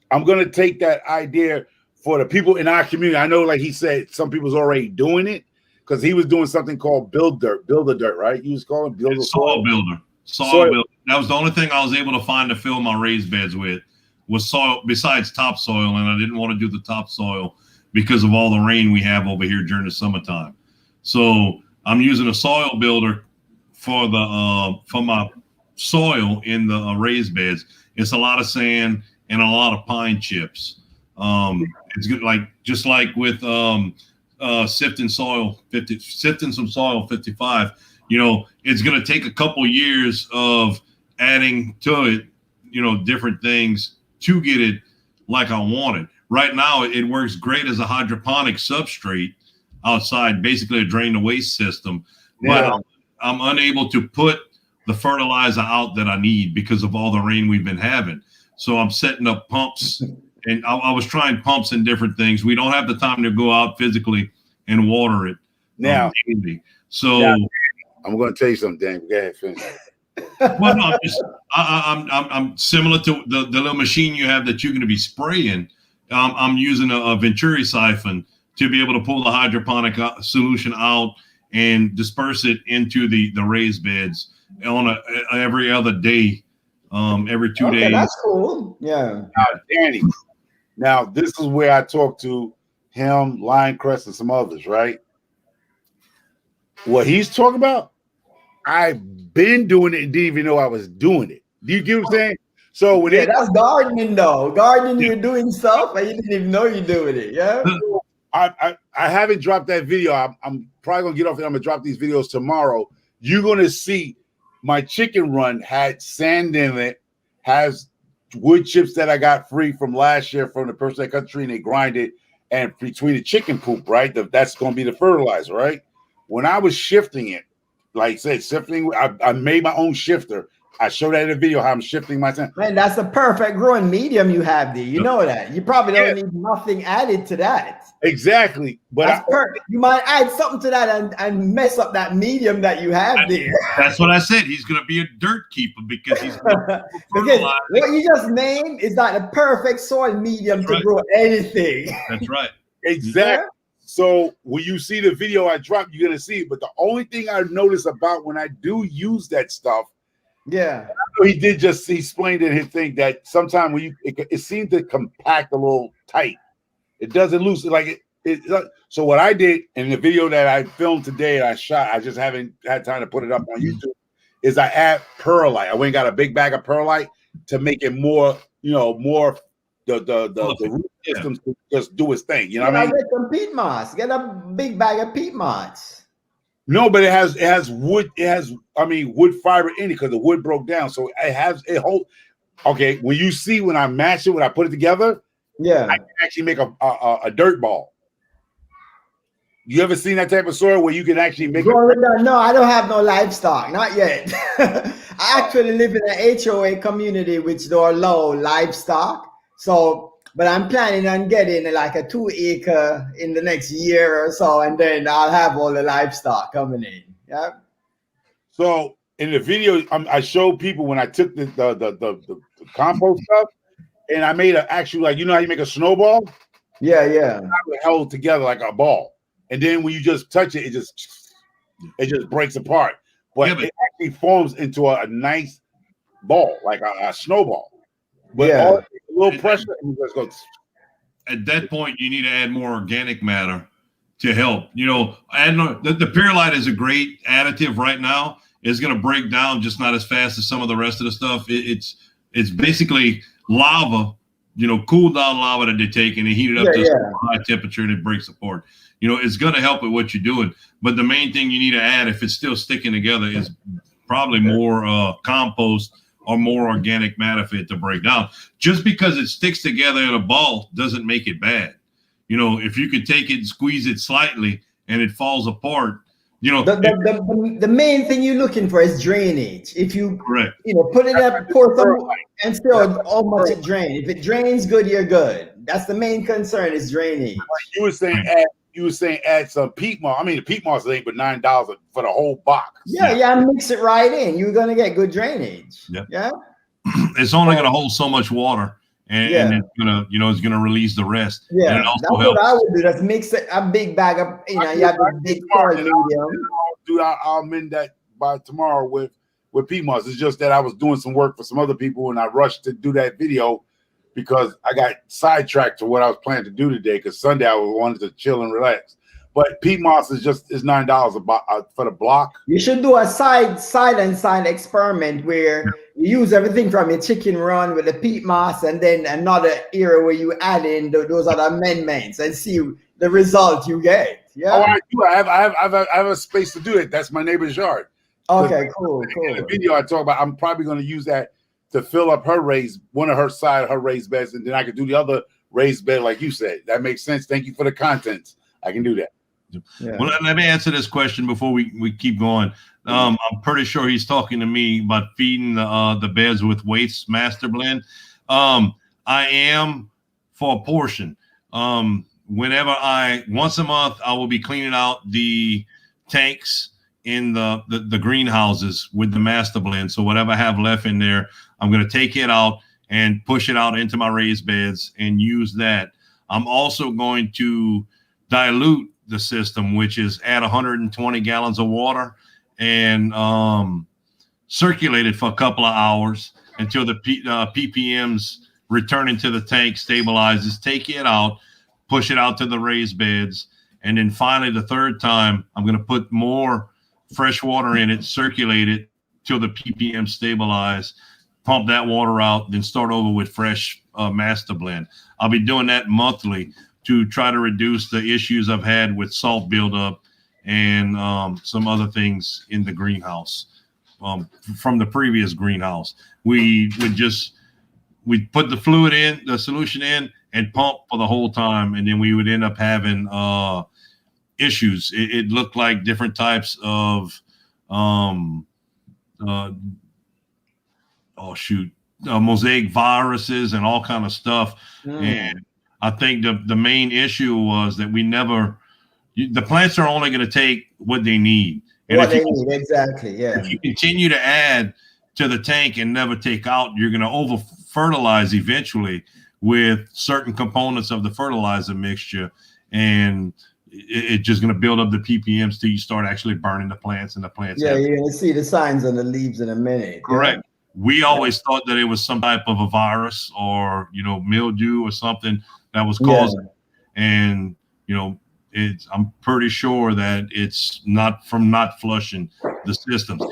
I'm going to take that idea for the people in our community. I know, like he said, some people's already doing it because he was doing something called build a dirt, right? You was calling build a soil builder. Soil builder. That was the only thing I was able to find to fill my raised beds with was soil besides topsoil, and I didn't want to do the topsoil because of all the rain we have over here during the summertime. So I'm using a soil builder for the for my soil in the raised beds. It's a lot of sand and a lot of pine chips. It's good, like just like with sifting some soil 55. You know, it's going to take a couple years of adding to it, you know, different things to get it like I want it. Right now, it works great as a hydroponic substrate outside, basically a drain to waste system. Yeah. But I'm unable to put the fertilizer out that I need because of all the rain we've been having. So I'm setting up pumps, and I was trying pumps and different things. We don't have the time to go out physically and water it now. Daily. So now, I'm going to tell you something, Dan. Go ahead, finish. Well, no, I'm similar to the little machine you have that you're going to be spraying. I'm using a Venturi siphon to be able to pull the hydroponic solution out and disperse it into the raised beds on every other day, every 2 days. That's cool. Yeah. Now, Danny, now this is where I talk to him, Lioncrest, and some others, right? What he's talking about, I've been doing it and didn't even know I was doing it. Do you get what I'm saying? So when that's gardening, though. Gardening, you're doing stuff and you didn't even know you're doing it. Yeah. I haven't dropped that video. I'm probably gonna get off it. I'm gonna drop these videos tomorrow. You're gonna see my chicken run had sand in it, has wood chips that I got free from last year from the person that cut the tree, and they grind it, and between the chicken poop, right? That's gonna be the fertilizer, right? When I was shifting it, like I said, shifting, I made my own shifter. I showed that in the video how I'm shifting my time. Man, that's the perfect growing medium you have there. You know that. You probably don't need nothing added to that. Exactly. But that's perfect. You might add something to that and mess up that medium that you have there. That's what I said. He's going to be a dirt keeper because he's because what you just named is like the perfect soil medium to grow anything. That's right. Exactly. So when you see the video I dropped, you're going to see it. But the only thing I notice about when I do use that stuff, he did just explain in his thing that sometimes when it seems to compact a little tight. It doesn't loosen like it. So what I did in the video that I filmed today and I shot, I just haven't had time to put it up on YouTube, is I add perlite. I went and got a big bag of perlite to make it more, more the root systems to just do its thing. You know what I mean? Get some peat moss. Get a big bag of peat moss. No, but it has wood. It has, wood fiber in it because the wood broke down. So it has a whole. Okay, when you see when I match it, when I put it together, I can actually make a dirt ball. You ever seen that type of soil where you can actually make No, I don't have no livestock, not yet. I actually live in an HOA community which don't allow livestock. So, but I'm planning on getting like a 2 acre in the next year or so, and then I'll have all the livestock coming in. Yeah. So in the video, I showed people when I took the compost stuff, and I made actually like how you make a snowball. Yeah. I held together like a ball, and then when you just touch it, it just breaks apart. But it actually forms into a nice ball, like a snowball. But Yeah. all a little pressure and it just goes. At that point, you need to add more organic matter to help. You know, the perlite is a great additive right now. It's going to break down just not as fast as some of the rest of the stuff. It's basically lava, you know, cooled down lava that they take and they heat it up to a high temperature and it breaks apart. You know, it's going to help with what you're doing. But the main thing you need to add, if it's still sticking together, is probably more compost or more organic matter for it to break down. Just because it sticks together in a ball doesn't make it bad. You know, if you could take it and squeeze it slightly and it falls apart, you know. The main thing you're looking for is drainage. If you Correct. You know, put it up, pour some, and still how much it drains. If it drains good, you're good. That's the main concern is drainage. You were saying add some peat moss. I mean, the peat moss ain't but $9 for the whole box. Yeah, mix it right in. You're gonna get good drainage. Yeah. It's only gonna hold so much water, and it's gonna, you know, it's gonna release the rest. Yeah, and it also that's helps. what I would do. Just mix it, a big bag of, you know, you have a big soil medium. I'll mend that by tomorrow with peat moss. It's just that I was doing some work for some other people and I rushed to do that video because I got sidetracked to what I was planning to do today. Because Sunday I wanted to chill and relax. But peat moss is $9 for the block. You should do a side experiment where you use everything from your chicken run with the peat moss, and then another area where you add in those other amendments and see the result you get. Yeah. Oh, I do. I have a space to do it. That's my neighbor's yard. Okay, cool. In the video I talk about, I'm probably going to use that to fill up her one of her raised beds, and then I could do the other raised bed like you said. That makes sense. Thank you for the contents. I can do that. Yeah. Well, let me answer this question before we keep going. I'm pretty sure he's talking to me about feeding the beds with waste master blend. I am for a portion. Whenever once a month, I will be cleaning out the tanks in the greenhouses with the master blend. So whatever I have left in there, I'm going to take it out and push it out into my raised beds and use that. I'm also going to dilute the system, which is add 120 gallons of water and circulate it for a couple of hours until the ppms return into the tank, stabilizes, take it out, push it out to the raised beds, and then finally the third time I'm going to put more fresh water in it, circulate it till the ppm stabilize, pump that water out, then start over with fresh master blend. I'll be doing that monthly to try to reduce the issues I've had with salt buildup and some other things in the greenhouse from the previous greenhouse. We'd put the fluid in, the solution in, and pump for the whole time, and then we would end up having issues. It looked like different types of mosaic viruses and all kind of stuff. And I think the main issue was that the plants are only going to take what they need. And exactly. Yeah. If you continue to add to the tank and never take out, you're going to over fertilize eventually with certain components of the fertilizer mixture, and it's just going to build up the ppms till you start actually burning the plants, and the plants. Yeah, you're going to see the signs on the leaves in a minute. Correct. Yeah. We always thought that it was some type of a virus or, you know, mildew or something that was causing, and, you know, I'm pretty sure that it's not from not flushing the systems.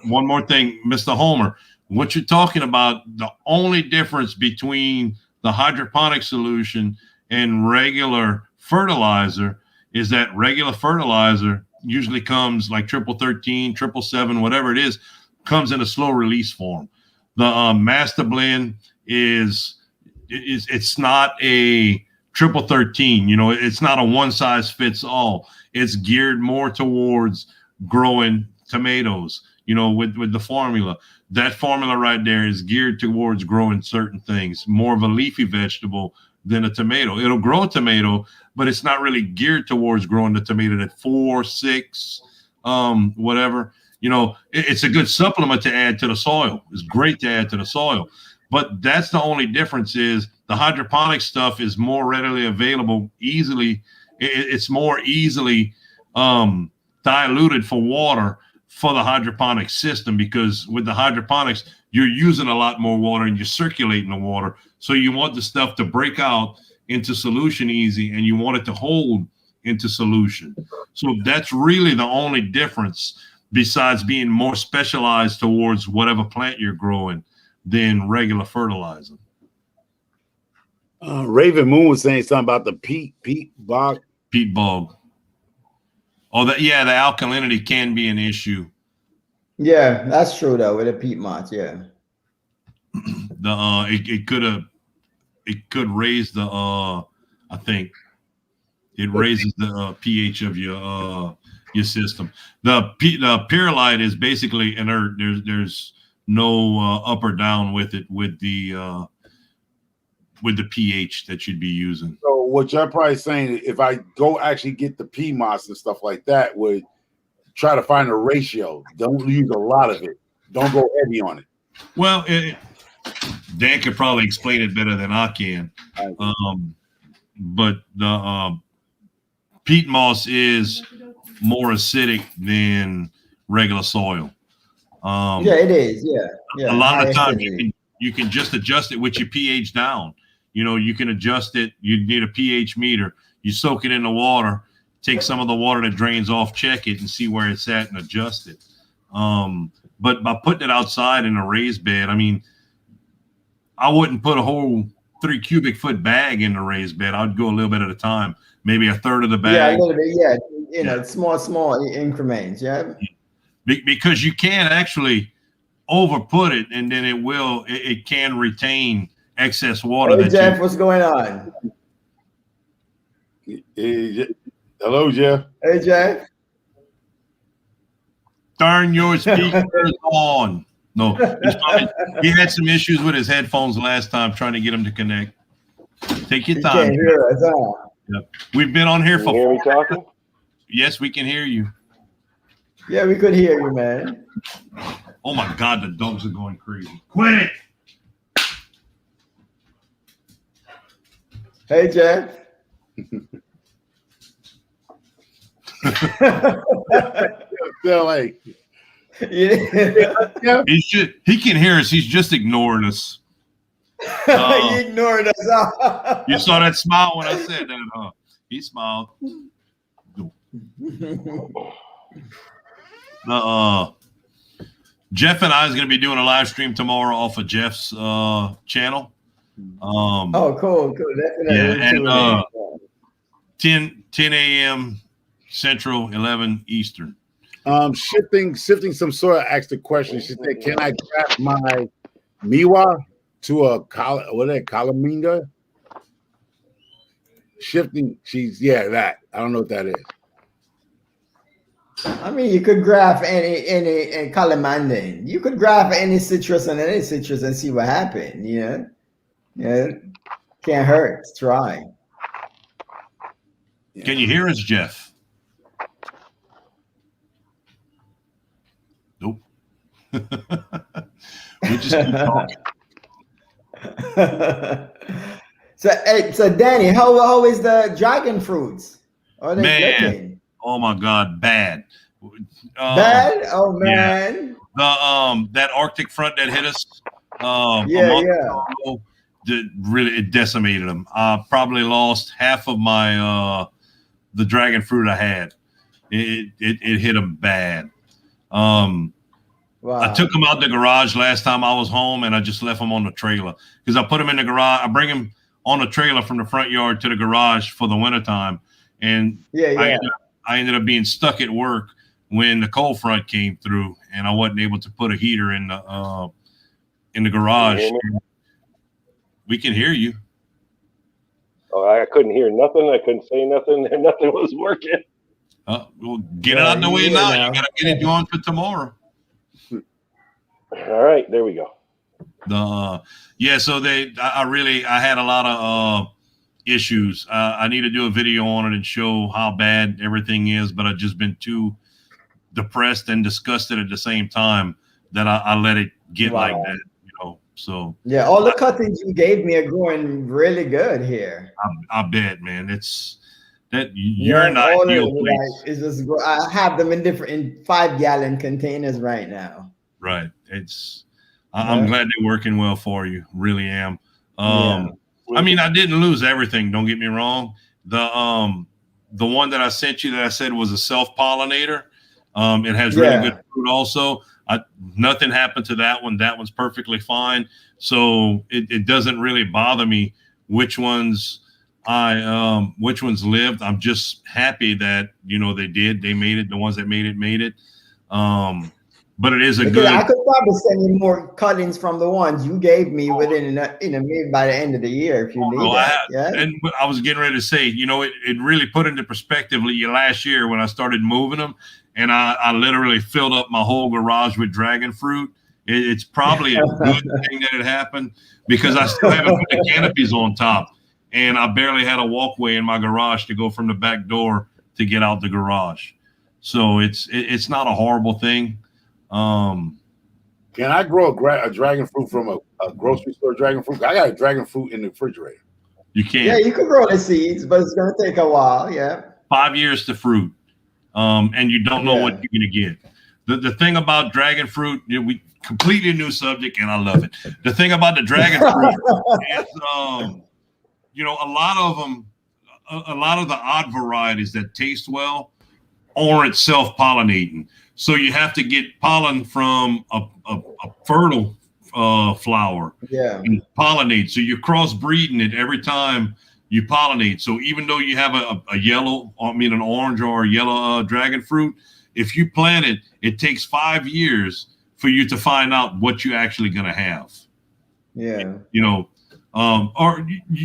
One more thing, Mr. Homer, what you're talking about, the only difference between the hydroponic solution and regular fertilizer is that regular fertilizer usually comes like 13, 777, whatever it is, comes in a slow release form. The master blend it's not a 13, you know, it's not a one size fits all. It's geared more towards growing tomatoes, you know, with the formula. That formula right there is geared towards growing certain things, more of a leafy vegetable than a tomato. It'll grow a tomato, but it's not really geared towards growing the tomato at 4, 6, whatever. You know, it's a good supplement to add to the soil. It's great to add to the soil. But that's the only difference is the hydroponic stuff is more readily available easily. It's more easily diluted for water for the hydroponic system, because with the hydroponics, you're using a lot more water and you're circulating the water. So you want the stuff to break out into solution easy, and you want it to hold into solution. So that's really the only difference, besides being more specialized towards whatever plant you're growing than regular fertilizer. Raven Moon was saying something about the peat bog. Peat bog. Oh, the alkalinity can be an issue. Yeah, that's true though, with the peat moss. Yeah. It could raise the I think it raises the pH of your system. The perlite is basically inert. There's no up or down with it with the pH that you'd be using. So what you're probably saying, if I go actually get the pea moss and stuff like that, would try to find a ratio. Don't use a lot of it. Don't go heavy on it. Well, Dan could probably explain it better than I can. But the peat moss is more acidic than regular soil. Yeah, it is. Yeah. A lot of the time you can just adjust it with your pH down. You know, you can adjust it. You need a pH meter. You soak it in the water, take some of the water that drains off, check it, and see where it's at and adjust it. But by putting it outside in a raised bed, I mean, I wouldn't put a whole 3 cubic foot bag in the raised bed. I'd go a little bit at a time, maybe a third of the bag. Yeah, a little bit. Yeah, you know, small increments. Yeah, because you can actually over put it, and then it can retain excess water. Hey, Jeff, what's going on? Hello, Jeff. Hey, Jeff. Darn your speakers on. No, he had some issues with his headphones last time trying to get them to connect. Take your time. You can't hear us, huh? Yep. We've been on here for. Hear me talking? Yes, we can hear you. Yeah, we could hear you, man. Oh my God, the dogs are going crazy. Quit it. Hey, Jeff. Like, yeah. He can hear us. He's just ignoring us. He ignored us. You saw that smile when I said that, huh? He smiled. Jeff and I is going to be doing a live stream tomorrow off of Jeff's channel. Oh, cool. Definitely. Yeah, and 10 a.m. Central, 11 Eastern. Shifting some soil asked the question. She said, "Can I graft my miwa to a calaminga?" Shifting. That. I don't know what that is. I mean, you could graft any calamandin. You could graft any citrus on any citrus and see what happens. Yeah, can't hurt. Try. Can you hear us, Jeff? Nope. We just keep talking. So Danny, how is the dragon fruits? Are they looking? Oh my God, bad. Bad? Oh man. Yeah. That Arctic front that hit us. Ago, it decimated them. I probably lost half of my the dragon fruit I had. It hit them bad. Wow. I took them out the garage last time I was home, and I just left them on the trailer because I put them in the garage. I bring them on the trailer from the front yard to the garage for the wintertime. And I ended up being stuck at work when the cold front came through, and I wasn't able to put a heater in the garage. We can hear you. Oh, I couldn't hear nothing. I couldn't say nothing. Nothing was working. Well, get it out of the way now. You gotta get it going for tomorrow. All right, there we go. So I had a lot of issues. I need to do a video on it and show how bad everything is, but I've just been too depressed and disgusted at the same time that I let it get like that, So all the cuttings you gave me are growing really good here. I bet, man. that you're in the ideal place. It's just I have them in 5-gallon containers right now. Right. I'm glad they're working well for you. Really am. I mean, I didn't lose everything. Don't get me wrong. The one that I sent you that I said was a self-pollinator. It has really good fruit also. Nothing happened to that one. That one's perfectly fine. So it doesn't really bother me which ones lived. I'm just happy that, they made it. The ones that made it. But it is good. I could probably send you more cuttings from the ones you gave me within, maybe by the end of the year if you need that. And I was getting ready to say, it really put into perspective last year when I started moving them, and I literally filled up my whole garage with dragon fruit. It's probably a good thing that it happened because I still haven't put the canopies on top, and I barely had a walkway in my garage to go from the back door to get out the garage. So it's not a horrible thing. Can I grow a dragon fruit from a grocery store dragon fruit? I got a dragon fruit in the refrigerator. You can. Yeah, you can grow the seeds, but it's going to take a while. Yeah. 5 years to fruit. And you don't know what you're going to get. The thing about dragon fruit, we completely new subject, and I love it. The thing about the dragon fruit is, a lot of the odd varieties that taste well aren't self-pollinating. So you have to get pollen from a fertile flower and pollinate. So you're crossbreeding it every time you pollinate. So even though you have an orange or a yellow dragon fruit, if you plant it, it takes 5 years for you to find out what you're actually going to have. Yeah.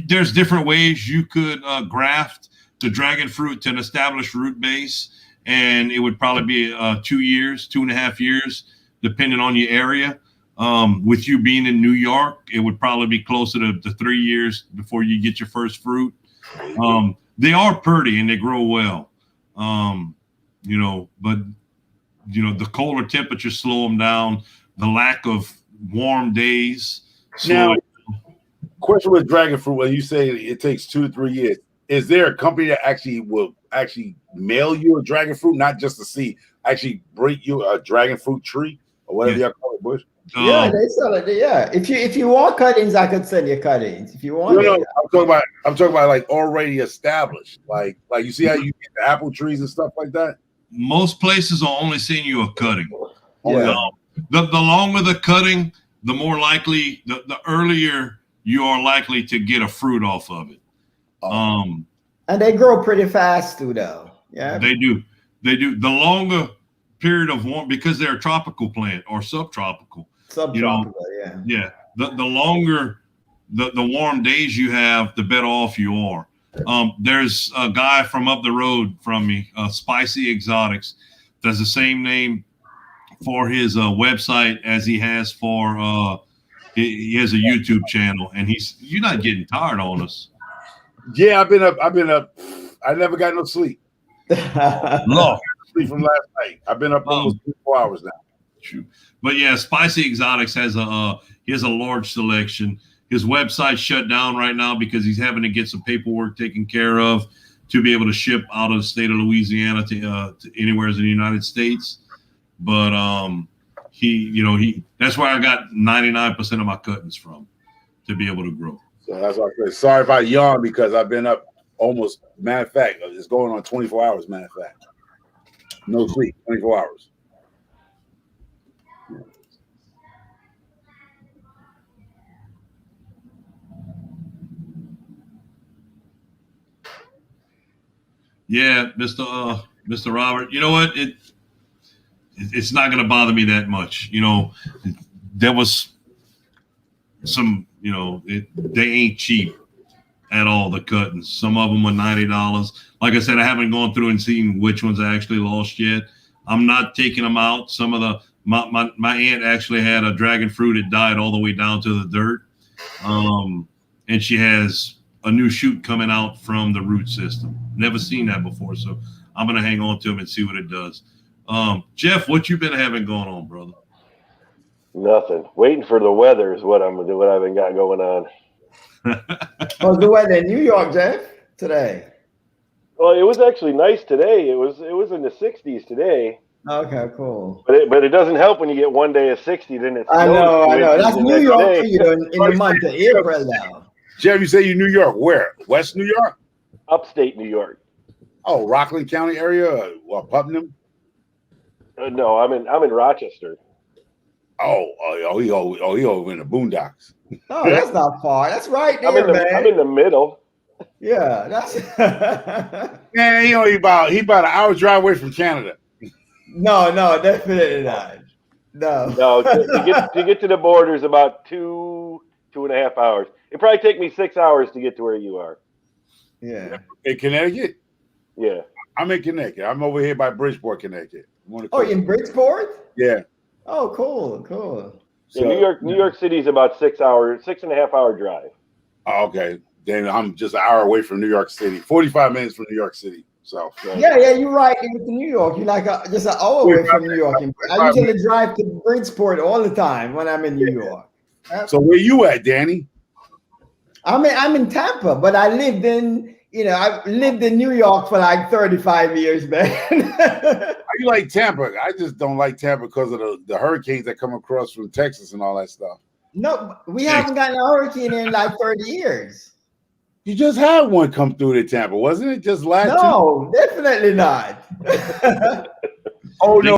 There's different ways you could graft the dragon fruit to an established root base. And it would probably be 2 years, 2.5 years, depending on your area. With you being in New York, it would probably be closer to 3 years before you get your first fruit. They are pretty and they grow well, but the colder temperatures slow them down. The lack of warm days. Now, question with dragon fruit: when you say it takes 2 to 3 years, is there a company that will mail you a dragon fruit, not just a seed, actually bring you a dragon fruit tree or whatever y'all call it, bush? Yeah, they sell it. Yeah, if you want cuttings, I could send you cuttings. If you want, I'm talking about like already established, like you see how you get the apple trees and stuff like that. Most places will only send you a cutting. Yeah. The longer the cutting, the more likely, the earlier you are likely to get a fruit off of it. And they grow pretty fast too, though. Yeah, they do. The longer period of warm, because they're a tropical plant or subtropical. Yeah. The longer the warm days you have, the better off you are. There's a guy from up the road from me, Spicy Exotics, does the same name for his website as he has for he has a YouTube channel, and you're not getting tired on us. Yeah, I've been up. I never got no sleep. No sleep from last night. I've been up almost 4 hours now. True. But yeah, Spicy Exotics has a large selection. His website's shut down right now because he's having to get some paperwork taken care of to be able to ship out of the state of Louisiana to anywhere in the United States. But that's where I got 99% of my cuttings from to be able to grow. So that's why I said, sorry if I yawn because I've been up almost, matter of fact, it's going on 24 hours, matter of fact. No sleep, 24 hours. Yeah, Mr. Robert, you know what? It's not going to bother me that much. There was some, they ain't cheap at all, the cuttings. Some of them were $90. Like I said, I haven't gone through and seen which ones I actually lost yet. I'm not taking them out. Some of my aunt actually had a dragon fruit. It died all the way down to the dirt. And she has a new shoot coming out from the root system. Never seen that before. So I'm going to hang on to them and see what it does. Jeff, what you been having going on, brother? Nothing. Waiting for the weather is what I've been got going on. How's the weather in New York, Jeff, today? Well, it was actually nice today. It was in the 60s today. Okay, cool. But it doesn't help when you get one day of 60, then it's I know. That's the New next York day. for you in the month of April now. Jeff, you say you New York? Where? West New York? Upstate New York. Oh, Rockland County area, or Putnam? No, I'm in Rochester. He over in the boondocks. Oh, that's not far. That's right there, man. I'm in the middle. Yeah, that's Man, he about an hour's drive away from Canada. no, definitely not. No, to get to the border is about 2.5 hours. It'd probably take me 6 hours to get to where you are. Yeah. In Connecticut? Yeah. I'm in Connecticut. I'm over here by Bridgeport, Connecticut. Oh, in Bridgeport? Yeah. Oh, cool. So, New York City is about 6.5 hour drive. Oh, okay. Then I'm just an hour away from New York City. 45 minutes from New York City. So yeah, you're right. With New York, you're like just an hour away from New York. I usually drive to Bridgeport all the time when I'm in New York. So where you at, Danny? I'm in Tampa, but I lived in New York for like 35 years, man. You like Tampa? I just don't like Tampa because of the hurricanes that come across from Texas and all that stuff. No, we haven't gotten a hurricane in like 30 years. You just had one come through to Tampa, wasn't it? Just last No, definitely not. Oh no!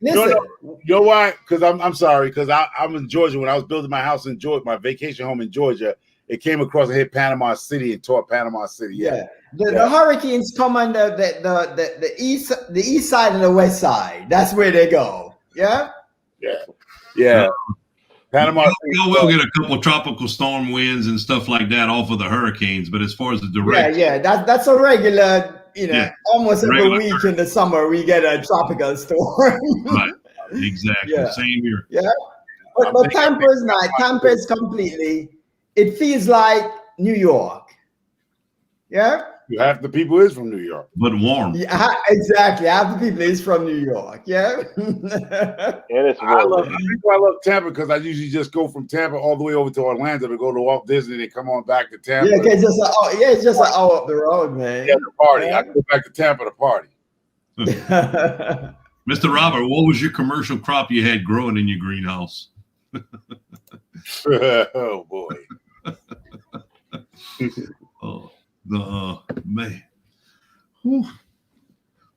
Listen, You know why? Because I'm sorry. Because I'm in Georgia. When I was building my house in Georgia, my vacation home in Georgia, it came across and hit Panama City and tore Panama City. Yeah. The hurricanes come on the east side and the west side. That's where they go. Yeah. Panama. You will get a couple of tropical storm winds and stuff like that off of the hurricanes, but as far as the direct, that's a regular. Almost every week in the summer we get a tropical storm. Right. Exactly. Same here. Yeah. But Tampa is not. Tampa is completely. It feels like New York. Yeah. Half the people is from New York, but warm. Yeah, exactly. Half the people is from New York. Yeah. And it's warm. I love Tampa because I usually just go from Tampa all the way over to Orlando to go to Walt Disney and come on back to Tampa. Yeah, it's just an hour up the road, man. Yeah, the party. I go back to Tampa to party. Mr. Robert, what was your commercial crop you had growing in your greenhouse? Oh boy. Man. Whew.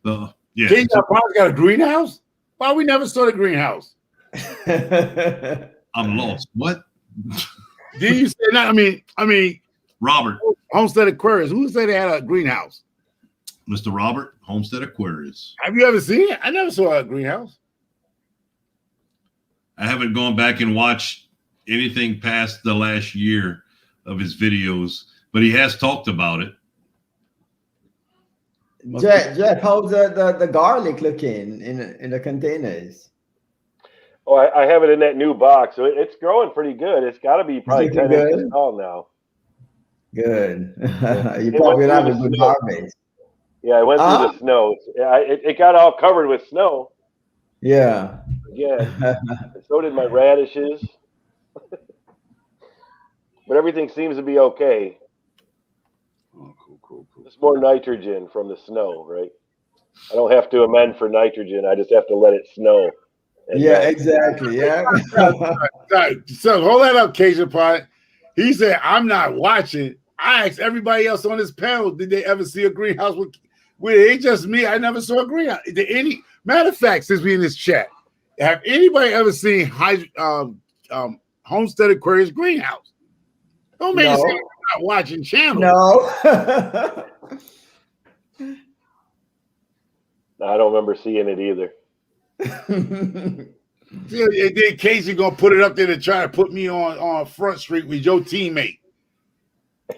King Hydroponic got a greenhouse? Why we never saw the greenhouse? I'm lost. What? Did you say that? I mean, Robert. Homestead Aquarius. Who said they had a greenhouse? Mr. Robert, Homestead Aquarius. Have you ever seen it? I never saw a greenhouse. I haven't gone back and watched anything past the last year of his videos, but he has talked about it. Jeff, how's the garlic looking in the containers? Oh, I have it in that new box, so it's growing pretty good. It's got to be probably 10 inches tall now. Good. You probably have a good harvest. Yeah, it went through the snow. It got all covered with snow. Yeah. Yeah. So did my radishes. But everything seems to be okay. Oh, cool. It's more nitrogen from the snow, right? I don't have to amend for nitrogen. I just have to let it snow. Exactly. Yeah. So hold that up, Cajun Pot. He said, I'm not watching. I asked everybody else on this panel, did they ever see a greenhouse with it ain't just me. I never saw a greenhouse. Matter of fact, since we in this chat, have anybody ever seen Homestead Aquarius greenhouse? Don't make it seem like you're not watching channels. No. I don't remember seeing it either. And then Casey gonna put it up there to try to put me on Front Street with your teammate.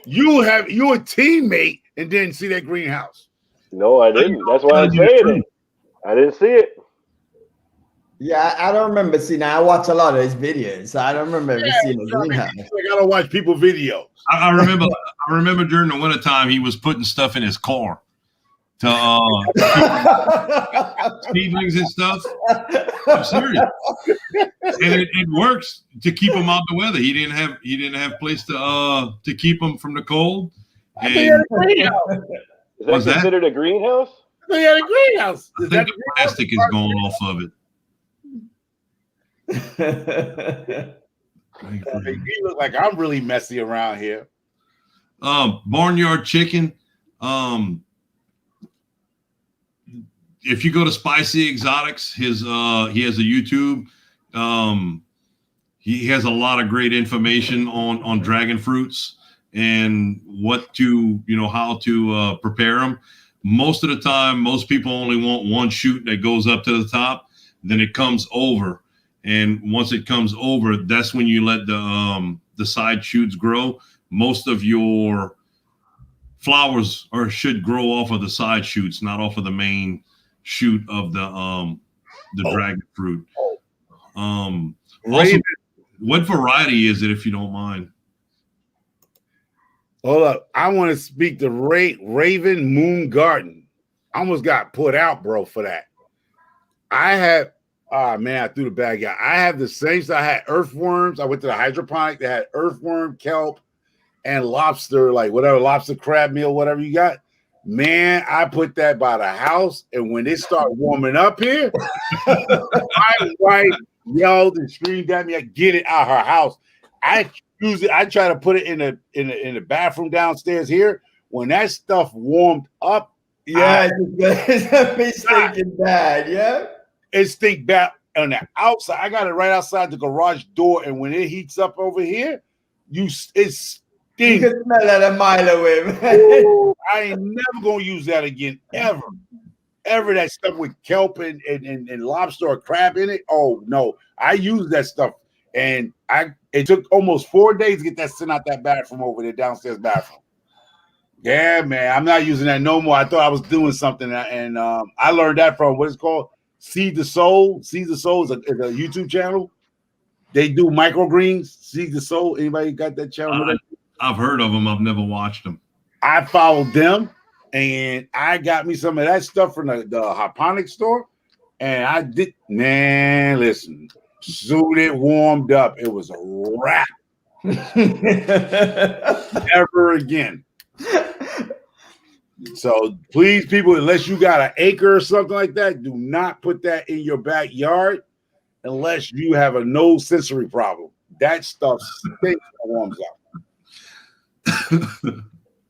You a teammate and didn't see that greenhouse. No, I didn't. That's why I'm saying it. I didn't see it. Yeah, I don't remember seeing it. I watch a lot of his videos, so I don't remember ever seeing a greenhouse. I gotta watch people videos. I remember during the wintertime he was putting stuff in his car to seedlings and stuff. I'm serious. And it works to keep them out the weather. He didn't have place to keep them from the cold. And Is that What's that? considered a greenhouse? They had a greenhouse. I think the plastic is going off of it. You look like I'm really messy around here. Barnyard chicken. If you go to Spicy Exotics, he has a YouTube. He has a lot of great information on dragon fruits and what to, how to prepare them. Most of the time, most people only want one shoot that goes up to the top, then it comes over. And once it comes over, that's when you let the side shoots grow. Most of your flowers should grow off of the side shoots, not off of the main shoot of the dragon fruit. Also, what variety is it, if you don't mind? Hold up. I want to speak to Raven Moon Garden. I almost got put out, bro, for that. I threw the bag out. I have the same stuff. I had earthworms. I went to the hydroponic. They had earthworm, kelp, and lobster, like whatever, lobster, crab meal, whatever you got. Man, I put that by the house, and when it started warming up here, my wife yelled and screamed at me, "I get it out of her house." I use it. I try to put it in the bathroom downstairs here. When that stuff warmed up, it's stinking bad. Yeah, it stink bad on the outside. I got it right outside the garage door, and when it heats up over here, it stinks. You can smell that a mile away, man. I ain't never gonna use that again, ever. That stuff with kelp and lobster or crab in it. Oh no, I use that stuff, and it took almost 4 days to get that sent out that bathroom over there, downstairs bathroom. Yeah, man, I'm not using that no more. I thought I was doing something, and I learned that from what it's called Seed the Soul. Seed the Soul is a YouTube channel. They do microgreens. Seed the Soul. Anybody got that channel? I've heard of them. I've never watched them. I followed them, and I got me some of that stuff from the hydroponic store. And I did, man, listen, soon it warmed up. It was a wrap. Never again. So please, people, unless you got an acre or something like that, do not put that in your backyard unless you have a no sensory problem. That stuff stinks when it warms up.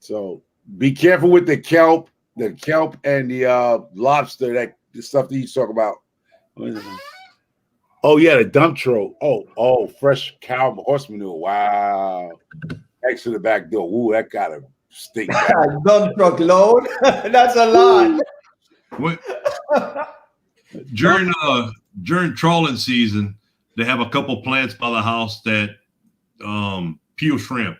So be careful with the kelp and the lobster, the stuff that you talk about. Oh yeah, the dump troll. Oh, fresh cow horse manure. Wow. Next to the back door. Ooh, that gotta stink. Dump truck load. That's a lot. What? During trawling season, they have a couple plants by the house that peel shrimp.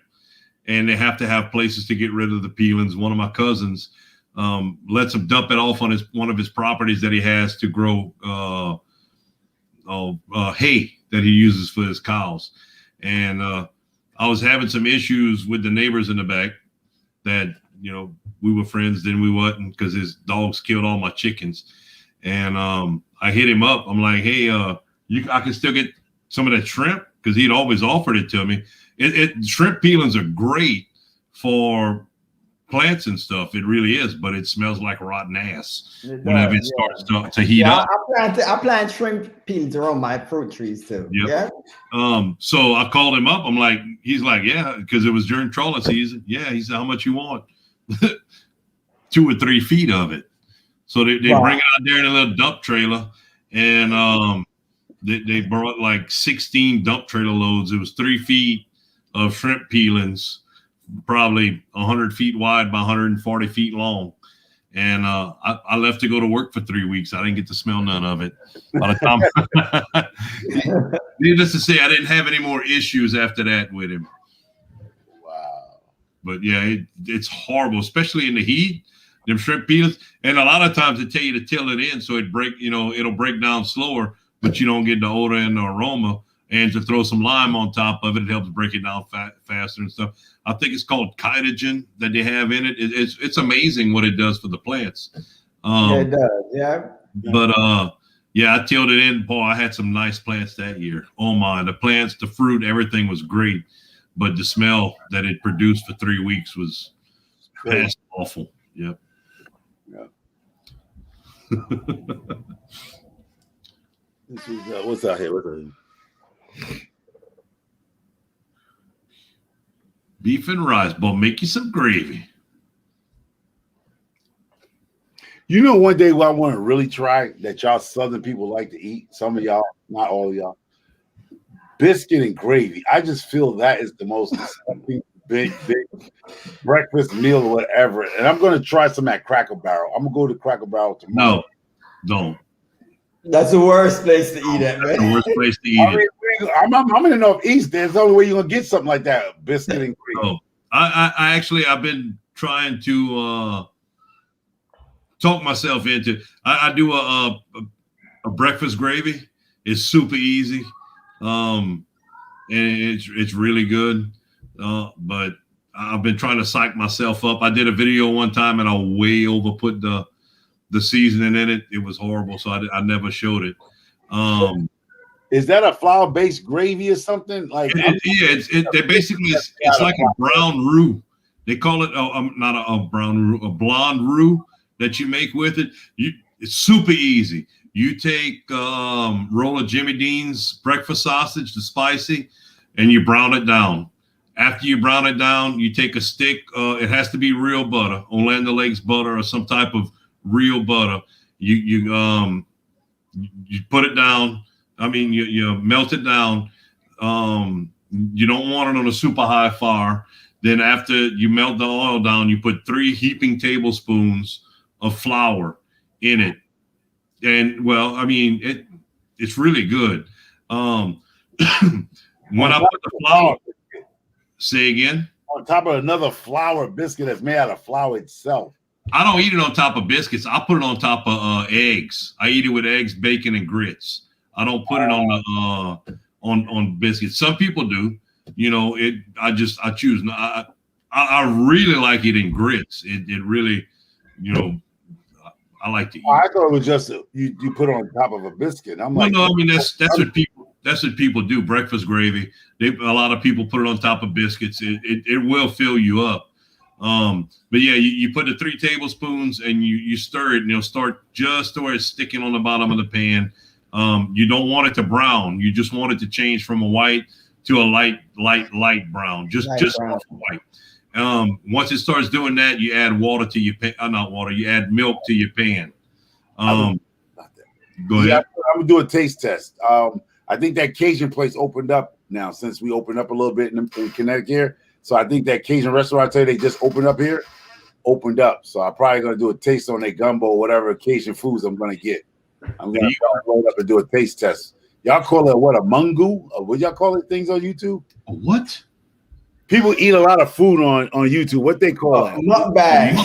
And they have to have places to get rid of the peelings. One of my cousins lets him dump it off on one of his properties that he has to grow hay that he uses for his cows. And I was having some issues with the neighbors in the back that, we were friends, then we wasn't, because his dogs killed all my chickens. And I hit him up. I'm like, hey, I can still get some of that shrimp, because he'd always offered it to me. Shrimp peelings are great for plants and stuff. It really is, but it smells like rotten ass whenever it starts to heat up. I plant shrimp peelings around my fruit trees too. Yep. Yeah. So I called him up. He's like, yeah, because it was during trawling season. Yeah, he said, how much you want? 2 or 3 feet of it. So they bring it out there in a little dump trailer, and they brought like 16 dump trailer loads. It was 3 feet of shrimp peelings, probably 100 feet wide by 140 feet long. And I left to go to work for 3 weeks. I didn't get to smell none of it. By the time, needless to say, I didn't have any more issues after that with him. Wow. But yeah, it's horrible, especially in the heat. Them shrimp peelings, and a lot of times they tell you to till it in so it'll break down slower, but you don't get the odor and the aroma. And to throw some lime on top of it, it helps break it down faster and stuff. I think it's called chitogen that they have in it. It's amazing what it does for the plants. Yeah, it does. Yeah. But I tilled it in. Boy, I had some nice plants that year. Oh my, the plants, the fruit, everything was great. But the smell that it produced for 3 weeks was past awful. Yep. This is what's out here? What's out here? Beef and rice, but make you some gravy. You know, one day what I want to really try that y'all Southern people like to eat. Some of y'all, not all of y'all. Biscuit and gravy. I just feel that is the most big breakfast meal or whatever. And I'm going to try some at Cracker Barrel. I'm going to go to Cracker Barrel tomorrow. No, don't. That's the worst place to eat it, man. The worst place to eat it. I'm in the Northeast. There's the only way you're going to get something like that. Biscuit and gravy. Oh, I've been trying to talk myself into. I do a breakfast gravy. It's super easy, and it's really good. But I've been trying to psych myself up. I did a video one time and I way over put the seasoning in it. It was horrible, so I never showed it. Is that a flour-based gravy or something? Like it's like a brown roux. They call it not a brown roux, a blonde roux that you make with it. It's super easy. You take roll of Jimmy Dean's breakfast sausage, the spicy, and you brown it down. After you brown it down, you take a stick. It has to be real butter, Orlando Lakes butter or some type of real butter. You put it down. I mean, you melt it down. You don't want it on a super high fire. Then after you melt the oil down, you put 3 heaping tablespoons of flour in it. And well, I mean, it's really good. When I put the flour, say again? On top of another flour biscuit that's made out of flour itself. I don't eat it on top of biscuits. I put it on top of eggs. I eat it with eggs, bacon, and grits. I don't put it on the on biscuits. Some people do. You know, I choose. I really like it in grits. It really, you know, I like to eat. I thought it was just you put it on top of a biscuit. I'm like, no, I mean that's what people do. Breakfast gravy. A lot of people put it on top of biscuits. It will fill you up. But yeah, you put the 3 tablespoons and you stir it, and it'll start just to where it's sticking on the bottom of the pan. You don't want it to brown. You just want it to change from a white to a light brown. Just brown. White. Once it starts doing that, you add water to your pan. Not water. You add milk to your pan. Go ahead. Yeah, I'm gonna do a taste test. I think that Cajun place opened up now since we opened up a little bit in Connecticut here. So I think that Cajun restaurant they just opened up here, opened up. So I'm probably gonna do a taste on their gumbo, whatever Cajun foods I'm gonna get. I'm gonna roll up and do a taste test. Y'all call it what, a mungu? What y'all call it things on YouTube? A what? People eat a lot of food on YouTube. What they call it? Mukbang.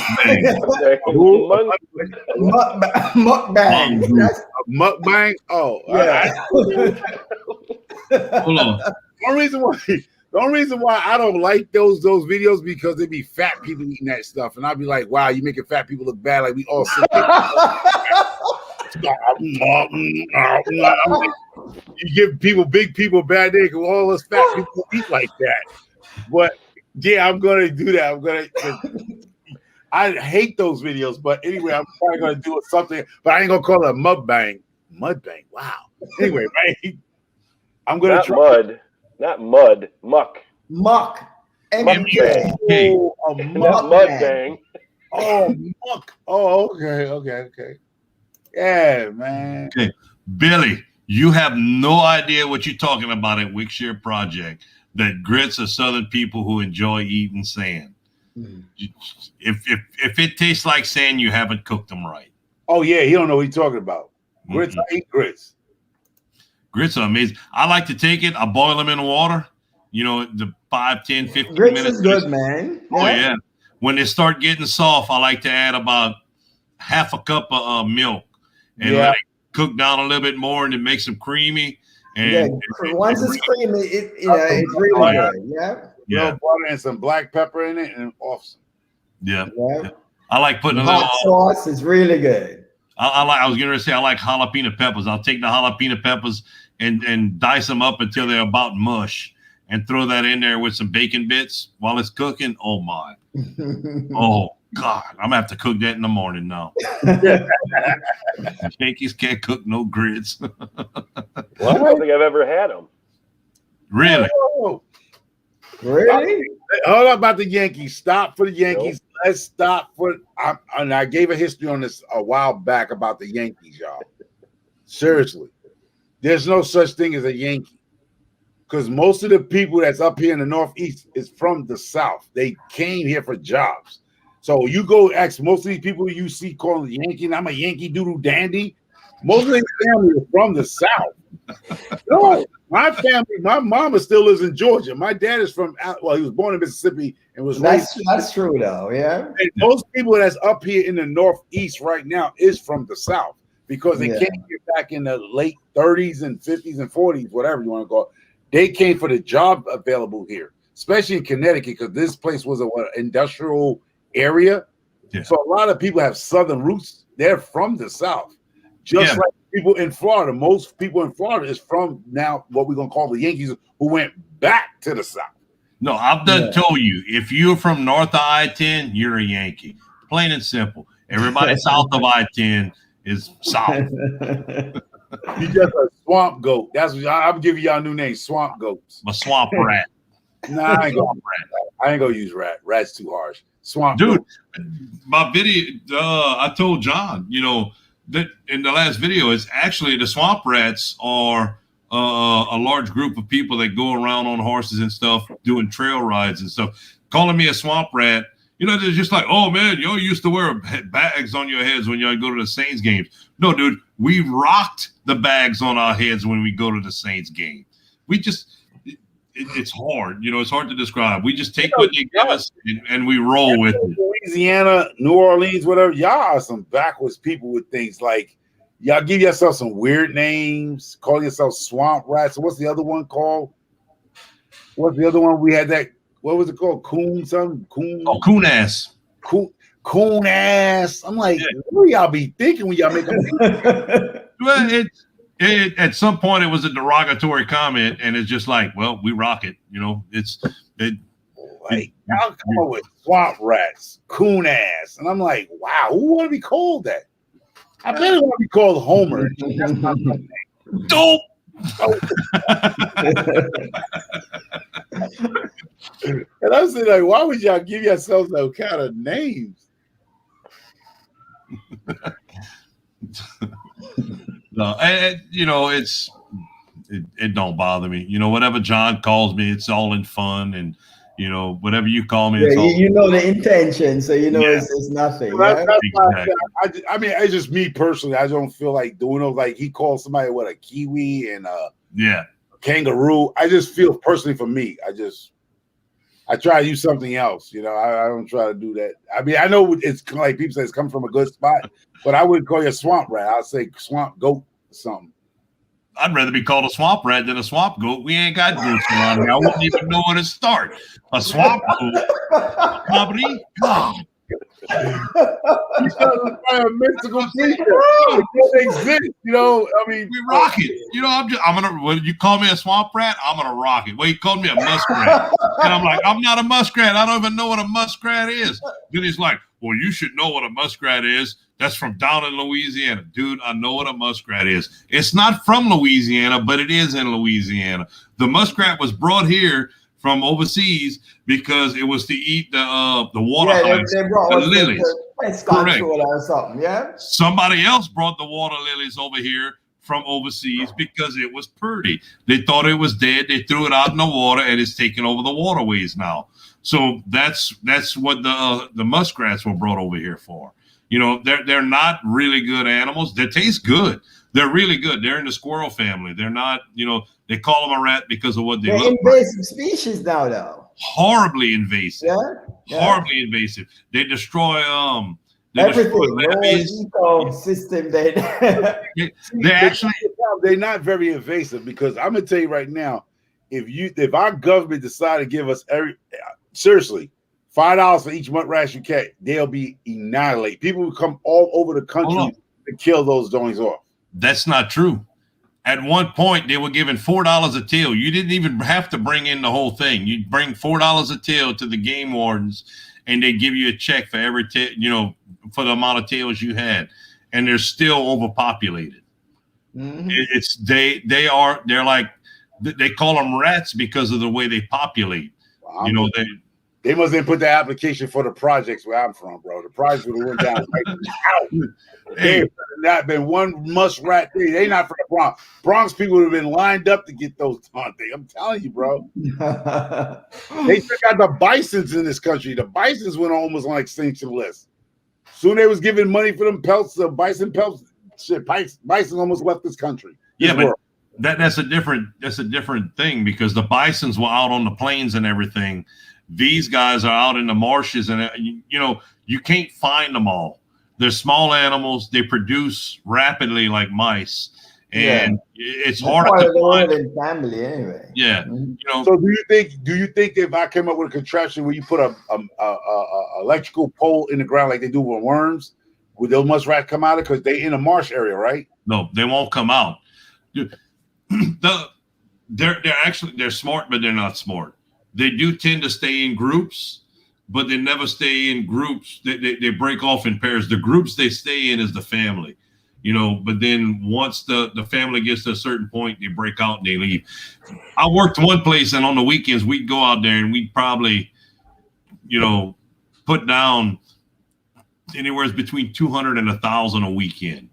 Mukbang. Mukbang. Oh, yeah. Hold on. The only reason why I don't like those videos because they be fat people eating that stuff, and I'd be like, "Wow, you making fat people look bad." Like we all sit there. You give big people bad day because all us fat people eat like that. But yeah, I'm gonna do that. I hate those videos, but anyway, I'm probably gonna do something, but I ain't gonna call it a mukbang. Mudbang. Wow. Anyway, right? I'm gonna not try mud, not mud, muck. Muck. M-U-C-K. Not mudbang. Oh, muck. Oh, okay. Yeah, man. Okay, Billy, you have no idea what you're talking about at Wickshire Project. That grits are Southern people who enjoy eating sand. Mm. If it tastes like sand, you haven't cooked them right. Oh yeah, he don't know what he's talking about. Grits, I eat grits. Grits are amazing. I like to take it. I boil them in water. You know, the 5, 10, 15 grits minutes. Is good, man. Oh yeah. When they start getting soft, I like to add about half a cup of milk and let it cook down a little bit more, and it makes them creamy. And once it's creamy, it's really good. Yeah. Butter and some black pepper in it, and awesome. Yeah. I like putting hot sauce is really good. I was going to say I like jalapeno peppers. I'll take the jalapeno peppers and dice them up until they're about mush, and throw that in there with some bacon bits while it's cooking. Oh my! Oh, God, I'm gonna have to cook that in the morning now. Yankees can't cook no grits. Well, I don't think I've ever had them. Really? Oh, Really? all about the Yankees. Stop for the Yankees. Nope. Let's stop for. And I gave a history on this a while back about the Yankees, y'all. Seriously, there's no such thing as a Yankee, because most of the people that's up here in the Northeast is from the South. They came here for jobs. So you go ask most of these people you see calling the Yankee, and I'm a Yankee doodle dandy. Most of their family are from the South. No, my family, my mama still lives in Georgia. My dad is from, well, he was born in Mississippi and was raised. That's true, though, yeah. And most people that's up here in the Northeast right now is from the South, because they came here back in the late 30s and 50s and 40s, whatever you want to call it. They came for the job available here, especially in Connecticut, because this place was an industrial area. Yeah. So a lot of people have Southern roots. They're from the South. Just like people in Florida. Most people in Florida is from now what we're going to call the Yankees, who went back to the South. No, I've done told you, if you're from north of I-10, you're a Yankee. Plain and simple. Everybody south of I-10 is South. You just a swamp goat. That's what I'm giving y'all a new name, swamp goats. A swamp rat. Nah, I ain't gonna use rat. Rat's too harsh. Swamp dude. Goat. My video, I told John, that in the last video, is actually the swamp rats are a large group of people that go around on horses and stuff, doing trail rides and stuff. Calling me a swamp rat, they're just like, oh man, y'all used to wear bags on your heads when y'all go to the Saints games. No, dude, we rocked the bags on our heads when we go to the Saints game. We just, it's hard, it's hard to describe. We just take what they give us and we roll with it. Louisiana, New Orleans, whatever, y'all are some backwards people with things like, y'all give yourself some weird names, call yourself swamp rats. What's the other one called? What's the other one? We had that, what was it called? Coon something? Coon? Oh, coon ass. Coon ass. I'm like, what do y'all be thinking when y'all make them? Well, at some point it was a derogatory comment, and it's just like, well, we rock it. Y'all come up with swamp rats, coon ass, and I'm like, wow, who want to be called that? I bet it want to be called Homer. That's not my name. Dope. And I was like, why would y'all give yourselves those kind of names? No, and it don't bother me. Whatever John calls me, it's all in fun, and whatever you call me, it's all the intention, so it's nothing. That's why I mean, it's just me personally. I don't feel like doing those. Like he called somebody a kiwi and a kangaroo. I just feel personally for me. I try to use something else. I don't try to do that. I mean, I know it's like people say it's coming from a good spot, but I wouldn't call you a swamp rat. I'll say swamp goat or something. I'd rather be called a swamp rat than a swamp goat. We ain't got goats around here. I wouldn't even know where to start. A swamp goat. Property? God. A mystical creature. It doesn't exist, I mean, we rock it. When you call me a swamp rat, I'm gonna rock it. Well, he called me a muskrat, and I'm like, I'm not a muskrat. I don't even know what a muskrat is. Then he's like, well, you should know what a muskrat is. That's from down in Louisiana. Dude, I know what a muskrat is. It's not from Louisiana, but it is in Louisiana. The muskrat was brought here from overseas because it was to eat the water ice, they brought the lilies. Correct. Or something, Somebody else brought the water lilies over here from overseas because it was pretty. They thought it was dead. They threw it out in the water, and it's taking over the waterways now. So that's what the muskrats were brought over here for. They're not really good animals. They taste good. They're really good. They're in the squirrel family. They're not, they call them a rat because of what they look like. Invasive species now, though. Horribly invasive. Horribly invasive. They destroy everything. Ecosystem. They're not very invasive, because I'm gonna tell you right now, if our government decide to give us seriously $5 for each muskrat you catch, they'll be annihilated. People will come all over the country to kill those doings off. That's not true. At one point, they were giving $4 a tail. You didn't even have to bring in the whole thing. You'd bring $4 a tail to the game wardens, and they give you a check for every for the amount of tails you had, and they're still overpopulated. They're like, they call them rats because of the way they populate. They must have put the application for the projects where I'm from, bro. The projects would have went down out. Hey, not been one muskrat thing. They not from the Bronx. Bronx people would have been lined up to get those things. I'm telling you, bro. They took out the bisons in this country. The bisons went almost on extinction list. Soon they was giving money for them pelts, the bison pelts. Shit, bison almost left this country. But that's a different thing, because the bisons were out on the plains and everything. These guys are out in the marshes, and you can't find them all. They're small animals. They produce rapidly like mice, and it's hard to find. Family anyway. Yeah, So do you think if I came up with a contraption where you put a electrical pole in the ground like they do with worms, would those muskrats come out of it? Because they in a marsh area, right? No, they won't come out. They're smart, but they're not smart. They do tend to stay in groups, but they never stay in groups. They break off in pairs. The groups they stay in is the family, but then once the family gets to a certain point, they break out and they leave. I worked one place, and on the weekends we'd go out there and we'd probably, put down anywhere between 200 and 1,000 a weekend.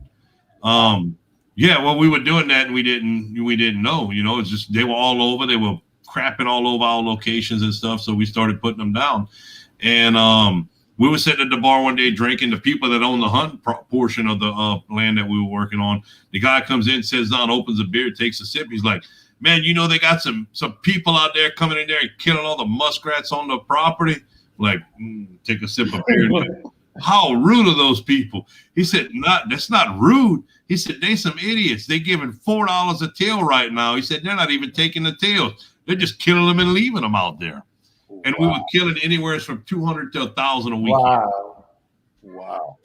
We were doing that and we didn't know, it's just, they were all over. They were crapping all over our locations and stuff. So we started putting them down, and we were sitting at the bar one day drinking. The people that own the hunt portion of the land that we were working on, the guy comes in, sits down, opens a beer, takes a sip. He's like, man, they got some people out there coming in there and killing all the muskrats on the property. Like, take a sip of beer. How rude are those people? He said, that's not rude. He said, they some idiots. They giving $4 a tail right now. He said, they're not even taking the tails. They're just killing them and leaving them out there. And we were killing anywhere from 200 to 1,000 a week. Wow.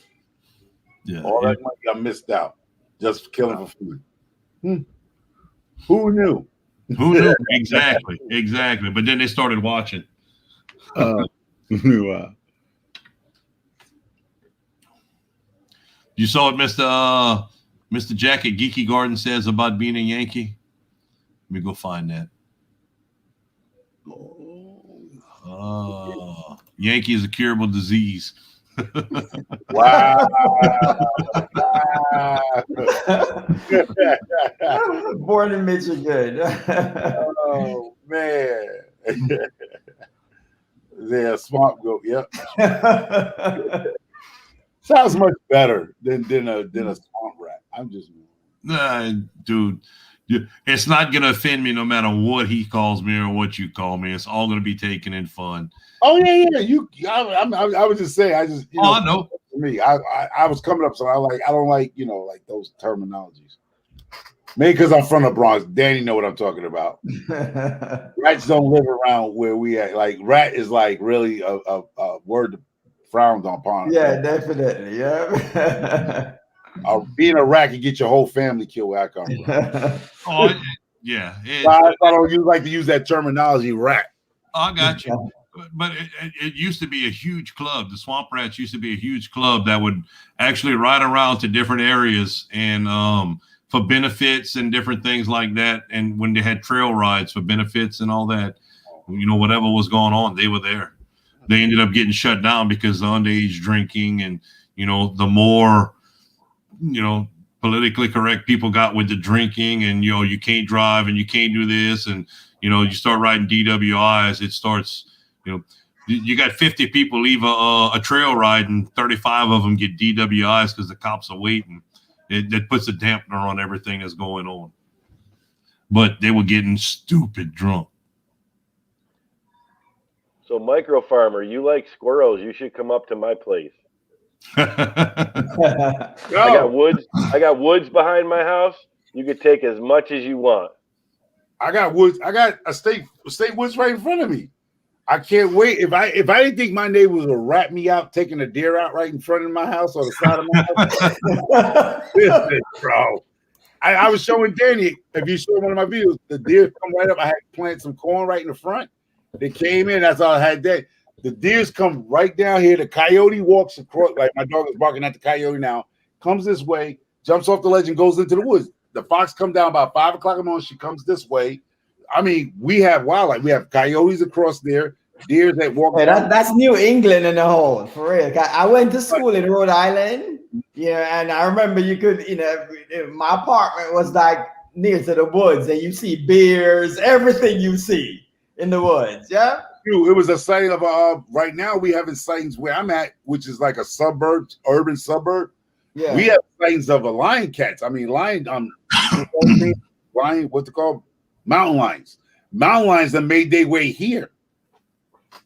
Yeah. All that money I missed out just killing for food. Who knew? Who knew? Exactly. But then they started watching. Wow. You saw what Mr. Jack at Geeky Garden says about being a Yankee? Let me go find that. Yankee is a curable disease. Wow. Born in Michigan. Oh man. Yeah, swamp goat. Yep. Sounds much better than a swamp rat. I'm just dude. It's not gonna offend me no matter what he calls me or what you call me. It's all gonna be taken in fun. Oh yeah. I was just saying. I just I know. For me, I was coming up, so I don't like like those terminologies. Maybe because I'm from the Bronx. Danny know what I'm talking about. Rats don't live around where we at. Like rat is like really a word frowned upon. Yeah, definitely. Yeah. Being a rat can get your whole family killed where I come from. Yeah. I don't like to use that terminology, rat. I got you. But it used to be a huge club. The Swamp Rats used to be a huge club that would actually ride around to different areas and for benefits and different things like that. And when they had trail rides for benefits and all that, whatever was going on, they were there. They ended up getting shut down because the underage drinking and, the more, politically correct people got with the drinking and, you can't drive and you can't do this. And, you start writing DWIs, it starts, you got 50 people leave a trail ride and 35 of them get DWIs because the cops are waiting. That puts a dampener on everything that's going on. But they were getting stupid drunk. So, micro farmer, you like squirrels? You should come up to my place. I got woods behind my house. You could take as much as you want. I got woods. I got a state woods right in front of me. I can't wait. If I didn't think my neighbors would rat me out taking a deer out right in front of my house or the side of my house. Listen, bro. I was showing Danny, if you saw one of my videos, the deer come right up. I had planted some corn right in the front. They came in, that's all I had there. The deers come right down here. The coyote walks across, like my dog is barking at the coyote now, comes this way, jumps off the ledge and goes into the woods. The fox comes down about 5 o'clock in the morning. She comes this way. I mean, we have wildlife. We have coyotes across there, deer that walk. Hey, that's New England in the whole, for real. I went to school in Rhode Island, and I remember you could, my apartment was like near to the woods, and you see bears, everything you see in the woods, yeah. It was a sighting of right now we having sightings where I'm at, which is like a suburb, urban suburb. Yeah, we have sightings of a lion cats. I mean, lion, what's it called? Mountain lions. Mountain lions that made their way here.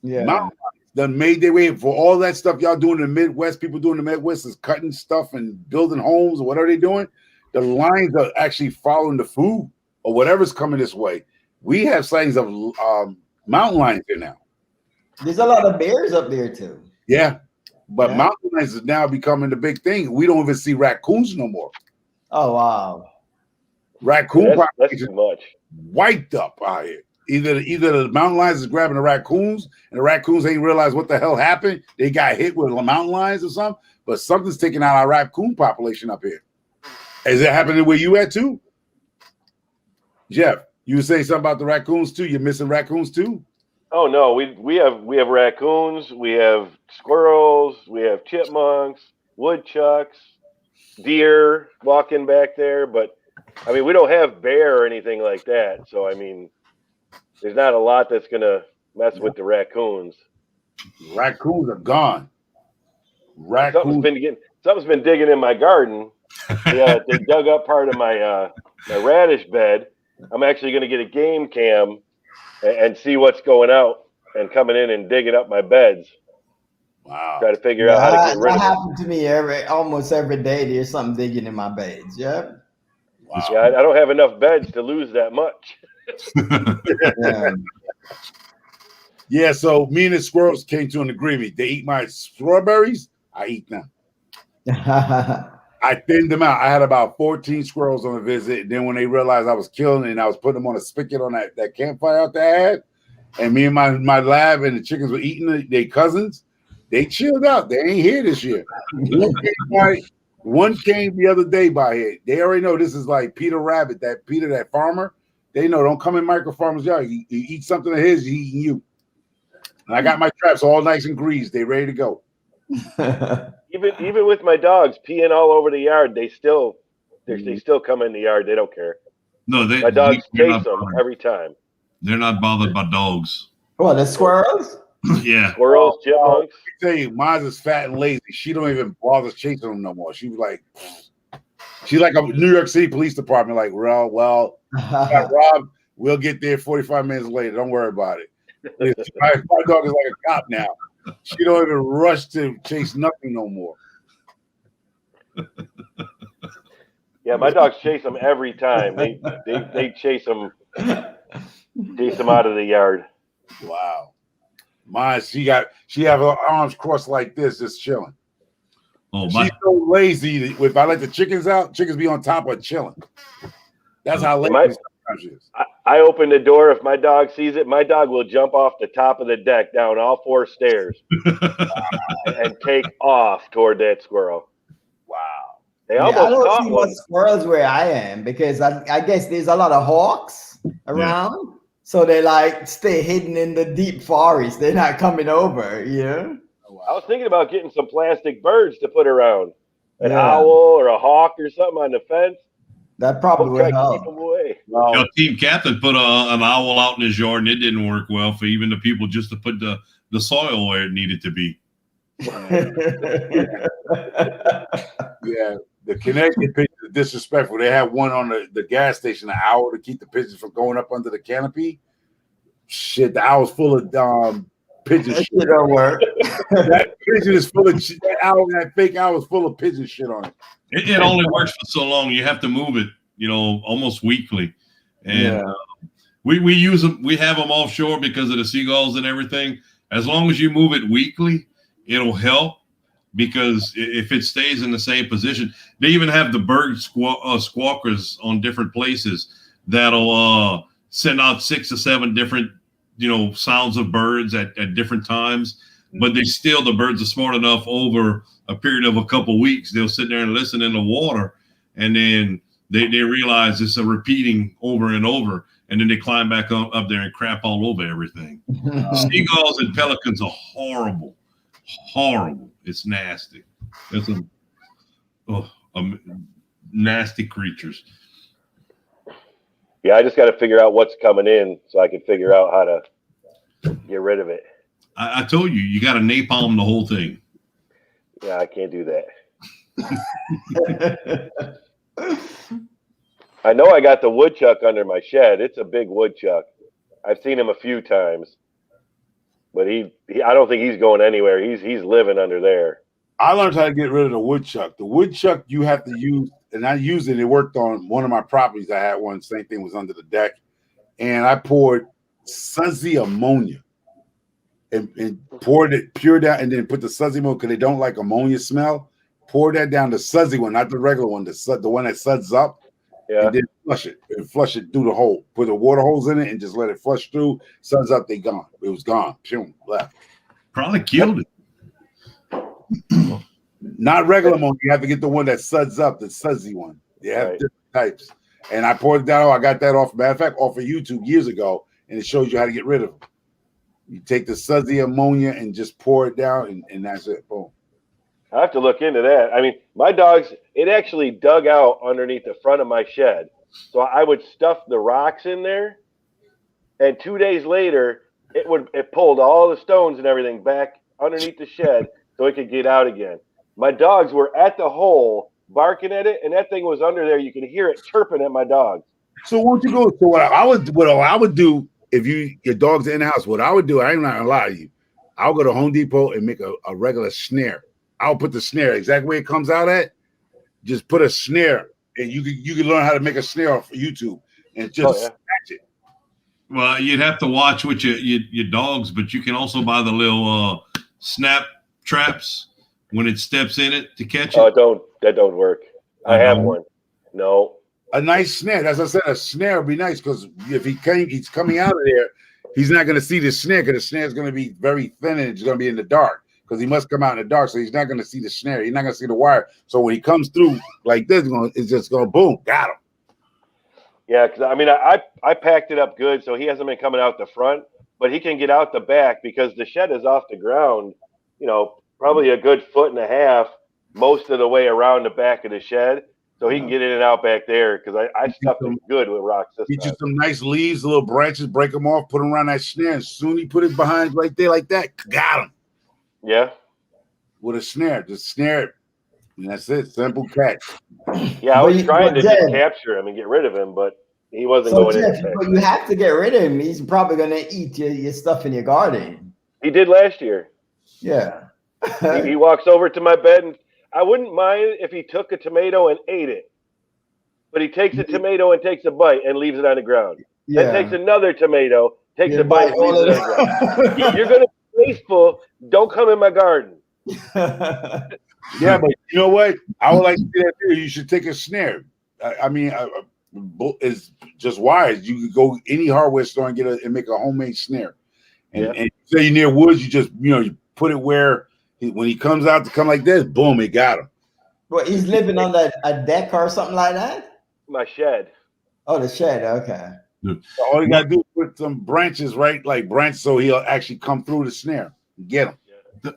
Yeah, mountain lions that made their way for all that stuff y'all doing in the Midwest. People doing in the Midwest is cutting stuff and building homes or whatever they're doing. The lions are actually following the food or whatever's coming this way. We have sightings of mountain lions here now. There's a lot of bears up there too. Yeah, but mountain lions is now becoming the big thing. We don't even see raccoons no more. Oh wow, raccoon that's too much. Wiped up out here. Either the mountain lions is grabbing the raccoons, and the raccoons ain't realize what the hell happened. They got hit with mountain lions or something. But something's taking out our raccoon population up here. Is it happening where you at too, Jeff? You say something about the raccoons too? You're missing raccoons too? Oh no, we have raccoons, we have squirrels, we have chipmunks, woodchucks, deer walking back there, but I mean we don't have bear or anything like that. So I mean, there's not a lot that's gonna mess with the raccoons. Raccoons are gone. Raccoons. Something's been digging in my garden. Yeah, they dug up part of my my radish bed. I'm actually going to get a game cam and see what's going out and coming in and digging up my beds. Wow. Try to figure out how to get rid of it. That happened to me almost every day. There's something digging in my beds. Yeah. Wow. Yeah, I don't have enough beds to lose that much. Yeah, so me and the squirrels came to an agreement. They eat my strawberries, I eat them. I thinned them out. I had about 14 squirrels on a visit. And then when they realized I was killing it and I was putting them on a spigot on that campfire out there I had, and me and my lab and the chickens were eating their cousins, they chilled out. They ain't here this year. One came the other day by here. They already know this is like Peter Rabbit, that farmer. They know, don't come in Micro Farmer's yard. You eat something of his, he's eating you. And I got my traps all nice and greased. They ready to go. Even with my dogs peeing all over the yard, they still come in the yard. They don't care. No, my dogs chase them every time. They're not bothered by dogs. What, the squirrels? Yeah, squirrels, chipmunks. I tell you, mine is fat and lazy. She don't even bother chasing them no more. She's like a New York City Police Department. Like, well, Rob, we'll get there 45 minutes later. Don't worry about it. My dog is like a cop now. She don't even rush to chase nothing no more. Yeah, my dogs chase them every time. They chase them out of the yard. Wow. Mine, she have her arms crossed like this, just chilling. Oh, she's so lazy. If I let the chickens out, chickens be on top of chilling. That's how lazy sometimes she is. I open the door. If my dog sees it, my dog will jump off the top of the deck down all 4 stairs and take off toward that squirrel. Wow. They almost I don't caught see one. much squirrels where I am because I guess there's a lot of hawks around. Yeah. So they like stay hidden in the deep forest. They're not coming over, I was thinking about getting some plastic birds to put around. An owl or a hawk or something on the fence. That probably would help. Keep them away. Team Captain put an owl out in his yard, and it didn't work well for even the people just to put the soil where it needed to be. Yeah, the Connecticut pigeons are disrespectful. They have one on the gas station, an owl to keep the pigeons from going up under the canopy. Shit, the owl's full of pigeon shit. Don't work. That pigeon is full of shit. That fake owl is full of pigeon shit on it. It only works for so long. You have to move it, almost weekly. And we use them. We have them offshore because of the seagulls and everything. As long as you move it weekly, it'll help. Because if it stays in the same position, they even have the bird squawkers on different places that'll send out 6 or 7 different sounds of birds at different times, but the birds are smart enough over a period of a couple weeks. They'll sit there and listen in the water, and then they realize it's a repeating over and over, and then they climb back up there and crap all over everything. Seagulls and pelicans are horrible. It's nasty. It's nasty creatures. Yeah, I just got to figure out what's coming in so I can figure out how to get rid of it. I told you got to napalm the whole thing. Yeah, I can't do that. I know I got the woodchuck under my shed. It's a big woodchuck. I've seen him a few times, but I don't think he's going anywhere. He's living under there. I learned how to get rid of the woodchuck. The woodchuck you have to use, and I used it. It worked on one of my properties. I had one. Same thing was under the deck, and I poured sudsy ammonia and poured it pure down, and then put the sudsy ammonia because they don't like ammonia smell. Pour that down, the sudsy one, not the regular one, the one that suds up. Yeah. And then flush it through the hole. Put the water hose in it and just let it flush through. Suds up, they gone. It was gone. Boom, left. Probably killed it. Not regular ammonia. You have to get the one that suds up, the sudsy one. They have different types. And I poured it down. I got that off, matter of fact, off of YouTube years ago, and it shows you how to get rid of it. You take the sudsy ammonia and just pour it down, and that's it. Boom. I have to look into that. I mean, my dogs, it actually dug out underneath the front of my shed. So I would stuff the rocks in there, and 2 days later, it pulled all the stones and everything back underneath the shed so it could get out again. My dogs were at the hole barking at it, and that thing was under there. You could hear it chirping at my dogs. So won't you go? So what I would do if your dog's in the house, what I would do, I ain't not gonna lie to you, I'll go to Home Depot and make a regular snare. I'll put the snare exact way it comes out at. Just put a snare, and you can learn how to make a snare off YouTube and just snatch it. Well, you'd have to watch with your dogs, but you can also buy the little snap traps when it steps in it to catch it. Oh, that don't work. I have one. No. A nice snare. As I said, a snare would be nice because if he's coming out of there, he's not going to see the snare because the snare is going to be very thin and it's going to be in the dark. Because he must come out in the dark, so he's not going to see the snare. He's not going to see the wire. So when he comes through like this, it's just going boom, got him. Yeah, because I mean, I packed it up good, so he hasn't been coming out the front, but he can get out the back because the shed is off the ground, probably a good 1.5 feet most of the way around the back of the shed. So he can get in and out back there because I stuffed him good with rocks. Get you some nice leaves, little branches, break them off, put them around that snare, and soon he put it behind right there like that, got him. Yeah. With a snare, just snare it. And that's it. Simple catch. Yeah, I was trying to just capture him and get rid of him, but he wasn't going in. But you have to get rid of him. He's probably going to eat your stuff in your garden. He did last year. Yeah. he walks over to my bed, and I wouldn't mind if he took a tomato and ate it. But he takes a tomato and takes a bite and leaves it on the ground. Yeah. Then takes another tomato, takes a bite and leaves it on the ground. You're going to wasteful, don't come in my garden. Yeah, but you know what? I would like to see that too. You should take a snare. I mean, it's just wise. You could go any hardware store and make a homemade snare. And say you're near woods, you just you put it where when he comes out to come like this, boom, it got him. Well, he's living on a deck or something like that. My shed. Oh, the shed. Okay. So all you gotta do is put some branches, right? Like branches, so he'll actually come through the snare and get him.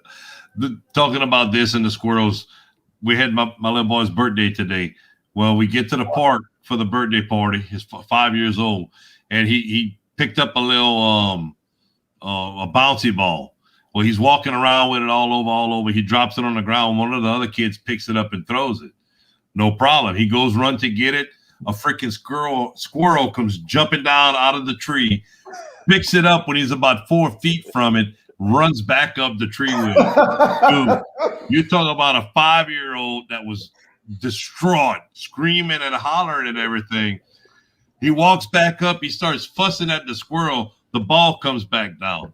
Talking about this and the squirrels, we had my little boy's birthday today. Well, we get to the park for the birthday party. He's 5 years old, and he picked up a little a bouncy ball. Well, he's walking around with it all over. He drops it on the ground. One of the other kids picks it up and throws it. No problem. He goes run to get it. A freaking squirrel comes jumping down out of the tree, picks it up when he's about 4 feet from it, runs back up the tree with it. Dude, you talk about a 5-year-old that was distraught, screaming and hollering and everything. He walks back up. He starts fussing at the squirrel. The ball comes back down.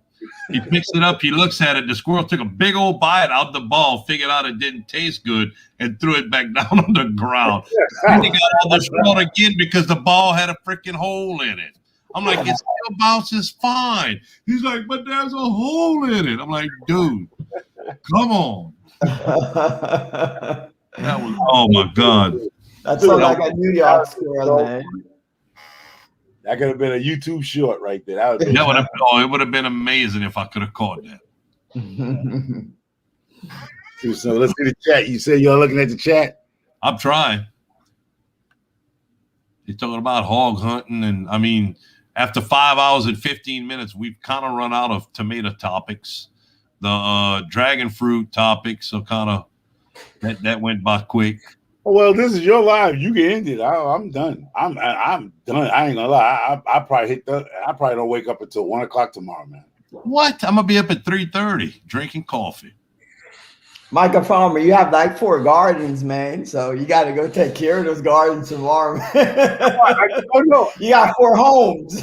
He picks it up. He looks at it. The squirrel took a big old bite out the ball, figured out it didn't taste good, and threw it back down on the ground. Then he got all distraught again because the ball had a freaking hole in it. I'm like, it still bounces fine. He's like, but there's a hole in it. I'm like, dude, come on. That was, oh my God. That sounds like a New York squirrel, man. That could have been a YouTube short right there. That would have, it would have been amazing if I could have caught that. So let's see the chat. You said you're looking at the chat? I'm trying. They're talking about hog hunting, and I mean, after 5 hours and 15 minutes, we've kind of run out of tomato topics. The dragon fruit topics, so kind of that went by quick. Well, this is your live. You can end it. I'm done. I'm done. I ain't gonna lie. I probably don't wake up until 1 o'clock tomorrow, man. What? I'm gonna be up at 3:30 drinking coffee. Michael Farmer, you have like 4 gardens, man. So you got to go take care of those gardens tomorrow. No. You got 4 homes.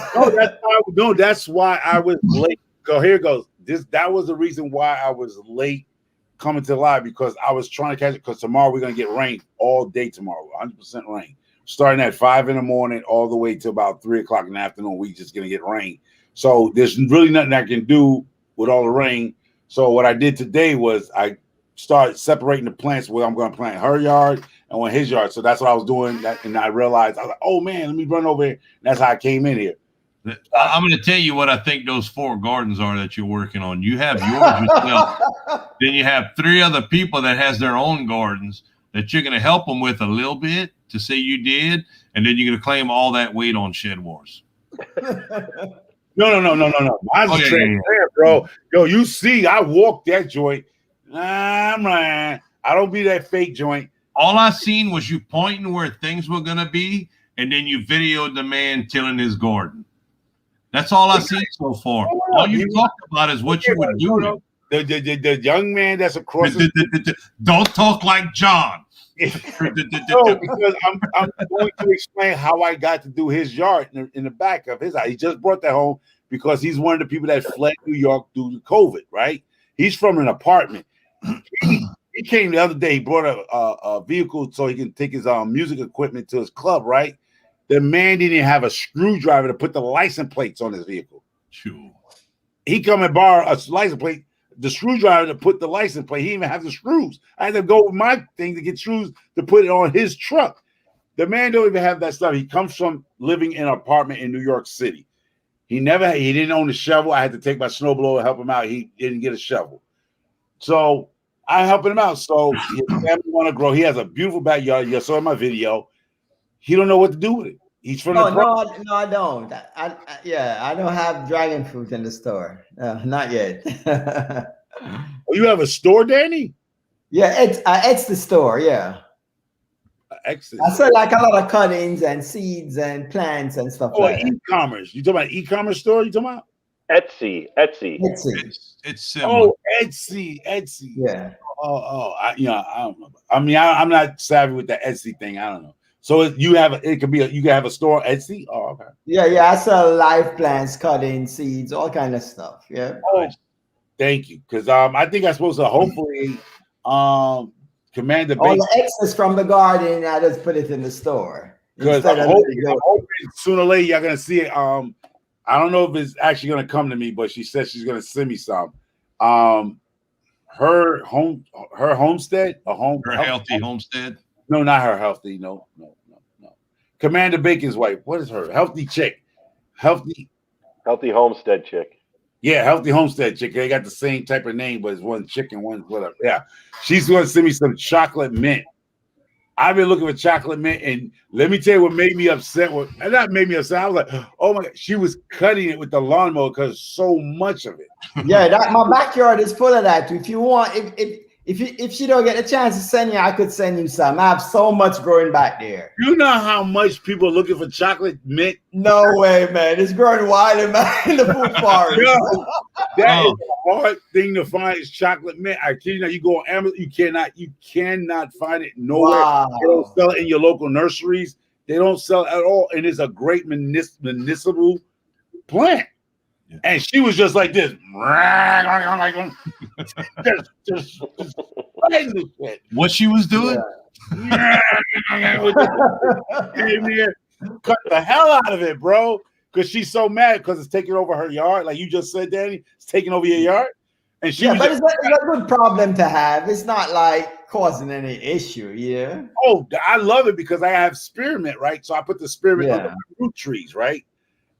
That's why I was late. So here goes. That was the reason why I was late coming to live, because I was trying to catch it, because tomorrow we're gonna get rain all day tomorrow, 100% rain. Starting at 5 in the morning all the way to about 3 o'clock in the afternoon, we just gonna get rain. So there's really nothing I can do with all the rain. So what I did today was I started separating the plants where I'm gonna plant her yard and on his yard. So that's what I was doing. And I realized, I was like, oh man, let me run over here. And that's how I came in here. I'm going to tell you what I think those 4 gardens are that you're working on. You have yours yourself. Then you have 3 other people that has their own gardens that you're going to help them with a little bit to say you did, and then you're going to claim all that weight on Shed Wars. No. Mine's transparent, bro. Yo, you see, I walked that joint. I'm lying. I don't be that fake joint. All I seen was you pointing where things were going to be, and then you videoed the man tilling his garden. That's all I've seen so far. All you talk about is what you would do. The young man that's across. Don't talk like John. No, because I'm going to explain how I got to do his yard in the back of his house. He just brought that home because he's one of the people that fled New York due to COVID, right? He's from an apartment. He came the other day. He brought a vehicle so he can take his music equipment to his club, right? The man didn't have a screwdriver to put the license plates on his vehicle. Sure. He come and borrow a license plate, the screwdriver to put the license plate. He didn't even have the screws. I had to go with my thing to get screws to put it on his truck. The man don't even have that stuff. He comes from living in an apartment in New York City. He didn't own a shovel. I had to take my snowblower to help him out. He didn't get a shovel. So I helping him out. So his family want to grow. He has a beautiful backyard. You saw in my video. He don't know what to do with it. He's from no, I don't. I don't have dragon fruit in the store. Not yet. Oh, you have a store, Danny? Yeah, it's the store. Yeah. Excellent. I sell like a lot of cuttings and seeds and plants and stuff like that. E-commerce. You talking about e-commerce store? You talking about Etsy. It's similar. Oh, Etsy. Yeah. I'm not savvy with the Etsy thing. I don't know. So you can have a store Etsy. Oh, okay. Yeah. I sell live plants, cuttings, seeds, all kind of stuff. Yeah. Oh, thank you. Because I think I'm supposed to hopefully command the all the excess from the garden. I just put it in the store. Because I'm hoping sooner or later you're gonna see it. I don't know if it's actually gonna come to me, but she said she's gonna send me some. Her homestead, her healthy homestead. No, not her healthy. No. Commander Bacon's wife. What is her? Healthy chick. Healthy homestead chick. Yeah, healthy homestead chick. They got the same type of name, but it's one chicken, one whatever. Yeah. She's going to send me some chocolate mint. I've been looking for chocolate mint, and let me tell you what made me upset. Not made me upset. I was like, oh my God. She was cutting it with the lawnmower because so much of it. Yeah, my backyard is full of that. If you want, if she don't get a chance to send you, I could send you some. I have so much growing back there. You know how much people are looking for chocolate mint? No way, man. It's growing wild in the food forest. That is a hard thing to find is chocolate mint. I kid you not, you go on Amazon, you cannot find it nowhere. Wow. They don't sell it in your local nurseries. They don't sell it at all. And it's a great municipal plant. And she was just like this. just what she was doing? Cut the hell out of it, bro. because she's so mad because it's taking over her yard. Like you just said, Danny, it's taking over your yard. And she Yeah, was but just, it's a good problem to have. It's not like causing any issue, yeah. oh, I love it because I have spearmint, right? So I put the spearmint under my root trees, right?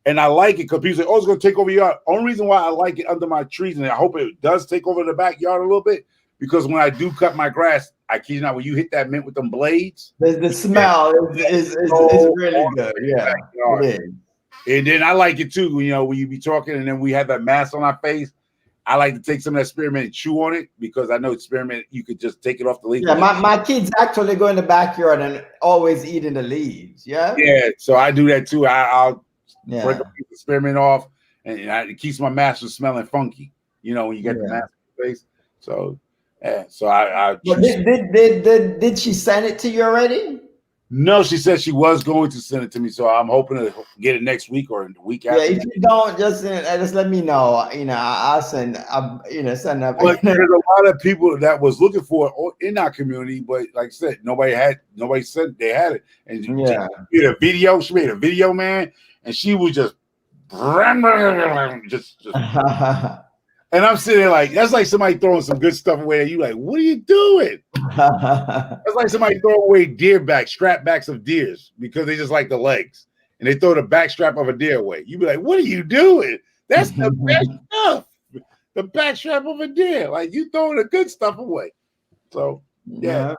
And I like it because people say, oh, it's going to take over your yard. Only reason why I like it under my trees, and I hope it does take over the backyard a little bit, because when I do cut my grass, I kid you not, when you hit that mint with them blades, the smell is really good. Yeah, it is. And then I like it too, you know, when you be talking and then we have that mask on our face. I like to take some of that spearmint and chew on it because I know spearmint, you could just take it off the leaf. Yeah, my kids actually go in the backyard and always eating the leaves. Yeah. Yeah, so I do that too. I'll break a Yeah. piece of spearmint off, and it keeps my mask from smelling funky. You know, when you get the mask on your face. So yeah, so I But did she send it to you already? no, she said she was going to send it to me, so I'm hoping to get it next week or the week after. Yeah, if you don't, just let me know. You know, I'll send. Send up. But there's a lot of people that was looking for it in our community, but like I said, nobody said they had it. And Yeah, she made a video. She made a video, man, and she was just. And I'm sitting there like, that's like somebody throwing some good stuff away. And you like, what are you doing? That's like somebody throwing away strap backs of deers because they just like the legs. And they throw the back strap of a deer away. You be like, what are you doing? That's the best stuff. The back strap of a deer. Like you throwing the good stuff away. So, yeah.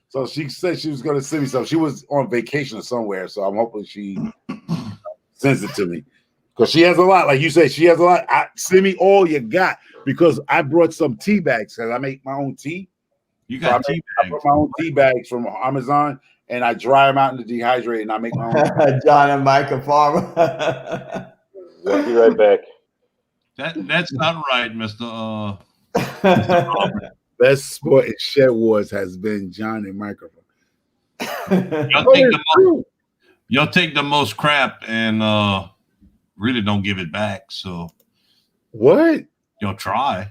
So she said she was going to send me something. She was on vacation or somewhere. So I'm hoping she sends it to me. Because she has a lot, like you said, she has a lot. Send me all you got because I brought some tea bags because I make my own tea. You got tea bags? I brought my own tea bags from Amazon and I dry them out in the dehydrator and I make my own. John and Michael Farmer. We'll be right back. That's not right, Mr. Best sport in Shed Wars has been John and Michael. Y'all take the most crap and really don't give it back. So what? Y'all try.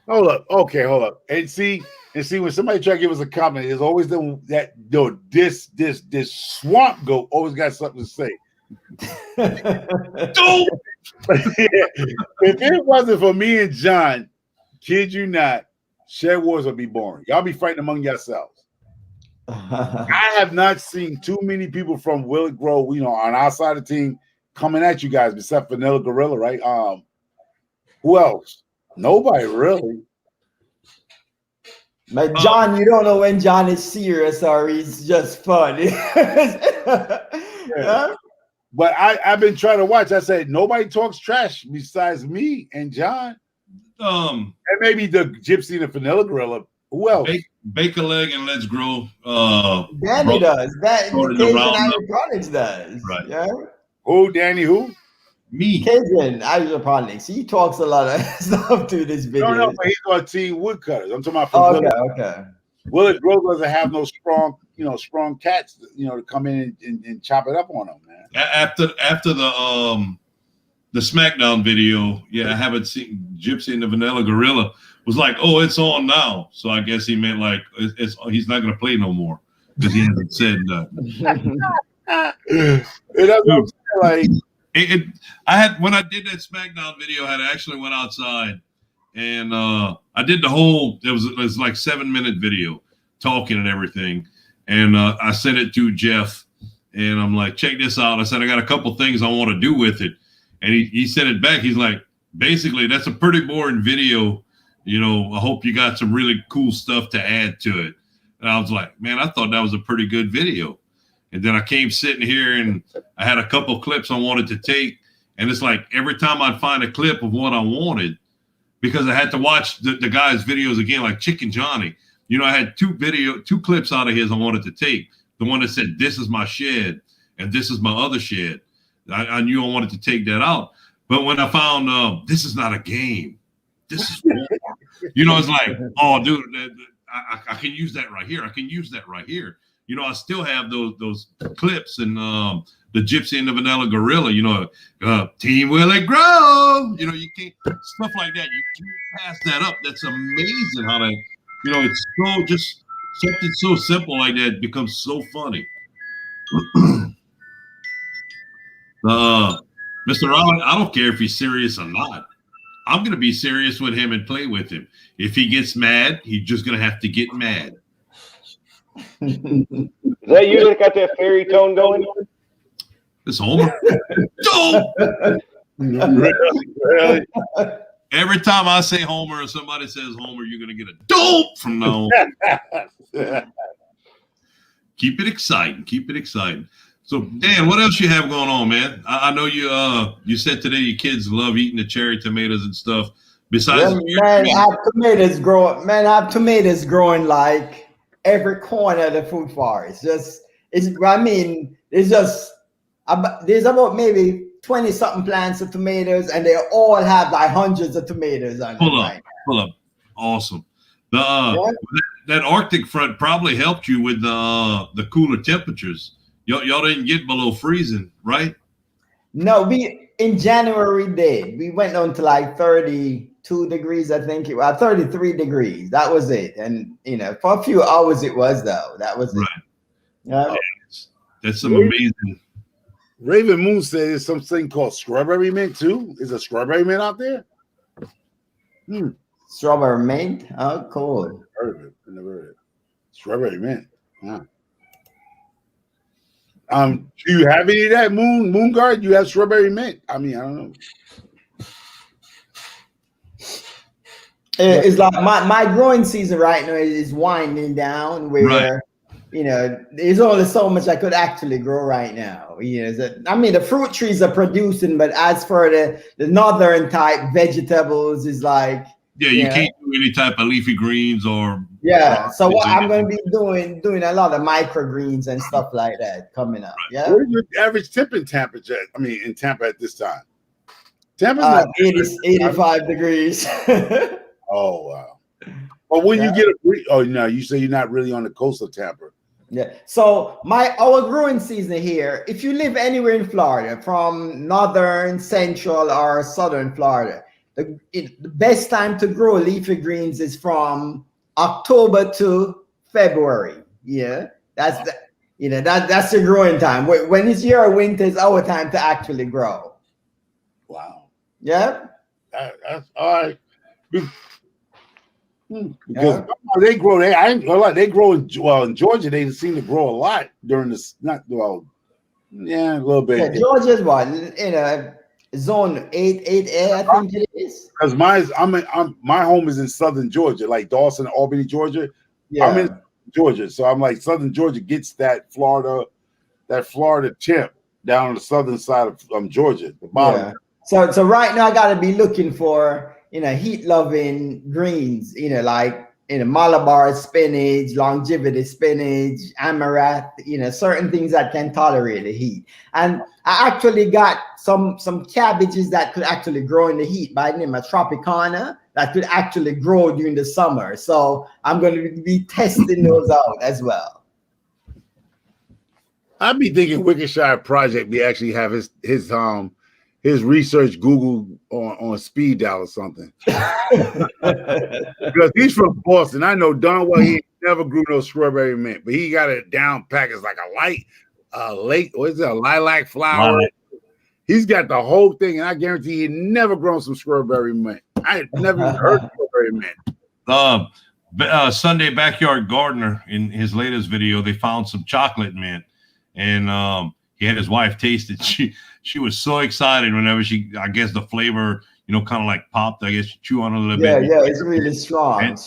Hold up. Okay, hold up. And see when somebody try to give us a comment, there's always this swamp goat always got something to say. If it wasn't for me and John, kid you not, Shed Wars would be boring. Y'all be fighting among yourselves. I have not seen too many people from Willett Grove, you know, on our side of the team coming at you guys, except Vanilla Gorilla, right? Who else? Nobody really. But John, you don't know when John is serious or he's just funny. Yeah. But I've been trying to watch. I said nobody talks trash besides me and John. And maybe the Gypsy and the Vanilla Gorilla. Who else? Bake a leg and let's grow. Danny does. That Cajun Hydroponics does. Right. Yeah. Who? Danny? Who? Me. Cajun Hydroponics. He talks a lot of stuff to this video. No, but he's on Team Woodcutters. I'm talking about. Okay. Willett Grove doesn't have no strong cats, to come in and chop it up on them, man. After the SmackDown video, I haven't seen Gypsy and the Vanilla Gorilla was like, oh, it's on now. So I guess he meant like he's not gonna play no more because he hasn't said nothing. When I did that SmackDown video, I had actually went outside and I did the whole. It was like 7-minute video talking and everything, and I sent it to Jeff, and I'm like, check this out. I said I got a couple things I want to do with it, and he sent it back. He's like, basically, that's a pretty boring video. You know, I hope you got some really cool stuff to add to it. And I was like, man, I thought that was a pretty good video. And then I came sitting here and I had a couple clips I wanted to take. And it's like every time I'd find a clip of what I wanted, because I had to watch the guy's videos again, like Chicken Johnny. You know, I had two clips out of his I wanted to take. The one that said, this is my shed and this is my other shed. I knew I wanted to take that out. But when I found this is not a game. This is, it's like, oh, dude, I can use that right here. I can use that right here. You know, I still have those clips and the Gypsy and the Vanilla Gorilla, Team Willett Grove. You know, you can't, stuff like that. You can't pass that up. That's amazing how that, it's so just something so simple like that becomes so funny. Mr. Allen, I don't care if he's serious or not. I'm going to be serious with him and play with him. If he gets mad, he's just going to have to get mad. Is that you that got that fairy tone going? It's Homer. Dope! Really? Every time I say Homer or somebody says Homer, you're going to get a dope from now on. Keep it exciting. Keep it exciting. So, Dan, what else you have going on, man? I know you said today your kids love eating the cherry tomatoes and stuff. Besides, man, I have tomatoes growing. Man, I have tomatoes growing like every corner of the food forest. There's about maybe 20-something plants of tomatoes, and they all have like hundreds of tomatoes on them. Pull up. Awesome. That Arctic front probably helped you with the cooler temperatures. Y'all didn't get below freezing, right? No, we in January did. We went down to like 32 degrees, I think it was 33 degrees. That was it. And for a few hours it was though. That was right. It. Yeah. That's some amazing. Raven Moon said there's something called strawberry mint too. Is a strawberry mint out there? Strawberry mint? Oh, cool. Heard of it. I never heard it. Strawberry mint. Yeah. Do you have any of that Moon Guard? You have strawberry mint? I mean, I don't know. It's like my growing season right now is winding down where there's only so much I could actually grow right now. The fruit trees are producing, but as for the northern type vegetables is like you can't do any type of leafy greens or so what I'm going to be doing a lot of microgreens and stuff like that coming up. Yeah. What is your average temperature? I mean, in Tampa at this time, Tampa's 85 degrees. Oh wow! But when you get you say you're not really on the coast of Tampa. Yeah. So our growing season here, if you live anywhere in Florida, from northern, central, or southern Florida, the best time to grow leafy greens is from October to February. Yeah, that's that's the growing time. When it's your winter, it's our time to actually grow. Wow. Yeah. That's all right. Because they grow. I ain't gonna lie. They grow in Georgia. They seem to grow a lot during this. A little bit. Yeah, Georgia's what zone 8A, I think it is. Because my home is in southern Georgia, like Dawson, Albany, Georgia. Yeah. I'm in Georgia, so I'm like southern Georgia gets that Florida temp down on the southern side of Georgia, the bottom. Yeah. So right now I got to be looking for heat-loving greens, like Malabar spinach, longevity spinach, amaranth, certain things that can tolerate the heat. And I actually got some cabbages that could actually grow in the heat by the name of Tropicana that could actually grow during the summer. So I'm going to be testing those out as well. I'd be thinking Wickedshire Project, we actually have his research Google on speed dial or something. Because he's from Boston. I know darn well he never grew no strawberry mint, but he got it down packed. It's like a lilac flower. Right. He's got the whole thing, and I guarantee he never grown some strawberry mint. I had never heard of strawberry mint. Sunday Backyard Gardener, in his latest video, they found some chocolate mint, and he had his wife taste it. She was so excited whenever I guess the flavor, kind of like popped. I guess you chew on it a little bit. Yeah, it's really strong. And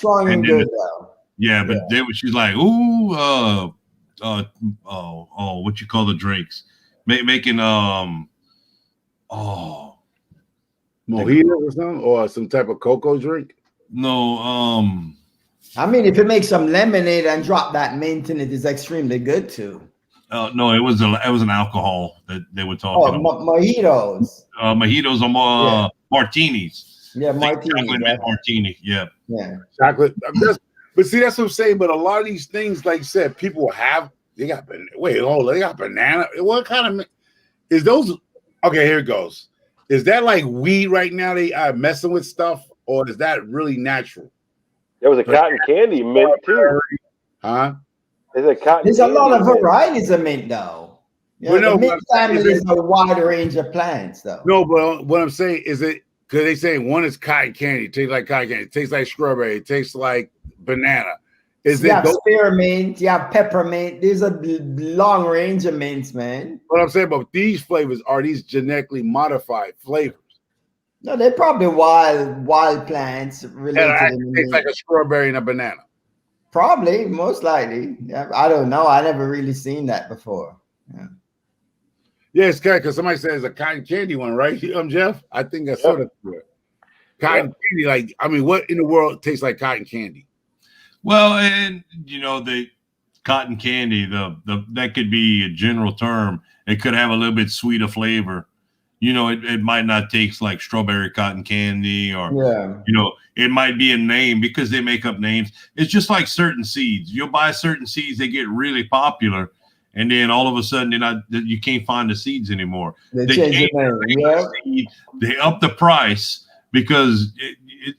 good though. Yeah, but she's like, ooh, what you call the drinks? Making mojito or something, or some type of cocoa drink. No, I mean, if you make some lemonade and drop that mint in it, is extremely good too. No, it was an alcohol that they were talking about. Mojitos. Mojitos are martinis. Yeah, martini. Martini. Yeah. Chocolate. But see, that's what I'm saying. But a lot of these things, like you said, people have. They got banana. What kind of is those? Okay, here it goes. Is that like weed right now? They are messing with stuff, or is that really natural? There was a cotton candy mint too. Huh? There's a lot of varieties of mint though. Yeah, Well, no, the mint what I'm saying family is is a wide range of plants, though. No, but what I'm saying is it because they say one is cotton candy, it tastes like cotton candy, it tastes like strawberry, it tastes like banana. Is You it have those, spearmint, you have peppermint. There's a long range of mints, man. what I'm saying? But these flavors are these genetically modified flavors. No, they're probably wild plants And related it to tastes like a strawberry and a banana. Probably, most likely. Yeah, I don't know. I never really seen that before. Yeah. Yeah, it's kind because somebody says a cotton candy one, right? Jeff? I think that's sort of good. Cotton candy, like, I mean, what in the world tastes like cotton candy? Well, and you know, the cotton candy, the that could be a general term. It could have a little bit sweeter flavor. You know, it might not taste like strawberry cotton candy, or you know, it might be a name because they make up names. It's just like certain seeds. You'll buy certain seeds, they get really popular, and then all of a sudden you can't find the seeds anymore. They change the name. seed, they up the price because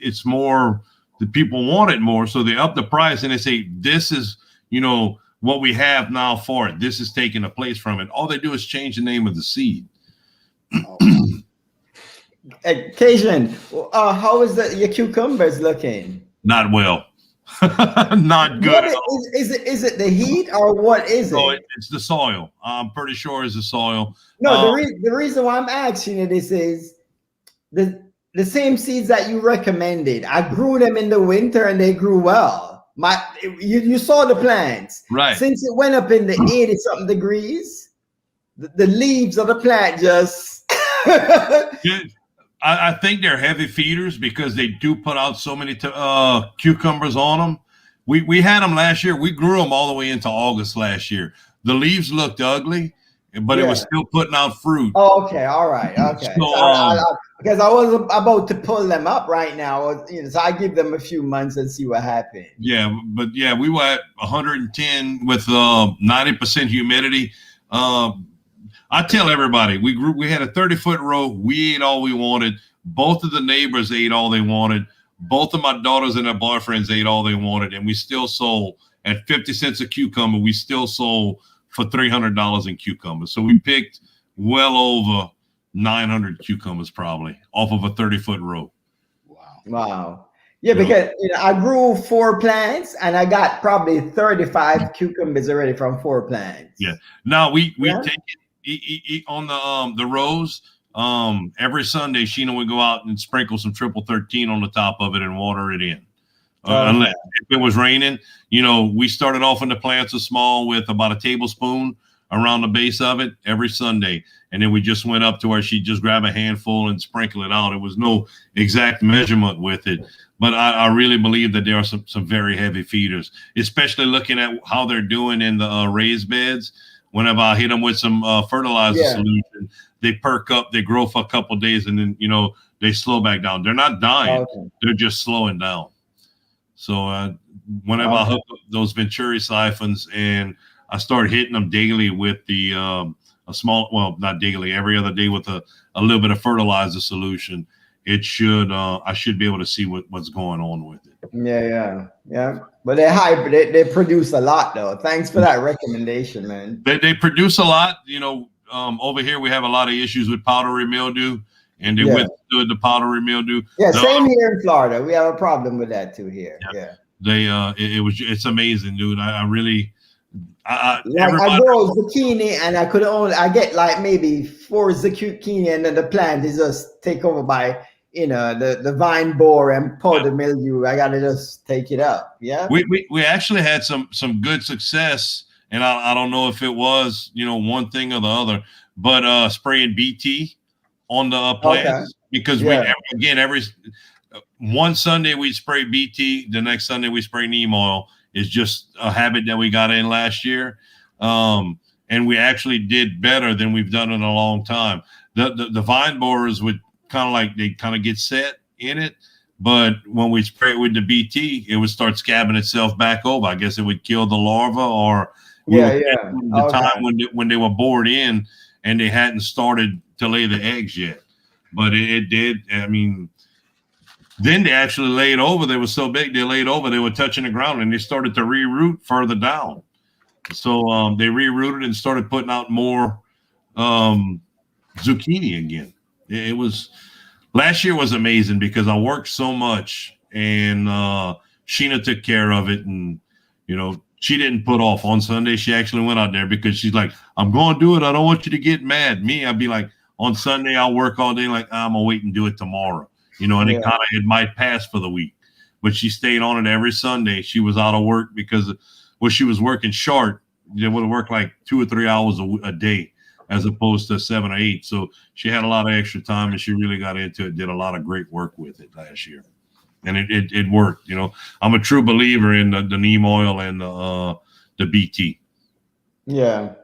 it's more, the people want it more, so they up the price and they say this is, you know, what we have now for it. This is taking a place from it. All they do is change the name of the seed. Occasion, how is your cucumbers looking? Not well. Not good. Is it the heat or what is it? It's the soil. I'm pretty sure it's the soil. No, the reason why I'm asking you this is the same seeds that you recommended. I grew them in the winter and they grew well. You saw the plants, right? Since it went up in the 80-something degrees, the leaves of the plant just. I think they're heavy feeders because they do put out so many cucumbers on them. We had them last year. We grew them all the way into August last year. The leaves looked ugly, but it was still putting out fruit. Oh, okay, all right, okay. So, because I was about to pull them up right now, you know, so I give them a few months and see what happens. Yeah, but yeah, we were at 110 with 90% humidity. I tell everybody, we had a 30-foot row. We ate all we wanted. Both of the neighbors ate all they wanted. Both of my daughters and their boyfriends ate all they wanted, and we still sold at 50 cents a cucumber. We still sold for $300 in cucumbers. So we picked well over 900 cucumbers probably off of a 30-foot row. Wow. Yeah, because you know, I grew 4 plants and I got probably 35 cucumbers already from 4 plants. Yeah. Now we take it on the rows. Every Sunday, Sheena would go out and sprinkle some triple 13 on the top of it and water it in. Unless if it was raining, you know, we started off when the plants are small with about a tablespoon around the base of it every Sunday. And then we just went up to where she'd just grab a handful and sprinkle it out. It was no exact measurement with it. But I really believe that there are some very heavy feeders, especially looking at how they're doing in the raised beds. Whenever I hit them with some fertilizer solution, they perk up, they grow for a couple of days, and then, you know, they slow back down. They're not dying. They're just slowing down. So whenever I hook up those Venturi siphons and I start hitting them daily with the a small, well, not daily, every other day with a little bit of fertilizer solution, it should I should be able to see what's going on with it. Yeah. But they're hybrid. They produce a lot though. Thanks for that recommendation, man. They produce a lot. You know, over here we have a lot of issues with powdery mildew, and they withstood the powdery mildew. Yeah, same here in Florida. We have a problem with that too here. Yeah. It's amazing, dude. I really I grow zucchini and I get like maybe 4 zucchini and then the plant is just taken over by, you know, the vine borer and powder mildew. I gotta just take it up. Yeah. We actually had some good success, and I don't know if it was, you know, one thing or the other, but spraying BT on the plants because every one Sunday we spray BT, the next Sunday we spray neem oil. Is just a habit that we got in last year. And we actually did better than we've done in a long time. The vine borers would kind of get set in it. But when we spray it with the BT, it would start scabbing itself back over. I guess it would kill the larva or the time when they were bored in and they hadn't started to lay the eggs yet. But it did. I mean, then they actually laid over. They were so big, they laid over. They were touching the ground, and they started to reroot further down. So they rerouted and started putting out more zucchini again. It was last year was amazing because I worked so much, and Sheena took care of it, and she didn't put off. On Sunday, she actually went out there because she's like, I'm going to do it. I don't want you to get mad. Me, I'd be like, on Sunday, I'll work all day. Like, I'm going to wait and do it tomorrow. And it might pass for the week. But she stayed on it every Sunday. She was out of work because she was working short. They would have worked like 2 or 3 hours a day as opposed to 7 or 8. So she had a lot of extra time, and she really got into it, did a lot of great work with it last year. And it worked. I'm a true believer in the neem oil and the BT. Yeah.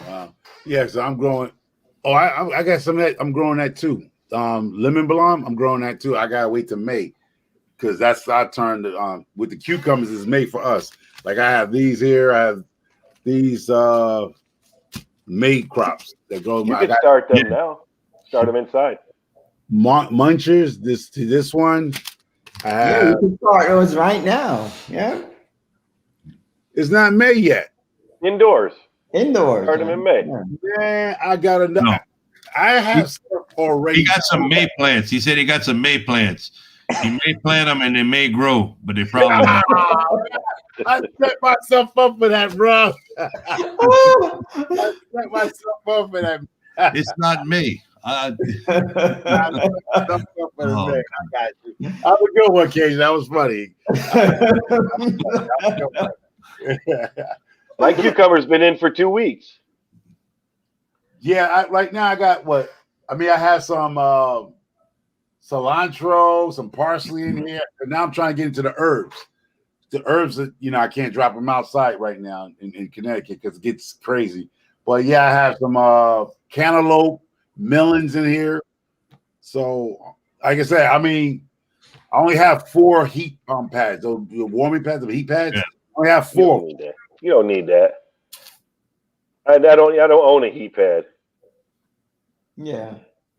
Wow. Yeah, so I'm growing. Oh, I got some of that. I'm growing that too. Lemon balm, I'm growing that too. I gotta wait till May because that's I turned with the cucumbers is May for us. Like I have these here. I have these May crops that go. You can start them now. Start them inside. Munchers, this one. I have, you can start those right now. Yeah. It's not May yet. Indoors. Start them in May. Man, I got enough. No. I have stuff already. He got some May plants. He said he got some May plants. He may plant them and they may grow, but they probably I set myself up for that, bro. I set myself up for that. It's not me. I got you. I would go one case. That was funny. My cucumber's been in for 2 weeks. Yeah, right now I got what? I mean, I have some cilantro, some parsley in here, and now I'm trying to get into the herbs. The herbs that I can't drop them outside right now in Connecticut because it gets crazy. But yeah, I have some cantaloupe, melons in here. So, like I said, I mean, I only have 4 heat pads. Those the warming pads, the heat pads. Yeah. I only have 4. You don't need that. I don't own a heat pad. Yeah.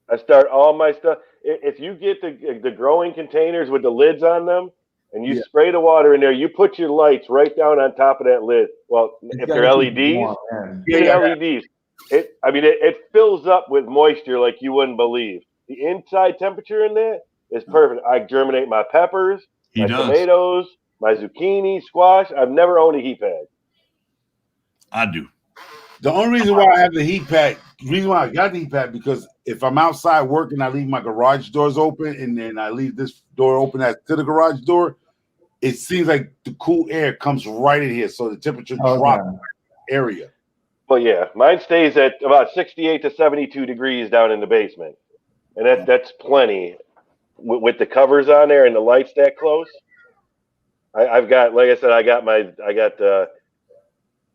I start all my stuff. If you get the growing containers with the lids on them and you spray the water in there, you put your lights right down on top of that lid. Well, if they're LEDs, LEDs. It fills up with moisture like you wouldn't believe. The inside temperature in there is perfect. I germinate my peppers, tomatoes, my zucchini, squash. I've never owned a heat pad. I do. The only reason why I have the heat pad, the reason why I got the heat pad, because if I'm outside working, I leave my garage doors open, and then I leave this door open to the garage door. It seems like the cool air comes right in here, so the temperature drops in the area. Well, yeah, mine stays at about 68 to 72 degrees down in the basement, and that's plenty with the covers on there and the lights that close. I've got, like I said, I got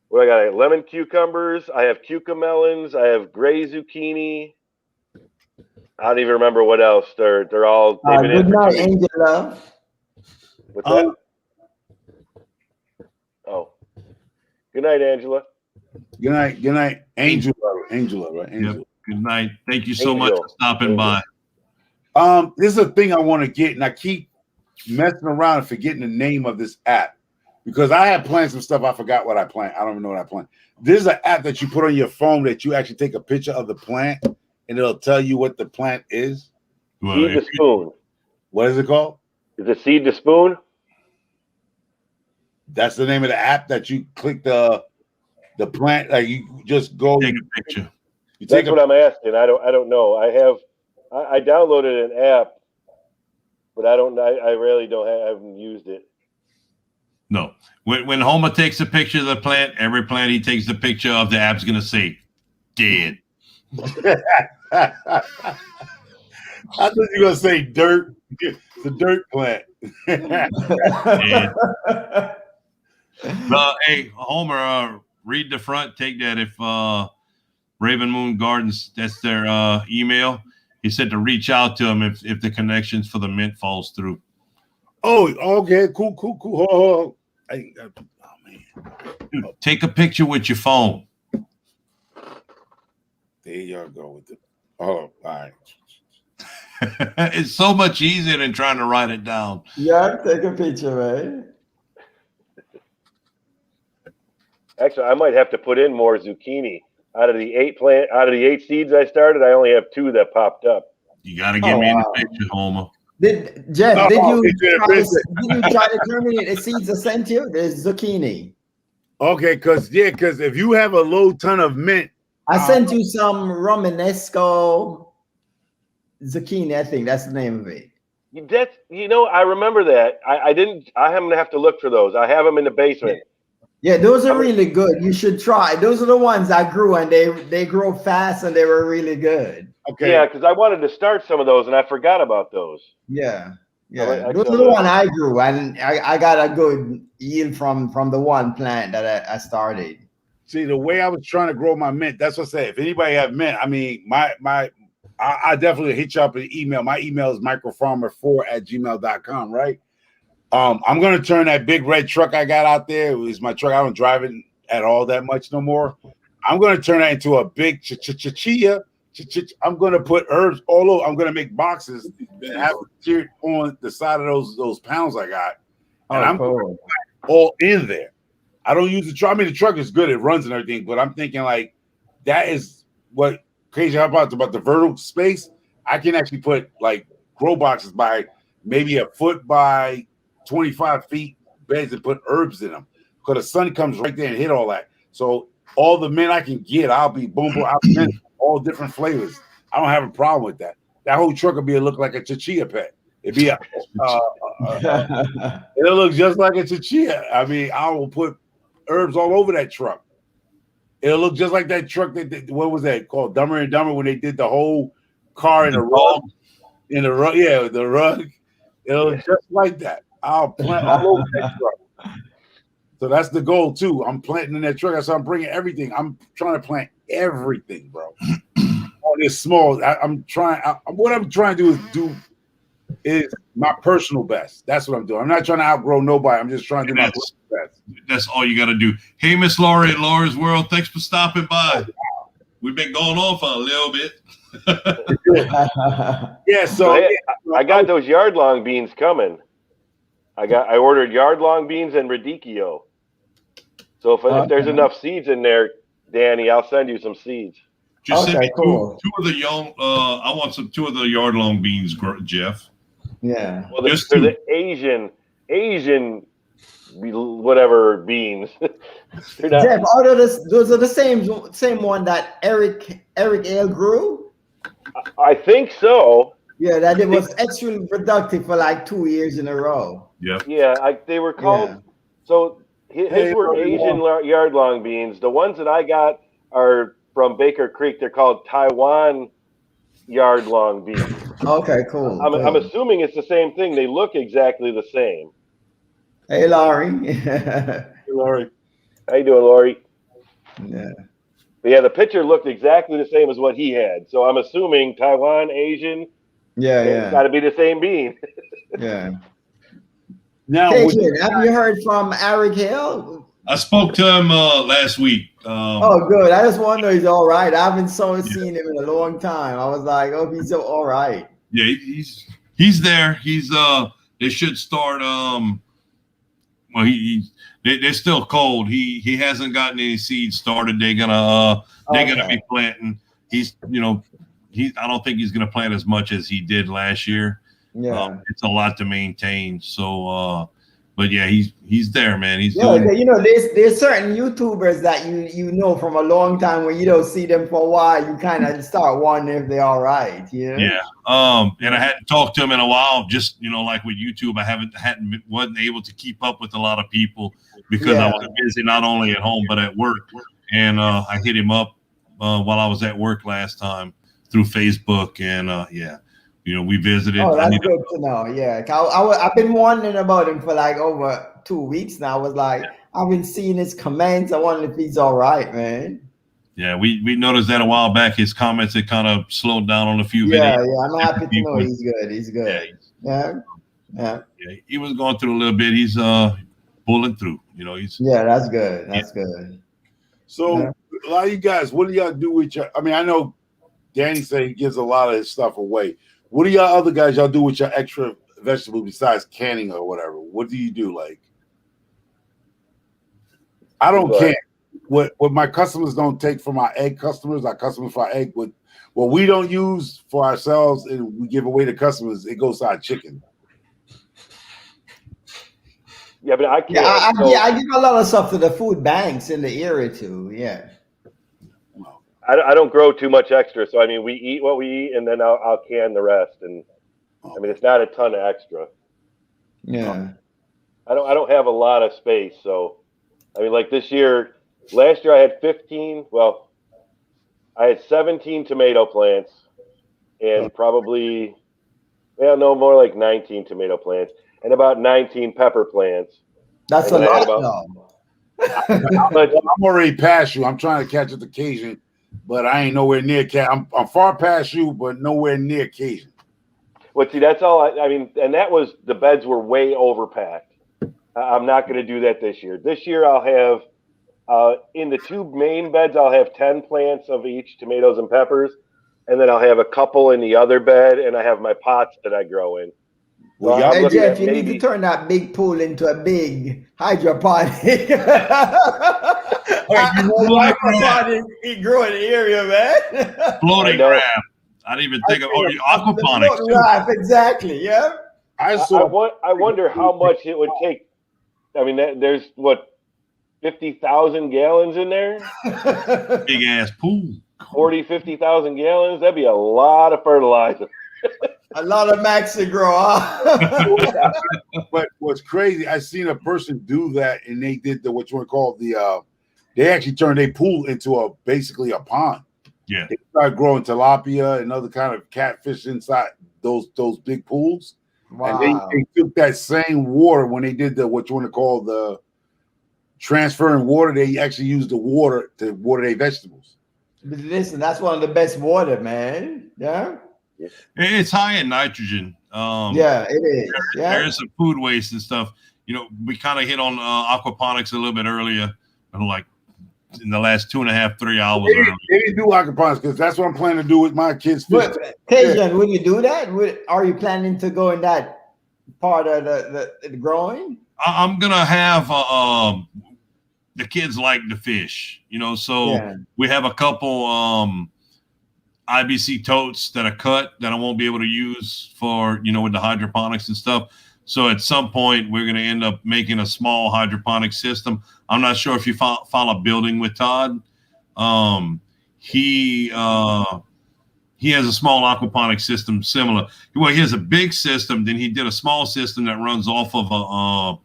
what I got? Lemon cucumbers. I have cucamelons. I have gray zucchini. I don't even remember what else. They're all. Good night, Angela. What's that? Oh, good night, Angela. Good night, Angela, right? Angela. Yep. Good night. Thank you so much for stopping by. This is a thing I want to get, and I keep messing around and forgetting the name of this app because I had planned some stuff. I forgot what I planned. I don't even know what I planned. There's an app that you put on your phone that you actually take a picture of the plant, and it'll tell you what the plant is. Seed to spoon. What is it called? Is it Seed to Spoon? That's the name of the app that you click the plant. Like you just go take a picture. That's what I'm asking. I don't know. I downloaded an app, but I really I haven't used it. No. When Homer takes a picture of the plant, every plant he takes the picture of, the app's gonna say dead. I thought you were gonna say dirt. It's a dirt plant. Hey, Homer, read the front. Take that if Raven Moon Gardens, that's their email. He said to reach out to him if the connections for the mint falls through. Oh, okay, cool. Oh man, dude, take a picture with your phone. There y'all go with it. Oh, all right. It's so much easier than trying to write it down. Yeah, take a picture, right? Actually, I might have to put in more zucchini. Out of the 8 seeds I started, I only have 2 that popped up. You got to get me in the picture, Homer. Jeff, did you it's try to germinate the seeds I sent you? There's zucchini. okay, because if you have a low ton of mint, I sent you some Romanesco zucchini. I think that's the name of it. That's I remember that. I didn't. I'm gonna have to look for those. I have them in the basement. Yeah, those are really good. You should try. Those are the ones I grew, and they grow fast, and they were really good. okay, Yeah, because I wanted to start some of those, and I forgot about those. Yeah. I Those are the one I grew, and I got a good yield from the one plant that I started. see the way I was trying to grow my mint. That's what I say. If anybody have mint, I mean, I definitely hit you up an email. My email is microfarmer4@gmail.com, right? I'm gonna turn that big red truck I got out there. It was my truck. I don't drive it at all that much no more. I'm gonna turn that into a big chia. I'm gonna put herbs all over. I'm gonna make boxes that have tiered on the side of those pounds I got, and I'm cool. all in there. I don't use the truck. I mean, the truck is good; it runs and everything. But I'm thinking like that is what crazy about the vertical space. I can actually put like grow boxes by maybe a foot by 25 feet beds and put herbs in them because the sun comes right there and hit all that. So all the mint I can get, I'll be boom. I'll be all different flavors. I don't have a problem with that. That whole truck would look like a chichilla pet. It'd be it'll look just like a chichilla. I mean, I will put herbs all over that truck. It'll look just like that truck what was that called? Dumber and Dumber when they did the whole car in the rug. In the rug, yeah, the rug. It'll look just like that. I'll plant all over that truck. So that's the goal too. I'm planting in that truck. So I'm bringing everything. I'm trying to plant everything, bro. On this small, what I'm trying to do is my personal best. That's what I'm doing. I'm not trying to outgrow nobody. I'm just trying to do my personal best. That's all you got to do. Hey, Miss Laurie at Laura's World, thanks for stopping by. We've been going on for a little bit. Yeah, so I got those yard long beans coming. I ordered yard long beans and radicchio. So if there's enough seeds in there, Danny, I'll send you some seeds. Just send me two of the young. I want two of the yard long beans, Jeff. Yeah. Well, they're the Asian whatever beans. They're not, Jeff, those are the same one that Eric Ale grew. I think so. Yeah, that it was extremely productive for like 2 years in a row. Yeah. Yeah, they were called. Yeah. So his were Asian yard long beans. The ones that I got are from Baker Creek. They're called Taiwan yard long beans. Okay, cool. I'm assuming it's the same thing. They look exactly the same. Hey, Laurie. Hey, Laurie. How you doing, Laurie? Yeah. But yeah, the picture looked exactly the same as what he had. So I'm assuming Taiwan, Asian. Yeah. It's got to be the same bean. Yeah. Now, have you heard from Eric Hill? I spoke to him last week. Oh, good. I just wonder he's all right. I haven't seen him in a long time. I was like, oh, he's all right. Yeah, he's there. They should start. Well, they're still cold. He hasn't gotten any seeds started. They're gonna be planting. I don't think he's gonna plant as much as he did last year. Yeah, it's a lot to maintain. So, but yeah, he's there, man. He's there's certain YouTubers that you know from a long time when you don't see them for a while, you kind of start wondering if they're all right. Yeah. And I hadn't talked to him in a while. Just like with YouTube, I wasn't able to keep up with a lot of people because I was busy not only at home but at work. And I hit him up while I was at work last time through Facebook, and we visited. Oh, that's good to know. Yeah, I've been wondering about him for like over 2 weeks now. I was like, I've been seeing his comments. I wonder if he's all right, man. Yeah, we noticed that a while back. His comments had kind of slowed down on a few videos. Yeah, I'm happy to know he's good. He's good. Yeah. He was going through a little bit. He's pulling through. That's good. That's good. So a lot of you guys, what do y'all do with your? I mean, I know Danny said he gives a lot of his stuff away. What do y'all other guys y'all do with your extra vegetables besides canning or whatever? What do you do? Like, I don't can. what my customers don't take from our egg customers, our customers for our egg, what we don't use for ourselves and we give away to customers, it goes to our chicken. Yeah, but I can't. Yeah, so I give a lot of stuff to the food banks in the area too. Yeah. I don't grow too much extra. So I mean, we eat what we eat, and then I'll can the rest. And I mean, it's not a ton of extra. Yeah. I don't have a lot of space. So I mean, like last year I had 15. Well, I had 17 tomato plants, and probably more like 19 tomato plants, and about 19 pepper plants. That's a lot, though. I'm already past you. I'm trying to catch up to Cajun, but I ain't nowhere near I'm far past you, but nowhere near Cajun. Well, see, that's all. I mean, and that was the beds were way overpacked. I'm not going to do that this year. This year, I'll have in the two main beds, I'll have 10 plants of each, tomatoes and peppers, and then I'll have a couple in the other bed, and I have my pots that I grow in. Well, hey, Jeff, you need to turn that big pool into a big hydroponic. Hydroponic grow in the area, man. Floating raft. I didn't even think of aquaponics. Raft, exactly. Yeah. I wonder how much it would take. I mean, there's what 50,000 gallons in there. Big ass pool. 50,000 gallons. That'd be a lot of fertilizer. A lot of maxi grow. Huh? But what's crazy, I seen a person do that, and they did what you want to call they actually turned their pool into basically a pond. Yeah, they started growing tilapia and other kind of catfish inside those big pools. Wow. And they took that same water when they did what you want to call the transferring water. They actually used the water to water their vegetables. But listen, that's one of the best water, man. Yeah. It's high in nitrogen. Yeah, it is. Yeah. There's some food waste and stuff. You know, we kind of hit on aquaponics a little bit earlier, like in the last 2.5, 3 hours. They didn't do aquaponics because that's what I'm planning to do with my kids. Cajun, will you do that? Are you planning to go in that part of the growing? I'm gonna have the kids like to fish, you know, so we have a couple IBC totes that are cut that I won't be able to use for, you know, with the hydroponics and stuff. So at some point we're going to end up making a small hydroponic system. I'm not sure if you follow Building with Todd. He has a small aquaponic system similar. Well, he has a big system. Then he did a small system that runs off of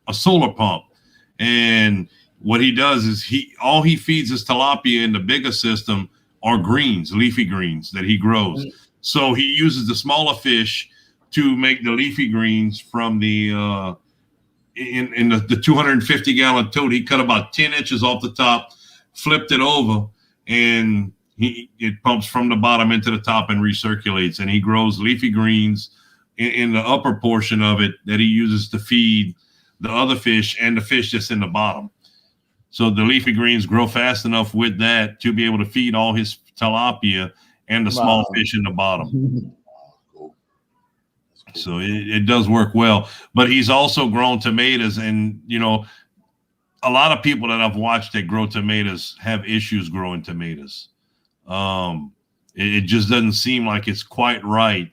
a solar pump. And what he does is he feeds his tilapia in the bigger system are greens, leafy greens that he grows. So he uses the smaller fish to make the leafy greens from the in the 250 gallon tote. He cut about 10 inches off the top, flipped it over, and it pumps from the bottom into the top and recirculates. And he grows leafy greens in the upper portion of it that he uses to feed the other fish and the fish that's in the bottom. So the leafy greens grow fast enough with that to be able to feed all his tilapia and the small fish in the bottom. So it does work well. But he's also grown tomatoes, and you know, a lot of people that I've watched that grow tomatoes have issues growing tomatoes. It just doesn't seem like it's quite right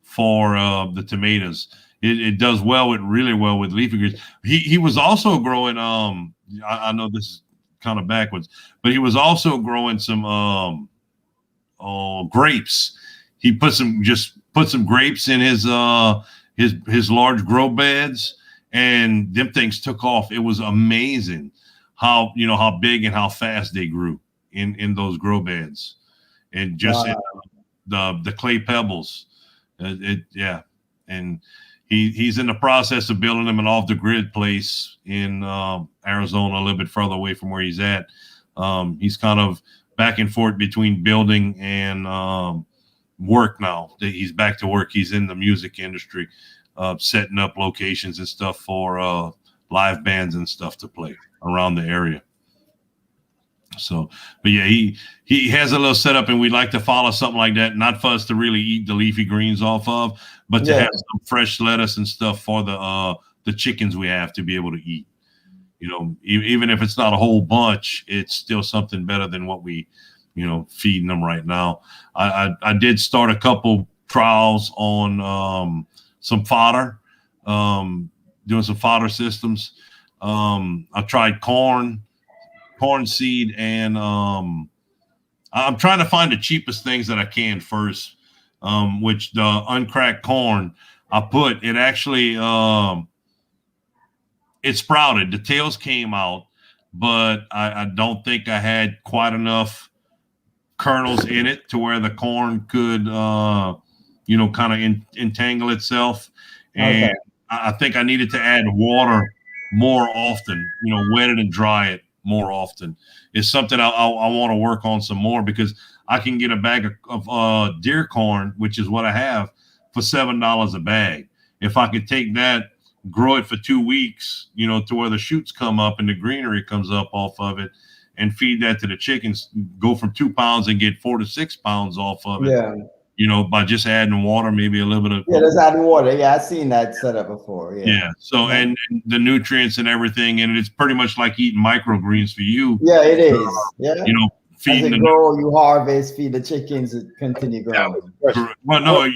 for the tomatoes. It does really well with leafy greens. He was also growing I know this is kind of backwards, but he was also growing some grapes. He put some grapes in his large grow beds, and them things took off. It was amazing how big and how fast they grew in those grow beds, and just in the clay pebbles. And he's in the process of building him an off-the-grid place in Arizona, a little bit further away from where he's at. He's kind of back and forth between building and work now. He's back to work. He's in the music industry, setting up locations and stuff for live bands and stuff to play around the area. So, but yeah, he has a little setup, and we'd like to follow something like that, not for us to really eat the leafy greens off of, but to have some fresh lettuce and stuff for the chickens we have to be able to eat. You know, even if it's not a whole bunch, it's still something better than what we, you know, feeding them right now. I did start a couple trials on some fodder, doing some fodder systems. I tried corn seed, and I'm trying to find the cheapest things that I can first, which the uncracked corn I put, it actually, it sprouted. The tails came out, but I don't think I had quite enough kernels in it to where the corn could, you know, kind of entangle itself. And Okay. I think I needed to add water more often, you know, wet it and dry it more often. It's something I want to work on some more, because I can get a bag of deer corn, which is what I have, for $7 a bag. If I could take that, grow it for 2 weeks, you know, to where the shoots come up and the greenery comes up off of it, and feed that to the chickens, go from 2 pounds and get 4 to 6 pounds off of it. Yeah. You know, by just adding water, maybe a little bit of just add water. Yeah, I've seen that setup before. yeah. So Yeah. and the nutrients and everything, and it's pretty much like eating microgreens for you. Yeah, it is. Yeah. You know, As feeding it the grow, you harvest, feed the chickens, it continue growing. well, no, it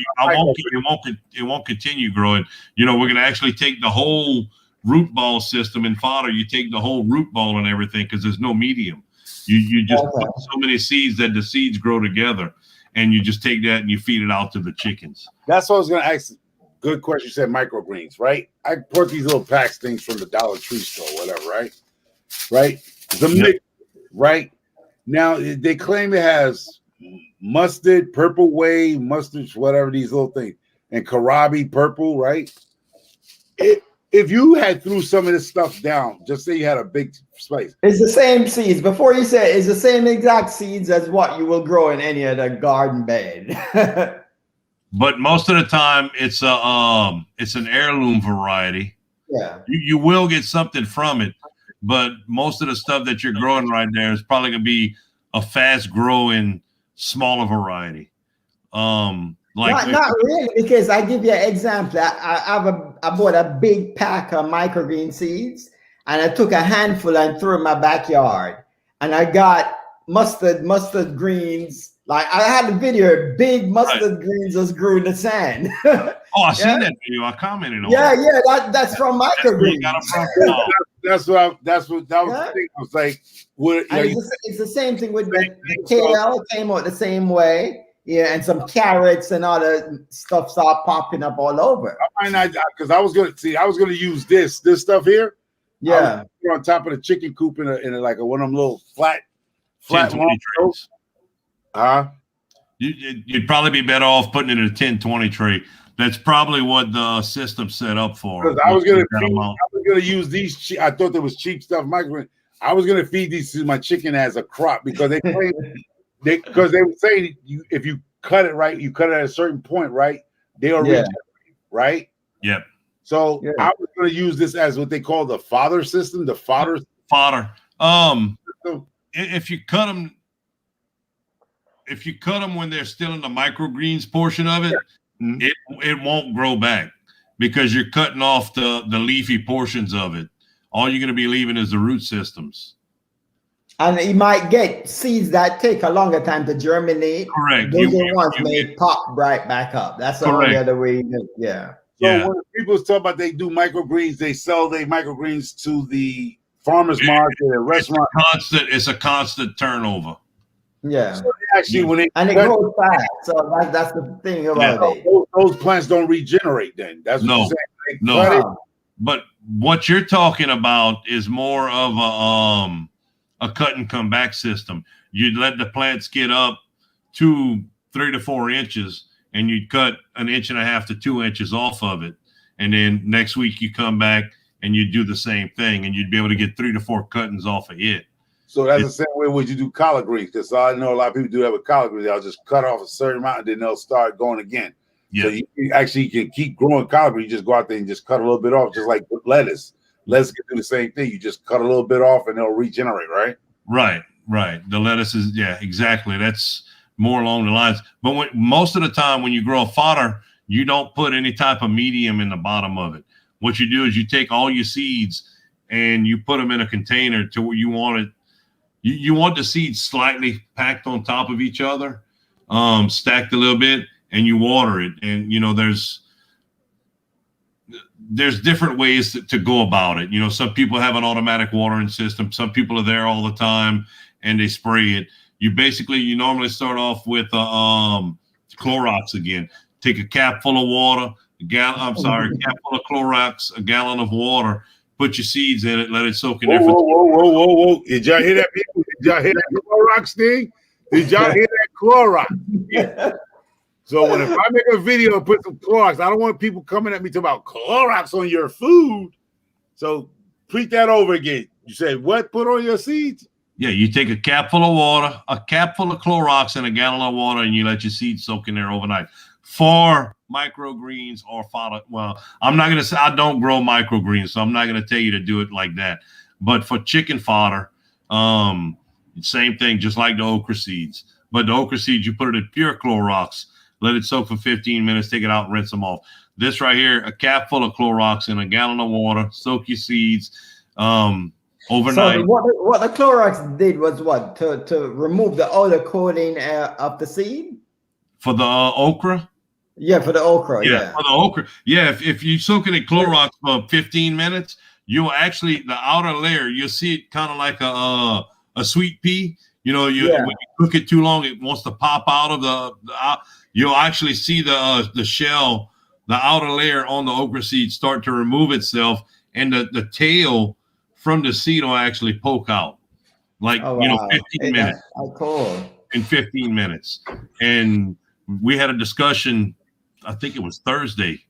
won't continue growing. You know, we're gonna actually take the whole root ball system in fodder. You take the whole root ball and everything, because there's no medium. You just put so many seeds that the seeds grow together, and you just take that and you feed it out to the chickens. That's what I was going to ask. Good question. You said microgreens, right? I bought these little packs things from the Dollar Tree store, whatever, right? Right? The mix, right? Now, they claim it has mustard, purple wave, mustard, whatever, these little things, and Karabi purple, right? If you had threw some of this stuff down, just say you had a big space. It's the same seeds. Before you said it's the same exact seeds as what you will grow in any other garden bed. But most of the time, it's an heirloom variety. Yeah. You will get something from it, but most of the stuff that you're growing right there is probably gonna be a fast growing, smaller variety. Not really, because I give you an example. I bought a big pack of microgreen seeds, and I took a handful and threw in my backyard, and I got mustard greens. Like I had a video, big mustard greens just grew in the sand. Oh, I seen that video. I commented on it. Yeah, that's from microgreens. That's what that was the thing. I was like, it's the same thing with the kale. Came out the same way. Yeah, and some carrots and all the stuff start popping up all over. I might not, because I was gonna use this stuff here. Yeah, on top of the chicken coop in a like one of them little flat trays. You'd probably be better off putting it in a 10-20 tray. That's probably what the system set up for. Because I was gonna use these. I thought there was cheap stuff. I was gonna feed these to my chicken as a crop, because they claim. Because they were saying if you cut it right, you cut it at a certain point, right? They'll regenerate, right? Yep. So I was going to use this as what they call the fodder system. The fodder. If you cut them when they're still in the microgreens portion of it, it won't grow back, because you're cutting off the leafy portions of it. All you're going to be leaving is the root systems. And you might get seeds that take a longer time to germinate. Correct. Those ones may pop right back up. That's the only other way. So when people talk about they do microgreens, they sell their microgreens to the farmers market and restaurant. It's a constant turnover. Yeah. So actually, it grows fast. So that's the thing about it. Those plants don't regenerate. Then that's what you're saying. But what you're talking about is more of a cut and come back system. You'd let the plants get up 3 to 4 inches, and you'd cut 1.5 to 2 inches off of it. And then next week you come back and you do the same thing, and you'd be able to get 3 to 4 cuttings off of it. So that's the same way would you do collard greens, because I know a lot of people do that with collard greens. They'll just cut off a certain amount and then they'll start going again. Yeah. So you actually can keep growing collard greens. You just go out there and just cut a little bit off, just like lettuce. Lettuce can do the same thing. You just cut a little bit off and it'll regenerate, right? Right. The lettuce is, exactly. That's more along the lines. But most of the time when you grow a fodder, you don't put any type of medium in the bottom of it. What you do is you take all your seeds and you put them in a container to where you want it. You want the seeds slightly packed on top of each other, stacked a little bit, and you water it. And there's different ways to go about it. Some people have an automatic watering system. Some people are there all the time and they spray it. You normally start off with Clorox again. Take a cap full of water, cap full of Clorox, a gallon of water. Put your seeds in it, let it soak in there. Whoa. Did y'all hear that, people? Did y'all hear that Clorox thing? Did y'all hear that Clorox? Yeah. So if I make a video and put some Clorox, I don't want people coming at me talking about Clorox on your food. So tweet that over again. You said what? Put on your seeds? Yeah, you take a cap full of water, a cap full of Clorox, and a gallon of water, and you let your seeds soak in there overnight. For microgreens or fodder, well, I'm not gonna say I don't grow microgreens, so I'm not gonna tell you to do it like that. But for chicken fodder, same thing, just like the okra seeds. But the okra seeds, you put it in pure Clorox, let it soak for 15 minutes, take it out, and rinse them off. This right here, a cap full of Clorox and a gallon of water, soak your seeds overnight. So what the Clorox did was what? To remove the outer coating of the seed? For the okra? Yeah, for the okra. Yeah, for the okra. Yeah, if you soak it in Clorox for 15 minutes, you'll actually, the outer layer, you'll see it kind of like a sweet pea. When you cook it too long, it wants to pop out of you'll actually see the shell, the outer layer on the okra seed start to remove itself, and the tail from the seed will actually poke out. 15 minutes. Oh, cool. In 15 minutes. And we had a discussion, I think it was Thursday.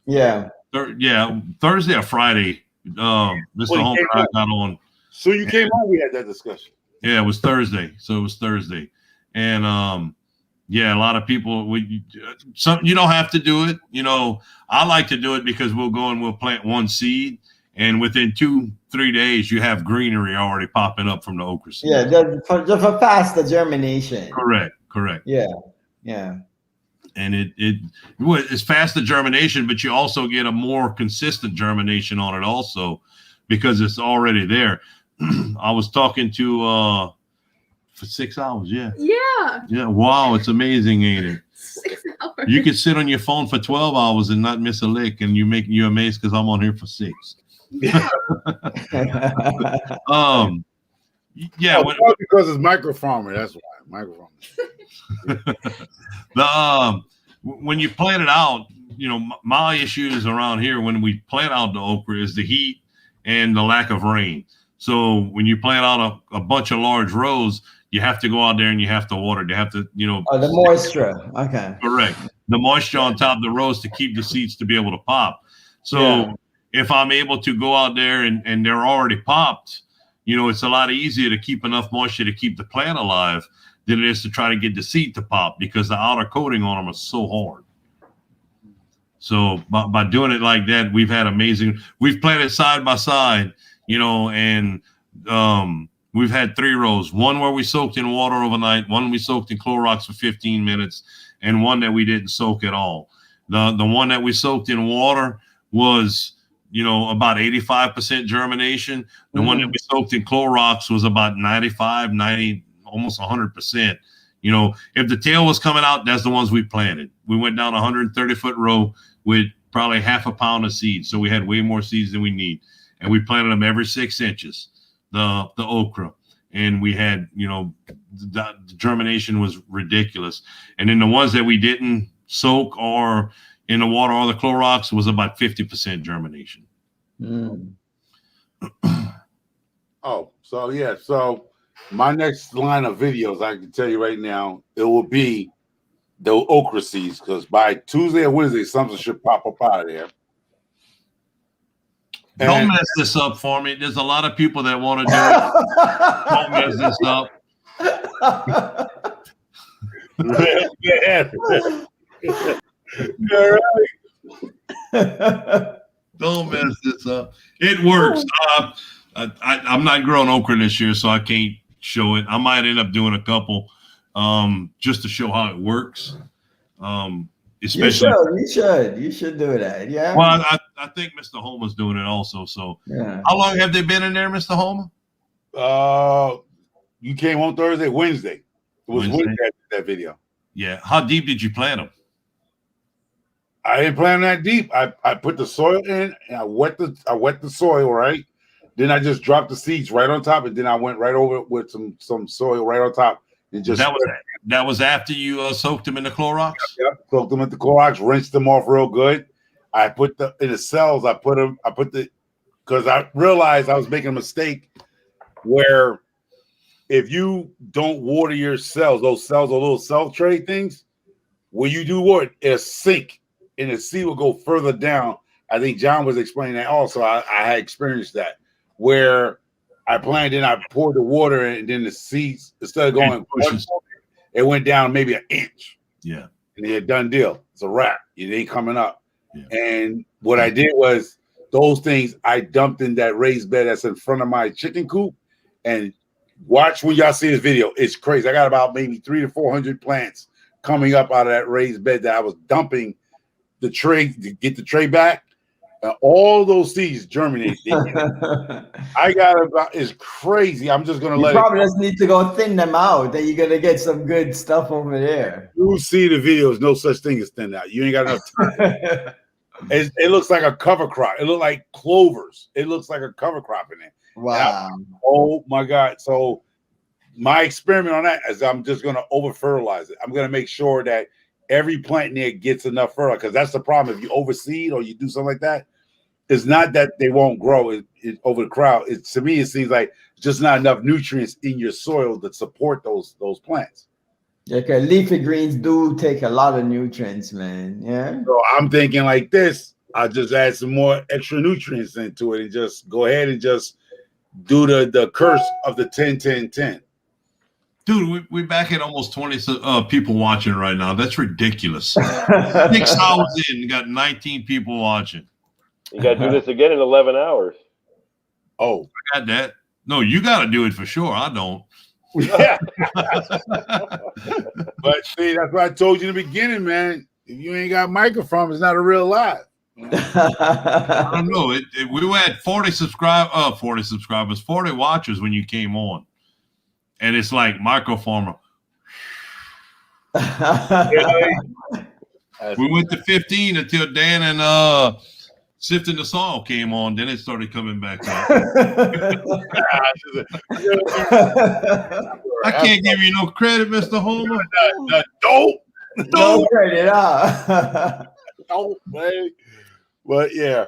Yeah. Thursday or Friday. Mr. Homer and I got on. So you came on, we had that discussion. Yeah, it was Thursday. So it was Thursday. And a lot of people, you don't have to do it. I like to do it because we'll go and we'll plant one seed, and within 2-3 days, you have greenery already popping up from the okra seed. Yeah, just for faster germination. Correct. Yeah. And it's faster germination, but you also get a more consistent germination on it also because it's already there. I was talking to for 6 hours. Yeah. Wow, it's amazing, ain't it? 6 hours. You can sit on your phone for 12 hours and not miss a lick, and you're amazed because I'm on here for 6. Because it's microfarmer. That's why microfarmer. When you plant it out, my issues around here when we plant out the okra is the heat and the lack of rain. So when you plant out a bunch of large rows, you have to go out there and you have to water. You have to, the moisture. Okay. Correct. The moisture on top of the rows to keep the seeds to be able to pop. So if I'm able to go out there and they're already popped, it's a lot easier to keep enough moisture to keep the plant alive than it is to try to get the seed to pop because the outer coating on them is so hard. So by doing it like that, we've planted side by side, and we've had 3 rows, one where we soaked in water overnight, one we soaked in Clorox for 15 minutes, and one that we didn't soak at all. The one that we soaked in water was, about 85% germination. The one that we soaked in Clorox was about 95, 90, almost 100%. If the tail was coming out, that's the ones we planted. We went down a 130-foot row with probably half a pound of seeds. So we had way more seeds than we need. And we planted them every 6 inches, the okra. And we had, the germination was ridiculous. And then the ones that we didn't soak or in the water or the Clorox was about 50% germination. So my next line of videos, I can tell you right now, it will be the okra seeds, because by Tuesday or Wednesday, something should pop up out of there. Don't mess this up for me. There's a lot of people that want to do it. Don't mess this up. All right. Don't mess this up. It works. I'm not growing okra this year, so I can't show it. I might end up doing a couple just to show how it works. Especially, you should do that. Yeah. Well, I think Mr. Homer's doing it also. So, Yeah. how long have they been in there, Mr. Homer? You came on Wednesday. It was Wednesday I did that video. Yeah. How deep did you plant them? I didn't plant that deep. I put the soil in and I wet the soil, right? Then I just dropped the seeds right on top, and then I went right over it with some soil right on top. And just that was after you soaked them in the Clorox? Yep, soaked them in the Clorox, rinsed them off real good. I put in the cells, because I realized I was making a mistake where if you don't water your cells, those cells are little cell tray things, when you do water, it'll sink and the seed will go further down. I think John was explaining that also. I had experienced that where I planted and I poured the water and then the seeds, instead of going, it went down maybe an inch. Yeah. And it done deal. It's a wrap. It ain't coming up. Yeah. And what I did was those things I dumped in that raised bed that's in front of my chicken coop. And watch when y'all see this video. It's crazy. I got about maybe 300 to 400 plants coming up out of that raised bed that I was dumping the tray to get the tray back. All those seeds germinate. I got about, it's crazy. I'm just gonna let probably just need to go thin them out. Then you're gonna get some good stuff over there. You see the videos, no such thing as thin out. You ain't got enough time. It looks like a cover crop. It looks like clovers. It looks like a cover crop in there. Wow. Oh my God. So my experiment on that is I'm just gonna over fertilize it. I'm gonna make sure that every plant in there gets enough fertilizer, because that's the problem. If you overseed or you do something like that, it's not that they won't grow it over the crowd. To me, it seems like just not enough nutrients in your soil to support those plants. Yeah, because leafy greens do take a lot of nutrients, man. Yeah. So I'm thinking like this. I'll just add some more extra nutrients into it and just go ahead and just do the curse of the 10-10-10. Dude, we back at almost 20 people watching right now. That's ridiculous. 6 hours in, you got 19 people watching. You got to do this again in 11 hours. Oh, I got that. No, you got to do it for sure. I don't. Yeah. But see, that's what I told you in the beginning, man. If you ain't got microphone, it's not a real live. I don't know. We were at 40 subscribers, 40 watchers when you came on. And it's like microfarmer. We went to 15 until Dan and Sifting the Soil came on. Then it started coming back up. I can't give you no credit, Mr. Homer. No credit, Don't, man. But yeah.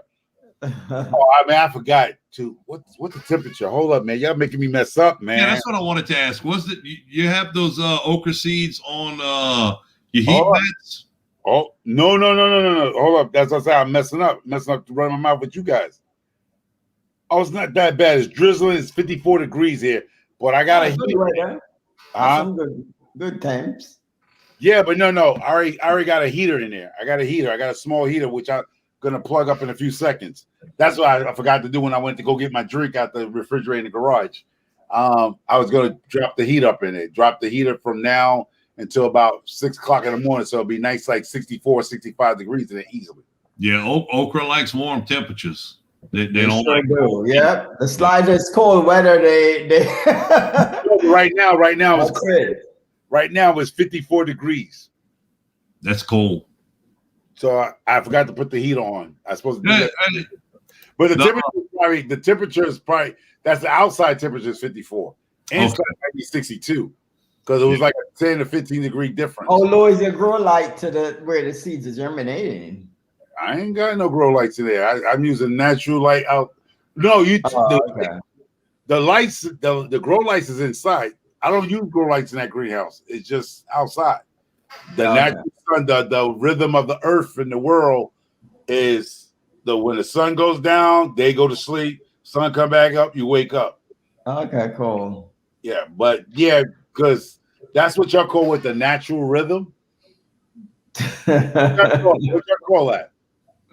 Oh, I forgot to what's the temperature? Hold up, man. Y'all making me mess up, man. Yeah, that's what I wanted to ask. Was it you have those okra seeds on your heat mats? Oh, no. Hold up. That's what I said. I'm messing up to run my mouth with you guys. Oh, it's not that bad. It's drizzling. It's 54 degrees here, but I got a heater. Some good temps. Yeah, but no. I already got a heater in there. I got a heater. I got a small heater, which I'm gonna plug up in a few seconds. That's what I forgot to do when I went to go get my drink out the refrigerator in the garage. I was gonna drop the heat up in it. Drop the heater from now until about 6 o'clock in the morning, so it'll be nice, like 64, 65 degrees in it easily. Yeah, okra likes warm temperatures. They don't sure like do. Yeah, the slider is cold weather. They right now it's 54 degrees. That's cold. So I forgot to put the heat on. I supposed to do that. But the temperature is probably that's the outside temperature is 54. Inside might be 62. Because it was like a 10 to 15 degree difference. How low is your grow light to where the seeds are germinating? I ain't got no grow lights in there. I'm using natural light out. No, the lights, the grow lights is inside. I don't use grow lights in that greenhouse. It's just outside. The natural sun, the rhythm of the earth in the world is when the sun goes down, they go to sleep. Sun come back up, you wake up. Okay, cool. Yeah, but yeah, because that's what y'all call with the natural rhythm. What y'all call that?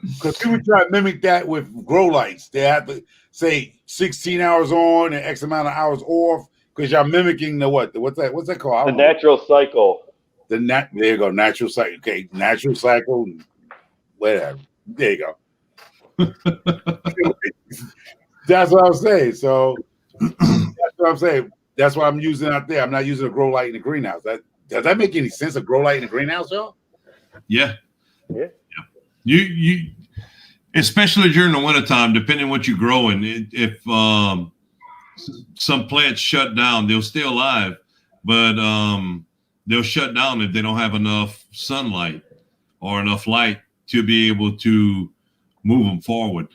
Because people try to mimic that with grow lights. They have to say 16 hours on and X amount of hours off because y'all mimicking the what? What's that called? The natural cycle. There you go, natural cycle. Okay, natural cycle, whatever. There you go. That's what I'm saying. So that's what I'm saying. That's what I'm using out there. I'm not using a grow light in the greenhouse. Does that make any sense? A grow light in the greenhouse, y'all? Yeah. Yeah. You especially during the wintertime, depending on what you're growing, if some plants shut down, they'll stay alive, but they'll shut down if they don't have enough sunlight or enough light to be able to move them forward.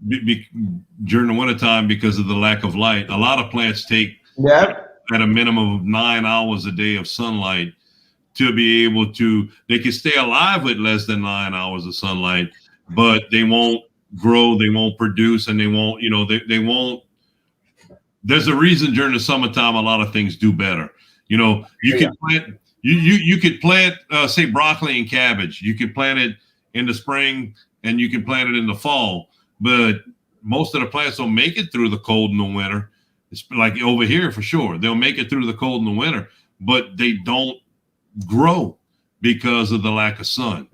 During the wintertime, because of the lack of light, a lot of plants take at a minimum of 9 hours a day of sunlight to be able to, they can stay alive with less than 9 hours of sunlight, but they won't grow, they won't produce, and they won't, they won't. There's a reason during the summertime a lot of things do better. You can plant, you could plant, say, broccoli and cabbage. You could plant it in the spring and you can plant it in the fall, but most of the plants don't make it through the cold in the winter. It's like over here for sure. They'll make it through the cold in the winter, but they don't grow because of the lack of sun.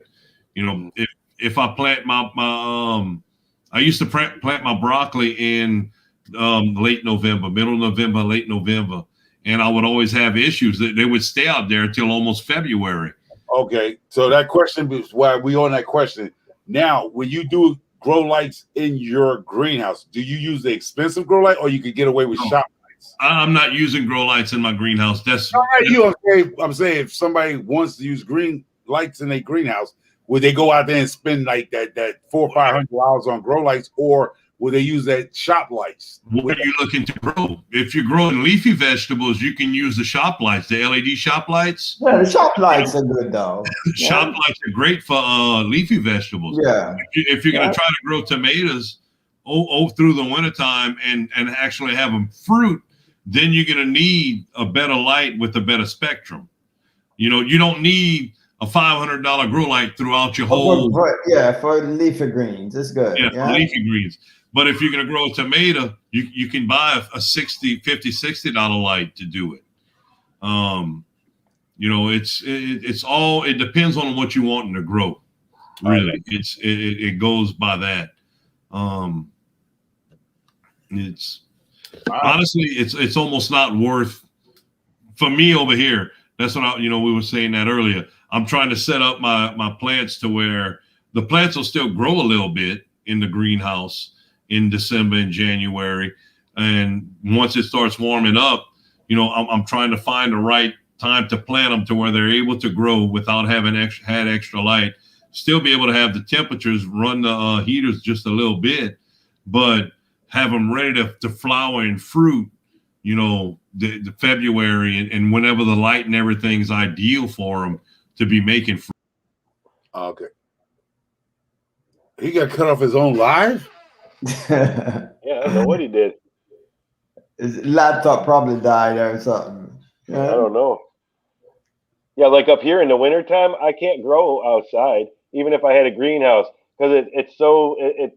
If I plant I used to plant my broccoli in late November, middle November, late November, and I would always have issues that they would stay out there until almost February. Okay, so that question is why we on that question. Now, when you do grow lights in your greenhouse, do you use the expensive grow light, or you could get away with shop lights? I'm not using grow lights in my greenhouse. That's all right. You okay? I'm saying if somebody wants to use green lights in their greenhouse, would they go out there and spend like that $400 or $500 on grow lights, or would they use that shop lights? What are you looking to grow? If you're growing leafy vegetables, you can use the shop lights, the LED shop lights. Yeah, the shop lights are good though. Shop lights are great for leafy vegetables. Yeah. If you're going to try to grow tomatoes through the wintertime and actually have them fruit, then you're going to need a better light with a better spectrum. You don't need a $500 grow light throughout your whole. For leafy greens, it's good. Yeah, for leafy greens. But if you're going to grow a tomato, you can buy a $60 light to do it. It depends on what you want to grow. Really, it goes by that. Honestly, it's almost not worth for me over here. That's what we were saying that earlier. I'm trying to set up my plants to where the plants will still grow a little bit in the greenhouse in December and January. And once it starts warming up, I'm trying to find the right time to plant them to where they're able to grow without having extra light, still be able to have the temperatures, run the heaters just a little bit, but have them ready to flower and fruit, the February and whenever the light and everything's ideal for them to be making fruit. Okay. He got cut off his own live? Yeah, I don't know what he did. His laptop probably died or something. Yeah. I don't know. Yeah, like up here in the wintertime, I can't grow outside, even if I had a greenhouse, because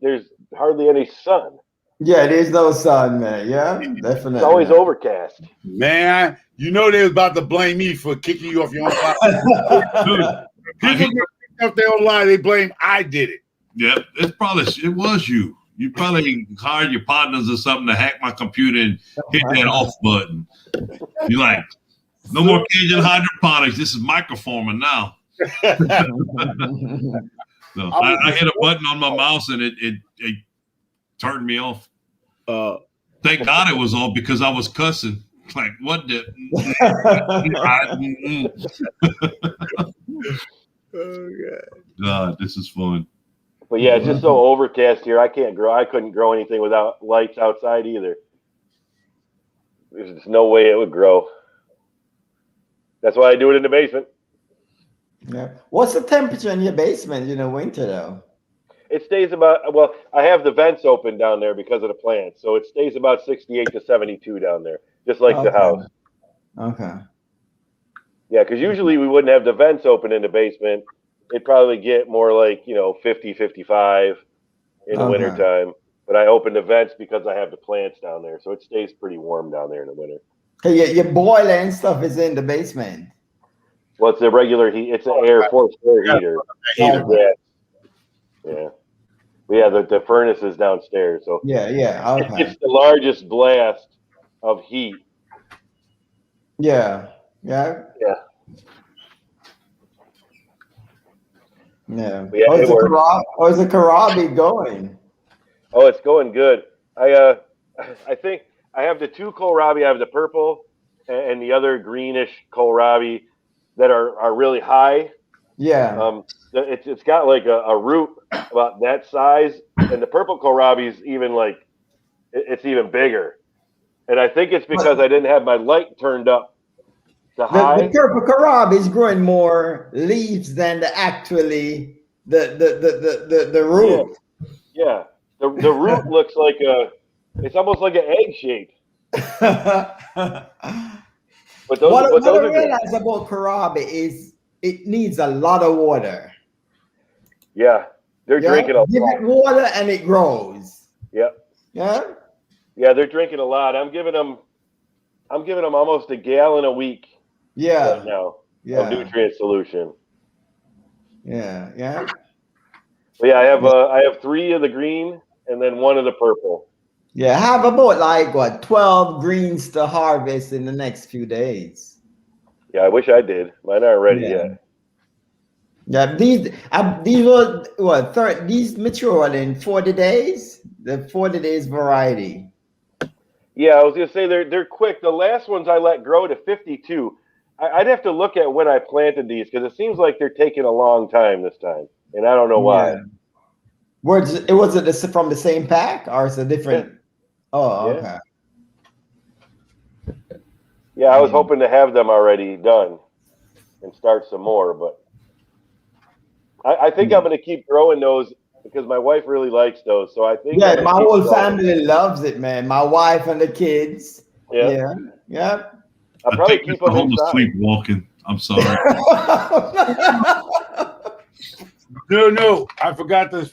there's hardly any sun. Yeah, there's no sun, man. Yeah, definitely. It's always overcast. Man, they was about to blame me for kicking you off your own live. People get kicked off their own live, they blame I did it. Yeah, it was you. You probably hired your partners or something to hack my computer and hit that off button. You're like, no more Cajun hydroponics. This is microforming now. So I hit a button on my mouse and it turned me off. Thank God it was off because I was cussing. Like, what the? Oh, God, this is fun. But yeah, it's just so overcast here. I couldn't grow anything without lights outside either. There's just no way it would grow. That's why I do it in the basement. Yeah. What's the temperature in your basement in the winter though? It stays I have the vents open down there because of the plants. So it stays about 68 to 72 down there, just like the house. Okay. Yeah, because usually we wouldn't have the vents open in the basement. It'd probably get more like, 50, 55 in the wintertime. But I open the vents because I have the plants down there. So it stays pretty warm down there in the winter. Hey, your boiler and stuff is in the basement. Well, it's a regular heat. It's an forced air heater. Okay. Yeah. But yeah, the furnace is downstairs, so Yeah, yeah. it Okay. gets the largest blast of heat. Yeah, yeah, Yeah. yeah. But yeah, it works. How's the Karabi going? Oh, it's going good. I think I have the two kohlrabi. I have the purple and the other greenish kohlrabi that are really high. Yeah. It's got like a root about that size, and the purple kohlrabi is even like it's even bigger. And I think it's because I didn't have my light turned up to high. The purple Karabi is growing more leaves than the root. Yeah. The root looks like it's almost like an egg shape. But those, what I are realize about Karabi is it needs a lot of water. Yeah, they're drinking a lot. Give it water and it grows. Yep. Yeah. Yeah, they're drinking a lot. I'm giving them almost a gallon a week. Yeah. Right now. Yeah. Of nutrient solution. Yeah. Yeah. But yeah, I have 3 of the green and then 1 of the purple. Yeah, I have about like what 12 greens to harvest in the next few days. Yeah, I wish I did. Mine aren't ready yet. Yeah, these were what these mature in 40 days. The 40 days variety. Yeah, I was gonna say they're quick. The last ones I let grow to 52. I'd have to look at when I planted these because it seems like they're taking a long time this time, and I don't know why. Was it from the same pack or is it different? Yeah. Oh, okay. Yeah, I was hoping to have them already done and start some more, but I think I'm going to keep growing those because my wife really likes those. So I think my whole family loves it, man. My wife and the kids. Yeah. I'll probably keep them inside. Sleepwalking. I'm sorry. No, I forgot to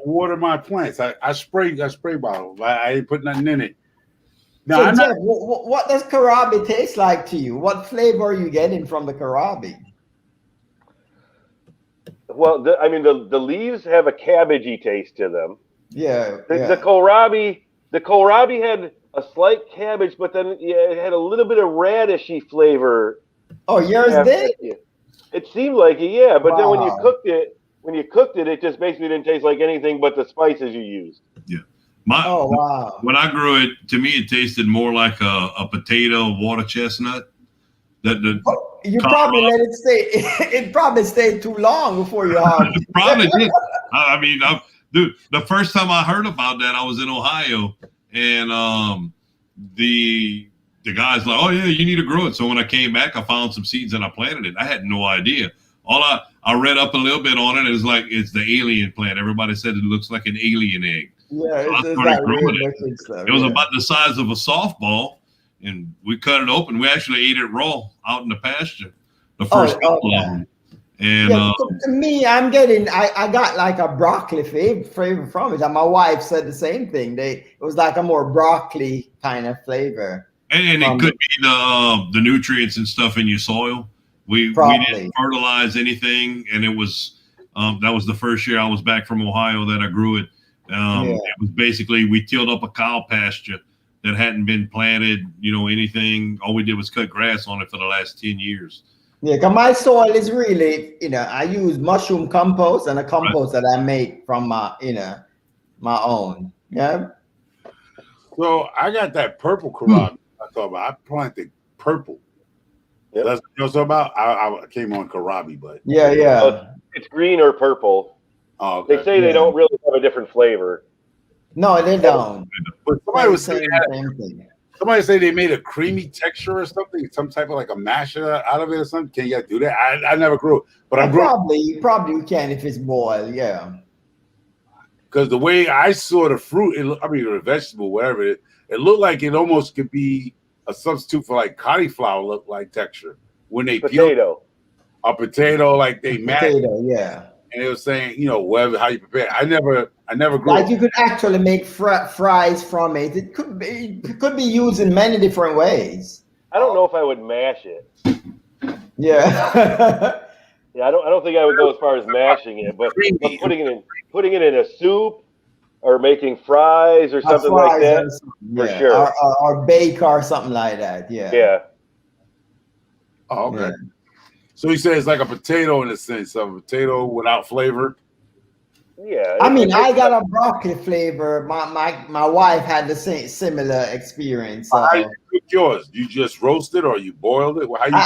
water my plants. I spray bottle. I ain't put nothing in it. Now, so Jeff, what does Karabi taste like to you? What flavor are you getting from the Karabi? Well, the leaves have a cabbagey taste to them. Yeah. The kohlrabi had a slight cabbage, but then it had a little bit of radishy flavor. Oh, yours did? It seemed like it, yeah. But then when you cooked it, it just basically didn't taste like anything but the spices you used. Yeah. Wow. When I grew it, to me, it tasted more like a potato water chestnut. You probably let it stay. It probably stayed too long before you harvest. It probably did. I mean, dude, the first time I heard about that, I was in Ohio, and the guy's like, "Oh yeah, you need to grow it." So when I came back, I found some seeds and I planted it. I had no idea. I read up a little bit on it. It's like it's the alien plant. Everybody said it looks like an alien egg. Yeah, so it was about the size of a softball, and we cut it open. We actually ate it raw out in the pasture. The first couple of them. And to me, I got like a broccoli flavor from it. And my wife said the same thing. It was like a more broccoli kind of flavor. And it could be the nutrients and stuff in your soil. We didn't fertilize anything, and it was that was the first year I was back from Ohio that I grew it. It was basically we tilled up a cow pasture that hadn't been planted, anything. All we did was cut grass on it for the last 10 years. Yeah, because my soil is really, I use mushroom compost and a compost that I make from my own. Yeah. So I got that purple Karabi I talk about. I planted purple. Yep. That's what you're about. I came on Karabi, but it's green or purple. Oh, okay. They say they don't really have a different flavor. No, they don't. But somebody was saying somebody say they made a creamy texture or something, some type of like a mash out of it or something. Can you guys do that? I never grew it, but I'm probably can if it's boiled, yeah. Because the way I saw the fruit, the vegetable, whatever it looked like it almost could be a substitute for like cauliflower look like texture when they peel a potato, like they mashed. Yeah. And it was saying, whatever how you prepare. I never grew. Like you could actually make fries from it. It could be used in many different ways. I don't know if I would mash it. Yeah. Yeah, I don't think I would go as far as mashing it, but putting it in a soup or making fries or something like that, for yeah. sure. Or bake or something like that. Yeah. Yeah. Oh, okay. Yeah. So he says it's like a potato in a sense, of a potato without flavor. Yeah. I mean, I got a broccoli flavor. My wife had the same similar experience. So. How do you cook yours? You just roast it or you boiled it? How you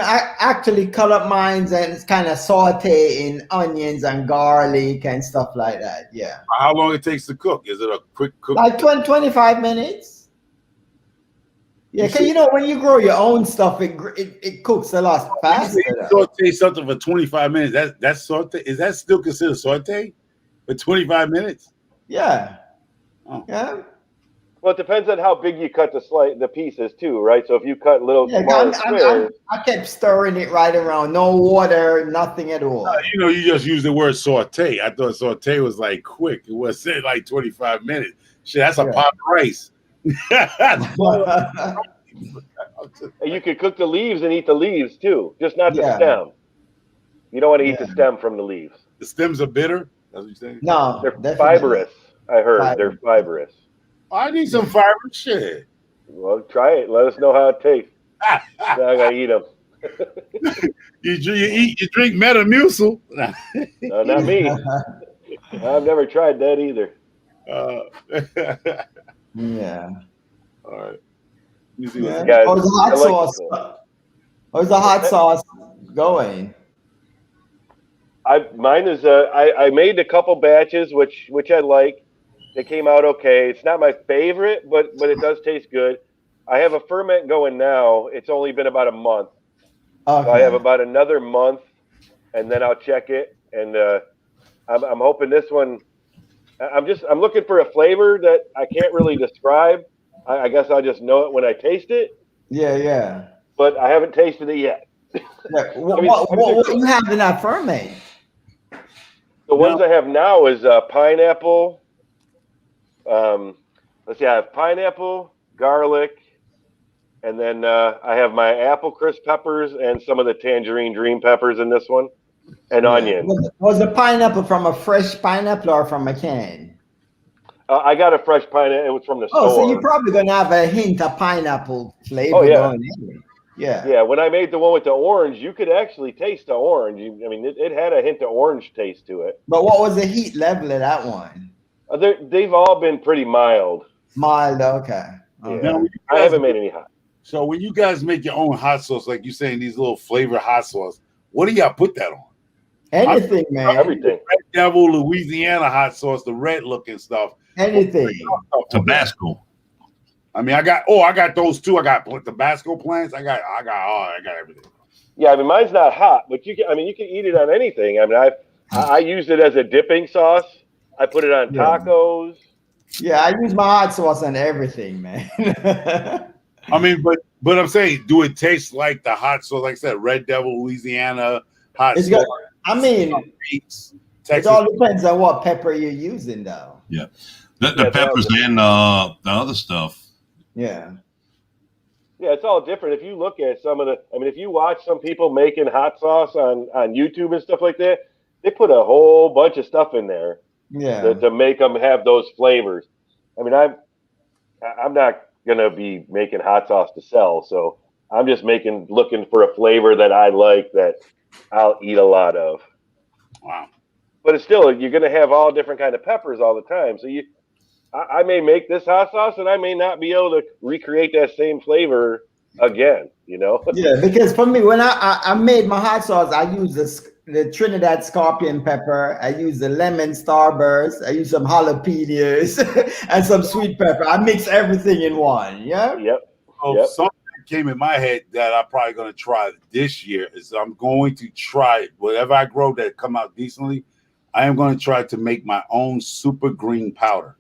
I actually cut up mines and kind of saute in onions and garlic and stuff like that. Yeah. How long it takes to cook? Is it a quick cook? Like 25 minutes. Yeah, because when you grow your own stuff, it cooks a lot faster. Saute something for 25 minutes. That's saute. Is that still considered saute for 25 minutes? Yeah. Oh. Yeah. Well, it depends on how big you cut the pieces too, right? So if you cut little smaller squares, I kept stirring it right around. No water, nothing at all. You just use the word saute. I thought saute was like quick. It was like 25 minutes. Shit, that's a pot of rice. you could cook the leaves and eat the leaves too, just not the stem. You don't want to eat the stem from the leaves. The stems are bitter. That's what you're saying? No, they're fibrous. I heard they're fibrous. I need some fiber. Shit. Well, try it. Let us know how it tastes. Now I gotta eat them. You drink Metamucil. No, not me. I've never tried that either. Yeah. All right. How's the hot sauce going? Mine is I made a couple batches which I like. They came out okay. It's not my favorite, but it does taste good. I have a ferment going now. It's only been about a month. Okay. So I have about another month, and then I'll check it. And I'm hoping this one. I'm looking for a flavor that I can't really describe. I guess I'll just know it when I taste it. Yeah. But I haven't tasted it yet. Yeah. What you have in that ferment? The ones I have now is pineapple. Let's see, I have pineapple, garlic, and then I have my apple crisp peppers and some of the tangerine dream peppers in this one, and onion. Was the pineapple from a fresh pineapple or from a can? I got a fresh pineapple. It was from the store. So you're probably gonna have a hint of pineapple flavor. Oh, yeah. Going in. Yeah. When I made the one with the orange, you could actually taste the orange. It had a hint of orange taste to it. But what was the heat level of that one? They've all been pretty mild. Mild, okay. Yeah. Now, I haven't made any hot. So when you guys make your own hot sauce, like you're saying, these little flavor hot sauce, what do y'all put that on? Anything, man. Everything. Red Devil, Louisiana hot sauce, the red looking stuff. Anything. Tabasco. I got those too. I got Tabasco plants. I got everything. Yeah, mine's not hot, but you can eat it on anything. I used it as a dipping sauce. I put it on tacos. Yeah, I use my hot sauce on everything, man. But I'm saying, do it taste like the hot sauce? Like I said, Red Devil, Louisiana hot sauce. It all depends on what pepper you're using, though. Yeah, the peppers and the other stuff. Yeah. Yeah, it's all different. If you look at some of if you watch some people making hot sauce on YouTube and stuff like that, they put a whole bunch of stuff in there. Yeah. To make them have those flavors. I'm not gonna be making hot sauce to sell, so I'm just looking for a flavor that I like that I'll eat a lot of. Wow. But it's still, you're gonna have all different kind of peppers all the time. So I may make this hot sauce and I may not be able to recreate that same flavor again, Yeah, because for me, when I made my hot sauce, I use the Trinidad scorpion pepper, I use the lemon starburst, I use some jalapenos and some sweet pepper. I mix everything in one. Yeah. Yep. Something that came in my head that I'm probably going to try this year is I'm going to try whatever I grow that come out decently. I am going to try to make my own super green powder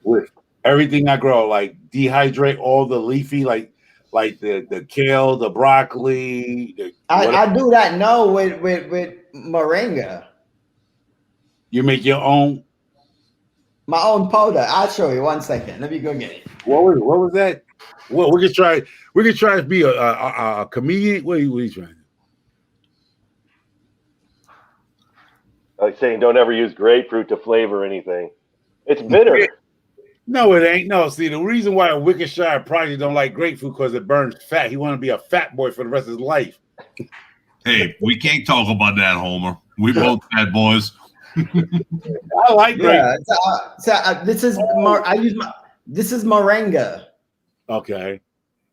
with everything I grow, like dehydrate all the leafy, like the kale, the broccoli. I do that now with moringa. You make your own? My own powder. I'll show you. 1 second. Let me go get it. What was that? Well, we could try to be a comedian. What are you trying to do? Like saying don't ever use grapefruit to flavor anything. It's bitter. No, it ain't. No, see, the reason why a Wickershire Project don't like grapefruit because it burns fat. He want to be a fat boy for the rest of his life. Hey, we can't talk about that, Homer. We both fat boys. I like grapefruit. This is this is moringa. Okay.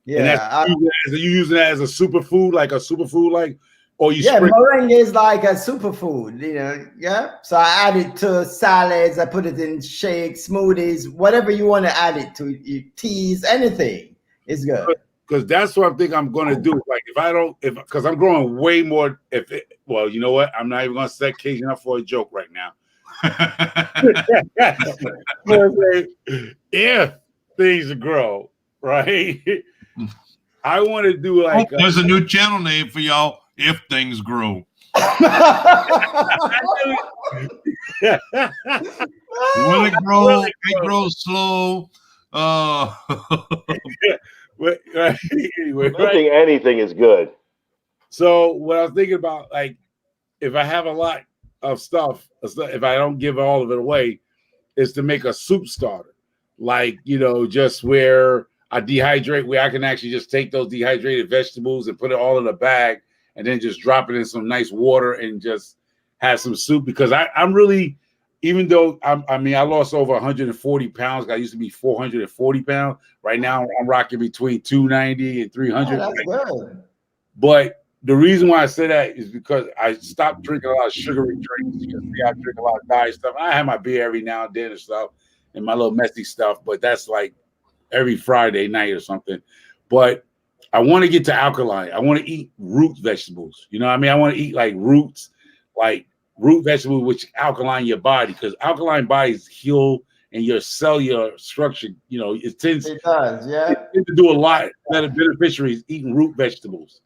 Yeah. And you using that as a superfood, like a superfood, like, or you moringa is like a superfood, you know. Yeah. So I add it to salads, I put it in shakes, smoothies, whatever you want to add it to, teas, anything. It's good. Because that's what I think I'm going to do. Like because I'm growing way more. Well, you know what? I'm not even going to set Cajun up for a joke right now. If things grow, right? I want to do like there's a new channel name for y'all. If things grow. Will it grow? It grows slow. Anyway, I think anything is good. So what I was thinking about, like, if I have a lot of stuff, if I don't give all of it away, is to make a soup starter. Like, you know, just where I dehydrate, where I can actually just take those dehydrated vegetables and put it all in a bag and then just drop it in some nice water and just have some soup. Because I'm really, even though I lost over 140 pounds. I used to be 440 pounds. Right now I'm rocking between 290 and 300. Oh, that's good. But the reason why I say that is because I stopped drinking a lot of sugary drinks. You can see I drink a lot of diet stuff. I have my beer every now and then and stuff and my little messy stuff, but that's like every Friday night or something. But I want to get to alkaline. I want to eat root vegetables. You know what I mean? I want to eat like roots, like root vegetables, which alkaline your body, because alkaline bodies heal and your cellular structure, you know, it does, yeah. It tends to do a lot better beneficiaries eating root vegetables.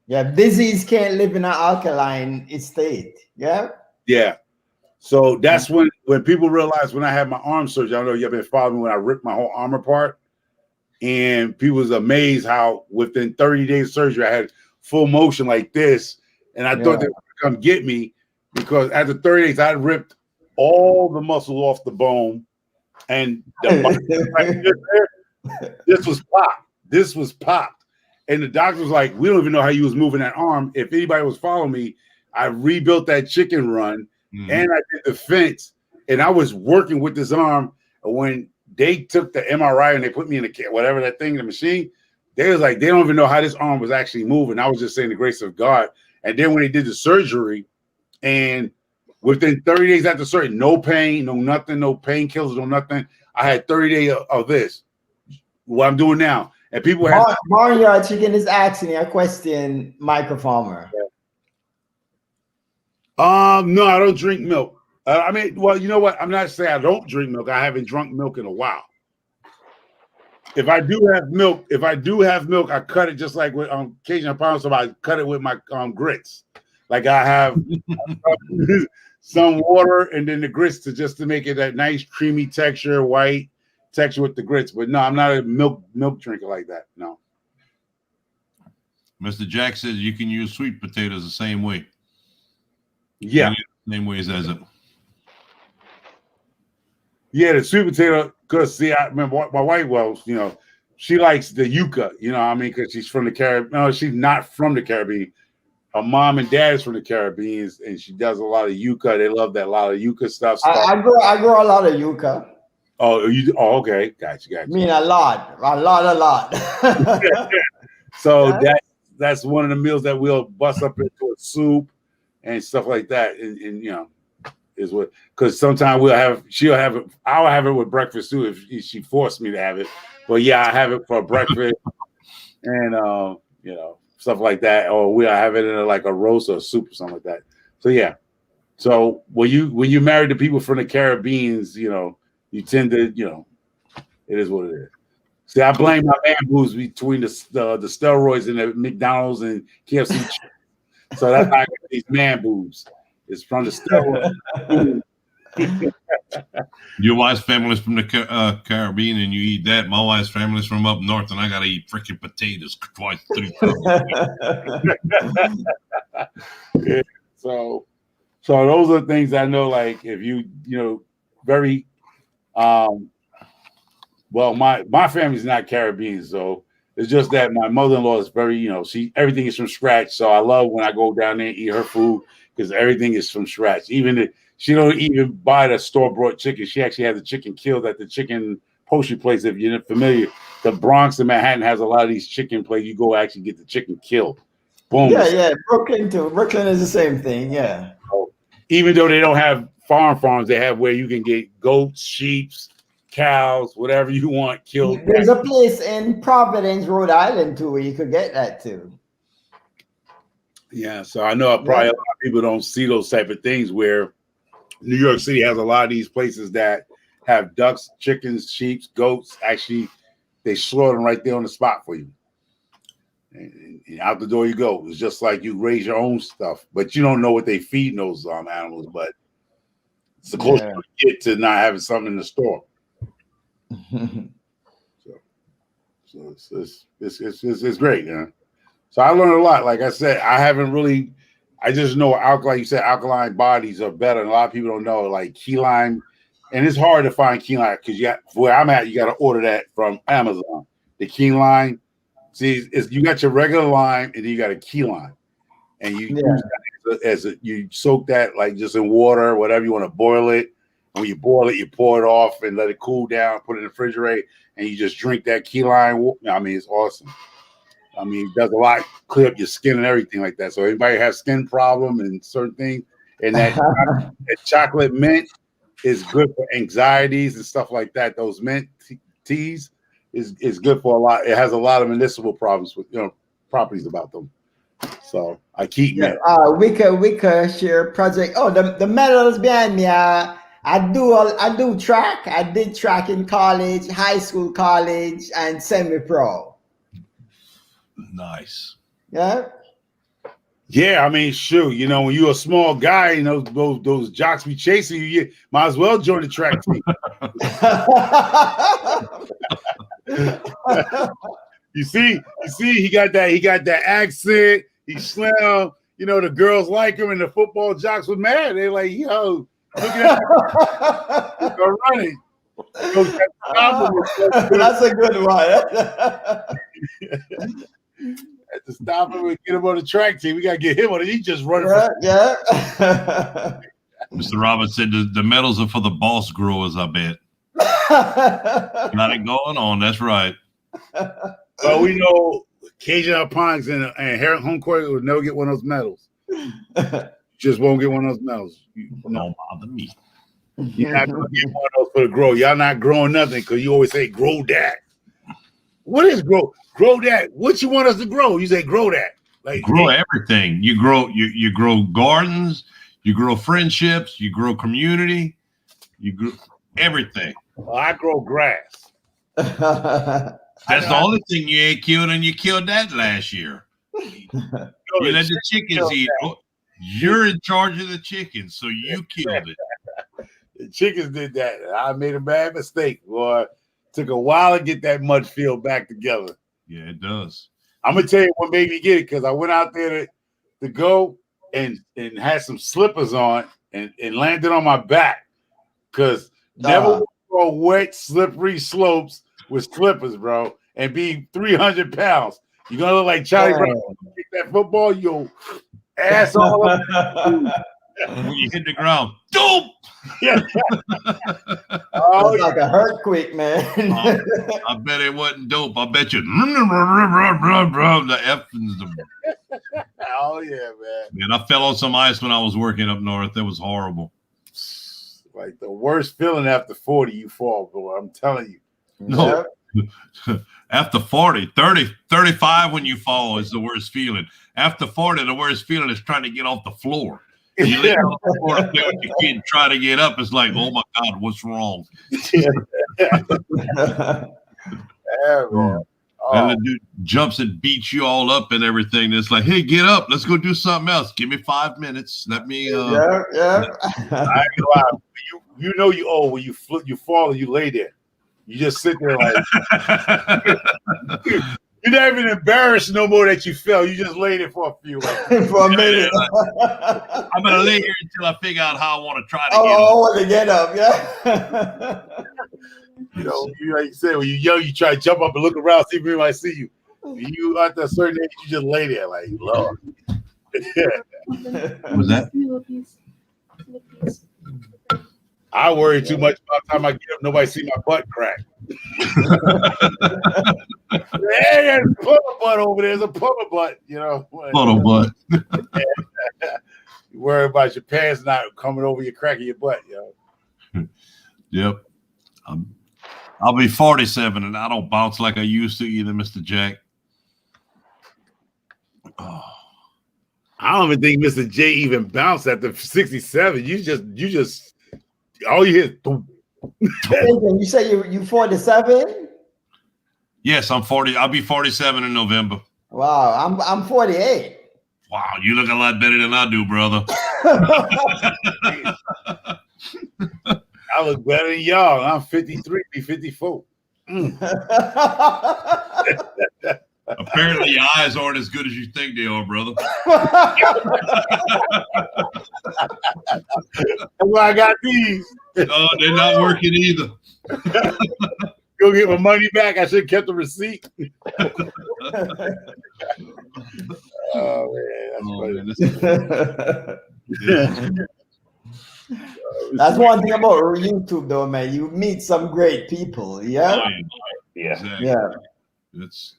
Yeah, disease can't live in an alkaline state. Yeah. Yeah. So that's when people realize when I had my arm surgery, I know you've been following me when I ripped my whole arm apart. And people was amazed how within 30 days of surgery, I had full motion like this. And I thought they would come get me because after 30 days, I ripped all the muscles off the bone. And the this was popped. This was popped. And the doctor was like, we don't even know how you was moving that arm. If anybody was following me, I rebuilt that chicken run and I did the fence. And I was working with this arm. When they took the MRI and they put me in the whatever that thing, the machine, they was like, they don't even know how this arm was actually moving. I was just saying the grace of God. And then when they did the surgery, and within 30 days after surgery, no pain, no nothing, no painkillers, no nothing. I had 30 days of this, what I'm doing now. And people have Barnyard Chicken is asking a question, microfarmer. No, I don't drink milk. I mean, well, you know what? I'm not saying I don't drink milk. I haven't drunk milk in a while. If I do have milk, I cut it just like with Cajun pound. So I cut it with my grits. Like I have some water and then the grits to make it that nice creamy texture, white texture with the grits. But no, I'm not a milk drinker like that. No. Mr. Jack says you can use sweet potatoes the same way. Yeah. Same way as it. Yeah, the sweet potato, because see, I remember my wife, well, you know, she likes the yuca, you know what I mean, because she's from the Caribbean. No, she's not from the Caribbean. Her mom and dad is from the Caribbean, and she does a lot of yuca. They love that, a lot of yuca stuff. I grow a lot of yuca. Oh, you? Oh, okay, gotcha. I mean, a lot. So that's one of the meals that we'll bust up into a soup and stuff like that, and you know. Is what, because sometimes I'll have it with breakfast too if she forced me to have it. But yeah, I have it for breakfast and you know, stuff like that, or we'll have it in like a roast or a soup or something like that. So yeah. So when you marry the people from the Caribbean, you know, you tend to, you know, it is what it is. See, I blame my man boobs between the steroids and the McDonald's and KFC. So that's how I get these man boobs. It's from the steroids. Your wife's family's from the Caribbean, and you eat that. My wife's family's from up north, and I gotta eat freaking potatoes twice, 3 times. Yeah, so So those are things I know. Like if you very well, my family's not Caribbean, so it's just that my mother-in-law is very, everything is from scratch. So I love when I go down there and eat her food because everything is from scratch. She don't even buy the store-bought chicken. She actually has the chicken killed at the chicken poultry place. If you're not familiar, the Bronx and Manhattan has a lot of these chicken places. You go actually get the chicken killed. Boom. Yeah. Brooklyn too. Brooklyn is the same thing. Yeah. So, even though they don't have farms, they have where you can get goats, sheep, cows, whatever you want killed. There's a place in Providence, Rhode Island too, where you could get that too. Yeah, so I know probably a lot of people don't see those type of things where New York City has a lot of these places that have ducks, chickens, sheep, goats. Actually, they slaughter them right there on the spot for you. And out the door you go. It's just like you raise your own stuff, but you don't know what they feed those animals. But it's the closest you get to not having something in the store. So it's great, So I learned a lot. Like I said, I just know alkaline. You said alkaline bodies are better, and a lot of people don't know. Like key lime, and it's hard to find key lime because where I'm at, you got to order that from Amazon. The key lime, see, you got your regular lime, and then you got a key lime, and you use that you soak that like just in water, whatever you want to boil it. When you boil it, you pour it off and let it cool down, put it in the refrigerator, and you just drink that key lime. I mean, it's awesome. I mean, it does a lot, clear up your skin and everything like that. So anybody has skin problem and certain things, and that chocolate mint is good for anxieties and stuff like that. Those mint teas is good for a lot. It has a lot of medicinal problems with properties about them. So I keep mint. We could share project. Oh, the medals behind me. I do track. I did track in college, high school, college, and semi-pro. Nice. Yeah. Yeah, I mean, shoot, when you're a small guy, those jocks be chasing you, you might as well join the track team. You see, he got that accent. He's slim. The girls like him, and the football jocks were mad. They're like, yo. Look at that. Go running. That's a good one. Had to stop him and get him on the track team. We got to get him on it. He just running. Yeah. Mr. Roberts said the medals are for the boss growers, I bet. Got it going on. That's right. Well, we know Cajun Hydroponics and Herrick Home Court would never get one of those medals. Just won't get one of those medals. Don't bother me. You're not going to get one of those for the grow. Y'all not growing nothing because you always say grow that. What is grow? Grow that. What you want us to grow? You say grow that. Like grow everything. You grow gardens. You grow friendships. You grow community. You grow everything. Well, I grow grass. That's the only thing you ain't killed, and you killed that last year. You let the chickens eat. You're in charge of the chickens, so you killed it. The chickens did that. I made a bad mistake, boy. Took a while to get that mud field back together. Yeah, it does. I'm gonna tell you what made me get it because I went out there to go and had some slippers on and landed on my back because never go wet, slippery slopes with slippers, bro, and be 300 pounds. You're gonna look like Charlie Brown. Get that football, yo. Ass all up. When you hit the ground, dope. It's like a earthquake, man. I bet it wasn't dope. I bet you the F and the. Oh yeah, man. Man, I fell on some ice when I was working up north. That was horrible. Like the worst feeling after 40, you fall, boy. I'm telling you. No. After 40, 30, 35 when you fall is the worst feeling. After 40, the worst feeling is trying to get off the floor. You lay on the floor to play with your kid and try to get up. It's like, oh my God, what's wrong? Yeah, man. And the dude jumps and beats you all up and everything. It's like, hey, get up. Let's go do something else. Give me 5 minutes. Let me. Yeah. I ain't gonna lie. You know you old when you fall and you lay there. You just sit there like You're not even embarrassed no more that you fell. You just laid it for a few. For a minute. I'm gonna lay here until I figure out how I want to try to get up. Yeah. You know, like you said, when you're young, you try to jump up and look around, see if anybody see you. You at a certain age, you just lay there like, Lord. What was that? I worry too much about the time I get up, nobody see my butt crack. Hey, there's a puddle butt over there. There's a puddle butt, you know. Puddle butt. You worry about your pants not coming over your crack of your butt, yo. Yep. I'll be 47 and I don't bounce like I used to either, Mr. Jack. Oh. I don't even think Mr. J even bounced at the 67. You just all you hear. You say you 47? Yes, I'm 40. I'll be 47 in November. Wow, I'm 48. Wow, you look a lot better than I do, brother. I look better than y'all. I'm 53, be 54. Apparently, your eyes aren't as good as you think they are, brother. That's why I got these. No, they're not working either. Go get my money back. I should have kept the receipt. Oh man, that's one thing about YouTube, though, man. You meet some great people. Yeah. Yeah. Exactly. Yeah. It's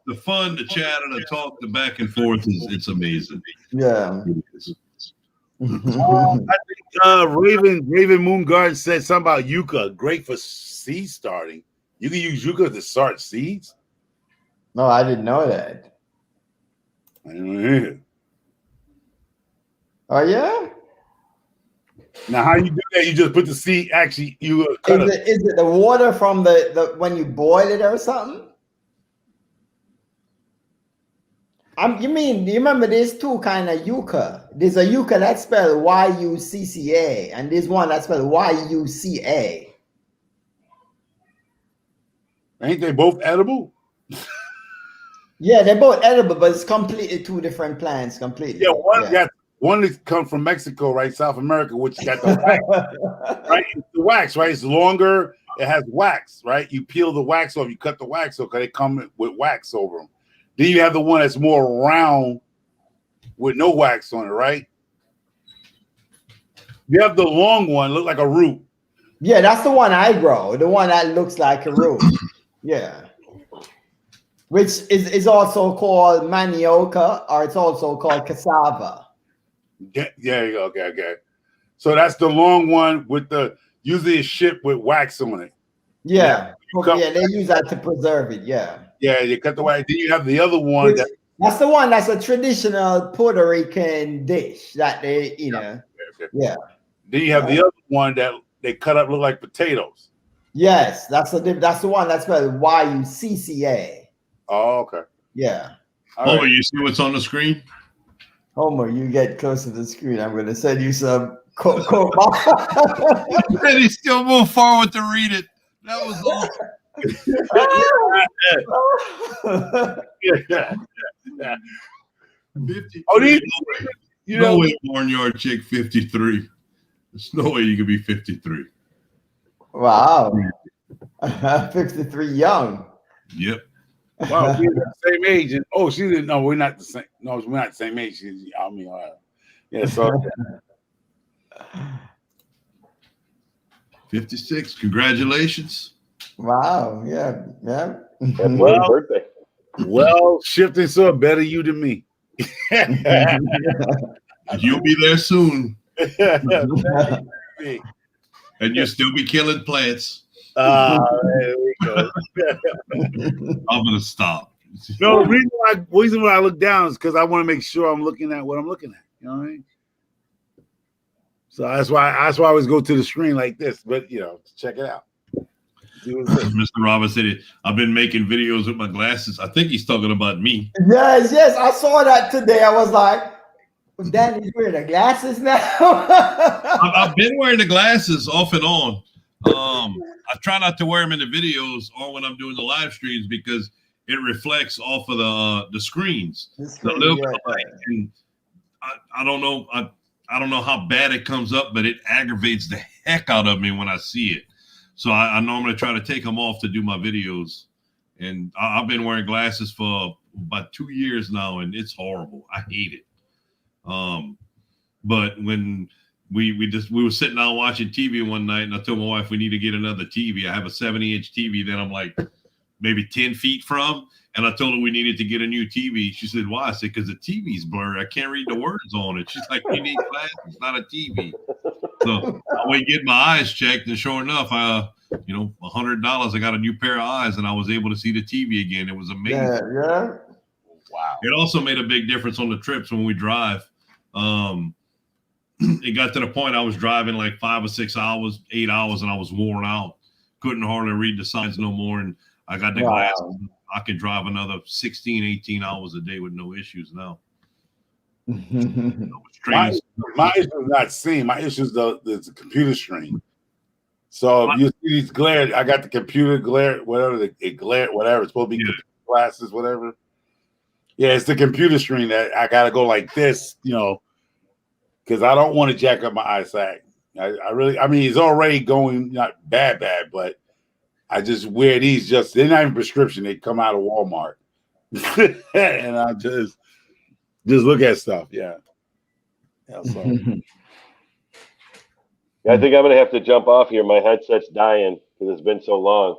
the fun, the chat, and the talk, the back and forth it's amazing. Yeah. I think Raven Moon Garden said something about yucca, great for seed starting. You can use yucca to start seeds. No, I didn't know that. I didn't know. Oh yeah. Now, how you do that? You just put the seed. Actually, you cut is it the water from the when you boil it or something? You remember there's two kind of yucca. There's a yucca that's spelled Y-U-C-C-A, and there's one that's spelled Y-U-C-A. Ain't they both edible? Yeah, they're both edible, but it's completely two different plants. Completely. Yeah, one that comes from Mexico, right? South America, which got the wax, right? It's the wax, right? It's longer. It has wax, right? You peel the wax off. You cut the wax off because they come with wax over them. Then you have the one that's more round with no wax on it, right? You have the long one, look like a root. Yeah, that's the one I grow. The one that looks like a root. Yeah. Which is also called manioca, or it's also called cassava. Yeah, okay. So that's the long one with usually it's shipped with wax on it. Yeah. They use that to preserve it. Yeah. Yeah, you cut the wax. Then you have the other one. That's the one that's a traditional Puerto Rican dish that they, Okay. Yeah. Then you have the other one that they cut up look like potatoes. Yes, that's the one that's spelled Y-U-C-C-A. Oh, okay. Yeah. All right. You see what's on the screen? Homer, you get close to the screen. I'm going to send you some. And he still moved forward to read it. That was awesome. Yeah. 50. Oh, no way, Barnyard Chick 53. There's no way you could be 53. Wow. 53 young. Yep. Wow, we're the same age. And she didn't know we're not the same. No, we're not the same age. Yeah, so 56. Congratulations. Wow. Yeah. Well, birthday. Well, shifting so better you than me. You'll be there soon. And you'll still be killing plants. There we go. I'm gonna stop. No, the reason why I look down is because I want to make sure I'm looking at what I'm looking at. You know what I mean? So that's why I always go to the screen like this. But check it out. Mr. Roberts said, "I've been making videos with my glasses." I think he's talking about me. Yes, I saw that today. I was like, Danny's wearing the glasses now. I've been wearing the glasses off and on. I try not to wear them in the videos or when I'm doing the live streams because it reflects off of the screens. The A screen, little yeah. bit of light, and I don't know. I don't know how bad it comes up, but it aggravates the heck out of me when I see it. So I normally try to take them off to do my videos. And I've been wearing glasses for about 2 years now, and it's horrible. I hate it. But when we were sitting down watching TV one night, and I told my wife we need to get another TV. I have a 70-inch TV that I'm like maybe 10 feet from, and I told her we needed to get a new TV. She said, "Why?" I said, "Because the TV's blurry. I can't read the words on it." She's like, "You need glasses, not a TV." So I went get my eyes checked, and sure enough, $100. I got a new pair of eyes, and I was able to see the TV again. It was amazing. Yeah. Wow. It also made a big difference on the trips when we drive. It got to the point I was driving like 5 or 6 hours, 8 hours, and I was worn out. Couldn't hardly read the signs no more. And I got the glasses. I can drive another 16, 18 hours a day with no issues now. My issue is not seeing. My issue is the computer screen. So if you see these glare, I got the computer glare, whatever it glare, whatever. It's supposed to be glasses, whatever. Yeah, it's the computer screen that I gotta go like this, because I don't want to jack up my eyesight. I mean, it's already going not bad, but I just wear these. They're not even prescription. They come out of Walmart, and I just look at stuff. Yeah. So. I think I'm gonna have to jump off here. My headset's dying because it's been so long.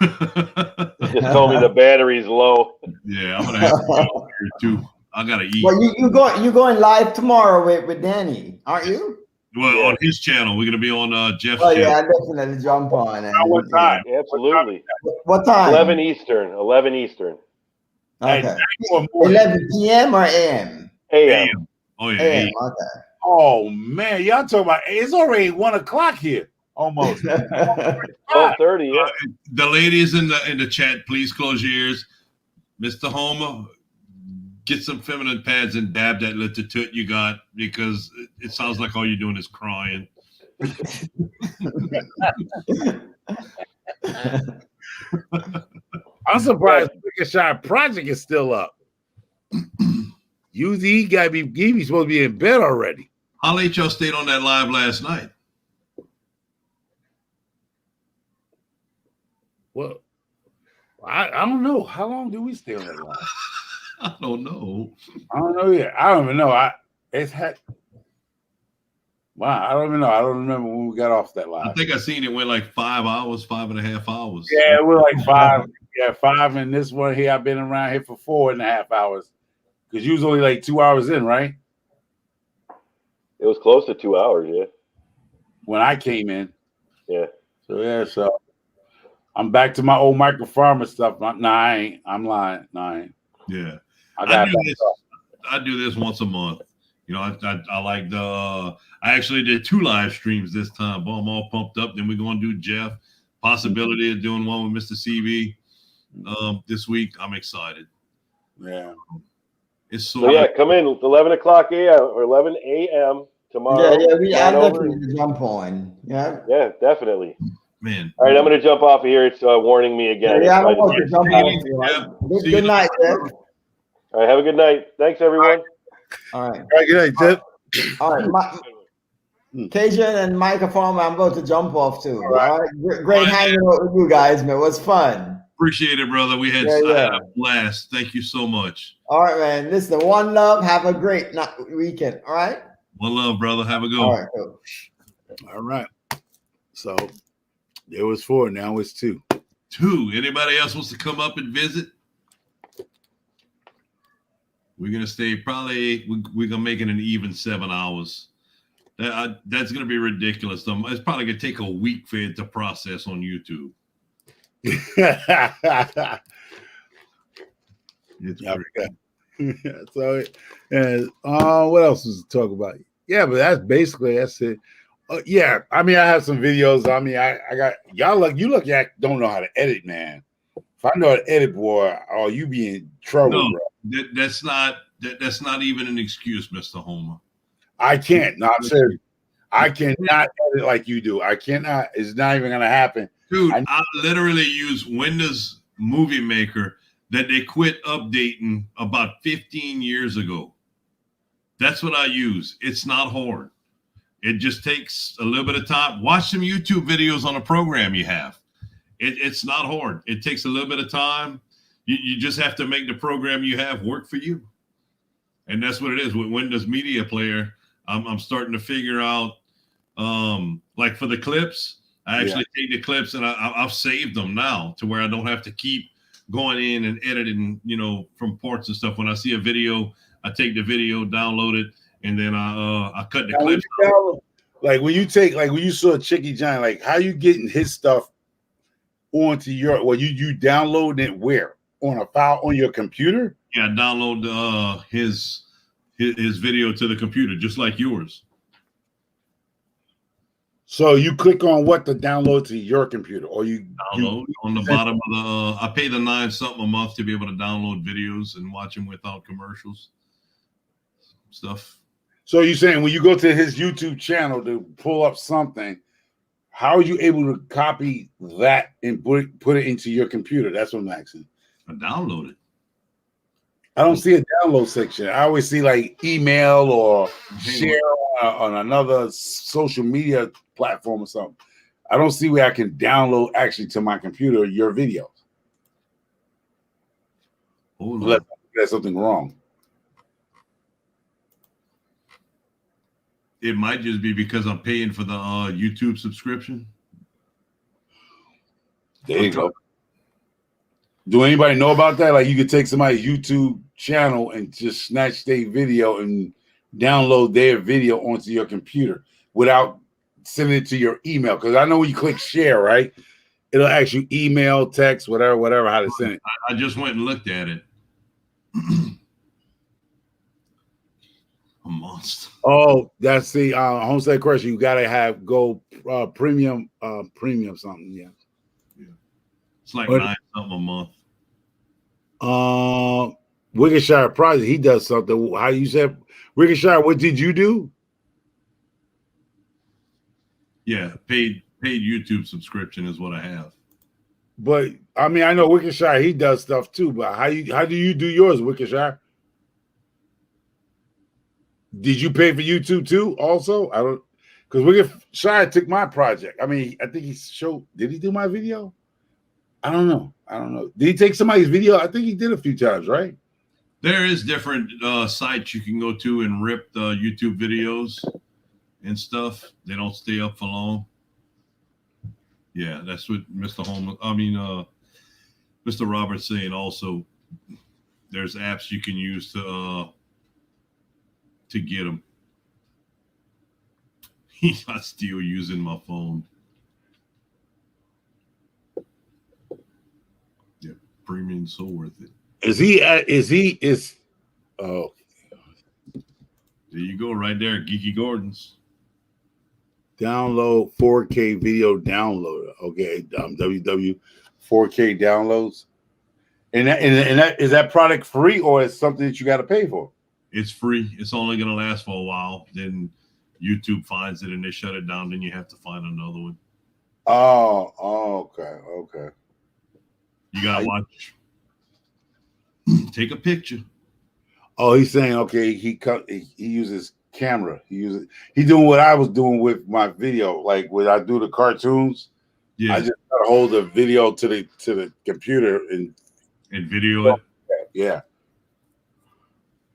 Just told me the battery's low. Yeah, I'm gonna have to go here too. I gotta eat. Well, you going live tomorrow with Danny, aren't you? Well, on his channel, we're gonna be on Jeff's Oh channel. yeah, I definitely jump on. And What time? Absolutely. What time? 11 Eastern. 11 Eastern. Okay. 11 p.m. or a.m. AM. Oh yeah. a.m. Okay. Oh man, y'all talking about? It's already 1 o'clock here, almost. 12:30. Yeah. The ladies in the chat, please close your ears. Mr. Homer, get some feminine pads and dab that little toot you got, because it sounds like all you're doing is crying. I'm surprised Wicked Shot Project is still up. Usually he's supposed to be in bed already. How late y'all stayed on that live last night? Well, I don't know. How long do we stay on that live? I don't know. I don't know yet. I don't even know. Wow, I don't even know. I don't remember when we got off that live. I think I seen it went like 5 hours, 5.5 hours. Yeah, we're like 5. Yeah, 5. And this one here, I've been around here for 4.5 hours. Because you was only like 2 hours in, right? It was close to 2 hours, yeah. When I came in. Yeah. So I'm back to my old microfarmer stuff. I ain't. I'm lying. No, I ain't. Yeah. I do this once a month. I like I actually did 2 live streams this time. Boy, I'm all pumped up. Then we're going to do Jeff. Possibility of doing one with Mr. CV this week. I'm excited. Yeah. It's so come in 11 o'clock a.m. or 11 a.m. tomorrow. Yeah, I definitely jump on. Yeah. Yeah, definitely. Man. All right, I'm going to jump off of here. It's warning me again. Yeah, I'm going to jump off. Good night, Jeff. All right, have a good night. Thanks, everyone. All right. Good night, Jeff. All right. Cajun and microphone, I'm about to jump off too. All right. Great hanging out with you guys, man. It was fun. Appreciate it, brother. I had a blast. Thank you so much. All right, man. Listen, one love. Have a great weekend. All right. One love, brother. Have a good one. All right. Cool. All right. So there was 4. Now it's 2. 2. Anybody else wants to come up and visit? We're gonna stay. Probably we're gonna make it an even 7 hours. That's gonna be ridiculous. It's probably gonna take a week for it to process on YouTube. It's so, what else was to talk about? Yeah, but that's it. Yeah, I mean, I have some videos. I mean, I got y'all. You don't know how to edit, man. If I know how to edit, boy, you be in trouble, no, bro. That's not even an excuse, Mr. Homer. I can't. No, I'm serious. I cannot edit like you do. I cannot. It's not even gonna happen. Dude, I literally use Windows Movie Maker that they quit updating about 15 years ago. That's what I use. It's not hard. It just takes a little bit of time. Watch some YouTube videos on a program you have. It's not hard. It takes a little bit of time. You just have to make the program you have work for you. And that's what it is. With Windows Media Player, I'm starting to figure out, like for the clips, I actually take the clips and I've saved them now to where I don't have to keep going in and editing, you know, from parts and stuff. When I see a video, I take the video, download it, and then I cut the clips. Like when you saw Chicky Giant, like how you getting his stuff onto your, well, you download it where? On a file on your computer? Yeah, download his video to the computer, just like yours. So you click on what to download to your computer, or you download on the bottom of the. I pay the $9 something a month to be able to download videos and watch them without commercials, stuff. So you're saying when you go to his YouTube channel to pull up something, how are you able to copy that and put it into your computer? That's what I'm asking. I download it. I don't see a download section. I always see like email or share on another social media platform or something. I don't see where I can download actually to my computer your videos. Unless there's something wrong. It might just be because I'm paying for the YouTube subscription. There you go. Do anybody know about that? Like you could take somebody's YouTube channel and just snatch their video and download their video onto your computer without sending it to your email. Because I know when you click share, right? It'll ask you email, text, whatever, how to send it. I just went and looked at it. A monster. Oh, that's the homestead question. You gotta have go premium something. Yeah. It's like $9 something a month. Wickershire Project, he does something. How you said Wickershire, what did you do? Yeah, paid YouTube subscription is what I have. But I mean, I know Wickershire, he does stuff too, but how do you do yours, Wickershire? Did you pay for YouTube too? Also, I don't, because Wickershire took my project. I mean, I think did he do my video? I don't know. Did he take somebody's video? I think he did a few times, right? There is different sites you can go to and rip the YouTube videos and stuff. They don't stay up for long. Yeah, that's what Mr. Robert's saying also. There's apps you can use to get them. He's not still using my phone. Yeah, premium, so worth it. Oh, there you go, right there, Geeky Gordon's. Download 4K video downloader. Okay, WW 4K downloads. And that is that product free or is something that you got to pay for? It's free. It's only going to last for a while. Then YouTube finds it and they shut it down. Then you have to find another one. Oh, okay. You got to watch. Take a picture. Oh, he's saying, okay, he uses camera. He's doing what I was doing with my video. Like when I do the cartoons, I just got to hold the video to the computer and video it. Yeah.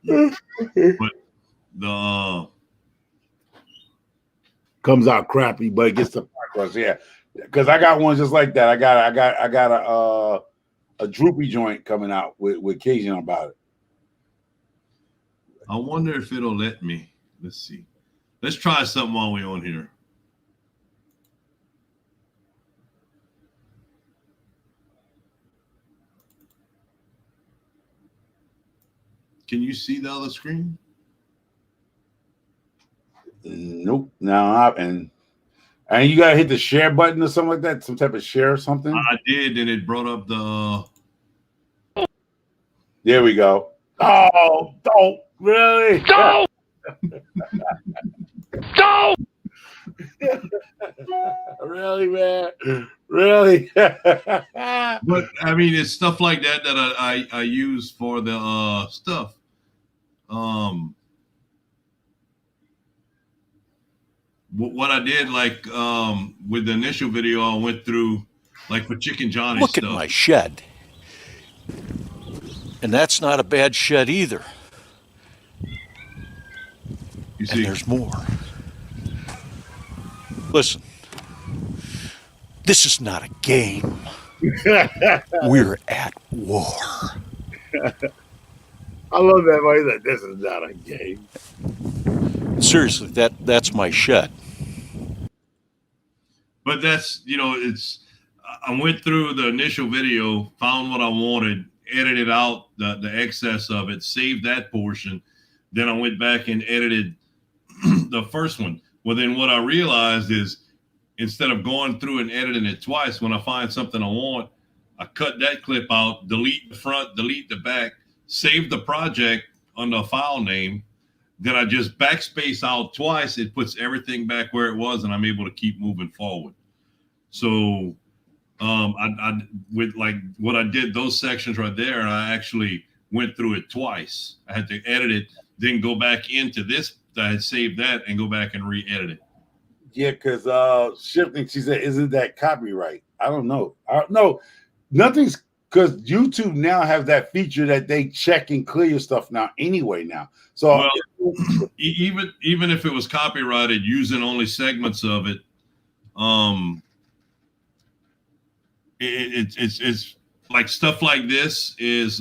But the comes out crappy, but it gets the progress. Yeah, because I got one just like that. I got a droopy joint coming out with Cajun about it. I wonder if it'll let me. Let's see. Let's try something while we're on here. Can you see the other screen? Nope. No, and you gotta hit the share button or something like that. Some type of share or something. I did, and it brought up the. There we go. Oh, don't really. Don't. Don't. Really, man? Really? But I mean, it's stuff like that that I use for the stuff. What I did, like with the initial video, I went through, like for Chicken Johnny's Look stuff. at my shed. And that's not a bad shed either. You see, and there's more. Listen, this is not a game. We're at war. I love that way that this is not a game. Seriously, that's my shed. But that's, it's, I went through the initial video, found what I wanted, edited out the excess of it, saved that portion. Then I went back and edited the first one. Well, then what I realized is, instead of going through and editing it twice, when I find something I want, I cut that clip out, delete the front, delete the back, save the project under a file name. Then I just backspace out twice. It puts everything back where it was, and I'm able to keep moving forward. So I with like what I did, those sections right there, I actually went through it twice. I had to edit it, then go back into this. I had saved that and go back and re-edit it. Yeah, because shifting, she said, isn't that copyright? I don't know. No, nothing's, because YouTube now have that feature that they check and clear your stuff now anyway now. So even if it was copyrighted using only segments of it, it's like stuff like this is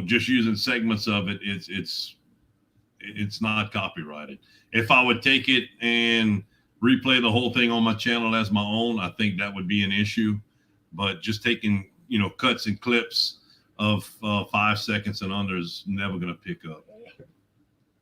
just using segments of it, it's not copyrighted. If I would take it and replay the whole thing on my channel as my own, I think that would be an issue. But just taking, cuts and clips of 5 seconds and under is never going to pick up.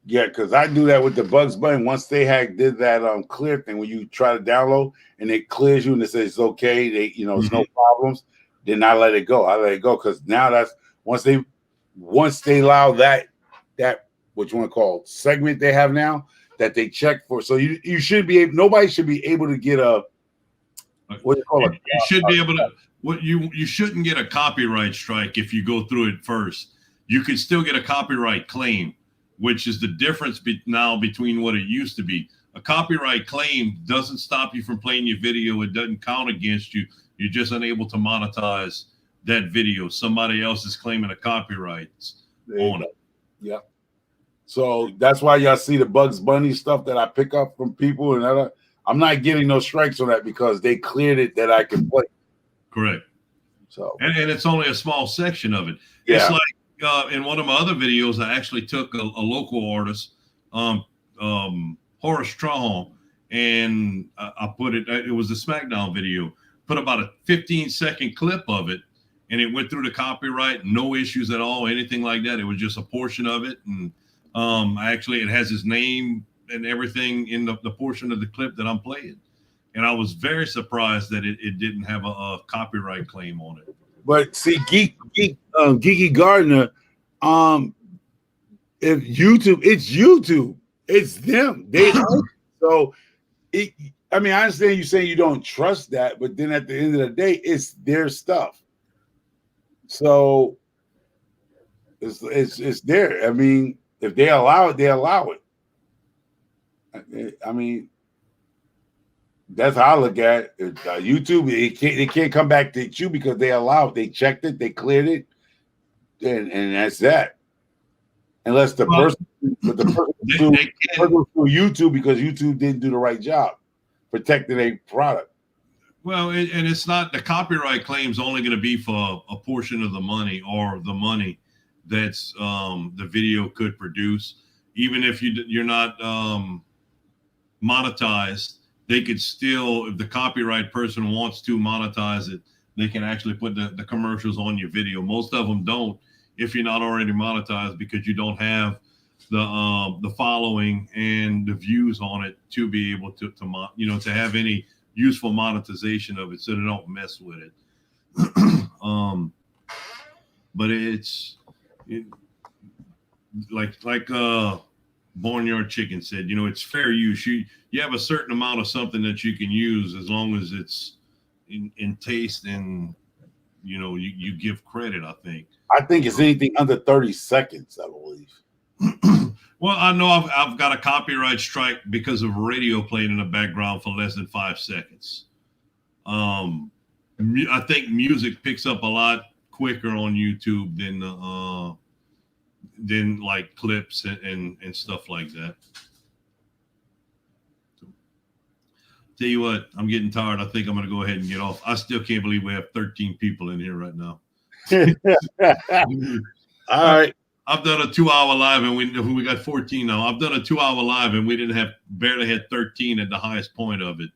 Yeah, because I do that with the Bugs Bunny. Once they did that clear thing where you try to download and it clears you and it says it's okay, it's no problems, then I let it go. I let it go because now that's once they allow that what you want to call segment they have now that they check for. So you should be able, nobody should be able to get a what do you call it? You should be able to you shouldn't get a copyright strike if you go through it first. You can still get a copyright claim, which is the difference now between what it used to be. A copyright claim doesn't stop you from playing your video. It doesn't count against you. You're just unable to monetize that video. Somebody else is claiming a copyright on it. Yeah. So that's why y'all see the Bugs Bunny stuff that I pick up from people, and I'm not getting no strikes on that because they cleared it that I can play. Correct. So and it's only a small section of it. Yeah. It's like in one of my other videos, I actually took a local artist, Horace Trahan, and I put it. It was a SmackDown video. Put about a 15-second clip of it, and it went through the copyright. No issues at all, anything like that. It was just a portion of it, and actually it has his name and everything in the portion of the clip that I'm playing. And I was very surprised that it didn't have a copyright claim on it. But see, Geeky Gardner, if YouTube, it's YouTube, it's them. They so I mean, I understand you saying you don't trust that, but then at the end of the day, it's their stuff. So it's there. I mean, if they allow it, they allow it. I mean, that's how I look at it. YouTube, it can't come back to you because they allow it. They checked it, they cleared it, and that's that. Unless the person through YouTube because YouTube didn't do the right job protecting a product. Well, and it's not, the copyright claim is only going to be for a portion of the money or the money that's the video could produce. Even if you're not monetized, they could still, if the copyright person wants to monetize it, they can actually put the commercials on your video. Most of them don't if you're not already monetized because you don't have the following and the views on it to be able to have any useful monetization of it, so they don't mess with it. But it's like Barnyard Chicken said, you know, it's fair use. You have a certain amount of something that you can use as long as it's in taste and, you know, you give credit, I think. I think it's anything under 30 seconds, I believe. Well, I know I've got a copyright strike because of radio playing in the background for less than 5 seconds. I think music picks up a lot quicker on YouTube than like clips and stuff like that. So, tell you what, I'm getting tired. I think I'm going to go ahead and get off. I still can't believe we have 13 people in here right now. All right. I've done a 2-hour live and we got 14 now. I've done a 2-hour live and we barely had 13 at the highest point of it.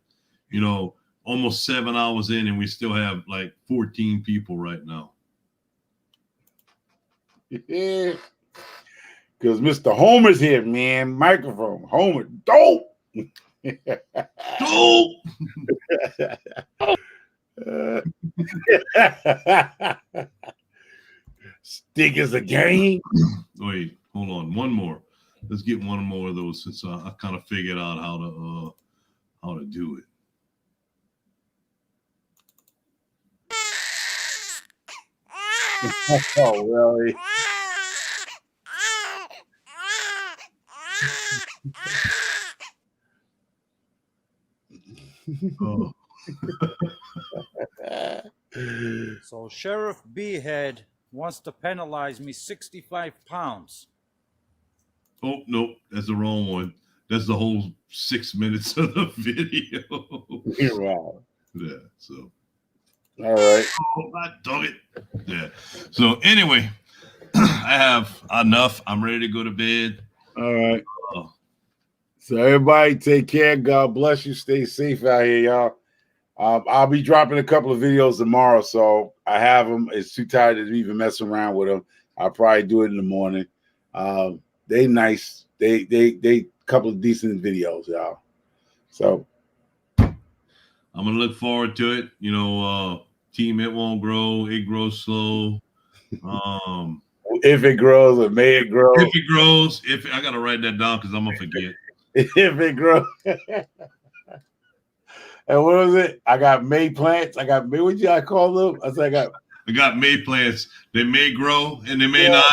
You know, almost 7 hours in and we still have like 14 people right now. Yeah. Because Mr. Homer's here, man. Microphone. Homer. Dope. Dope. Stick is a game. Wait, hold on. One more. Let's get one more of those since I kind of figured out how to do it. Oh, really? Oh. So Sheriff Beehead wants to penalize me 65 pounds. Oh, nope. That's the wrong one. That's the whole 6 minutes of the video. Wow. Yeah, so. All right. Oh, I dug it. Yeah. So anyway, I have enough. I'm ready to go to bed. All right. So everybody take care. God bless you. Stay safe out here, y'all. I'll be dropping a couple of videos tomorrow, so I have them. It's too tired to even mess around with them. I'll probably do it in the morning. They nice. They couple of decent videos, y'all. So I'm gonna look forward to it. You know, team, it won't grow. It grows slow. If it grows, or may it grow. If it grows, I gotta write that down because I'm gonna forget. If it grows. And what was it? I got May plants. I got May. What did I call them? I said I got May plants. They may grow and they may not.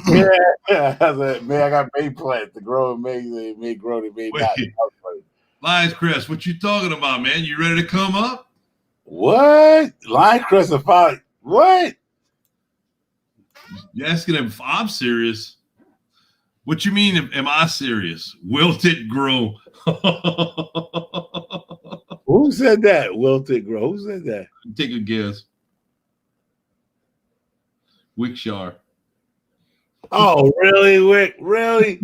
Yeah. I said, May. I got May plants. The grow and May. They may grow. They may not. Lions Crest, what you talking about, man? You ready to come up? What? Lions Crest are fine. What? You asking him if I'm serious? What you mean? Am I serious? Wilted grow. Who said that? Wilted grow. Who said that? Take a guess. Wickshire. Oh, really, Wick? Really?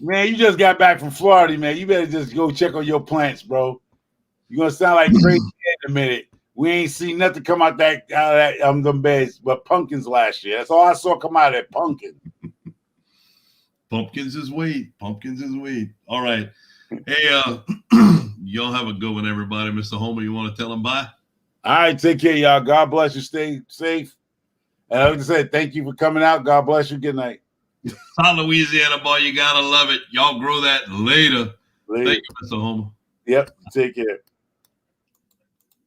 Man, you just got back from Florida, man. You better just go check on your plants, bro. You're gonna sound like crazy in a minute. We ain't seen nothing come out them beds but pumpkins last year. That's all I saw come out of that pumpkin. Pumpkins is weed. Pumpkins is weed. All right. Hey, y'all have a good one, everybody. Mr. Homer, you want to tell them bye? All right, take care, y'all. God bless you. Stay safe. And I would say thank you for coming out. God bless you. Good night. South Louisiana, boy, you gotta love it. Y'all grow that later. Thank you, Mr. Homer. Yep. Take care.